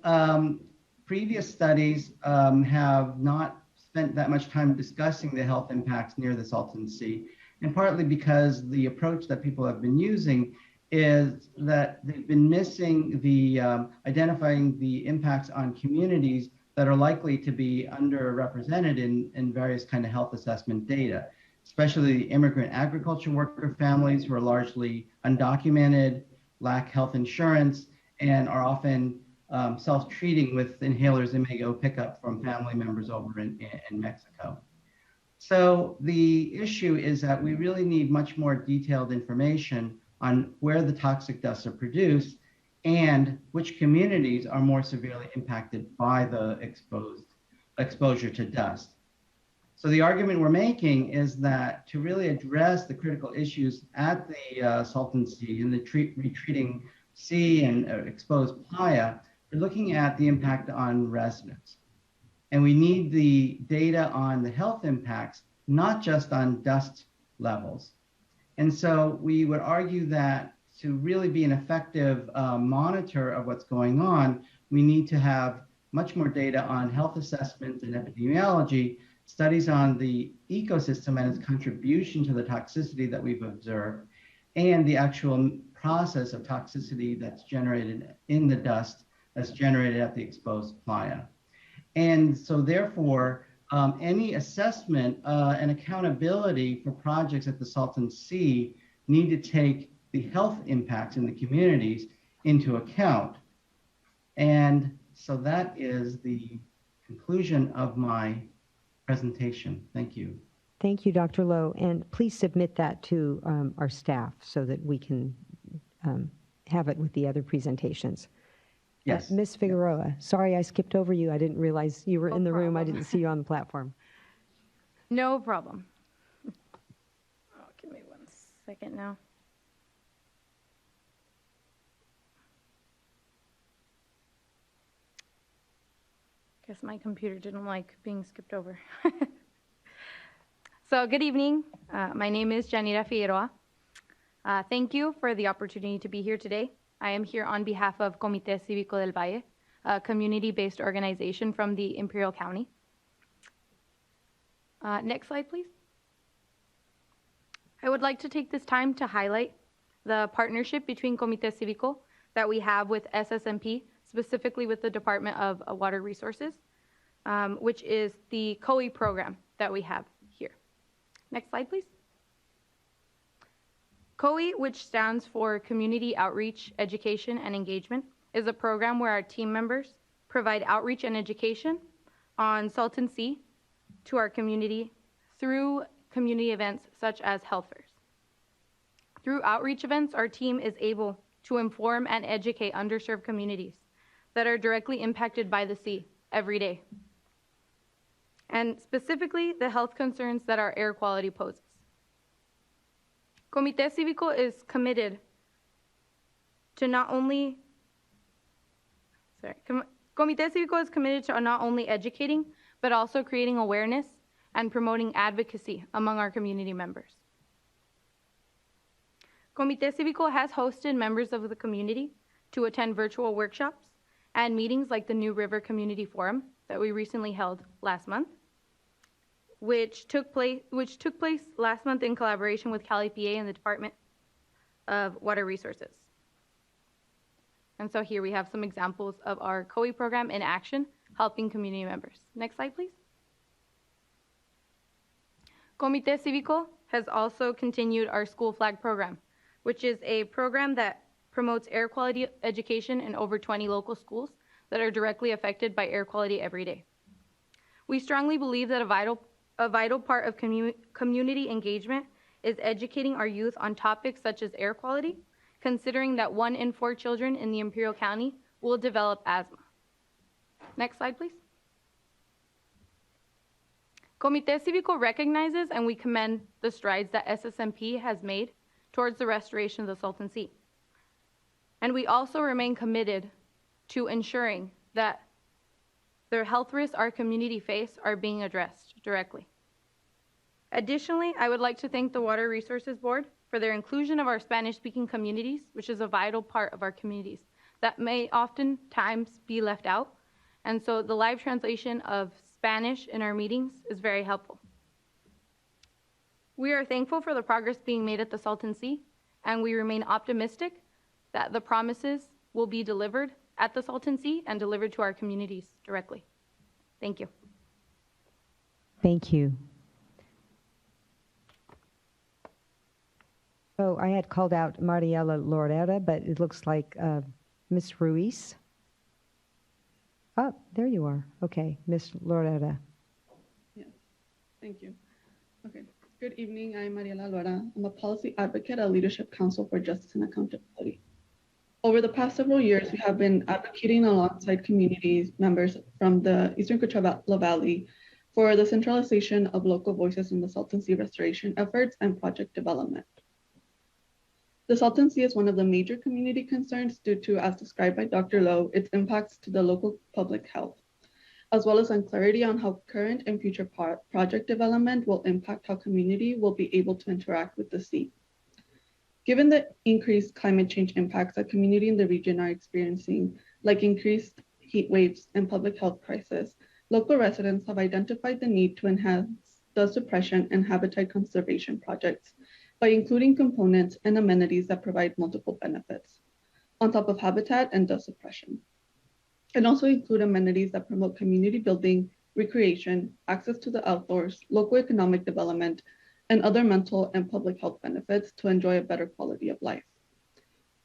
previous studies have not spent that much time discussing the health impacts near the Salton Sea, and partly because the approach that people have been using is that they've been missing the identifying the impacts on communities that are likely to be underrepresented in various kind of health assessment data, especially the immigrant agriculture worker families who are largely undocumented, lack health insurance, and are often self-treating with inhalers they may go pick up from family members over in Mexico. So the issue is that we really need much more detailed information on where the toxic dusts are produced and which communities are more severely impacted by the exposure to dust. So the argument we're making is that to really address the critical issues at the Salton Sea and the retreating sea and exposed playa, we're looking at the impact on residents. And we need the data on the health impacts, not just on dust levels. And so we would argue that to really be an effective monitor of what's going on, we need to have much more data on health assessments and epidemiology, studies on the ecosystem and its contribution to the toxicity that we've observed, and the actual process of toxicity that's generated in the dust that's generated at the exposed playa. And so therefore, any assessment and accountability for projects at the Salton Sea need to take the health impacts in the communities into account. And so that is the conclusion of my presentation. Thank you. Thank you, Dr. Lowe. And please submit that to our staff so that we can have it with the other presentations. Yes. Ms. Figueroa, sorry I skipped over you. I didn't realize you were in the room. I didn't see you on the platform. No problem. Oh, give me 1 second now. Guess my computer didn't like being skipped over. So good evening. My name is Janira Figueroa. Thank you for the opportunity to be here today. I am here on behalf of Comité Cívico del Valle, a community-based organization from the Imperial County. Next slide, please. I would like to take this time to highlight the partnership between Comité Cívico that we have with SSMP, specifically with the Department of Water Resources, which is the COE program that we have here. Next slide, please. COE, which stands for Community Outreach, Education, and Engagement, is a program where our team members provide outreach and education on Salton Sea to our community through community events such as health fairs. Through outreach events, our team is able to inform and educate underserved communities that are directly impacted by the sea every day, and specifically the health concerns that our air quality poses. Comité Cívico is committed to not only, Comité Cívico is committed to not only educating, but also creating awareness and promoting advocacy among our community members. Comité Cívico has hosted members of the community to attend virtual workshops and meetings like the New River Community Forum that we recently held last month, which took place last month in collaboration with Cali PA and the Department of Water Resources. And so here we have some examples of our COE program in action, helping community members. Next slide, please. Comité Cívico has also continued our school flag program, which is a program that promotes air quality education in over 20 local schools that are directly affected by air quality every day. We strongly believe that a vital part of community engagement is educating our youth on topics such as air quality, considering that 1 in 4 children in the Imperial County will develop asthma. Next slide, please. Comité Cívico recognizes and we commend the strides that SSMP has made towards the restoration of the Salton Sea. And we also remain committed to ensuring that the health risks our community face are being addressed directly. Additionally, I would like to thank the Water Resources Board for their inclusion of our Spanish-speaking communities, which is a vital part of our communities that may oftentimes be left out. And so the live translation of Spanish in our meetings is very helpful. We are thankful for the progress being made at the Salton Sea, and we remain optimistic that the promises will be delivered at the Salton Sea and delivered to our communities directly. Thank you. Thank you. So I had called out Mariela Loretta, but it looks like Ms. Ruiz. Oh, there you are. Okay, Ms. Loretta. Yes, thank you. Okay, good evening. I'm Mariela Lora. I'm a policy advocate at Leadership Council for Justice and Accountability. Over the past several years, we have been advocating alongside community members from the Eastern Coachella Valley for the centralization of local voices in the Salton Sea restoration efforts and project development. The Salton Sea is one of the major community concerns due to, as described by Dr. Lowe, its impacts to the local public health, as well as unclarity on how current and future project development will impact how community will be able to interact with the sea. Given the increased climate change impacts that community in the region are experiencing, like increased heat waves and public health crisis, local residents have identified the need to enhance dust suppression and habitat conservation projects by including components and amenities that provide multiple benefits, on top of habitat and dust suppression, and also include amenities that promote community building, recreation, access to the outdoors, local economic development, and other mental and public health benefits to enjoy a better quality of life.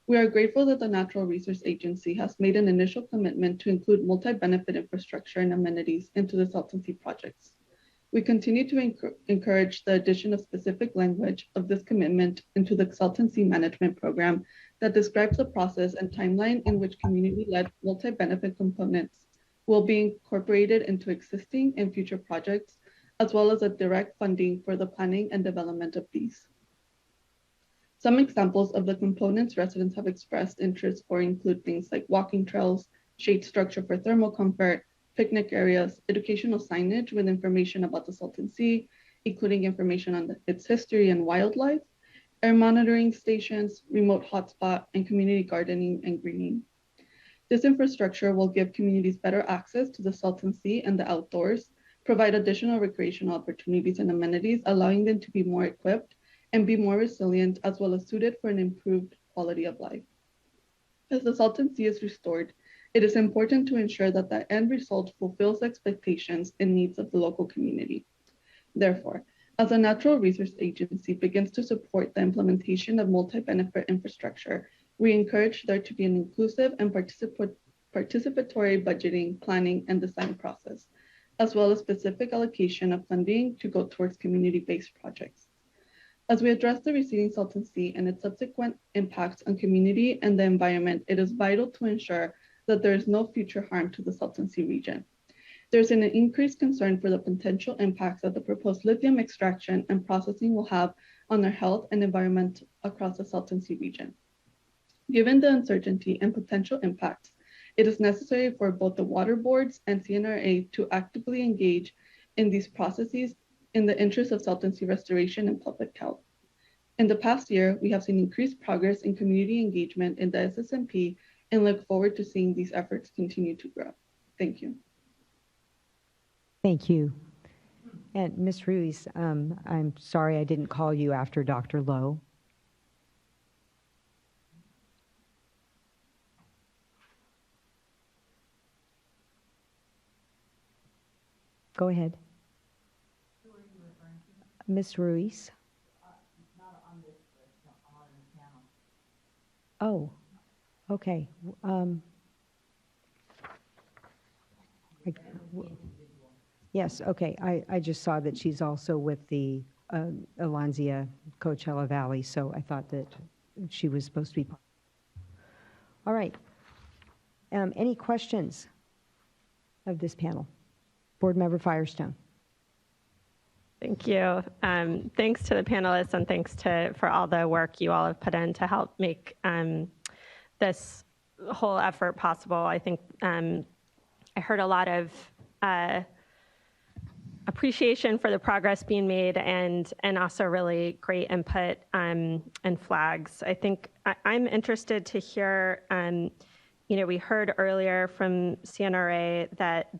We are grateful that the Natural Resource Agency has made an initial commitment to include multi-benefit infrastructure and amenities into the Salton Sea projects. We continue to encourage the addition of specific language of this commitment into the Salton Sea Management Program that describes the process and timeline in which community-led multi-benefit components will be incorporated into existing and future projects, as well as a direct funding for the planning and development of these. Some examples of the components residents have expressed interest for include things like walking trails, shade structure for thermal comfort, picnic areas, educational signage with information about the Salton Sea, including information on its history and wildlife, air monitoring stations, remote hotspot, and community gardening and greening. This infrastructure will give communities better access to the Salton Sea and the outdoors, provide additional recreational opportunities and amenities, allowing them to be more equipped and be more resilient, as well as suited for an improved quality of life. As the Salton Sea is restored, it is important to ensure that the end result fulfills expectations and needs of the local community. Therefore, as a natural resource agency begins to support the implementation of multi-benefit infrastructure, we encourage there to be an inclusive and participatory budgeting, planning, and design process, as well as specific allocation of funding to go towards community-based projects. As we address the receding Salton Sea and its subsequent impacts on community and the environment, it is vital to ensure that there is no future harm to the Salton Sea region. There's an increased concern for the potential impacts that the proposed lithium extraction and processing will have on their health and environment across the Salton Sea region. Given the uncertainty and potential impacts, it is necessary for both the water boards and CNRA to actively engage in these processes in the interest of Salton Sea restoration and public health. In the past year, we have seen increased progress in community engagement in the SSMP and look forward to seeing these efforts continue to grow. Thank you. Thank you. And Ms. Ruiz, I'm sorry I didn't call you after Dr. Lowe. Go ahead. Ms. Ruiz. Not on this list, no, on the panel. Oh, okay. Yes, okay. I just saw that she's also with the Alonzia Coachella Valley, so I thought that she was supposed to be part. All right. Any questions of this panel? Board Member Firestone. Thank you. Thanks to the panelists and thanks for all the work you all have put in to help make this whole effort possible. I think I heard a lot of appreciation for the progress being made and also really great input and flags. I think I'm interested to hear, we heard earlier from CNRA that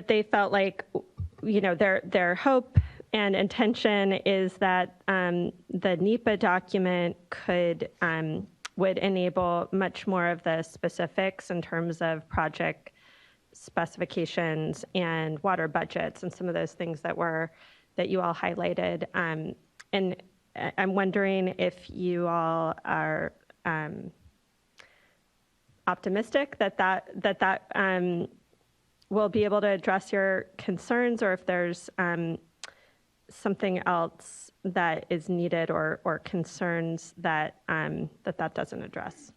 they felt like, their hope and intention is that the NEPA document would enable much more of the specifics in terms of project specifications and water budgets and some of those things that you all highlighted. And I'm wondering if you all are optimistic that will be able to address your concerns, or if there's something else that is needed or concerns that that doesn't address.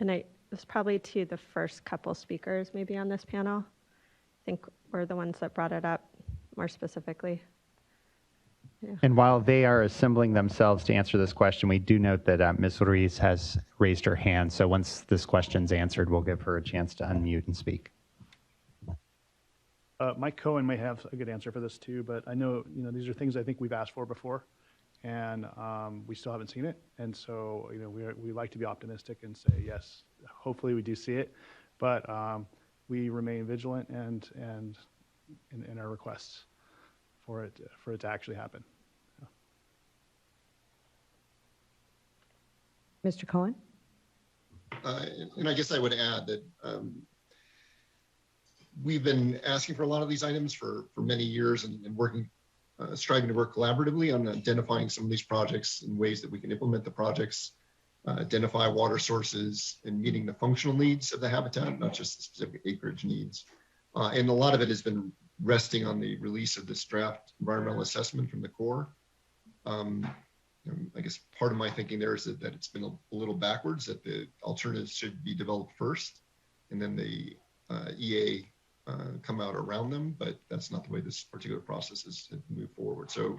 And it's probably to the first couple speakers maybe on this panel. I think we're the ones that brought it up more specifically. Yeah. And while they are assembling themselves to answer this question, we do note that Ms. Ruiz has raised her hand. So once this question's answered, we'll give her a chance to unmute and speak. Mike Cohen may have a good answer for this too, but I know, these are things I think we've asked for before, and we still haven't seen it. And so, we like to be optimistic and say, yes, hopefully we do see it, but we remain vigilant and in our requests for it to actually happen. Mr. Cohen? And I guess I would add that we've been asking for a lot of these items for many years and working, striving to work collaboratively on identifying some of these projects and ways that we can implement the projects, identify water sources, and meeting the functional needs of the habitat, not just the specific acreage needs. And a lot of it has been resting on the release of this draft environmental assessment from the Corps. I guess part of my thinking there is that it's been a little backwards, that the alternatives should be developed first, and then the EA come out around them, but that's not the way this particular process has moved forward. So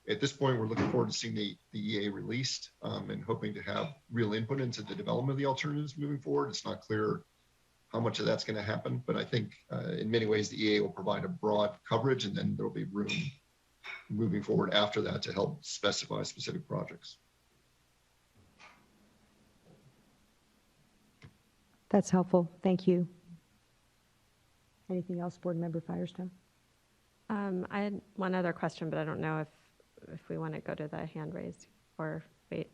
At this point, we're looking forward to seeing the EA released and hoping to have real input into the development of the alternatives moving forward. It's not clear how much of that's going to happen, but I think in many ways the EA will provide a broad coverage, and then there'll be room moving forward after that to help specify specific projects. That's helpful. Thank you. Anything else, Board Member Firestone? I had one other question, but I don't know if we want to go to the hand raised or wait.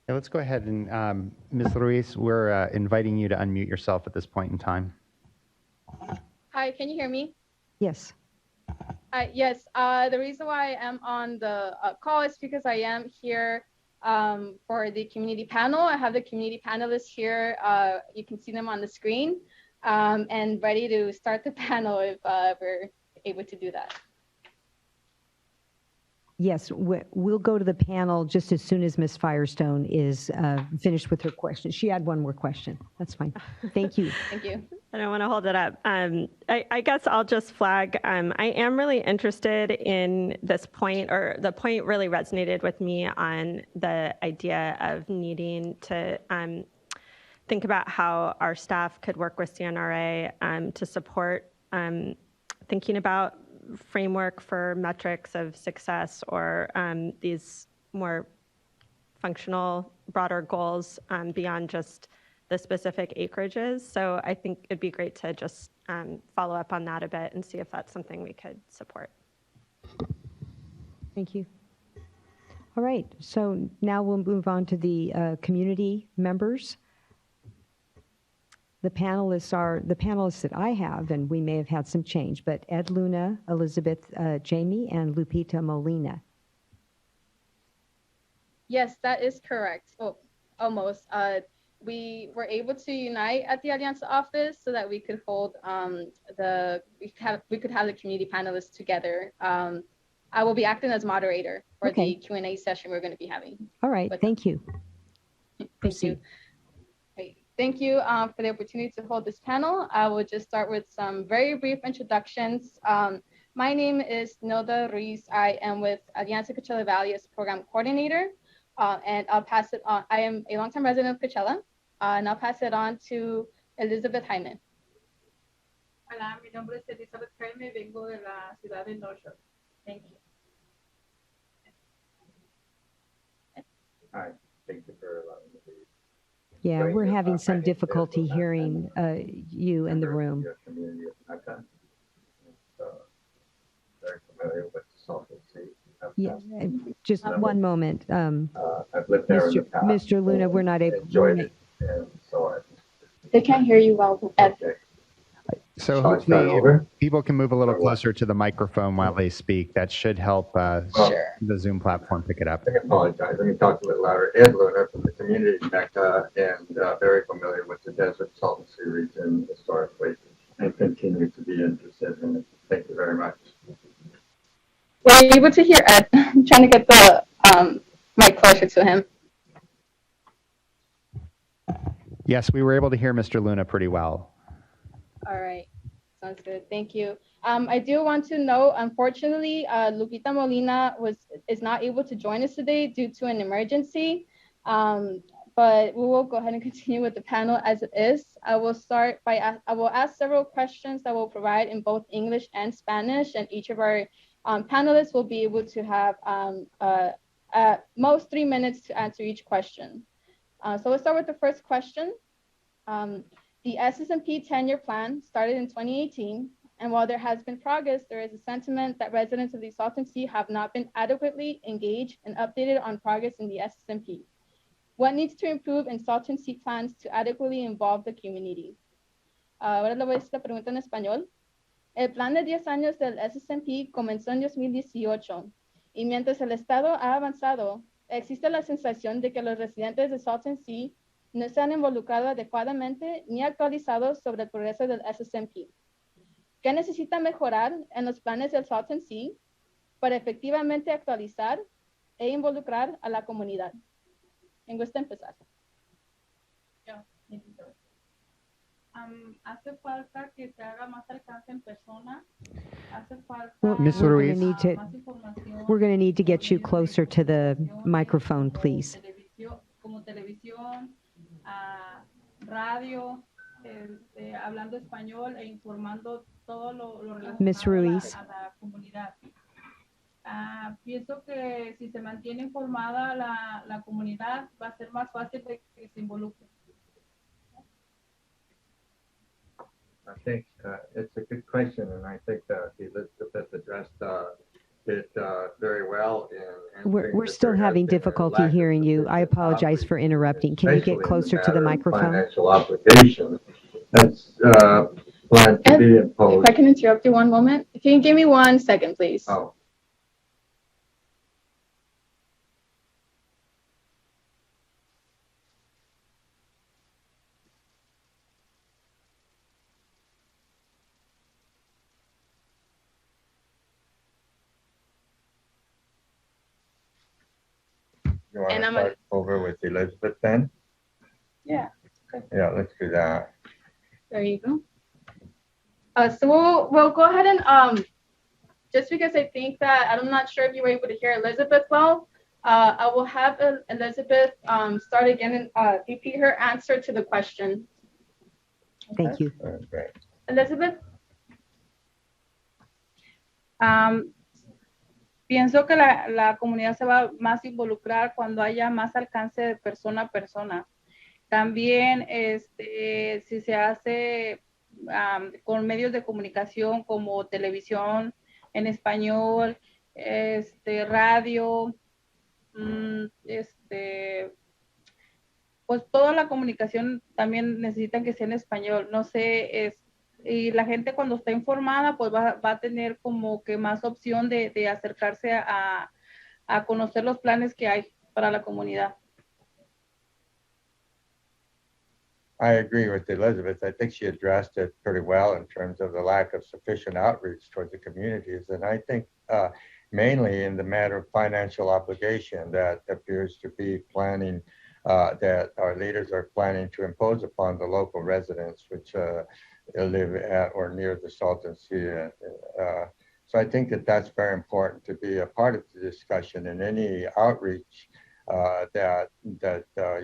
Yeah, let's go ahead and, Ms. Ruiz, we're inviting you to unmute yourself at this point in time. Hi, can you hear me? Yes. Yes, the reason why I am on the call is because I am here for the community panel. I have the community panelists here. You can see them on the screen and ready to start the panel if we're able to do that. Yes, we'll go to the panel just as soon as Ms. Firestone is finished with her question. She had one more question. That's fine. Thank you. Thank you. I don't want to hold it up. I guess I'll just flag, I am really interested in this point, or the point really resonated with me on the idea of needing to think about how our staff could work with CNRA to support thinking about framework for metrics of success, or these more functional, broader goals beyond just the specific acreages. So I think it'd be great to just follow up on that a bit and see if that's something we could support. Thank you. All right, so now we'll move on to the community members. The panelists are the panelists that I have, and we may have had some change, but Ed Luna, Elizabeth Jamie, and Lupita Molina. Yes, that is correct. Oh, almost. We were able to unite at the Alianza office so that we could hold we could have the community panelists together. I will be acting as moderator for the Q&A session we're going to be having. All right, thank you. Proceed. Thank you for the opportunity to hold this panel. I will just start with some very brief introductions. My name is Nilda Ruiz. I am with Alianza Coachella Valley as Program Coordinator, and I'll pass it on. I am a longtime resident of Coachella, and I'll pass it on to Elizabeth Jaime. Hola, mi nombre es Elizabeth Jaime, vengo de la ciudad de North Shore. Thank you. Hi, thank you for allowing me to. Yeah, we're having some difficulty hearing you in the room. Community of Naka. Very familiar with Salton Sea. Yeah, just one moment. I've lived there in the past. Mr. Luna, we're not able. Enjoyed it, and so They can't hear you well, Ed. So hopefully people can move a little closer to the microphone while they speak. That should help the Zoom platform pick it up. I apologize. Let me talk a little louder. Ed Luna from the community of Mecca, and very familiar with the Desert Salton Sea region historically, and continue to be interested in it. Thank you very much. Were you able to hear Ed? I'm trying to get the mic closer to him. Yes, we were able to hear Mr. Luna pretty well. All right, sounds good. Thank you. I do want to know, unfortunately, Lupita Molina is not able to join us today due to an emergency, but we will go ahead and continue with the panel as it is. I will start by, I will ask several questions that will provide in both English and Spanish, and each of our panelists will be able to have at most 3 minutes to answer each question. So let's start with the first question. The SSMP 10-year plan started in 2018, and while there has been progress, there is a sentiment that residents of the Salton Sea have not been adequately engaged and updated on progress in the SSMP. What needs to improve in Salton Sea plans to adequately involve the community? Ahora le voy a hacer la pregunta en español. El plan de 10 años del SSMP comenzó en 2018, y mientras el Estado ha avanzado, existe la sensación de que los residentes de Salton Sea no se han involucrado adecuadamente ni actualizado sobre el progreso del SSMP. ¿Qué necesita mejorar en los planes del Salton Sea para efectivamente actualizar e involucrar a la comunidad? ¿Quién gusta empezar? Hace falta que se haga más alcance en persona. Hace falta Ms. Ruiz. más información We're going to need to get you closer to the microphone, please. Como televisión, radio, hablando español e informando todo lo Ms. Ruiz. a la comunidad. Pienso que si se mantiene informada la comunidad, va a ser más fácil de que se involucre. I think it's a good question, and I think that Elizabeth addressed it very well. We're still having difficulty hearing you. I apologize for interrupting. Can you get closer to the microphone? Financial obligation that's planned to be imposed. If I can interrupt you one moment. If you can give me 1 second, please. Oh. You want to start over with Elizabeth then? Yeah. Okay. Yeah, let's do that. There you go. So we'll go ahead and just because I think that I'm not sure if you were able to hear Elizabeth well, I will have Elizabeth start again and repeat her answer to the question. Okay. Thank you. Great. Elizabeth? Pienso que la comunidad se va más a involucrar cuando haya más alcance de persona a persona. También, si se hace con medios de comunicación como televisión en español, radio, pues toda la comunicación también necesitan que sea en español. No sé, y la gente cuando está informada, pues va a tener como que más opción de acercarse a conocer los planes que hay para la comunidad. I agree with Elizabeth. I think she addressed it pretty well in terms of the lack of sufficient outreach towards the communities. And I think mainly in the matter of financial obligation that appears to be planning, that our leaders are planning to impose upon the local residents, which live at or near the Salton Sea. So I think that that's very important to be a part of the discussion in any outreach that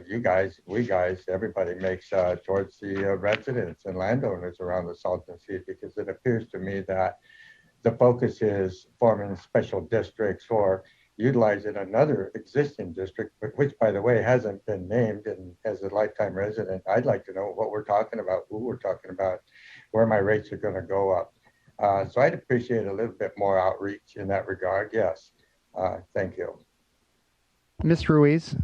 you guys, we guys, everybody makes towards the residents and landowners around the Salton Sea, because it appears to me that the focus is forming special districts or utilizing another existing district, which by the way hasn't been named. And as a lifetime resident, I'd like to know what we're talking about, who we're talking about, where my rates are going to go up. So I'd appreciate a little bit more outreach in that regard. Yes. Thank you. Ms. Ruiz,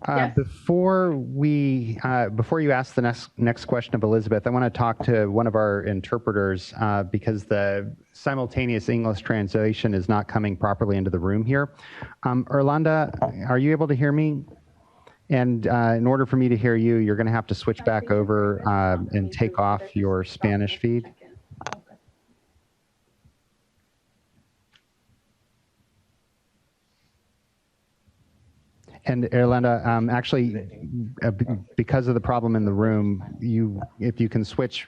Yes. before you ask the next question of Elizabeth, I want to talk to one of our interpreters because the simultaneous English translation is not coming properly into the room here. Orlando, are you able to hear me? And in order for me to hear you, you're going to have to switch back over and take off your Spanish feed. And Orlando, actually, because of the problem in the room, if you can switch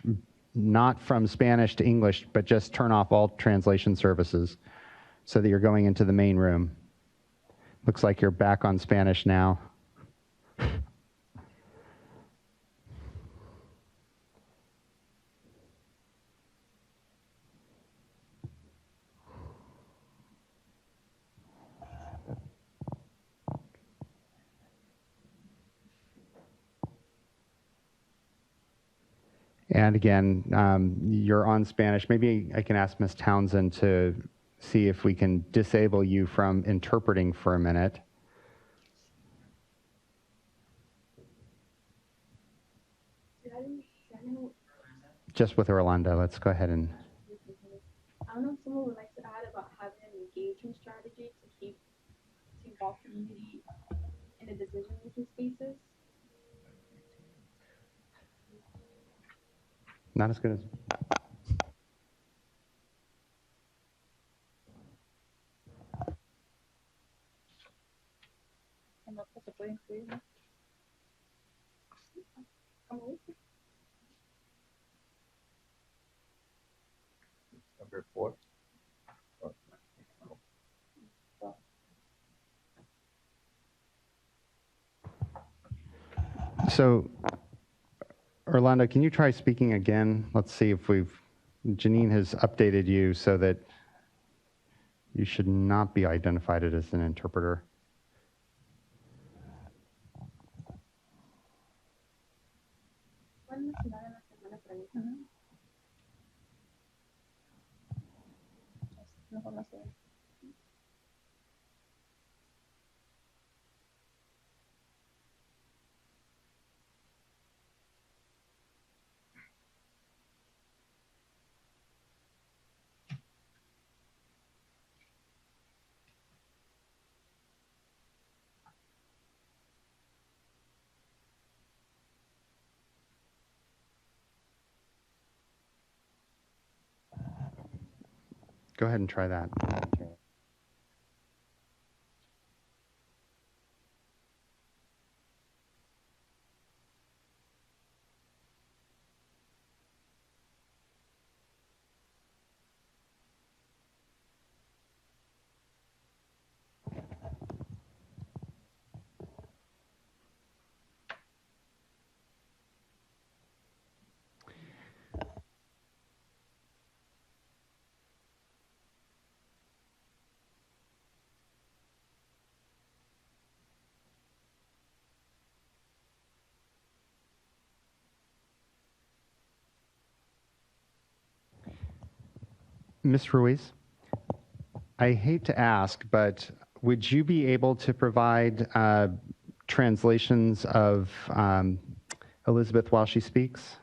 not from Spanish to English, but just turn off all translation services so that you're going into the main room. Looks like you're back on Spanish now. And again, you're on Spanish. Maybe I can ask Ms. Townsend to see if we can disable you from interpreting for a minute. Just with Orlando, let's go ahead and. I don't know if someone would like to add about having an engagement strategy to involve community in the decision-making spaces. Not as good as. Number 4. So, Orlando, can you try speaking again? Let's see if Janine has updated you so that you should not be identified as an interpreter. Go ahead and try that. Ms. Ruiz, I hate to ask, but would you be able to provide translations of Elizabeth while she speaks?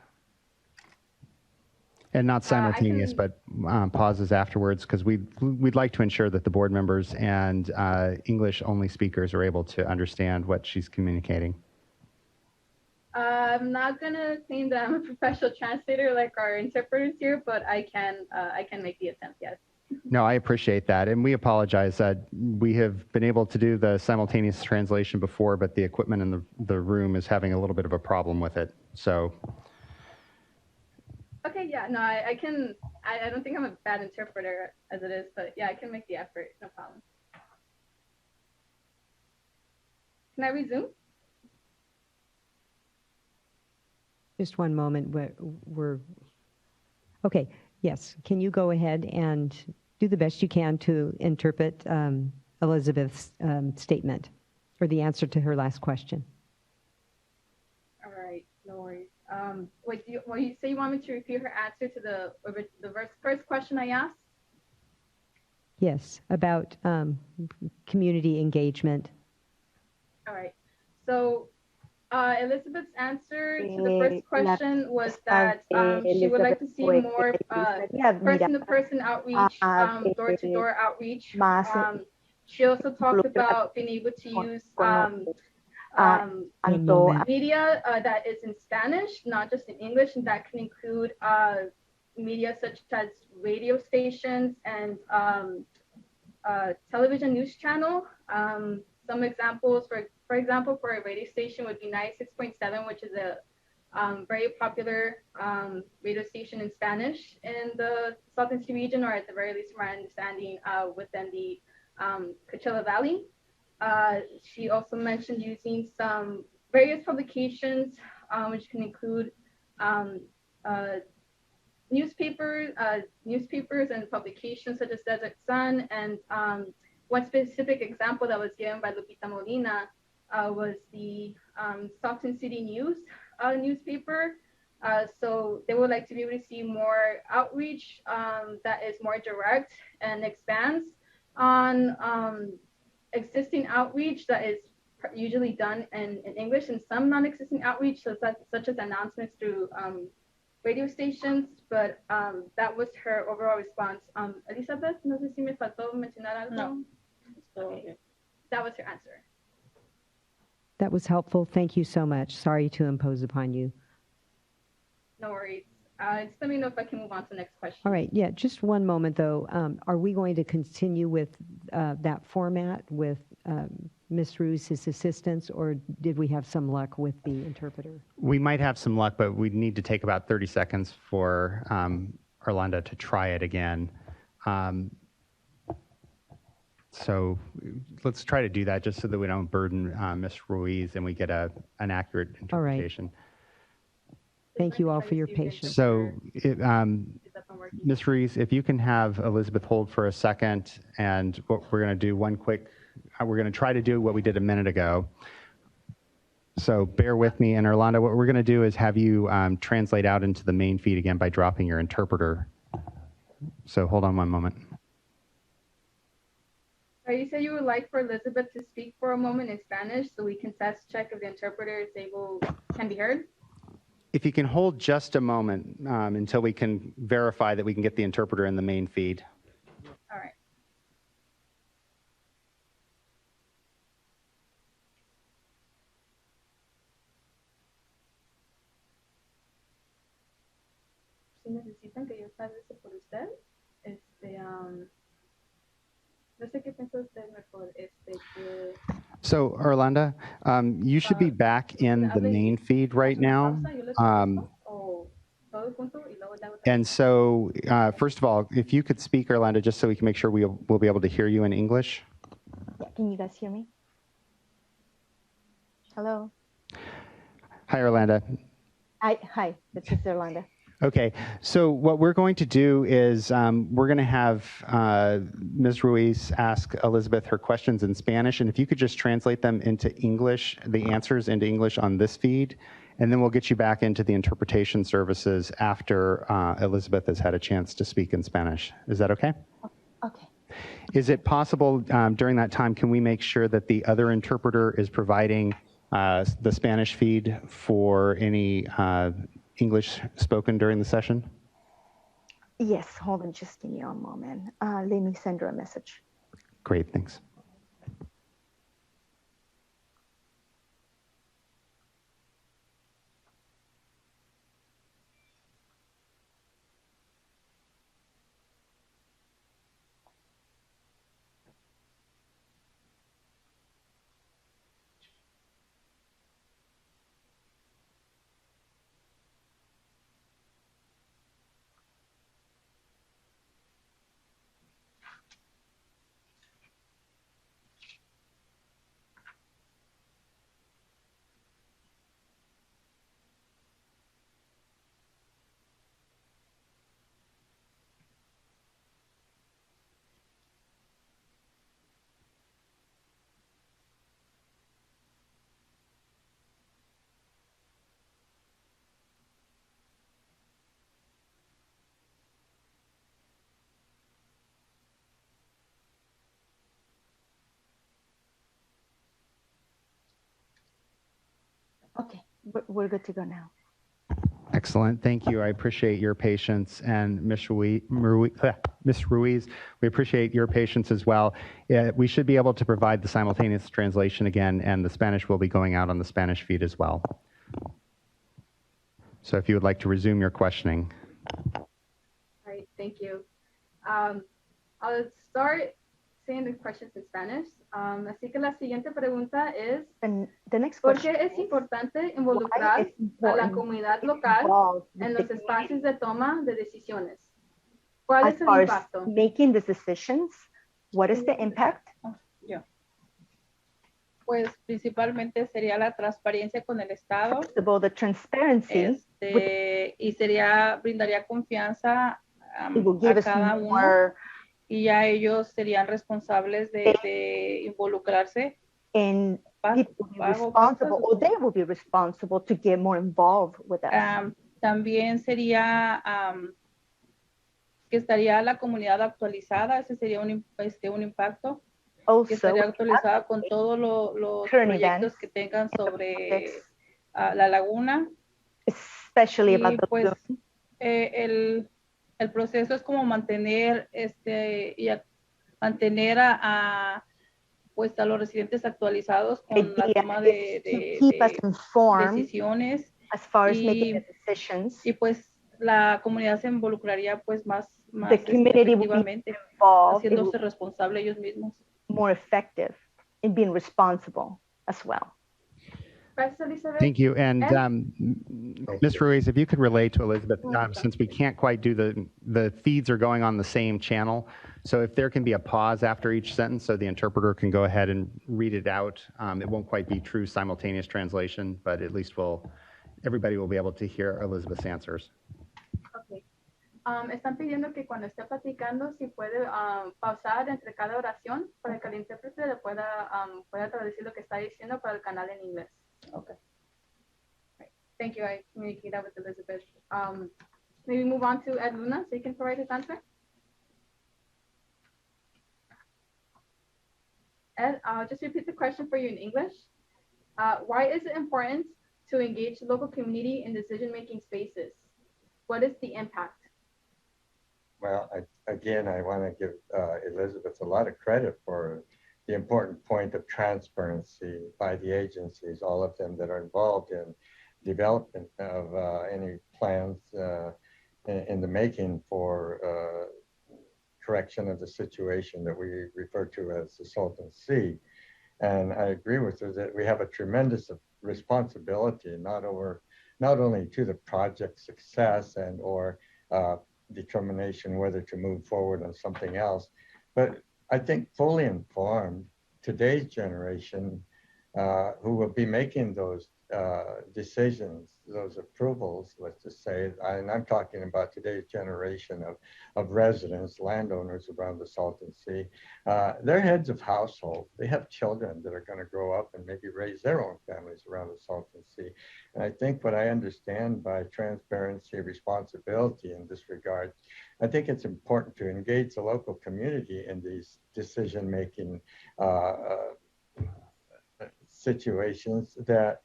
And not simultaneous, but pauses afterwards, because we'd like to ensure that the board members and English-only speakers are able to understand what she's communicating. I'm not gonna claim that I'm a professional translator like our interpreters here, but I can make the attempt, yes. No, I appreciate that, and we apologize that we have been able to do the simultaneous translation before, but the equipment in the room is having a little bit of a problem with it. So. Okay, yeah, no, I can. I don't think I'm a bad interpreter as it is, but yeah, I can make the effort, no problem. Can I resume? Just one moment. Okay, yes. Can you go ahead and do the best you can to interpret Elizabeth's statement or the answer to her last question? All right, no worries. Wait, you say you want me to repeat her answer to the first question I asked? Yes, about community engagement. All right. So Elizabeth's answer to the first question was that she would like to see more person-to-person outreach, door-to-door outreach. She also talked about being able to use media that is in Spanish, not just in English, and that can include media such as radio stations and television news channel. Some examples, for example, for a radio station would be 96.7, which is a very popular radio station in Spanish in the Salton Sea region, or at the very least, from my understanding, within the Coachella Valley. She also mentioned using some various publications, which can include newspapers and publications such as Desert Sun. And one specific example that was given by Lupita Molina was the Salton City News newspaper. So they would like to be able to see more outreach that is more direct and expands on existing outreach that is usually done in English, and some non-existing outreach, such as announcements through radio stations. But that was her overall response. Elizabeth, no sé si me faltó mencionar algo. No. Okay. That was her answer. That was helpful. Thank you so much. Sorry to impose upon you. No worries. Just let me know if I can move on to the next question. All right. Yeah, just one moment, though. Are we going to continue with that format with Ms. Ruiz's assistance, or did we have some luck with the interpreter? We might have some luck, but we need to take about 30 seconds for Orlando to try it again. So let's try to do that just so that we don't burden Ms. Ruiz and we get an accurate All right. interpretation. Thank you all for your patience. So, Ms. Ruiz, if you can have Elizabeth hold for a second, and what we're going to do we're going to try to do what we did a minute ago. So bear with me. And Orlando, what we're going to do is have you translate out into the main feed again by dropping your interpreter. So hold on one moment. You said you would like for Elizabeth to speak for a moment in Spanish so we can test check if the interpreter can be heard? If you can hold just a moment until we can verify that we can get the interpreter in the main feed. All right. Si necesitan que yo salga por usted, no sé qué piensa usted mejor, que... So, Orlando, you should be back in the main feed right now. And so, first of all, if you could speak, Orlando, just so we can make sure we'll be able to hear you in English. Yeah, can you guys hear me? Hello? Hi, Orlando. Hi, this is Orlando. Okay, so what we're going to do is we're going to have Ms. Ruiz ask Elizabeth her questions in Spanish, and if you could just translate them into English, the answers into English on this feed, and then we'll get you back into the interpretation services after Elizabeth has had a chance to speak in Spanish. Is that okay? Okay. Is it possible during that time, can we make sure that the other interpreter is providing the Spanish feed for any English spoken during the session? Yes, hold on, just give me a moment. Let me send her a message. Great, thanks. Okay, we're good to go now. Excellent, thank you. I appreciate your patience, and Ms. Ruiz, we appreciate your patience as well. We should be able to provide the simultaneous translation again, and the Spanish will be going out on the Spanish feed as well. So if you would like to resume your questioning. All right, thank you. I'll start saying the questions in Spanish. Así que la siguiente pregunta es, ¿por qué es importante involucrar a la comunidad local en los espacios de toma de decisiones? ¿Cuál es el impacto? Making the decisions, what is the impact? Yeah. Pues principalmente sería la transparencia con el Estado. First of all, the transparency. Y brindaría confianza it will give a us cada more, uno. Y ya ellos serían responsables de involucrarse. And people will be responsible, or they will be responsible to get more involved with us. También sería que estaría la comunidad actualizada, ese sería un impacto. Also, que estaría actualizada con todos los proyectos que tengan sobre la laguna. Especially about the pues, el proceso es como mantener pues a los residentes actualizados con la toma de decisiones as far as making the decisions. Y pues la comunidad se involucraría pues más efectivamente, haciéndose responsable ellos mismos. More effective in being responsible as well. Gracias, Elizabeth. Thank you. And Ed? Ms. Ruiz, if you could relay to Elizabeth, since we can't quite do the feeds are going on the same channel. So if there can be a pause after each sentence so the interpreter can go ahead and read it out. It won't quite be true simultaneous translation, but at least everybody will be able to hear Elizabeth's answers. Okay. Están pidiendo que cuando esté platicando, si puede pausar entre cada oración para que el intérprete le pueda traducir lo que está diciendo para el canal en inglés. Okay. Right. Thank you. I communicated that with Elizabeth. Maybe move on to Ed Luna so you can provide his answer. Ed, I'll just repeat the question for you in English. Why is it important to engage the local community in decision-making spaces? What is the impact? Well, again, I want to give Elizabeth a lot of credit for the important point of transparency by the agencies, all of them that are involved in development of any plans in the making for correction of the situation that we refer to as the Salton Sea. And I agree with her that we have a tremendous responsibility, not only to the project success and or determination whether to move forward on something else, but I think fully informed today's generation who will be making those decisions, those approvals, let's just say, and I'm talking about today's generation of residents, landowners around the Salton Sea. They're heads of household. They have children that are going to grow up and maybe raise their own families around the Salton Sea. And I think what I understand by transparency, responsibility in this regard, I think it's important to engage the local community in these decision-making situations that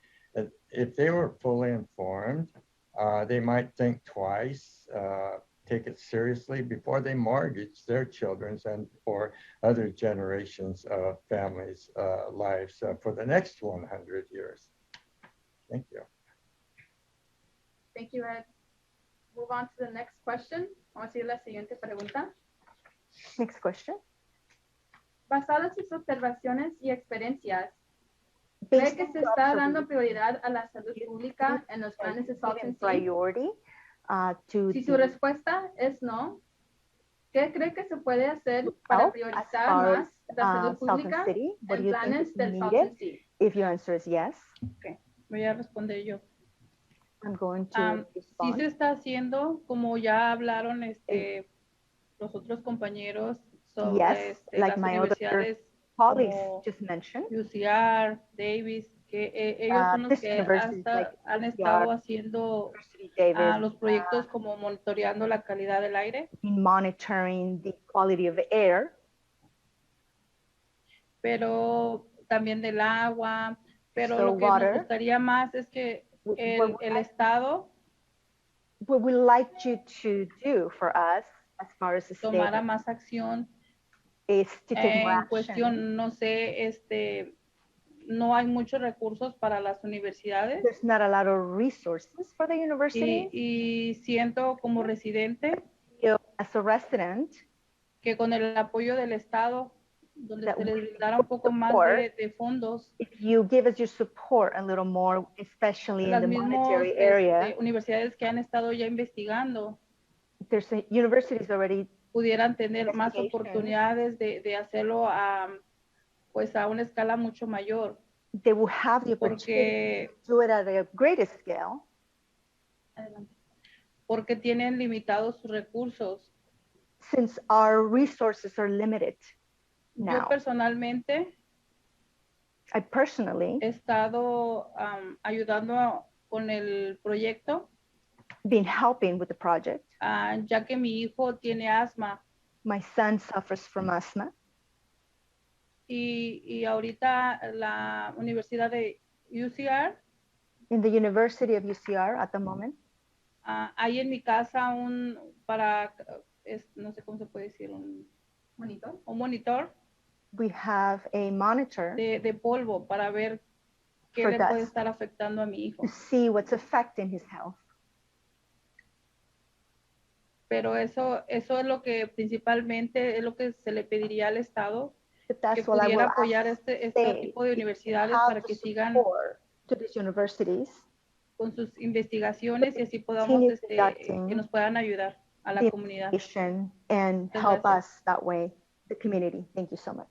if they were fully informed, they might think twice, take it seriously before they mortgage their children's and or other generations of families' lives for the next 100 years. Thank you. Thank you, Ed. Move on to the next question. Vamos a ir a la siguiente pregunta. Next question. Basado en sus observaciones y experiencias, ¿cree que se está dando prioridad a la salud pública en los planes de Salton Sea? Si su respuesta es no, ¿qué cree que se puede hacer para priorizar más la salud pública en planes del Salton Sea? If your answer is yes, okay. Voy a responder yo. I'm going to sí se está haciendo, como ya hablaron los otros compañeros sobre like las my universidades colleagues como just mentioned, UCR, Davis, que ellos son los que han estado haciendo los proyectos como monitoreando la calidad del aire. Monitoring the quality of the air. Pero también del agua, pero lo que nos gustaría más es que el Estado what we like you to do for us as far as the tomara más acción is to take more action. Cuestión, no sé, no hay muchos recursos para las universidades. There's not a lot of resources for the universities. Y siento como residente as a resident que con el apoyo del Estado, donde se les brindara un poco más de fondos. If you give us your support a little more, especially in the monetary area. Universidades que han estado ya investigando. There's universities already pudieran tener más oportunidades de hacerlo pues a una escala mucho mayor. They will have the opportunity to do it at a greater scale. Porque tienen limitados sus recursos. Since our resources are limited now. Yo personalmente I personally he estado ayudando con el proyecto. Been helping with the project. Ya que mi hijo tiene asma. My son suffers from asthma. Y ahorita la Universidad de UCR. In the University of UCR at the moment. Hay en mi casa no sé cómo se puede decir, un monitor. We have a monitor. De polvo para ver qué le puede estar afectando a mi hijo. To see what's affecting his health. Pero eso es lo que principalmente es lo que se le pediría al Estado, que pudiera apoyar este tipo de universidades para que sigan to these universities con sus investigaciones y así podamos continue que conducting nos puedan ayudar a la the comunidad. investigation and Muchas help gracias. us that way, the community. Thank you so much.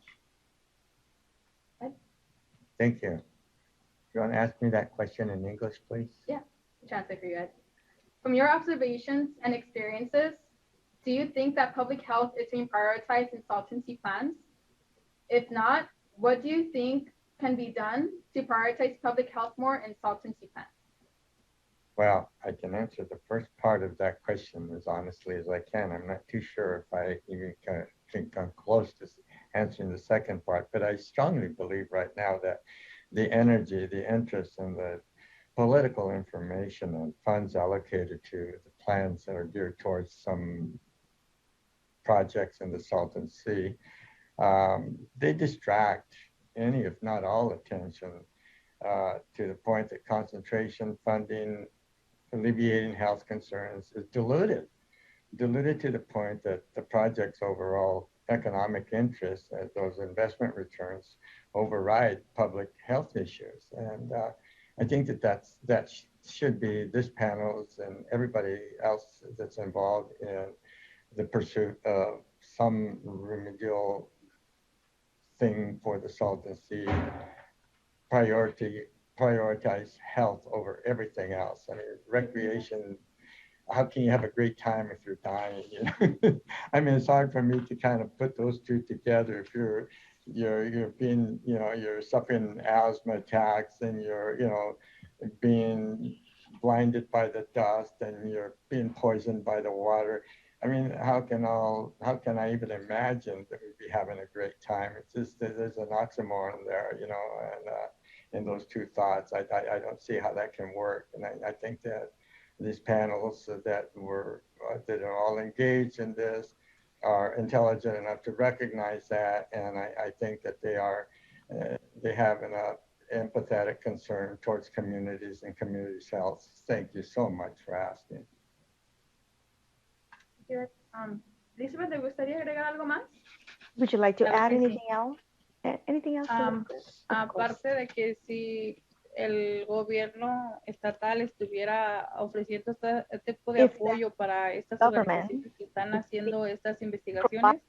Thank you. You want to ask me that question in English, please? Yeah, chance for you guys. From your observations and experiences, do you think that public health is being prioritized in saltancy plans? If not, what do you think can be done to prioritize public health more in saltancy plans? Well, I can answer the first part of that question as honestly as I can. I'm not too sure if I even can come close to answering the second part, but I strongly believe right now that the energy, the interest, and the political information and funds allocated to the plans that are geared towards some projects in the Salton Sea, they distract any, if not all, attention to the point that concentration funding, alleviating health concerns is diluted to the point that the project's overall economic interests, those investment returns, override public health issues. And I think that should be this panel's and everybody else that's involved in the pursuit of some remedial thing for the Salton Sea, prioritize health over everything else. I mean, recreation, how can you have a great time if you're dying? You know? I mean, it's hard for me to kind of put those two together. If you're being, you know, you're suffering asthma attacks and you're, you know, being blinded by the dust and you're being poisoned by the water. I mean, how can I even imagine that we'd be having a great time? It's just, there's an oxymoron there, you know, and in those two thoughts, I don't see how that can work. And I think that these panels that are all engaged in this are intelligent enough to recognize that. And I think that they have an empathetic concern towards communities and communities' health. Thank you so much for asking. Elizabeth, ¿te gustaría agregar algo más? Would you like to add anything else? Anything else? Aparte de que si el gobierno estatal estuviera ofreciendo este tipo de apoyo para estas organizaciones que están haciendo estas investigaciones,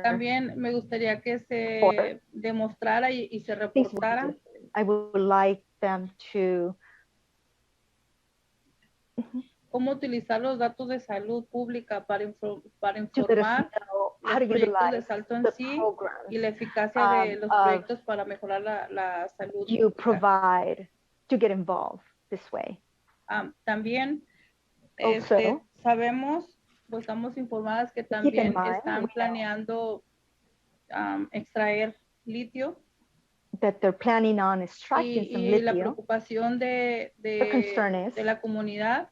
también me gustaría que se demostrara y se reportara. I would like them to cómo utilizar los datos de salud pública para informar los proyectos de Salton Sea y la eficacia de los proyectos para mejorar la salud you pública. provide to get involved this way. También sabemos, pues estamos informadas que también están planeando extraer litio. That they're planning on extracting some lithium. La preocupación de la comunidad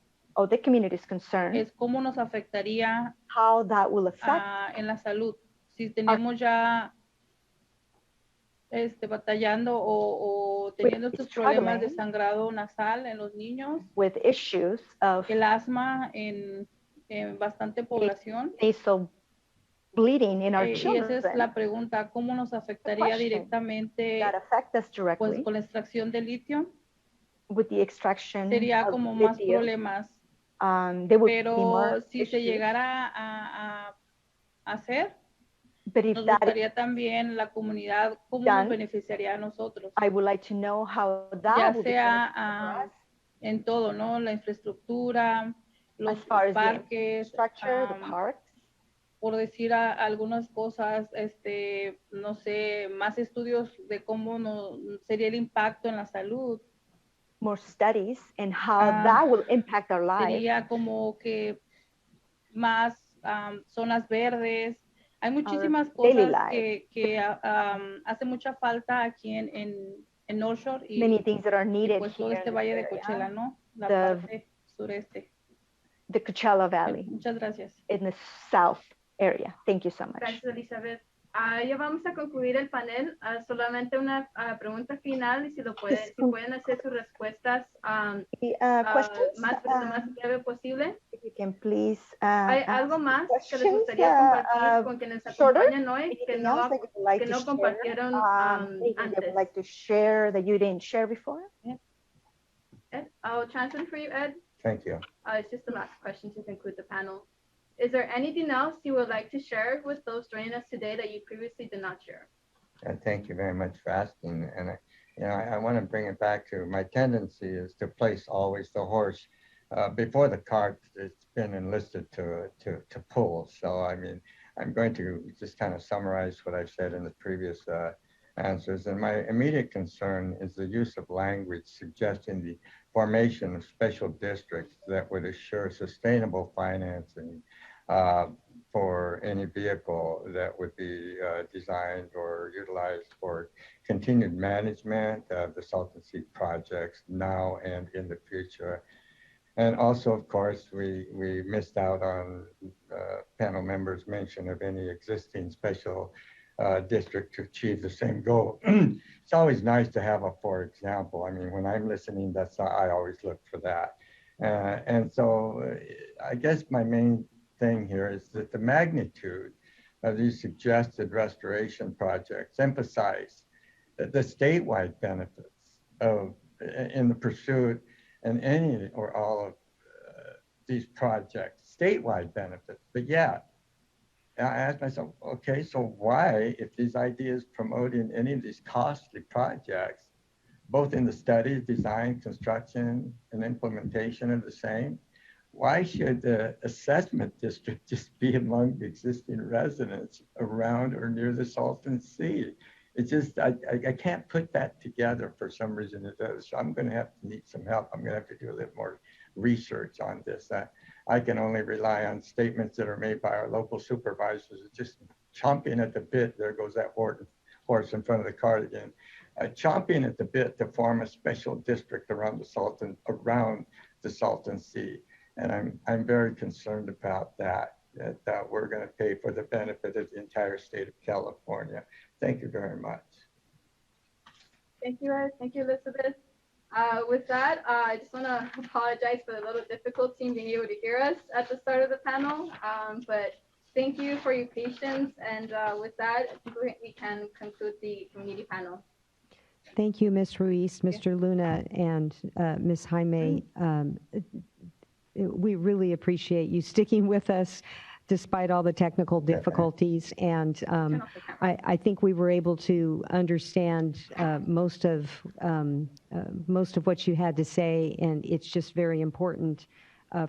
the community's concern es cómo nos afectaría how that will affect en la salud. Si tenemos ya batallando o teniendo estos problemas de sangrado nasal en los niños, with issues of el asma en bastante población, nasal bleeding in our y children. esa es la pregunta, ¿cómo nos afectaría directamente pues, con la extracción de litio? With the extraction sería of como lithium, más problemas. Pero si se llegara a hacer, nos gustaría también la comunidad, cómo nos beneficiaría a nosotros. I would like to know how that ya will sea en todo, ¿no? La infraestructura, los parques, the parks. Por decir algunas cosas, no sé, más estudios de cómo sería el impacto en la salud. More studies and how that will impact our lives. Sería como que más zonas verdes. Hay muchísimas cosas que hace mucha falta aquí en North Shore y, many things that are needed pues todo este valle de Coachella, ¿no? La parte sureste. The Coachella Valley. Muchas gracias. In the south area. Thank you so much. Gracias, Elizabeth. Ya vamos a concluir el panel. Solamente una pregunta final y si pueden hacer sus respuestas Questions? lo más breve posible. If you can please ¿Hay ask algo más que les questions gustaría compartir con quienes shorter. acompañan hoy que Anything no, else that you would like que to no share? compartieron Anything that you antes? would like to share that you didn't share before? Ed, I'll translate for you, Ed. Thank you. It's just the last question to conclude the panel. Is there anything else you would like to share with those joining us today that you previously did not share? And thank you very much for asking. And I want to bring it back to my tendency is to place always the horse before the cart that's been enlisted to pull. So I mean, I'm going to just kind of summarize what I've said in the previous answers. And my immediate concern is the use of language suggesting the formation of special districts that would assure sustainable financing for any vehicle that would be designed or utilized for continued management of the Salton Sea projects now and in the future. And also, of course, we missed out on panel members' mention of any existing special district to achieve the same goal. It's always nice to have a for example. I mean, when I'm listening, I always look for that. And so I guess my main thing here is that the magnitude of these suggested restoration projects emphasize the statewide benefits of in the pursuit and any or all of these projects, statewide benefits. But yeah, I asked myself, okay, so why, if these ideas promoting any of these costly projects, both in the study, design, construction, and implementation of the same, why should the assessment district just be among the existing residents around or near the Salton Sea? It's just, I can't put that together for some reason. It does. So I'm going to have to need some help. I'm going to have to do a little more research on this. I can only rely on statements that are made by our local supervisors, just chomping at the bit. There goes that horse in front of the cart again. Chomping at the bit to form a special district around the Salton Sea. And I'm very concerned about that we're going to pay for the benefit of the entire state of California. Thank you very much. Thank you, Ed. Thank you, Elizabeth. With that, I just want to apologize for the little difficulty in being able to hear us at the start of the panel. But thank you for your patience. And with that, I think we can conclude the community panel. Thank you, Ms. Ruiz, Mr. Luna, and Ms. Jaime. We really appreciate you sticking with us despite all the technical difficulties. And I think we were able to understand most of what you had to say, and it's just very important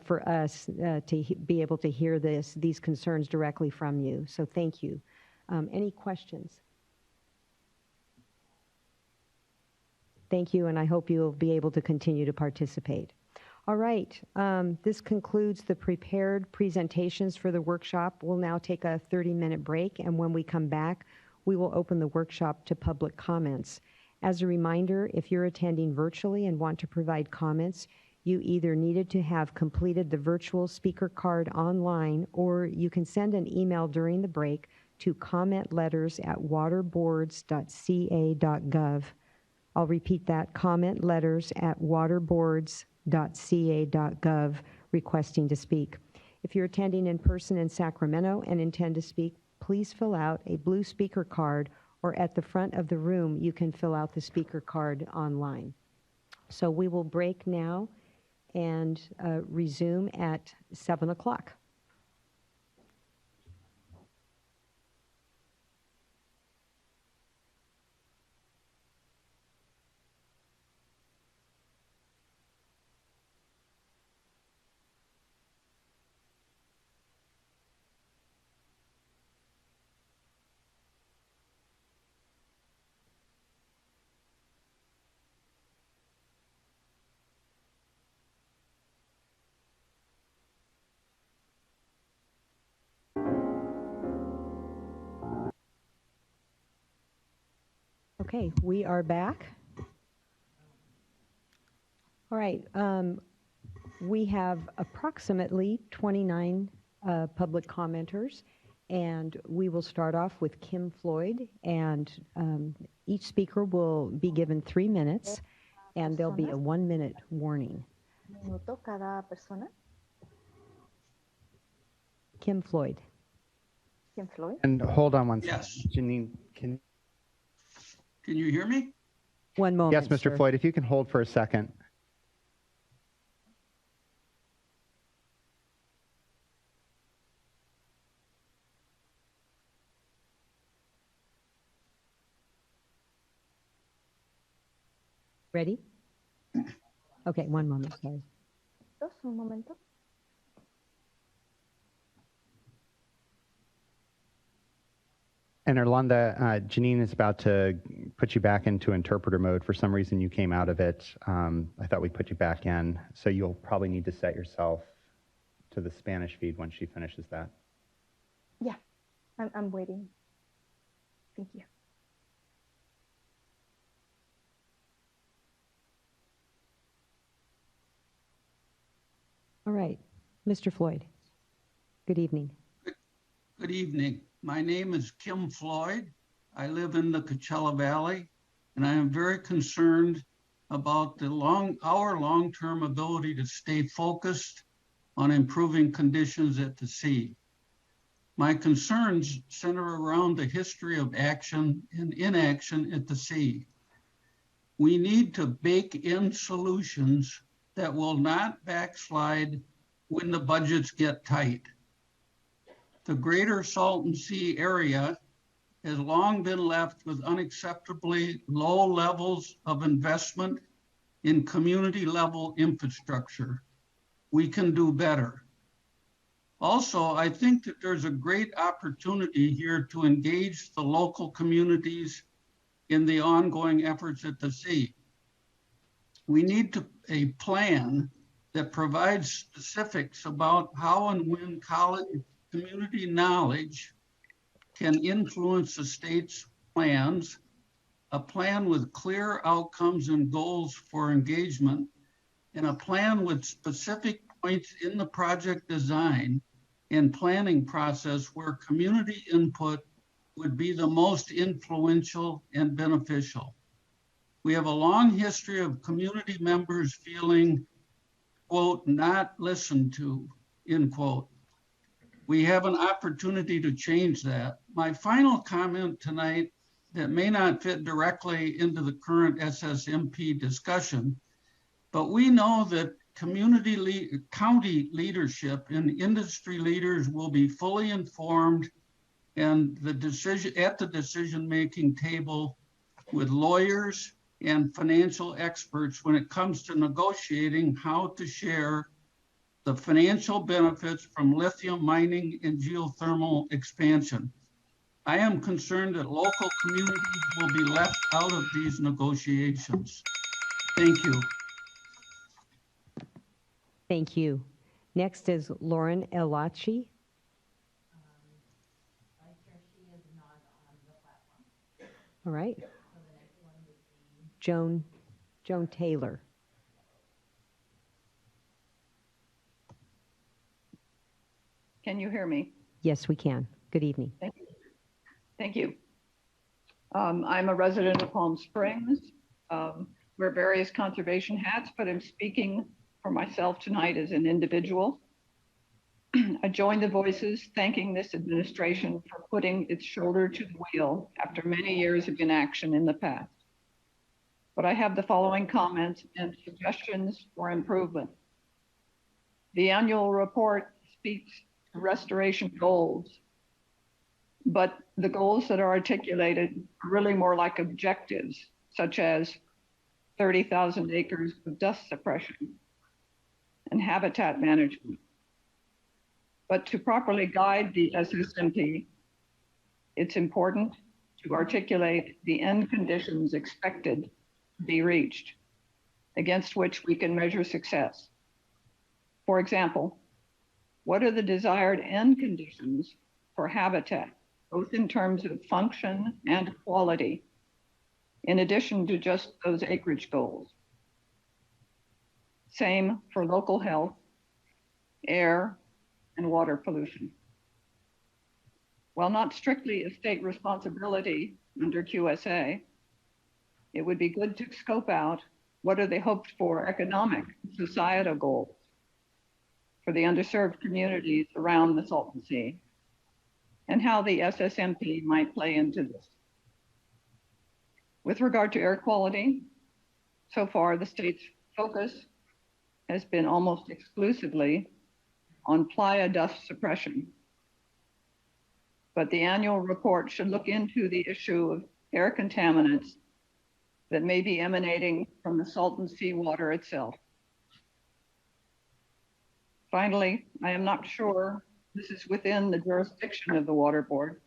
for us to be able to hear these concerns directly from you. So thank you. Any questions? Thank you, and I hope you'll be able to continue to participate. All right, this concludes the prepared presentations for the workshop. We'll now take a 30-minute break, and when we come back, we will open the workshop to public comments. As a reminder, if you're attending virtually and want to provide comments, you either needed to have completed the virtual speaker card online, or you can send an email during the break to commentletters@waterboards.ca.gov. I'll repeat that, commentletters@waterboards.ca.gov, requesting to speak. If you're attending in person in Sacramento and intend to speak, please fill out a blue speaker card, or at the front of the room, you can fill out the speaker card online. So we will break now and resume at 7 o'clock. Okay, we are back. All right, we have approximately 29 public commenters, And we will start off with Kim Floyd, and each speaker will be given 3 minutes, and there'll be a 1-minute warning. Minuto cada persona. Kim Floyd. Kim Floyd. And hold on one Yes. second. Janine, can you hear me? One moment. Yes, Mr. Sir. Floyd, if you can hold for a second. Ready? Okay, 1 moment, sorry. Un momento. And Orlando, Janine is about to put you back into interpreter mode. For some reason, you came out of it. I thought we put you back in. So you'll probably need to set yourself to the Spanish feed when she finishes that. Yeah, I'm waiting. Thank you. All right, Mr. Floyd, good evening. Good evening. My name is Kim Floyd. I live in the Coachella Valley, and I am very concerned about our long-term ability to stay focused on improving conditions at the sea. My concerns center around the history of action and inaction at the sea. We need to bake in solutions that will not backslide when the budgets get tight. The greater Salton Sea area has long been left with unacceptably low levels of investment in community level infrastructure. We can do better. Also, I think that there's a great opportunity here to engage the local communities in the ongoing efforts at the sea. We need a plan that provides specifics about how and when community knowledge can influence the state's plans, a plan with clear outcomes and goals for engagement, and a plan with specific points in the project design and planning process where community input would be the most influential and beneficial. We have a long history of community members feeling, quote, not listened to, end quote. We have an opportunity to change that. My final comment tonight that may not fit directly into the current SSMP discussion, but we know that county leadership and industry leaders will be fully informed and at the decision-making table with lawyers and financial experts when it comes to negotiating how to share the financial benefits from lithium mining and geothermal expansion. I am concerned that local communities will be left out of these negotiations. Thank you. Thank you. Next is Lauren Elachi. All right. Joan Taylor. Can you hear me? Yes, we can. Good evening. Thank you. Thank you. I'm a resident of Palm Springs. Wear various conservation hats, but I'm speaking for myself tonight as an individual. I join the voices thanking this administration for putting its shoulder to the wheel after many years of inaction in the past. But I have the following comments and suggestions for improvement. The annual report speaks to restoration goals, but the goals that are articulated are really more like objectives, such as 30,000 acres of dust suppression and habitat management. But to properly guide the SSMP, it's important to articulate the end conditions expected to be reached, against which we can measure success. For example, what are the desired end conditions for habitat, both in terms of function and quality, in addition to just those acreage goals? Same for local health, air, and water pollution. While not strictly a state responsibility under QSA, it would be good to scope out what are the hoped for economic societal goals for the underserved communities around the Salton Sea, and how the SSMP might play into this. With regard to air quality, so far the state's focus has been almost exclusively on playa dust suppression. But the annual report should look into the issue of air contaminants that may be emanating from the Salton Sea water itself. Finally, I am not sure this is within the jurisdiction of the Water Board,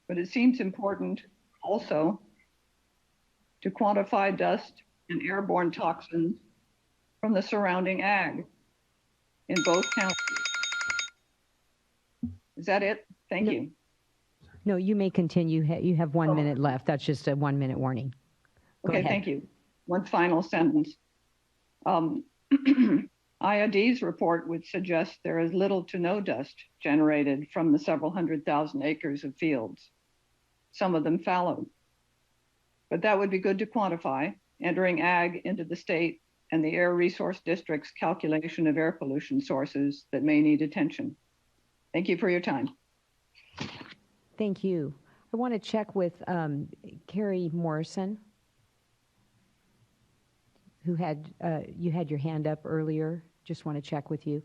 but it seems important also to quantify dust and airborne toxins from the surrounding ag in both counties. Is that it? Thank you. No, you may continue. You have 1 minute left. That's just a 1 minute warning. Go Okay, ahead. thank you. One final sentence. IOD's report would suggest there is little to no dust generated from the several 100,000 acres of fields, some of them fallow. But that would be good to quantify, entering ag into the state and the Air Resource District's calculation of air pollution sources that may need attention. Thank you for your time. Thank you. I want to check with Carrie Morrison, who had, you had your hand up earlier. Just want to check with you.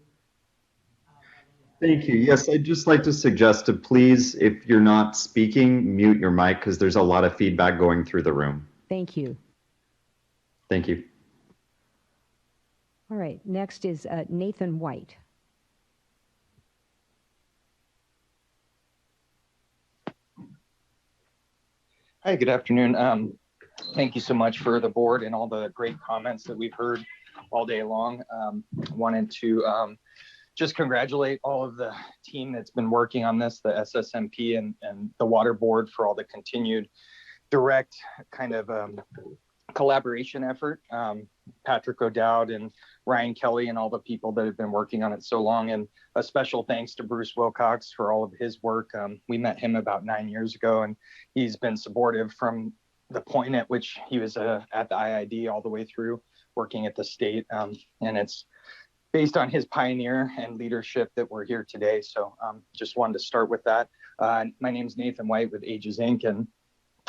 Thank you. Yes, I'd just like to suggest to please, if you're not speaking, mute your mic because there's a lot of feedback going through the room. Thank you. Thank you. All right, next is Nathan White. Hi, good afternoon. Thank you so much for the board and all the great comments that we've heard all day long. Wanted to just congratulate all of the team that's been working on this, the SSMP and the water board, for all the continued direct kind of collaboration effort. Patrick O'Dowd and Ryan Kelly and all the people that have been working on it so long. And a special thanks to Bruce Wilcox for all of his work. We met him about 9 years ago, and he's been supportive from the point at which he was at the IID all the way through working at the state. And it's based on his pioneer and leadership that we're here today. So just wanted to start with that. My name is Nathan White with Aegis Inc. And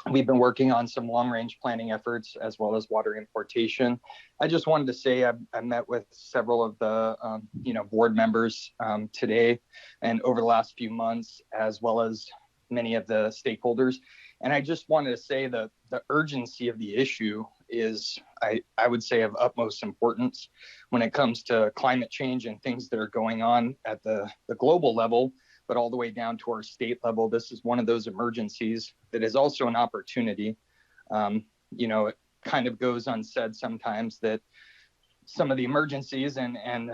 we've been working on some long-range planning efforts as well as water importation. I just wanted to say I met with several of the board members today and over the last few months, as well as many of the stakeholders. And I just wanted to say that the urgency of the issue is, I would say, of utmost importance when it comes to climate change and things that are going on at the global level, but all the way down to our state level. This is one of those emergencies that is also an opportunity. It kind of goes unsaid sometimes that some of the emergencies and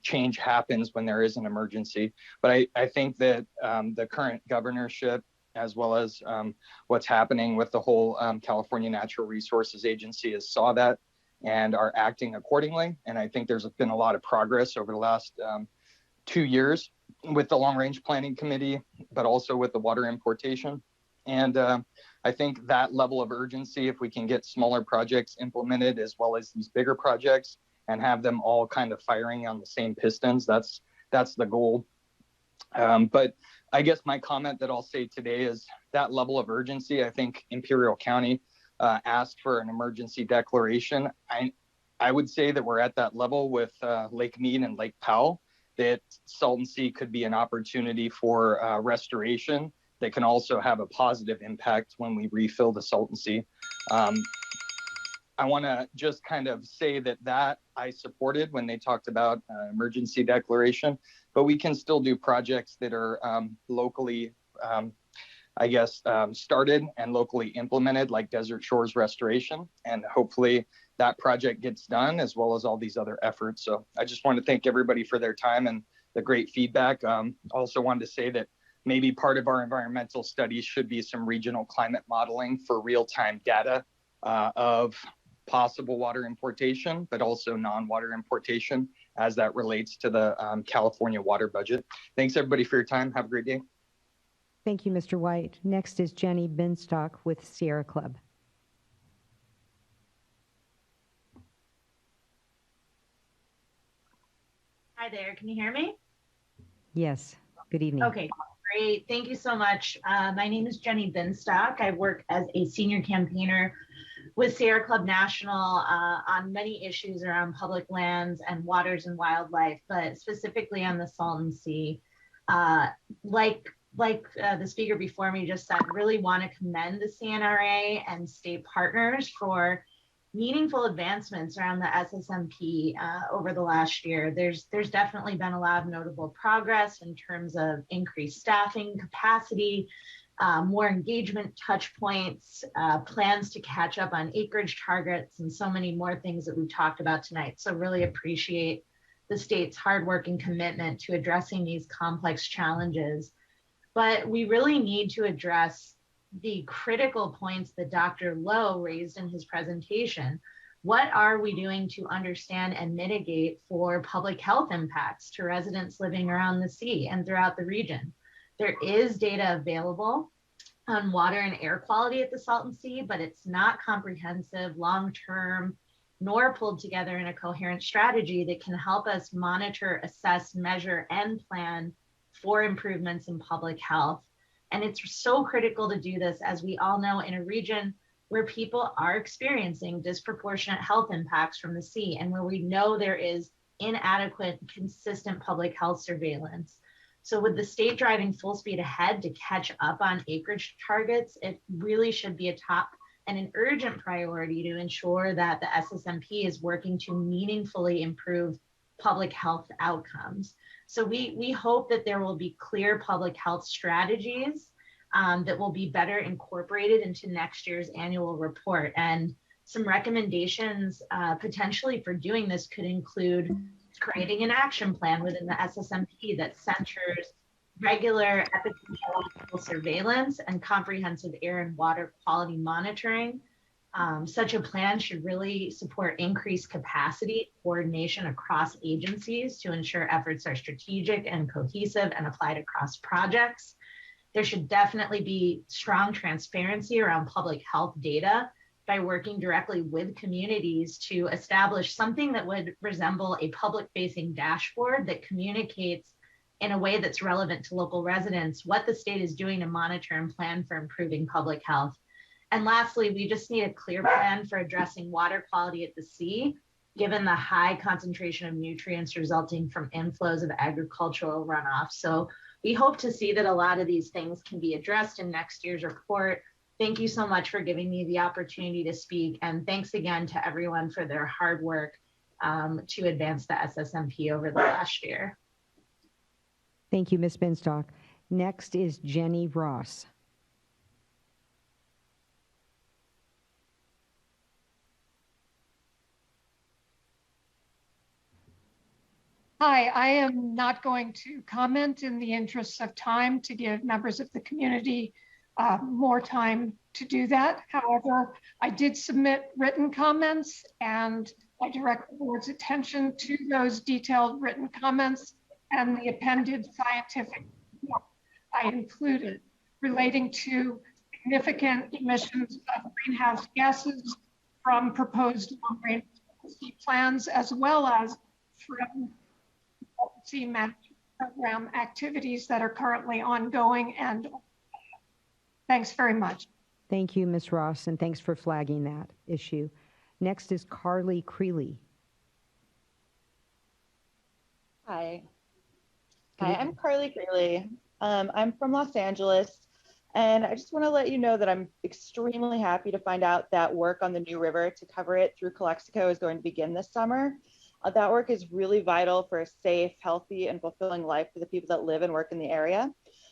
change happens when there is an emergency. But I think that the current governorship, as well as what's happening with the whole California Natural Resources Agency, has saw that and are acting accordingly. And I think there's been a lot of progress over the last 2 years with the Long Range Planning Committee, but also with the water importation. And I think that level of urgency, if we can get smaller projects implemented as well as these bigger projects and have them all kind of firing on the same pistons, that's the goal. But I guess my comment that I'll say today is that level of urgency. I think Imperial County asked for an emergency declaration. I would say that we're at that level with Lake Mead and Lake Powell, that Salton Sea could be an opportunity for restoration that can also have a positive impact when we refill the Salton Sea. I want to just kind of say that I supported when they talked about emergency declaration, but we can still do projects that are locally, started and locally implemented, like Desert Shores Restoration. And hopefully that project gets done, as well as all these other efforts. So I just want to thank everybody for their time and the great feedback. Also wanted to say that maybe part of our environmental studies should be some regional climate modeling for real-time data of possible water importation, but also non-water importation as that relates to the California water budget. Thanks everybody for your time. Have a great day. Thank you, Mr. White. Next is Jenny Binstock with Sierra Club. Hi there, can you hear me? Yes, good evening. Okay, great. Thank you so much. My name is Jenny Binstock. I work as a senior campaigner with Sierra Club National on many issues around public lands and waters and wildlife, but specifically on the Salton Sea. Like the speaker before me just said, really want to commend the CNRA and state partners for meaningful advancements around the SSMP over the last year. There's definitely been a lot of notable progress in terms of increased staffing capacity, more engagement touch points, plans to catch up on acreage targets, and so many more things that we've talked about tonight. So really appreciate the state's hard work and commitment to addressing these complex challenges. But we really need to address the critical points that Dr. Lowe raised in his presentation. What are we doing to understand and mitigate for public health impacts to residents living around the sea and throughout the region? There is data available on water and air quality at the Salton Sea, but it's not comprehensive, long-term, nor pulled together in a coherent strategy that can help us monitor, assess, measure, and plan for improvements in public health. And it's so critical to do this, as we all know, in a region where people are experiencing disproportionate health impacts from the sea and where we know there is inadequate, consistent public health surveillance. So with the state driving full speed ahead to catch up on acreage targets, it really should be a top and an urgent priority to ensure that the SSMP is working to meaningfully improve public health outcomes. So we hope that there will be clear public health strategies that will be better incorporated into next year's annual report. And some recommendations potentially for doing this could include creating an action plan within the SSMP that centers regular epidemiological surveillance and comprehensive air and water quality monitoring. Such a plan should really support increased capacity coordination across agencies to ensure efforts are strategic and cohesive and applied across projects. There should definitely be strong transparency around public health data by working directly with communities to establish something that would resemble a public-facing dashboard that communicates in a way that's relevant to local residents what the state is doing to monitor and plan for improving public health. And lastly, we just need a clear plan for addressing water quality at the sea, given the high concentration of nutrients resulting from inflows of agricultural runoff. So we hope to see that a lot of these things can be addressed in next year's report. Thank you so much for giving me the opportunity to speak. And thanks again to everyone for their hard work to advance the SSMP over the last year. Thank you, Ms. Binstock. Next is Jenny Ross. Hi, I am not going to comment in the interests of time to give members of the community more time to do that. However, I did submit written comments and I direct the board's attention to those detailed written comments and the appended scientific report I included relating to significant emissions of greenhouse gases from proposed long-range plans, as well as from sea management program activities that are currently ongoing. And thanks very much. Thank you, Ms. Ross, and thanks for flagging that issue. Next is Carly Creeley. Hi. Hi, I'm Carly Creeley. I'm from Los Angeles, and I just want to let you know that I'm extremely happy to find out that work on the new river to cover it through Calexico is going to begin this summer. That work is really vital for a safe, healthy, and fulfilling life for the people that live and work in the area.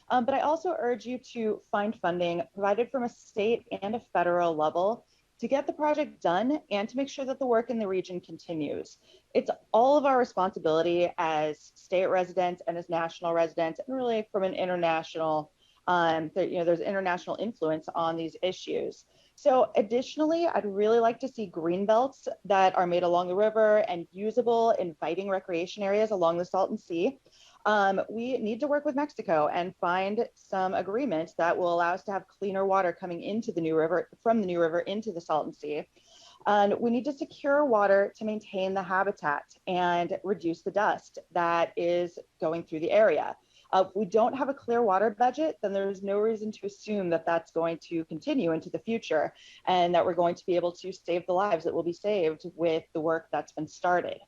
But I also urge you to find funding provided from a state and a federal level to get the project done and to make sure that the work in the region continues. It's all of our responsibility as state residents and as national residents, and really from an international, there's international influence on these issues. So additionally, I'd really like to see green belts that are made along the river and usable, inviting recreation areas along the Salton Sea. We need to work with Mexico and find some agreement that will allow us to have cleaner water coming into the New River, from the New River into the Salton Sea. And we need to secure water to maintain the habitat and reduce the dust that is going through the area. If we don't have a clear water budget, then there's no reason to assume that that's going to continue into the future and that we're going to be able to save the lives that will be saved with the work that's been started.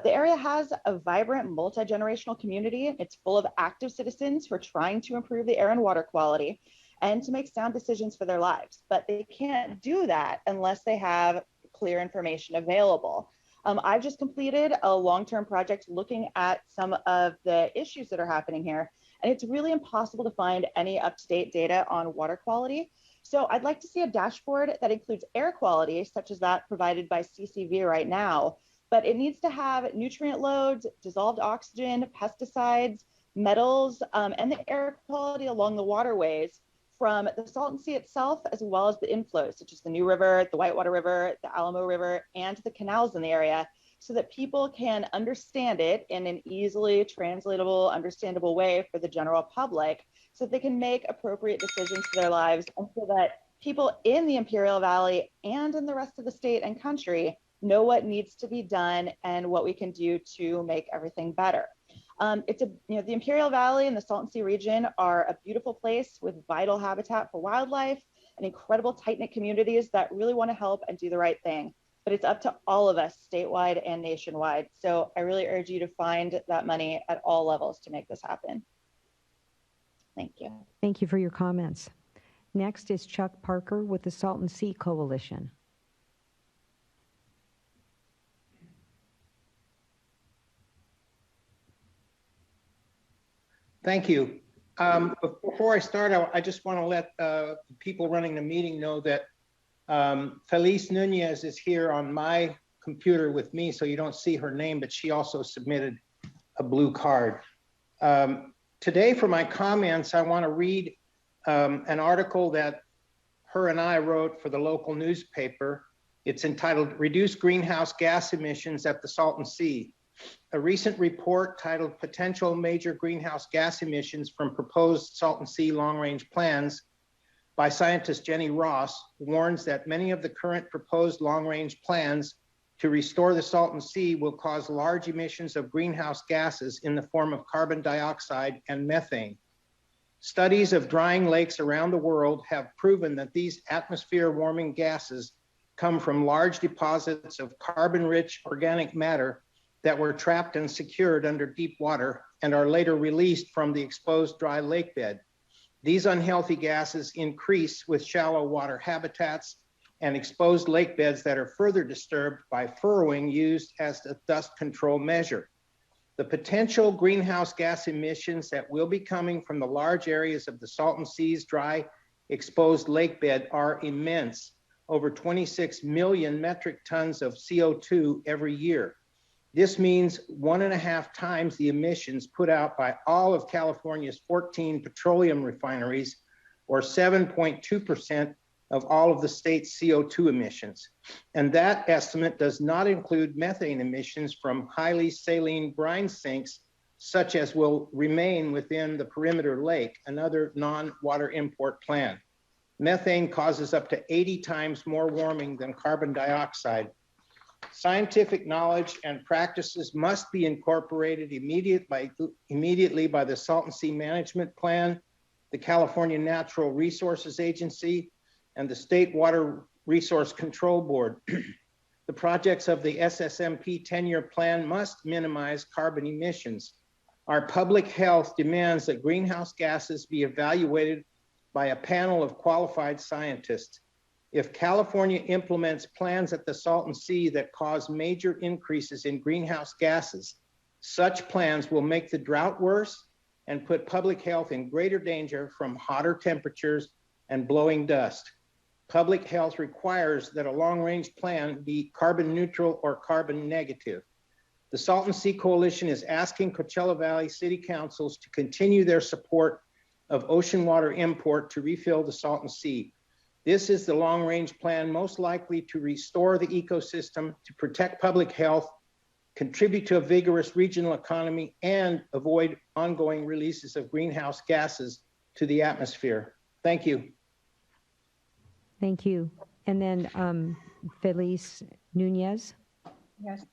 The area has a vibrant multi-generational community. It's full of active citizens who are trying to improve the air and water quality and to make sound decisions for their lives. But they can't do that unless they have clear information available. I've just completed a long-term project looking at some of the issues that are happening here, and it's really impossible to find any up-to-date data on water quality. So I'd like to see a dashboard that includes air quality, such as that provided by CCV right now, but it needs to have nutrient loads, dissolved oxygen, pesticides, metals, and the air quality along the waterways from the Salton Sea itself, as well as the inflows, such as the New River, the Whitewater River, the Alamo River, and the canals in the area, so that people can understand it in an easily translatable, understandable way for the general public, so that they can make appropriate decisions for their lives, and so that people in the Imperial Valley and in the rest of the state and country know what needs to be done and what we can do to make everything better. The Imperial Valley and the Salton Sea region are a beautiful place with vital habitat for wildlife and incredible tight-knit communities that really want to help and do the right thing. But it's up to all of us, statewide and nationwide. So I really urge you to find that money at all levels to make this happen. Thank you. Thank you for your comments. Next is Chuck Parker with the Salton Sea Coalition. Thank you. Before I start, I just want to let the people running the meeting know that Feliz Nunez is here on my computer with me, so you don't see her name, but she also submitted a blue card. Today, for my comments, I want to read an article that her and I wrote for the local newspaper. It's entitled, "Reduce Greenhouse Gas Emissions at the Salton Sea." A recent report titled "Potential Major Greenhouse Gas Emissions from Proposed Salton Sea Long-Range Plans" by scientist Jenny Ross warns that many of the current proposed long-range plans to restore the Salton Sea will cause large emissions of greenhouse gases in the form of carbon dioxide and methane. Studies of drying lakes around the world have proven that these atmosphere warming gases come from large deposits of carbon-rich organic matter that were trapped and secured under deep water and are later released from the exposed dry lake bed. These unhealthy gases increase with shallow water habitats and exposed lake beds that are further disturbed by furrowing used as a dust control measure. The potential greenhouse gas emissions that will be coming from the large areas of the Salton Sea's dry exposed lake bed are immense, over 26 million metric tons of CO2 every year. This means 1.5 times the emissions put out by all of California's 14 petroleum refineries, or 7.2% of all of the state's CO2 emissions. And that estimate does not include methane emissions from highly saline brine sinks, such as will remain within the perimeter lake, another non-water import plan. Methane causes up to 80 times more warming than carbon dioxide. Scientific knowledge and practices must be incorporated immediately by the Salton Sea Management Plan, the California Natural Resources Agency, and the State Water Resource Control Board. The projects of the SSMP 10-year plan must minimize carbon emissions. Our public health demands that greenhouse gases be evaluated by a panel of qualified scientists. If California implements plans at the Salton Sea that cause major increases in greenhouse gases, such plans will make the drought worse and put public health in greater danger from hotter temperatures and blowing dust. Public health requires that a long-range plan be carbon neutral or carbon negative. The Salton Sea Coalition is asking Coachella Valley City Councils to continue their support of ocean water import to refill the Salton Sea. This is the long-range plan most likely to restore the ecosystem, to protect public health, contribute to a vigorous regional economy, and avoid ongoing releases of greenhouse gases to the atmosphere. Thank you. Thank you. And then Feliz Nunez. Yes.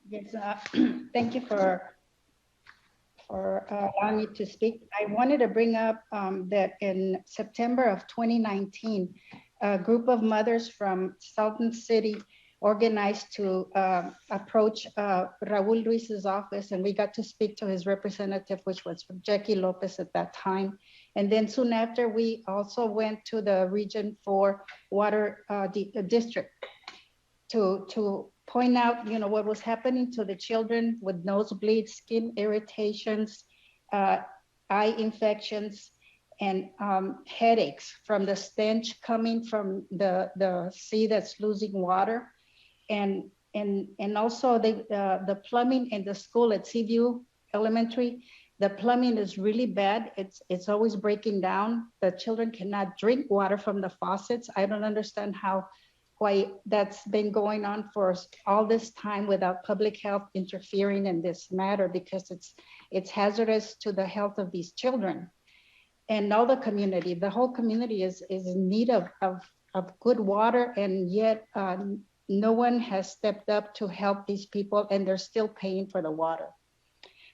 Yes, thank you for allowing me to speak. I wanted to bring up that in September of 2019, a group of mothers from Salton City organized to approach Raul Ruiz's office, and we got to speak to his representative, which was Jackie Lopez at that time. And then soon after, we also went to the Region 4 Water District to point out, you know, what was happening to the children with nosebleeds, skin irritations, eye infections, and headaches from the stench coming from the sea that's losing water. And also the plumbing in the school at Seaview Elementary, the plumbing is really bad. It's always breaking down. The children cannot drink water from the faucets. I don't understand why that's been going on for all this time without public health interfering in this matter, because it's hazardous to the health of these children. And all the community, the whole community is in need of good water, and yet no one has stepped up to help these people, and they're still paying for the water.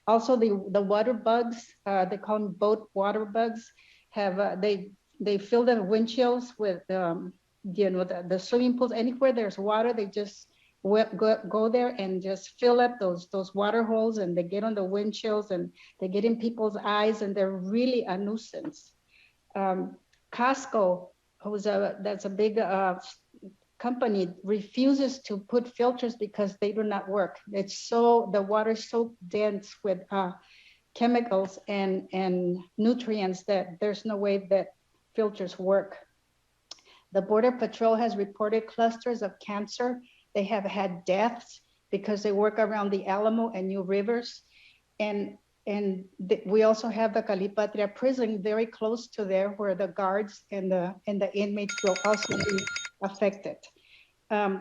Also, the water bugs, they call them boat water bugs, have they fill the windshields with you know, the swimming pools. Anywhere there's water, they just go there and just fill up those water holes, and they get on the windshields and they get in people's eyes, and they're really a nuisance. Costco, that's a big company, refuses to put filters because they do not work. The water is so dense with chemicals and nutrients that there's no way that filters work. The Border Patrol has reported clusters of cancer. They have had deaths because they work around the Alamo and New Rivers. And we also have the Calipatria prison very close to there, where the guards and the inmates will also be affected.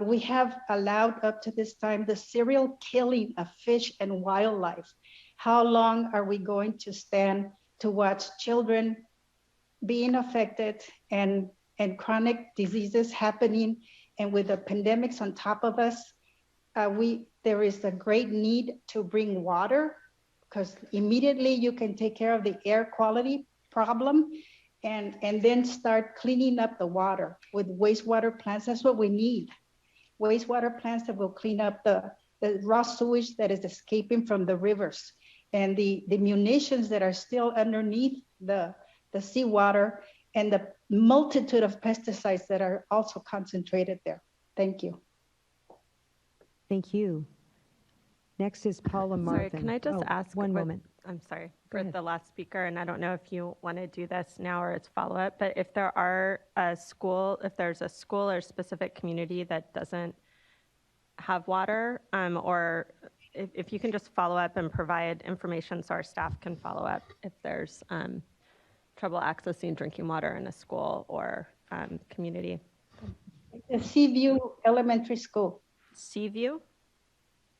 We have allowed up to this time the serial killing of fish and wildlife. How long are we going to stand to watch children being affected and chronic diseases happening, and with the pandemics on top of us? There is a great need to bring water, because immediately you can take care of the air quality problem, and then start cleaning up the water with wastewater plants. That's what we need. Wastewater plants that will clean up the raw sewage that is escaping from the rivers, and the munitions that are still underneath the seawater, and the multitude of pesticides that are also concentrated there. Thank you. Thank you. Next is Paula Marvin. Sorry, can I just ask one moment? I'm sorry, for the last speaker, and I don't know if you want to do this now or it's follow-up, but if there's a school or specific community that doesn't have water, or if you can just follow up and provide information so our staff can follow up if there's trouble accessing drinking water in a school or community. The Seaview Elementary School. Seaview?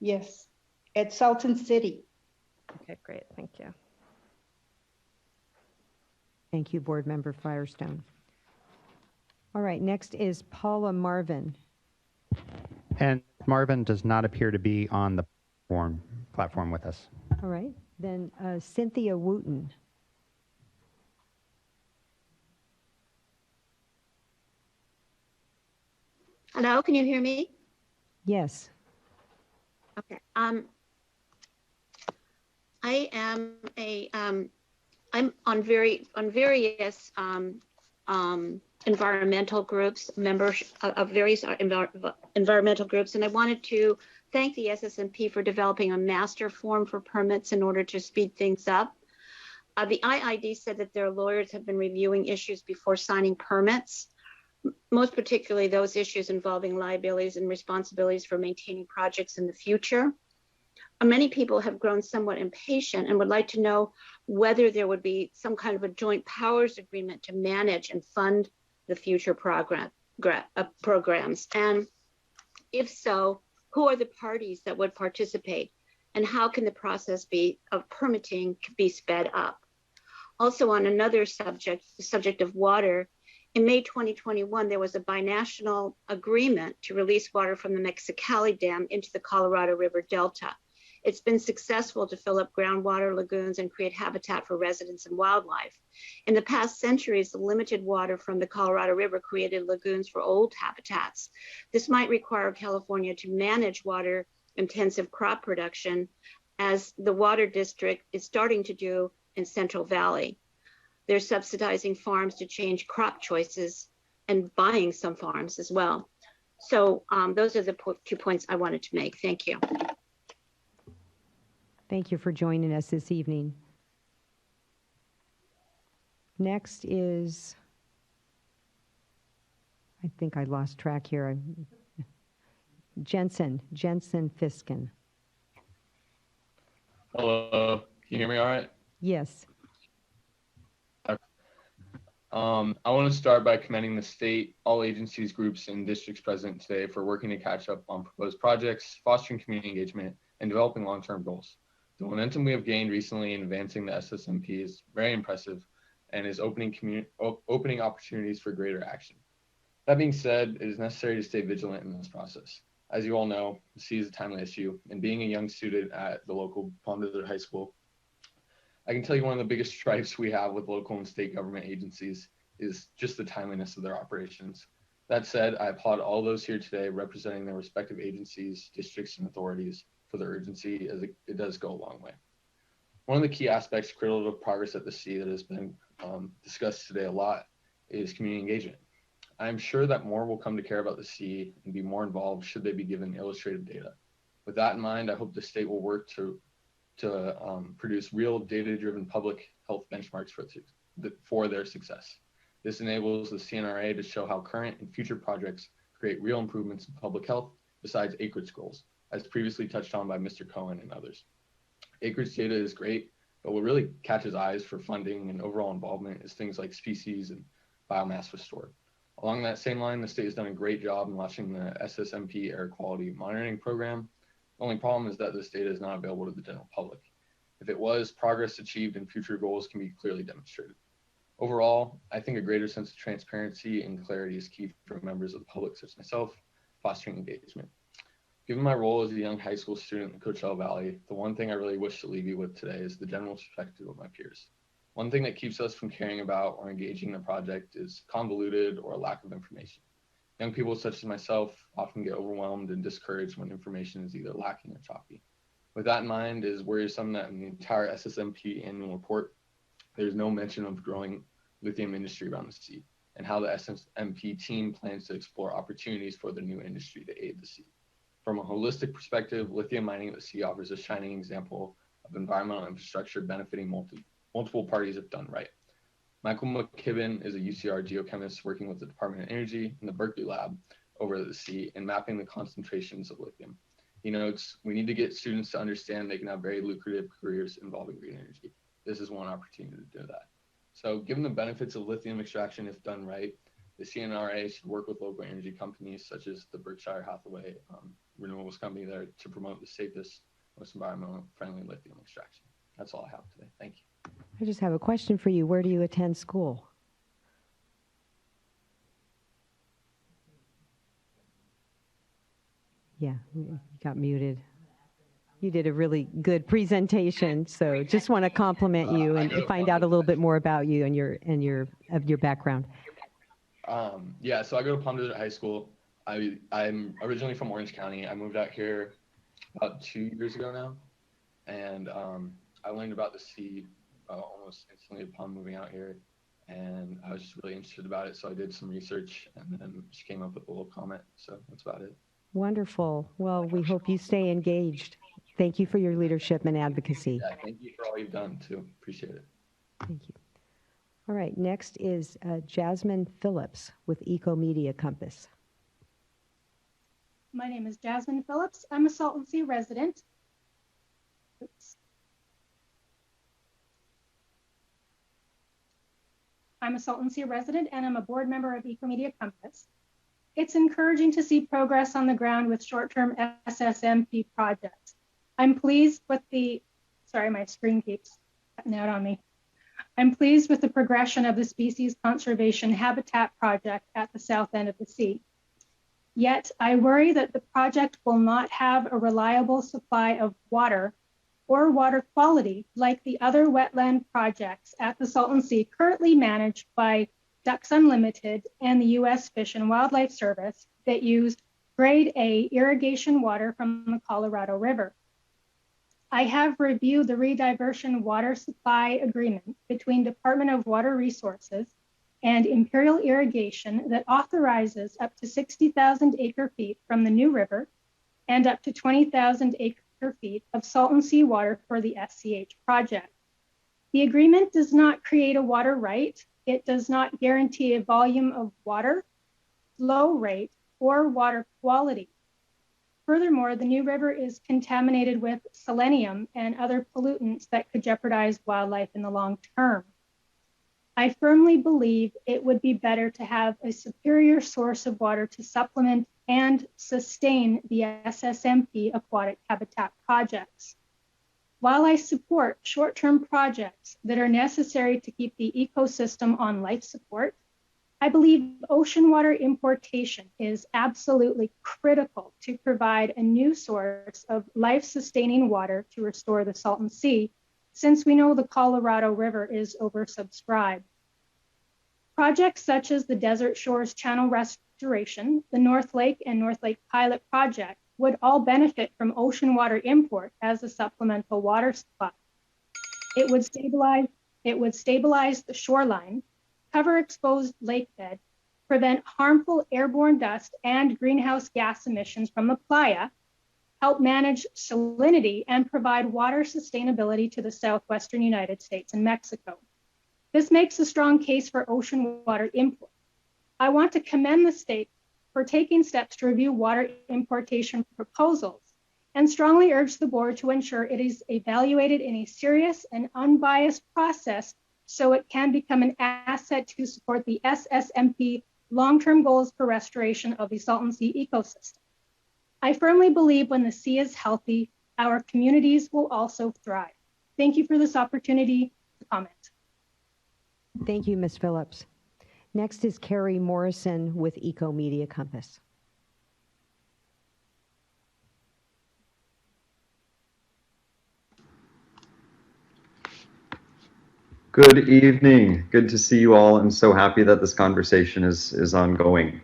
Yes, at Salton City. Okay, great, thank you. Thank you, Board Member Firestone. All right, next is Paula Marvin. And Marvin does not appear to be on the platform with us. All right, then Cynthia Wooten. Hello, can you hear me? Yes. Okay. I am I'm on various environmental groups, members of various environmental groups, and I wanted to thank the SSMP for developing a master form for permits in order to speed things up. The IID said that their lawyers have been reviewing issues before signing permits, most particularly those issues involving liabilities and responsibilities for maintaining projects in the future. Many people have grown somewhat impatient and would like to know whether there would be some kind of a joint powers agreement to manage and fund the future programs. And if so, Who are the parties that would participate? And how can the process of permitting be sped up? Also on another subject, the subject of water, in May 2021, there was a binational agreement to release water from the Mexicali Dam into the Colorado River Delta. It's been successful to fill up groundwater lagoons and create habitat for residents and wildlife. In the past centuries, the limited water from the Colorado River created lagoons for old habitats. This might require California to manage water-intensive crop production, as the water district is starting to do in Central Valley. They're subsidizing farms to change crop choices and buying some farms as well. So those are the 2 points I wanted to make. Thank you. Thank you for joining us this evening. Next is, I think I lost track here. Jensen Fiskin. Hello, can you hear me all right? Yes. I want to start by commending the state, all agencies, groups, and districts present today for working to catch up on proposed projects, fostering community engagement, and developing long-term goals. The momentum we have gained recently in advancing the SSMP is very impressive and is opening opportunities for greater action. That being said, it is necessary to stay vigilant in this process. As you all know, the sea is a timely issue, and being a young student at the local Palm Desert High School, I can tell you one of the biggest stripes we have with local and state government agencies is just the timeliness of their operations. That said, I applaud all those here today representing their respective agencies, districts, and authorities for their urgency, as it does go a long way. One of the key aspects critical to progress at the sea that has been discussed today a lot is community engagement. I'm sure that more will come to care about the sea and be more involved should they be given illustrative data. With that in mind, I hope the state will work to produce real data-driven public health benchmarks for their success. This enables the CNRA to show how current and future projects create real improvements in public health besides acreage goals, as previously touched on by Mr. Cohen and others. Acreage data is great, but what really catches eyes for funding and overall involvement is things like species and biomass restored. Along that same line, the state has done a great job in launching the SSMP air quality monitoring program. The only problem is that this data is not available to the general public. If it was, progress achieved and future goals can be clearly demonstrated. Overall, I think a greater sense of transparency and clarity is key for members of the public such as myself, fostering engagement. Given my role as a young high school student in the Coachella Valley, the one thing I really wish to leave you with today is the general perspective of my peers. One thing that keeps us from caring about or engaging in the project is convoluted or a lack of information. Young people such as myself often get overwhelmed and discouraged when information is either lacking or choppy. With that in mind, it is worrisome that in the entire SSMP annual report, there's no mention of growing lithium industry around the sea and how the SSMP team plans to explore opportunities for the new industry to aid the sea. From a holistic perspective, lithium mining at the sea offers a shining example of environmental infrastructure benefiting multiple parties if done right. Michael McKibben is a UCR geochemist working with the Department of Energy and the Berkeley Lab over at the sea and mapping the concentrations of lithium. He notes, we need to get students to understand they can have very lucrative careers involving green energy. This is one opportunity to do that. So given the benefits of lithium extraction if done right, the CNRA should work with local energy companies such as the Berkshire Hathaway renewables company there to promote the safest, most environmentally friendly lithium extraction. That's all I have today. Thank you. I just have a question for you. Where do you attend school? Yeah, you got muted. You did a really good presentation, so just want to compliment you and find out a little bit more about you and your background. Yeah, so I go to Palm Desert High School. I'm originally from Orange County. I moved out here about 2 years ago now, and I learned about the sea almost instantly upon moving out here, and I was just really interested about it, so I did some research, and then she came up with a little comment, so that's about it. Wonderful. Well, we hope you stay engaged. Thank you for your leadership and advocacy. Yeah, thank you for all you've done, too. Appreciate it. Thank you. All right, next is Jasmine Phillips with Eco Media Compass. My name is Jasmine Phillips. I'm a Salton Sea resident. Oops. I'm a Salton Sea resident and I'm a board member of Eco Media Compass. it's encouraging to see progress on the ground with short-term SSMP projects. I'm pleased with the, sorry, my screen keeps cutting out on me. I'm pleased with the progression of the species conservation habitat project at the south end of the sea. Yet I worry that the project will not have a reliable supply of water or water quality like the other wetland projects at the Salton Sea currently managed by Ducks Unlimited and the U.S. Fish and Wildlife Service that use grade A irrigation water from the Colorado River. I have reviewed the rediversion water supply agreement between Department of Water Resources and Imperial Irrigation that authorizes up to 60,000 acre feet from the New River and up to 20,000 acre feet of Salton Sea water for the SCH project. The agreement does not create a water right. It does not guarantee a volume of water, flow rate, or water quality. Furthermore, the New River is contaminated with selenium and other pollutants that could jeopardize wildlife in the long term. I firmly believe it would be better to have a superior source of water to supplement and sustain the SSMP aquatic habitat projects. While I support short-term projects that are necessary to keep the ecosystem on life support, I believe ocean water importation is absolutely critical to provide a new source of life-sustaining water to restore the Salton Sea, since we know the Colorado River is oversubscribed. Projects such as the Desert Shores Channel Restoration, the North Lake and North Lake Pilot Project would all benefit from ocean water import as a supplemental water supply. It would stabilize the shoreline, cover exposed lake bed, prevent harmful airborne dust and greenhouse gas emissions from the playa, help manage salinity, and provide water sustainability to the southwestern United States and Mexico. This makes a strong case for ocean water import. I want to commend the state for taking steps to review water importation proposals and strongly urge the board to ensure it is evaluated in a serious and unbiased process so it can become an asset to support the SSMP long-term goals for restoration of the Salton Sea ecosystem. I firmly believe when the sea is healthy, our communities will also thrive. Thank you for this opportunity to comment. Thank you, Ms. Phillips. Next is Carrie Morrison with Eco Media Compass. Good evening. Good to see you all. I'm so happy that this conversation is ongoing.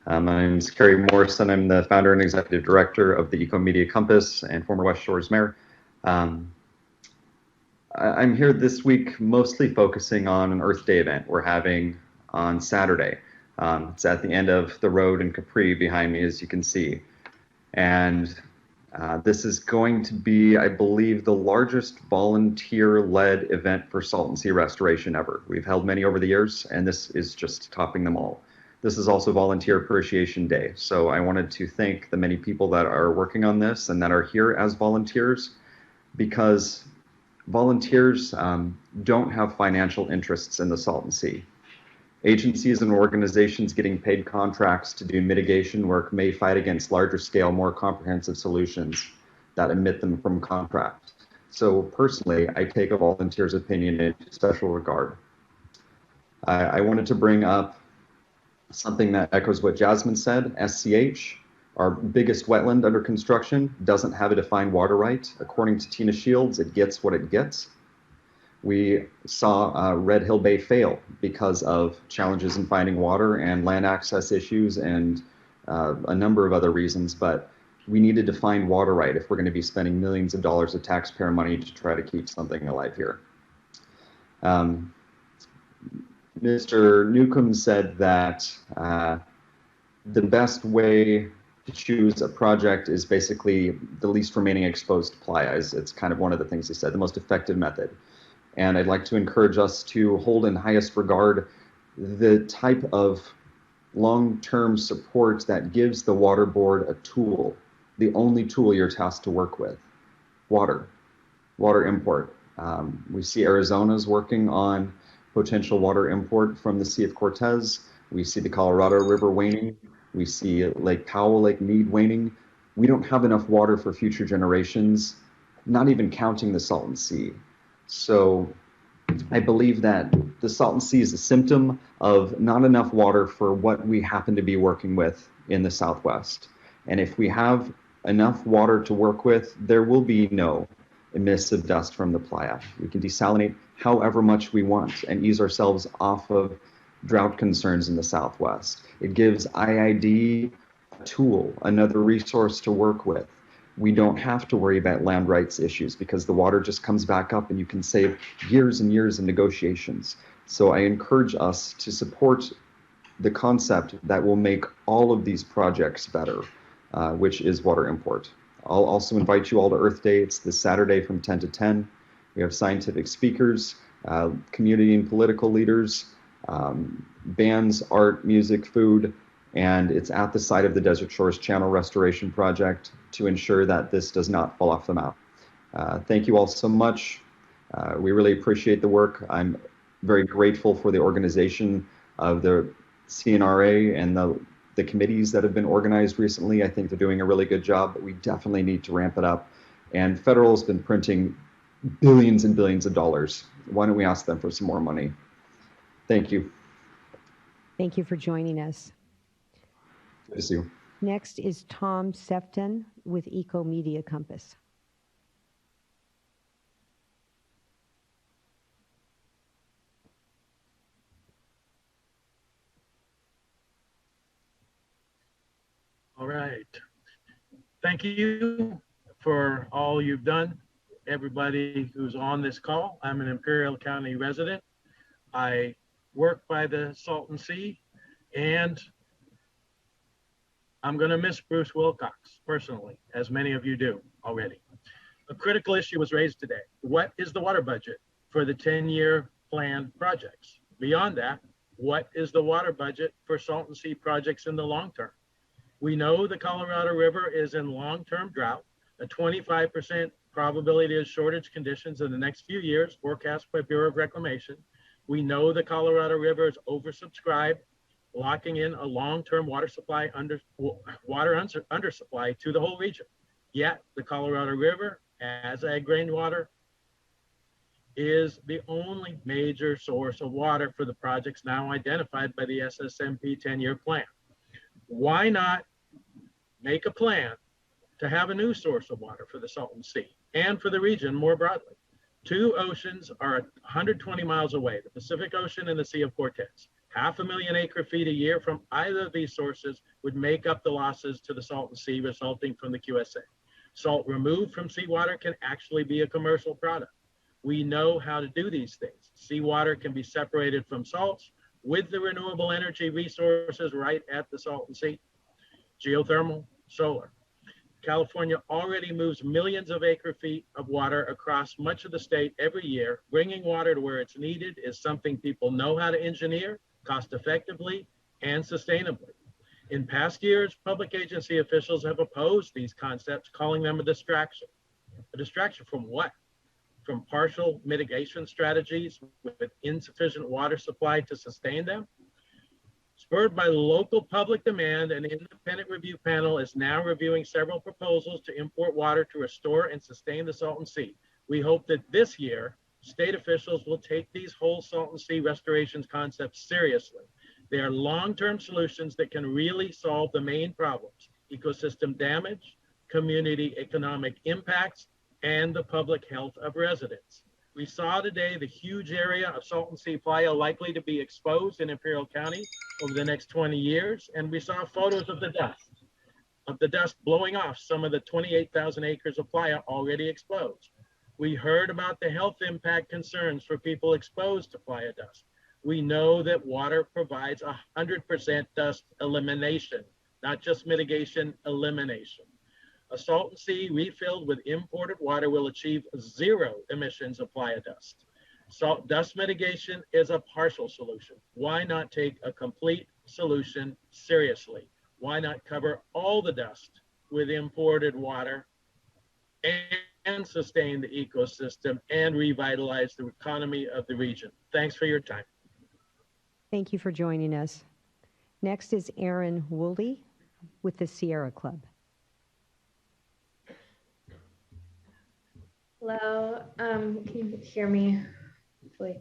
My name is Carrie Morrison. I'm the founder and executive director of the Eco Media Compass and former West Shores mayor. I'm here this week mostly focusing on an Earth Day event we're having on Saturday. It's at the end of the road in Capri behind me, as you can see. And this is going to be, I believe, the largest volunteer-led event for Salton Sea restoration ever. We've held many over the years, and this is just topping them all. This is also Volunteer Appreciation Day. So I wanted to thank the many people that are working on this and that are here as volunteers, because volunteers don't have financial interests in the Salton Sea. Agencies and organizations getting paid contracts to do mitigation work may fight against larger scale, more comprehensive solutions that omit them from contract. So personally, I take a volunteer's opinion into special regard. I wanted to bring up something that echoes what Jasmine said. SCH, our biggest wetland under construction, doesn't have a defined water right. According to Tina Shields, it gets what it gets. We saw Red Hill Bay fail because of challenges in finding water and land access issues and a number of other reasons, but we needed to find water right if we're going to be spending millions of dollars of taxpayer money to try to keep something alive here. Mr. Newcomb said that the best way to choose a project is basically the least remaining exposed playa. It's kind of one of the things he said, the most effective method. And I'd like to encourage us to hold in highest regard the type of long-term support that gives the water board a tool, the only tool you're tasked to work with: water import. We see Arizona's working on potential water import from the Sea of Cortez. We see the Colorado River waning. We see Lake Powell, Lake Mead waning. We don't have enough water for future generations, not even counting the Salton Sea. So I believe that the Salton Sea is a symptom of not enough water for what we happen to be working with in the Southwest. And if we have enough water to work with, there will be no emissive dust from the playa. We can desalinate however much we want and ease ourselves off of drought concerns in the Southwest. It gives IID a tool, another resource to work with. We don't have to worry about land rights issues because the water just comes back up and you can save years and years of negotiations. So I encourage us to support the concept that will make all of these projects better, which is water import. I'll also invite you all to Earth Day. It's this Saturday from 10 to 10. We have scientific speakers, community and political leaders, bands, art, music, food, and it's at the site of the Desert Shores Channel Restoration Project to ensure that this does not fall off the map. Thank you all so much. We really appreciate the work. I'm very grateful for the organization of the CNRA and the committees that have been organized recently. I think they're doing a really good job, but we definitely need to ramp it up. And federal has been printing billions and billions of dollars. Why don't we ask them for some more money? Thank you. Thank you for joining us. Good to see you. Next is Tom Sefton with Eco Media Compass. All right. Thank you for all you've done, everybody who's on this call. I'm an Imperial County resident. I work by the Salton Sea, and I'm going to miss Bruce Wilcox personally, as many of you do already. A critical issue was raised today. What is the water budget for the 10-year planned projects? Beyond that, what is the water budget for Salton Sea projects in the long term? We know the Colorado River is in long-term drought, a 25% probability of shortage conditions in the next few years, forecast by Bureau of Reclamation. We know the Colorado River is oversubscribed, locking in a long-term water undersupply to the whole region. Yet the Colorado River, as ag rainwater, is the only major source of water for the projects now identified by the SSMP 10-year plan. Why not make a plan to have a new source of water for the Salton Sea and for the region more broadly? Two oceans are 120 miles away, the Pacific Ocean and the Sea of Cortez. 500,000 acre-feet a year from either of these sources would make up the losses to the Salton Sea resulting from the QSA. Salt removed from seawater can actually be a commercial product. We know how to do these things. Seawater can be separated from salts with the renewable energy resources right at the Salton Sea. Geothermal, solar. California already moves millions of acre-feet of water across much of the state every year. Bringing water to where it's needed is something people know how to engineer cost effectively and sustainably. In past years, public agency officials have opposed these concepts, calling them a distraction. A distraction from what? From partial mitigation strategies with insufficient water supply to sustain them? Spurred by local public demand, an independent review panel is now reviewing several proposals to import water to restore and sustain the Salton Sea. We hope that this year, state officials will take these whole Salton Sea restorations concepts seriously. They are long-term solutions that can really solve the main problems: ecosystem damage, community economic impacts, and the public health of residents. We saw today the huge area of Salton Sea playa likely to be exposed in Imperial County over the next 20 years, and we saw photos of the dust blowing off some of the 28,000 acres of playa already exposed. We heard about the health impact concerns for people exposed to playa dust. We know that water provides 100% dust elimination, not just mitigation, elimination. A Salton Sea refilled with imported water will achieve 0 emissions of playa dust. Salt dust mitigation is a partial solution. Why not take a complete solution seriously? Why not cover all the dust with imported water and sustain the ecosystem and revitalize the economy of the region? Thanks for your time. Thank you for joining us. Next is Aaron Woolley with the Sierra Club. Hello, can you hear me? Hopefully.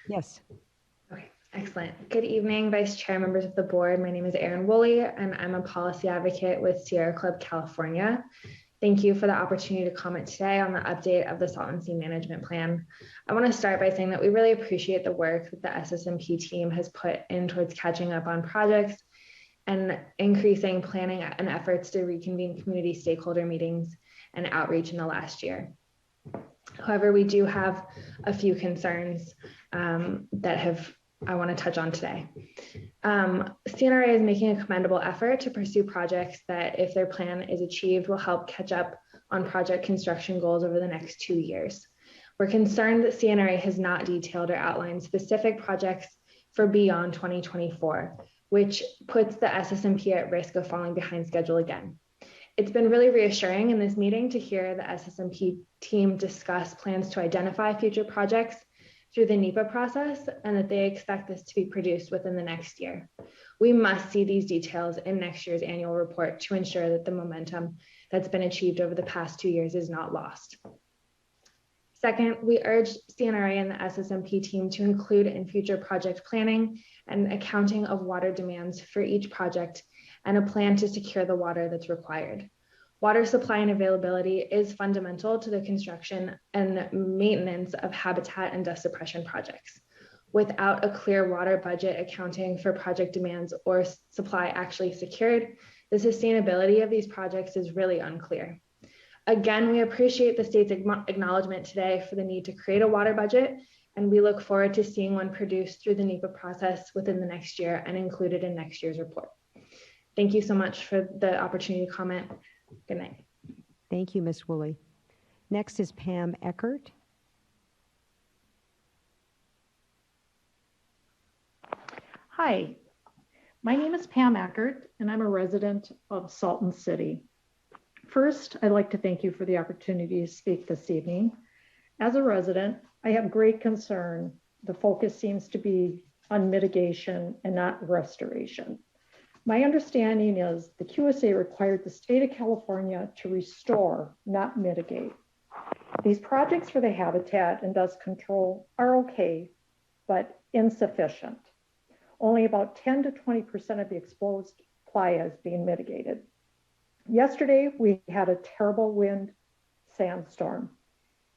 Yes. Okay, excellent. Good evening, Vice Chair, members of the board. My name is Erin Woolley, and I'm a policy advocate with Sierra Club California. Thank you for the opportunity to comment today on the update of the Salt and Sea Management Plan. I want to start by saying that we really appreciate the work that the SSMP team has put in towards catching up on projects and increasing planning and efforts to reconvene community stakeholder meetings and outreach in the last year. However, we do have a few concerns that I want to touch on today. CNRA is making a commendable effort to pursue projects that, if their plan is achieved, will help catch up on project construction goals over the next 2 years. We're concerned that CNRA has not detailed or outlined specific projects for beyond 2024, which puts the SSMP at risk of falling behind schedule again. It's been really reassuring in this meeting to hear the SSMP team discuss plans to identify future projects through the NEPA process and that they expect this to be produced within the next year. We must see these details in next year's annual report to ensure that the momentum that's been achieved over the past 2 years is not lost. Second, we urge CNRA and the SSMP team to include in future project planning and accounting of water demands for each project and a plan to secure the water that's required. Water supply and availability is fundamental to the construction and maintenance of habitat and dust suppression projects. Without a clear water budget accounting for project demands or supply actually secured, the sustainability of these projects is really unclear. Again, we appreciate the state's acknowledgement today for the need to create a water budget, and we look forward to seeing one produced through the NEPA process within the next year and included in next year's report. Thank you so much for the opportunity to comment. Good night. Thank you, Ms. Woolley. Next is Pam Eckert. Hi, my name is Pam Eckert, and I'm a resident of Salton City. First, I'd like to thank you for the opportunity to speak this evening. As a resident, I have great concern. The focus seems to be on mitigation and not restoration. My understanding is the QSA required the state of California to restore, not mitigate. These projects for the habitat and dust control are okay, but insufficient. Only about 10 to 20% of the exposed playa is being mitigated. Yesterday, we had a terrible wind sandstorm,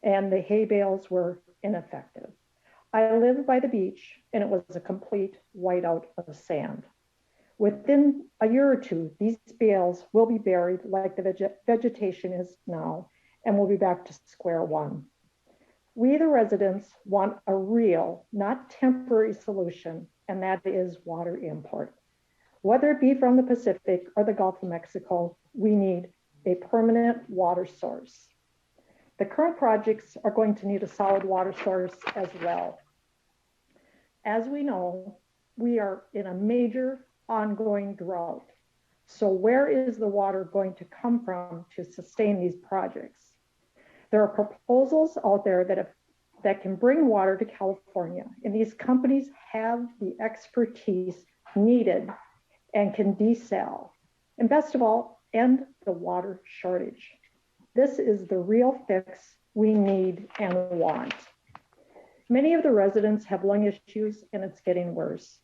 and the hay bales were ineffective. I live by the beach, and it was a complete whiteout of sand. Within a year or two, these bales will be buried like the vegetation is now, and we'll be back to square one. We, the residents, want a real, not temporary solution, and that is water import. Whether it be from the Pacific or the Gulf of Mexico, we need a permanent water source. The current projects are going to need a solid water source as well. As we know, we are in a major ongoing drought. So where is the water going to come from to sustain these projects? There are proposals out there that can bring water to California, and these companies have the expertise needed and can desal. And best of all, end the water shortage. This is the real fix we need and want. Many of the residents have lung issues, and it's getting worse.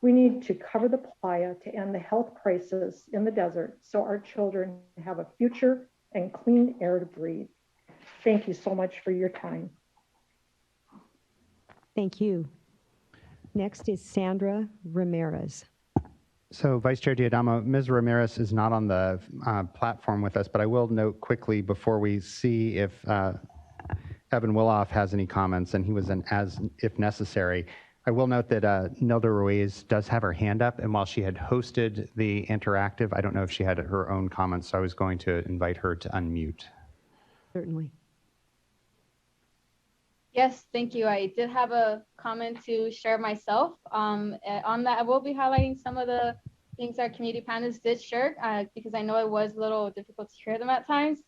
We need to cover the playa to end the health crisis in the desert so our children have a future and clean air to breathe. Thank you so much for your time. Thank you. Next is Sandra Ramirez. So Vice Chair D'Adamo, Ms. Ramirez is not on the platform with us, but I will note quickly before we see if Evan Willoff has any comments, and he was an as if necessary. I will note that Nilda Ruiz does have her hand up, and while she had hosted the interactive, I don't know if she had her own comments, so I was going to invite her to unmute. Certainly. Yes, thank you. I did have a comment to share myself. On that, I will be highlighting some of the things our community panelists did share because I know it was a little difficult to hear them at times.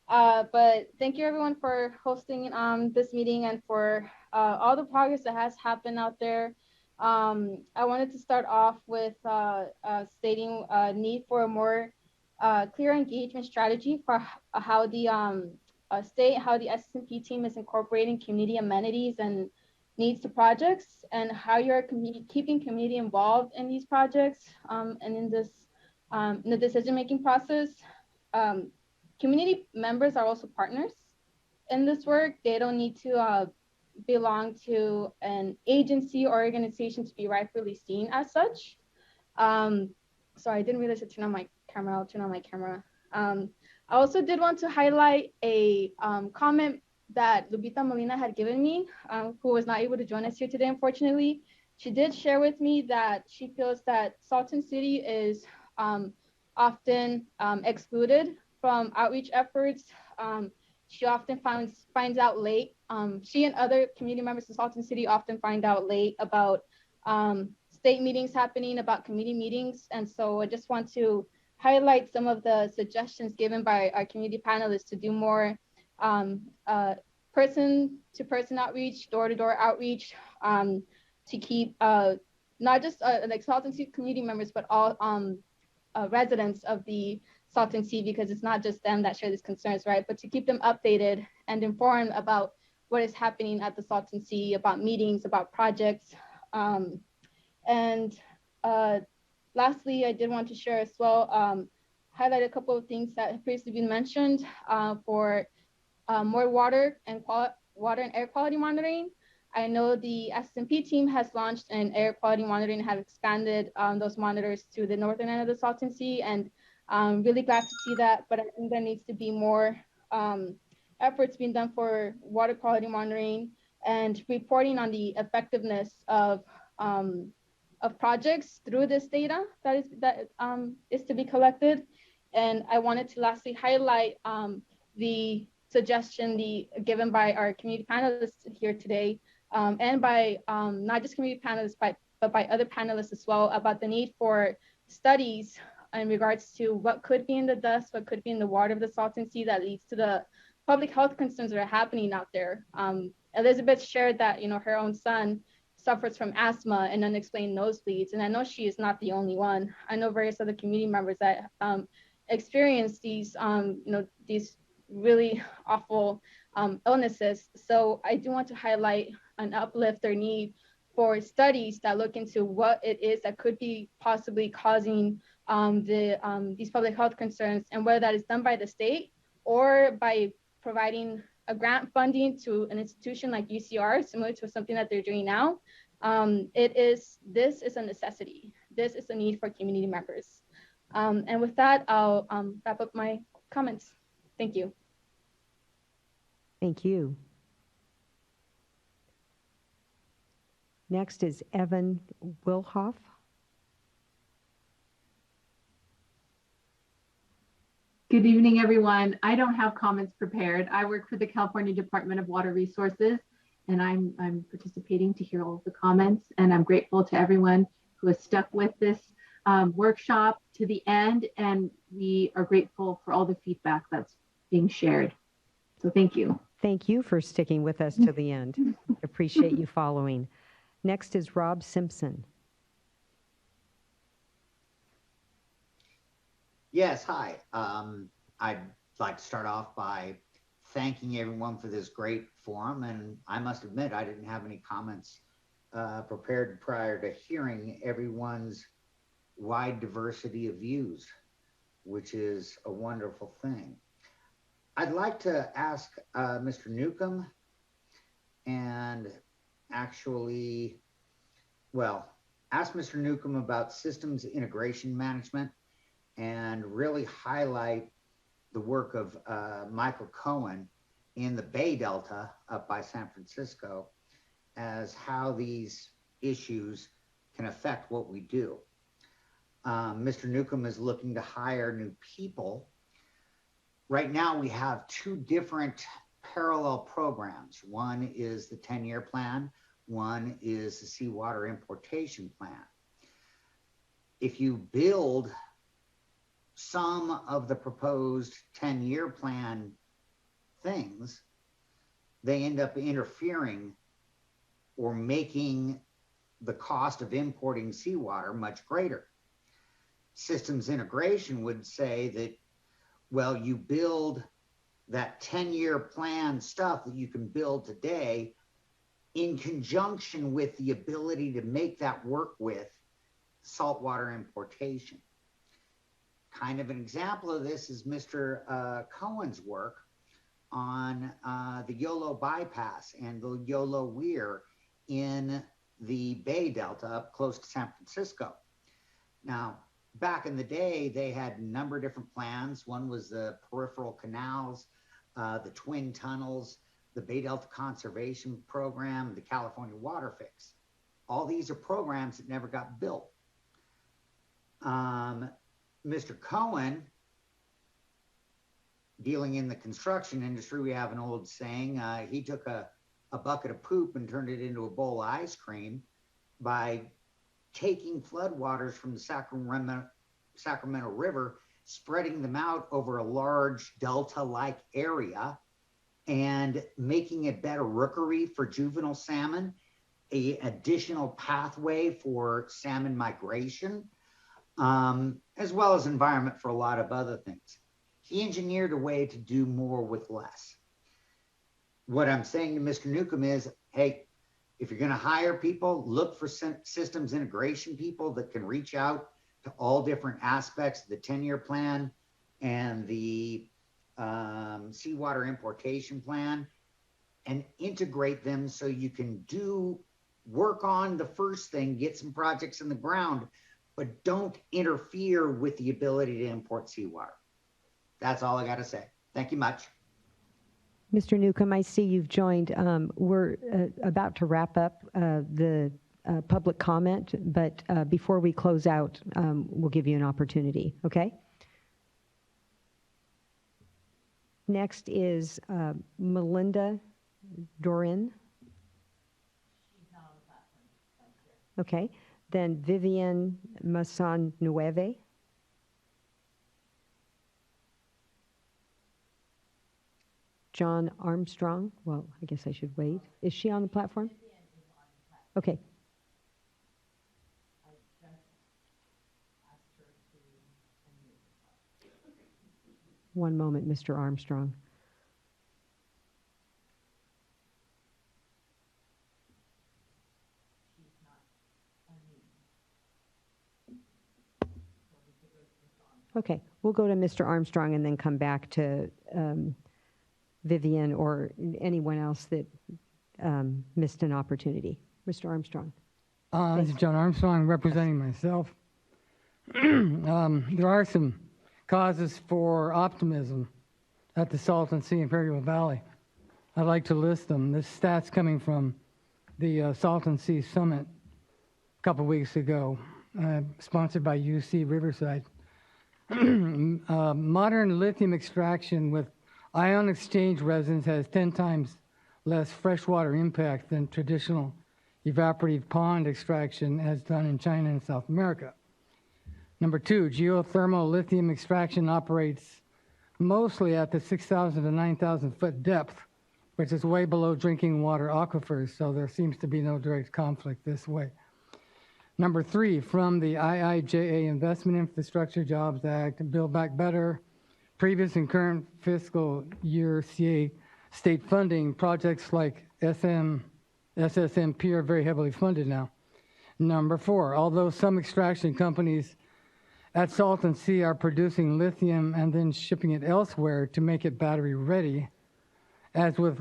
But thank you everyone for hosting this meeting and for all the progress that has happened out there I wanted to start off with stating a need for a more clear engagement strategy for how the how the SSMP team is incorporating community amenities and needs to projects, and how you're keeping community involved in these projects and in the decision-making process. Community members are also partners in this work. They don't need to belong to an agency or organization to be rightfully seen as such. Sorry, I didn't realize to turn on my camera. I'll turn on my camera. I also did want to highlight a comment that Lupita Molina had given me, who was not able to join us here today, unfortunately. She did share with me that she feels that Salton City is often excluded from outreach efforts. She often finds out late. She and other community members in Salton City often find out late about state meetings happening, about community meetings. And so I just want to highlight some of the suggestions given by our community panelists to do more person-to-person outreach, door-to-door outreach, to keep not just like Salton City community members, but all residents of the Salton Sea, because it's not just them that share these concerns, right? But to keep them updated and informed about what is happening at the Salton Sea, about meetings, about projects. Lastly, I did want to share as well, highlight a couple of things that have previously been mentioned for more water and air quality monitoring. I know the SMP team has launched an air quality monitoring and have expanded those monitors to the northern end of the Salton Sea, and I'm really glad to see that. But I think there needs to be more efforts being done for water quality monitoring and reporting on the effectiveness of projects through this data that is to be collected. And I wanted to lastly highlight the suggestion given by our community panelists here today, and by not just community panelists, but by other panelists as well, about the need for studies in regards to what could be in the dust, what could be in the water of the Salton Sea that leads to the public health concerns that are happening out there. Elizabeth shared that, you know, her own son suffers from asthma and unexplained nosebleeds, and I know she is not the only one. I know various other community members that experience these, you know, these really awful illnesses. So I do want to highlight and uplift their need for studies that look into what it is that could be possibly causing these public health concerns, and whether that is done by the state or by providing a grant funding to an institution like UCR, similar to something that they're doing now. This is a necessity. This is a need for community members. And with that, I'll wrap up my comments. Thank you. Thank you. Next is Evan Wilhoff. Good evening, everyone. I don't have comments prepared. I work for the California Department of Water Resources, and I'm participating to hear all of the comments, and I'm grateful to everyone who has stuck with this workshop to the end, and we are grateful for all the feedback that's being shared. So thank you. Thank you for sticking with us to the end. Appreciate you following. Next is Rob Simpson. Yes, hi. I'd like to start off by thanking everyone for this great forum, and I must admit I didn't have any comments prepared prior to hearing everyone's wide diversity of views, which is a wonderful thing. I'd like to ask Mr. Newcomb and actually, well, ask Mr. Newcomb about systems integration management and really highlight the work of Michael Cohen in the Bay Delta up by San Francisco as how these issues can affect what we do. Mr. Newcomb is looking to hire new people. Right now we have two different parallel programs. One is the 10-year plan, one is the seawater importation plan. If you build some of the proposed 10-year plan things, they end up interfering or making the cost of importing seawater much greater. Systems integration would say that, well, you build that 10-year plan stuff that you can build today in conjunction with the ability to make that work with saltwater importation. Kind of an example of this is Mr. Cohen's work on the Yolo bypass and the Yolo weir in the Bay Delta up close to San Francisco. Now, back in the day, they had a number of different plans. One was the peripheral canals, the twin tunnels, the Bay Delta Conservation Program, the California Water Fix. All these are programs that never got built. Mr. Cohen, dealing in the construction industry, we have an old saying, he took a bucket of poop and turned it into a bowl of ice cream by taking floodwaters from the Sacramento River, spreading them out over a large delta-like area and making a better rookery for juvenile salmon, an additional pathway for salmon migration, as well as environment for a lot of other things. He engineered a way to do more with less. What I'm saying to Mr. Newcomb is, hey, if you're going to hire people, look for systems integration people that can reach out to all different aspects of the 10-year plan and the seawater importation plan and integrate them so you can work on the first thing, get some projects in the ground, but don't interfere with the ability to import seawater. That's all I got to say. Thank you much. Mr. Newcomb, I see you've joined. We're about to wrap up the public comment, but before we close out, we'll give you an opportunity, okay? Next is Melinda Dorin. Okay, then Vivian Masson-Nueve. John Armstrong. Well, I guess I should wait. Is she on the platform? Okay. One moment, Mr. Armstrong. Okay, we'll go to Mr. Armstrong and then come back to Vivian or anyone else that missed an opportunity. Mr. Armstrong. This is John Armstrong representing myself. There are some causes for optimism at the Salton Sea Imperial Valley. I'd like to list them. This stat's coming from the Salton Sea Summit a couple weeks ago, sponsored by UC Riverside. Modern lithium extraction with ion exchange resins has 10 times less freshwater impact than traditional evaporative pond extraction as done in China and South America. Number two, geothermal lithium extraction operates mostly at the 6,000 to 9,000 foot depth, which is way below drinking water aquifers, so there seems to be no direct conflict this way. Number three, from the IIJA Investment Infrastructure Jobs Act, Build Back Better, previous and current fiscal year CA state funding, projects like SSMP are very heavily funded now. Number four, although some extraction companies at Salton Sea are producing lithium and then shipping it elsewhere to make it battery ready, as with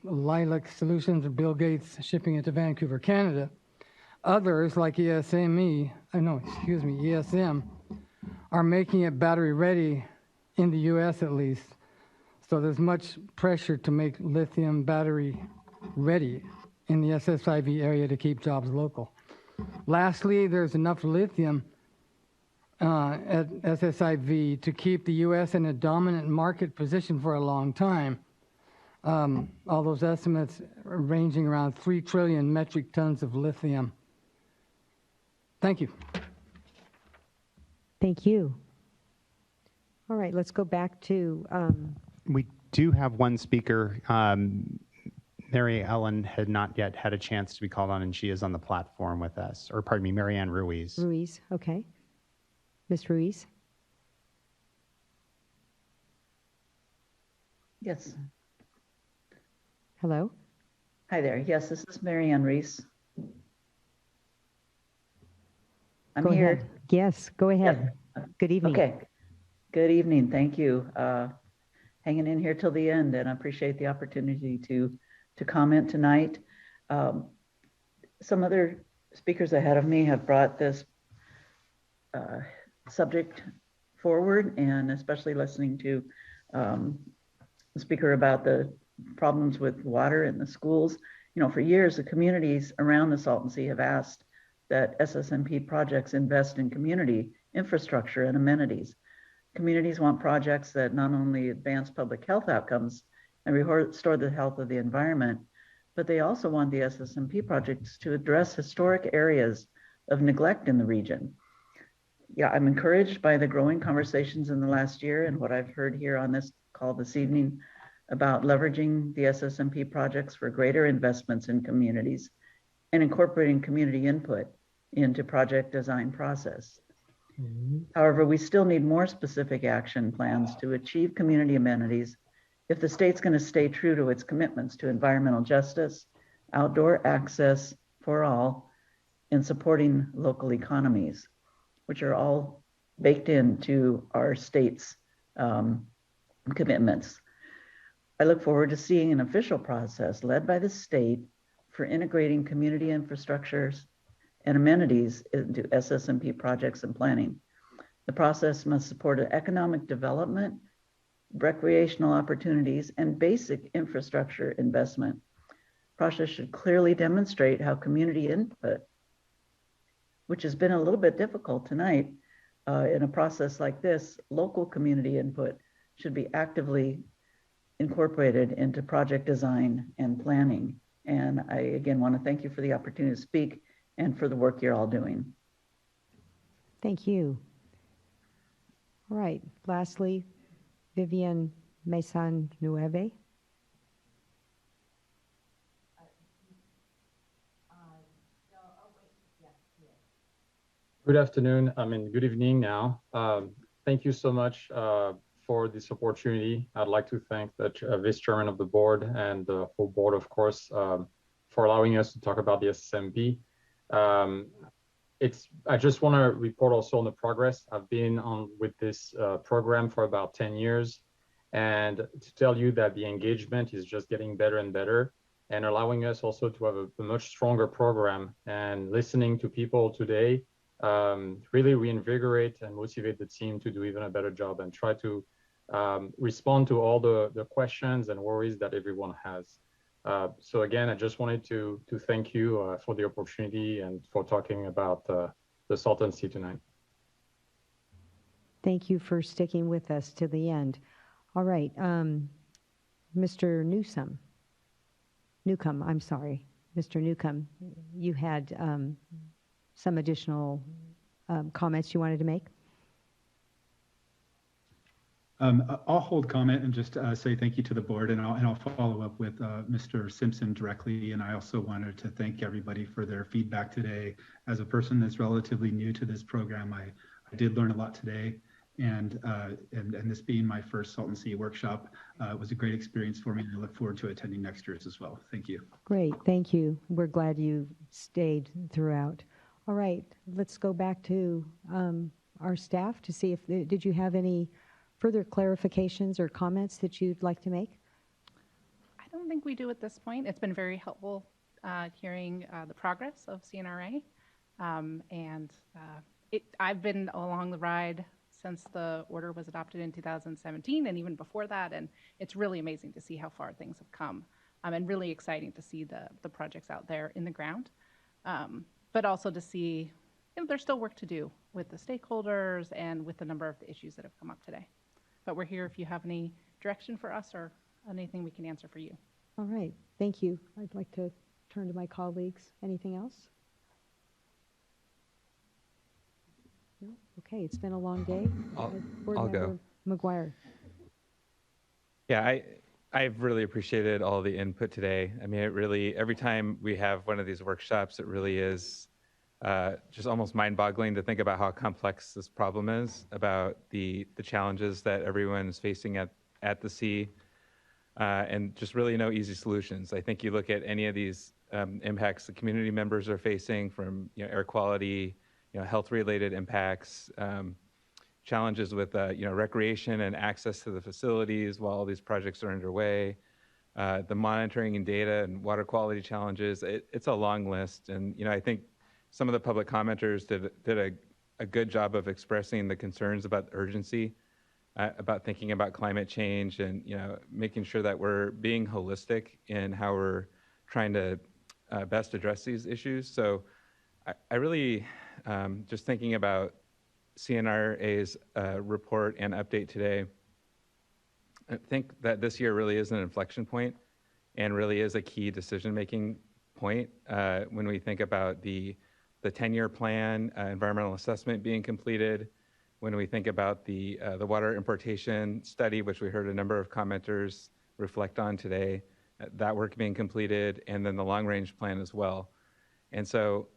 Lilac Solutions or Bill Gates shipping it to Vancouver, Canada, others like ESM are making it battery ready in the US at least. So there's much pressure to make lithium battery ready in the SSIV area to keep jobs local. Lastly, there's enough lithium at SSIV to keep the US in a dominant market position for a long time. All those estimates are ranging around 3 trillion metric tons of lithium. Thank you. Thank you. All right, let's go back to. We do have one speaker. Mary Ellen had not yet had a chance to be called on, and she is on the platform with us. Or pardon me, Mary Ann Ruiz. Ruiz, okay. Ms. Ruiz? Yes. Hello? Hi there. Yes, this is Mary Ann Reese. I'm Go here. ahead. Yes, go ahead. Good evening. Okay. Good evening. Thank you. Hanging in here till the end, and I appreciate the opportunity to comment tonight. Some other speakers ahead of me have brought this subject forward, and especially listening to the speaker about the problems with water in the schools. You know, for years, the communities around the Salton Sea have asked that SSMP projects invest in community infrastructure and amenities. Communities want projects that not only advance public health outcomes and restore the health of the environment, but they also want the SSMP projects to address historic areas of neglect in the region. Yeah, I'm encouraged by the growing conversations in the last year and what I've heard here on this call this evening about leveraging the SSMP projects for greater investments in communities and incorporating community input into project design process. However, we still need more specific action plans to achieve community amenities if the state's going to stay true to its commitments to environmental justice, outdoor access for all, and supporting local economies, which are all baked into our state's commitments. I look forward to seeing an official process led by the state for integrating community infrastructures and amenities into SSMP projects and planning. The process must support economic development, recreational opportunities, and basic infrastructure investment. Process should clearly demonstrate how community input, which has been a little bit difficult tonight in a process like this, local community input should be actively incorporated into project design and planning. And I again want to thank you for the opportunity to speak and for the work you're all doing. Thank you. All right, lastly, Vivian Mesan Nueve. Good afternoon. Good evening now. Thank you so much for this opportunity. I'd like to thank the Vice Chairman of the board and the full board, of course, for allowing us to talk about the SSMP. I just want to report also on the progress. I've been on with this program for about 10 years, and to tell you that the engagement is just getting better and better, and allowing us also to have a much stronger program. And listening to people today really reinvigorate and motivate the team to do even a better job and try to respond to all the questions and worries that everyone has. So again, I just wanted to thank you for the opportunity and for talking about the Salton Sea tonight. Thank you for sticking with us to the end. All right, Mr. Newcomb, I'm sorry. Mr. Newcomb, you had some additional comments you wanted to make? I'll hold comment and just say thank you to the board, and I'll follow up with Mr. Simpson directly. And I also wanted to thank everybody for their feedback today. As a person that's relatively new to this program, I did learn a lot today, and this being my first Salton Sea workshop, it was a great experience for me, and I look forward to attending next year's as well. Thank you. Great, thank you. We're glad you stayed throughout. All right, let's go back to our staff to see if, did you have any further clarifications or comments that you'd like to make? I don't think we do at this point. It's been very helpful hearing the progress of CNRA. I've been along the ride since the order was adopted in 2017 and even before that, and it's really amazing to see how far things have come and really exciting to see the projects out there in the ground. But also to see, there's still work to do with the stakeholders and with a number of the issues that have come up today. But we're here if you have any direction for us or anything we can answer for you. All right, thank you. I'd like to turn to my colleagues. Anything else? No? Okay, it's been a long day. I'll go. McGuire. Yeah, I've really appreciated all the input today. I mean, it really, every time we have one of these workshops, it really is just almost mind-boggling to think about how complex this problem is, about the challenges that everyone is facing at the sea, and just really no easy solutions. I think you look at any of these impacts the community members are facing, from air quality, health-related impacts, challenges with recreation and access to the facilities while all these projects are underway, the monitoring and data and water quality challenges. It's a long list, and I think some of the public commenters did a good job of expressing the concerns about the urgency, about thinking about climate change, and making sure that we're being holistic in how we're trying to best address these issues. So I really, just thinking about CNRA's report and update today, I think that this year really is an inflection point and really is a key decision-making point when we think about the 10-year plan, environmental assessment being completed, when we think about the water importation study, which we heard a number of commenters reflect on today, that work being completed, and then the long-range plan as well. And so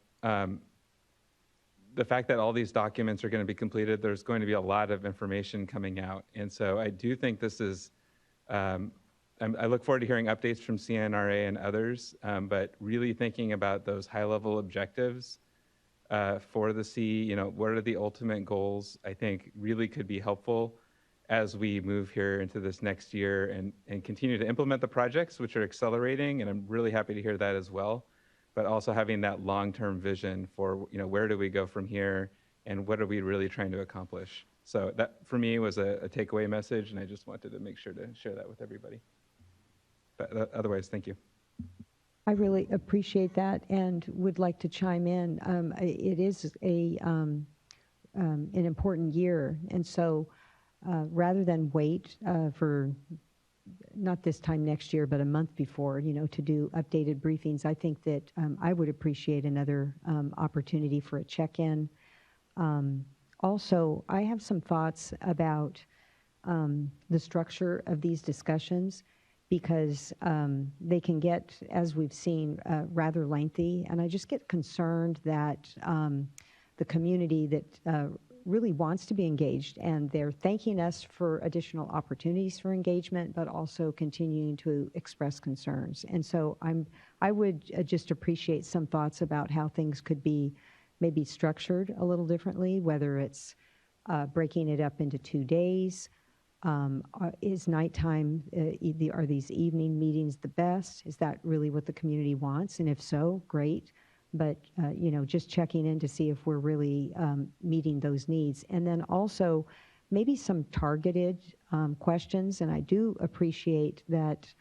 the fact that all these documents are going to be completed, there's going to be a lot of information coming out. And so I do think this is, I look forward to hearing updates from CNRA and others, but really thinking about those high-level objectives for the sea, what are the ultimate goals, I think really could be helpful as we move here into this next year and continue to implement the projects, which are accelerating, and I'm really happy to hear that as well, but also having that long-term vision for, where do we go from here and what are we really trying to accomplish? So that, for me, was a takeaway message, and I just wanted to make sure to share that with everybody. But otherwise, thank you. I really appreciate that and would like to chime in. It is an important year, and so rather than wait for not this time next year, but a month before, to do updated briefings, I think that I would appreciate another opportunity for a check-in. Also, I have some thoughts about the structure of these discussions, because they can get, as we've seen, rather lengthy. And I just get concerned that the community that really wants to be engaged, and they're thanking us for additional opportunities for engagement, but also continuing to express concerns. And so I would just appreciate some thoughts about how things could be maybe structured a little differently, whether it's breaking it up into 2 days. Is nighttime, are these evening meetings the best? Is that really what the community wants? And if so, great. But, just checking in to see if we're really meeting those needs. And then also maybe some targeted questions. And I do appreciate that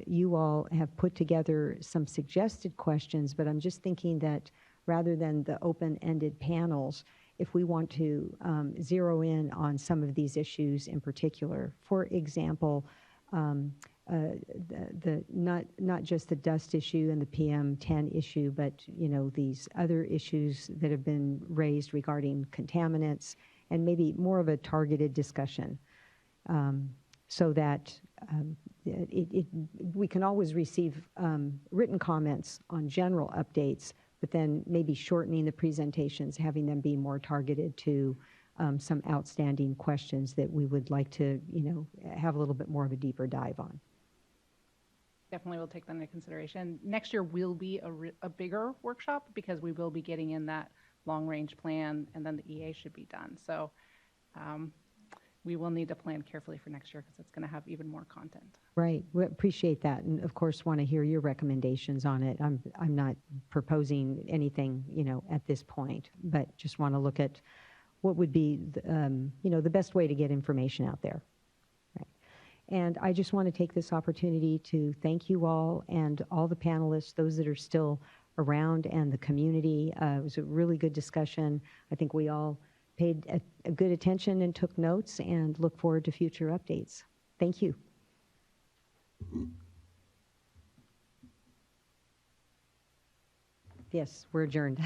you all have put together some suggested questions, but I'm just thinking that rather than the open-ended panels, if we want to zero in on some of these issues in particular. For example, not just the dust issue and the PM10 issue, but these other issues that have been raised regarding contaminants, and maybe more of a targeted discussion, so that we can always receive written comments on general updates, but then maybe shortening the presentations, having them be more targeted to some outstanding questions that we would like to, have a little bit more of a deeper dive on. Definitely will take that into consideration. Next year will be a bigger workshop, because we will be getting in that long-range plan, and then the EA should be done. So we will need to plan carefully for next year, because it's going to have even more content. Right. We appreciate that, and of course want to hear your recommendations on it. I'm not proposing anything, at this point, but just want to look at what would be, the best way to get information out there. Right. And I just want to take this opportunity to thank you all and all the panelists, those that are still around, and the community. It was a really good discussion. I think we all paid a good attention and took notes, and look forward to future updates. Thank you. Yes, we're adjourned.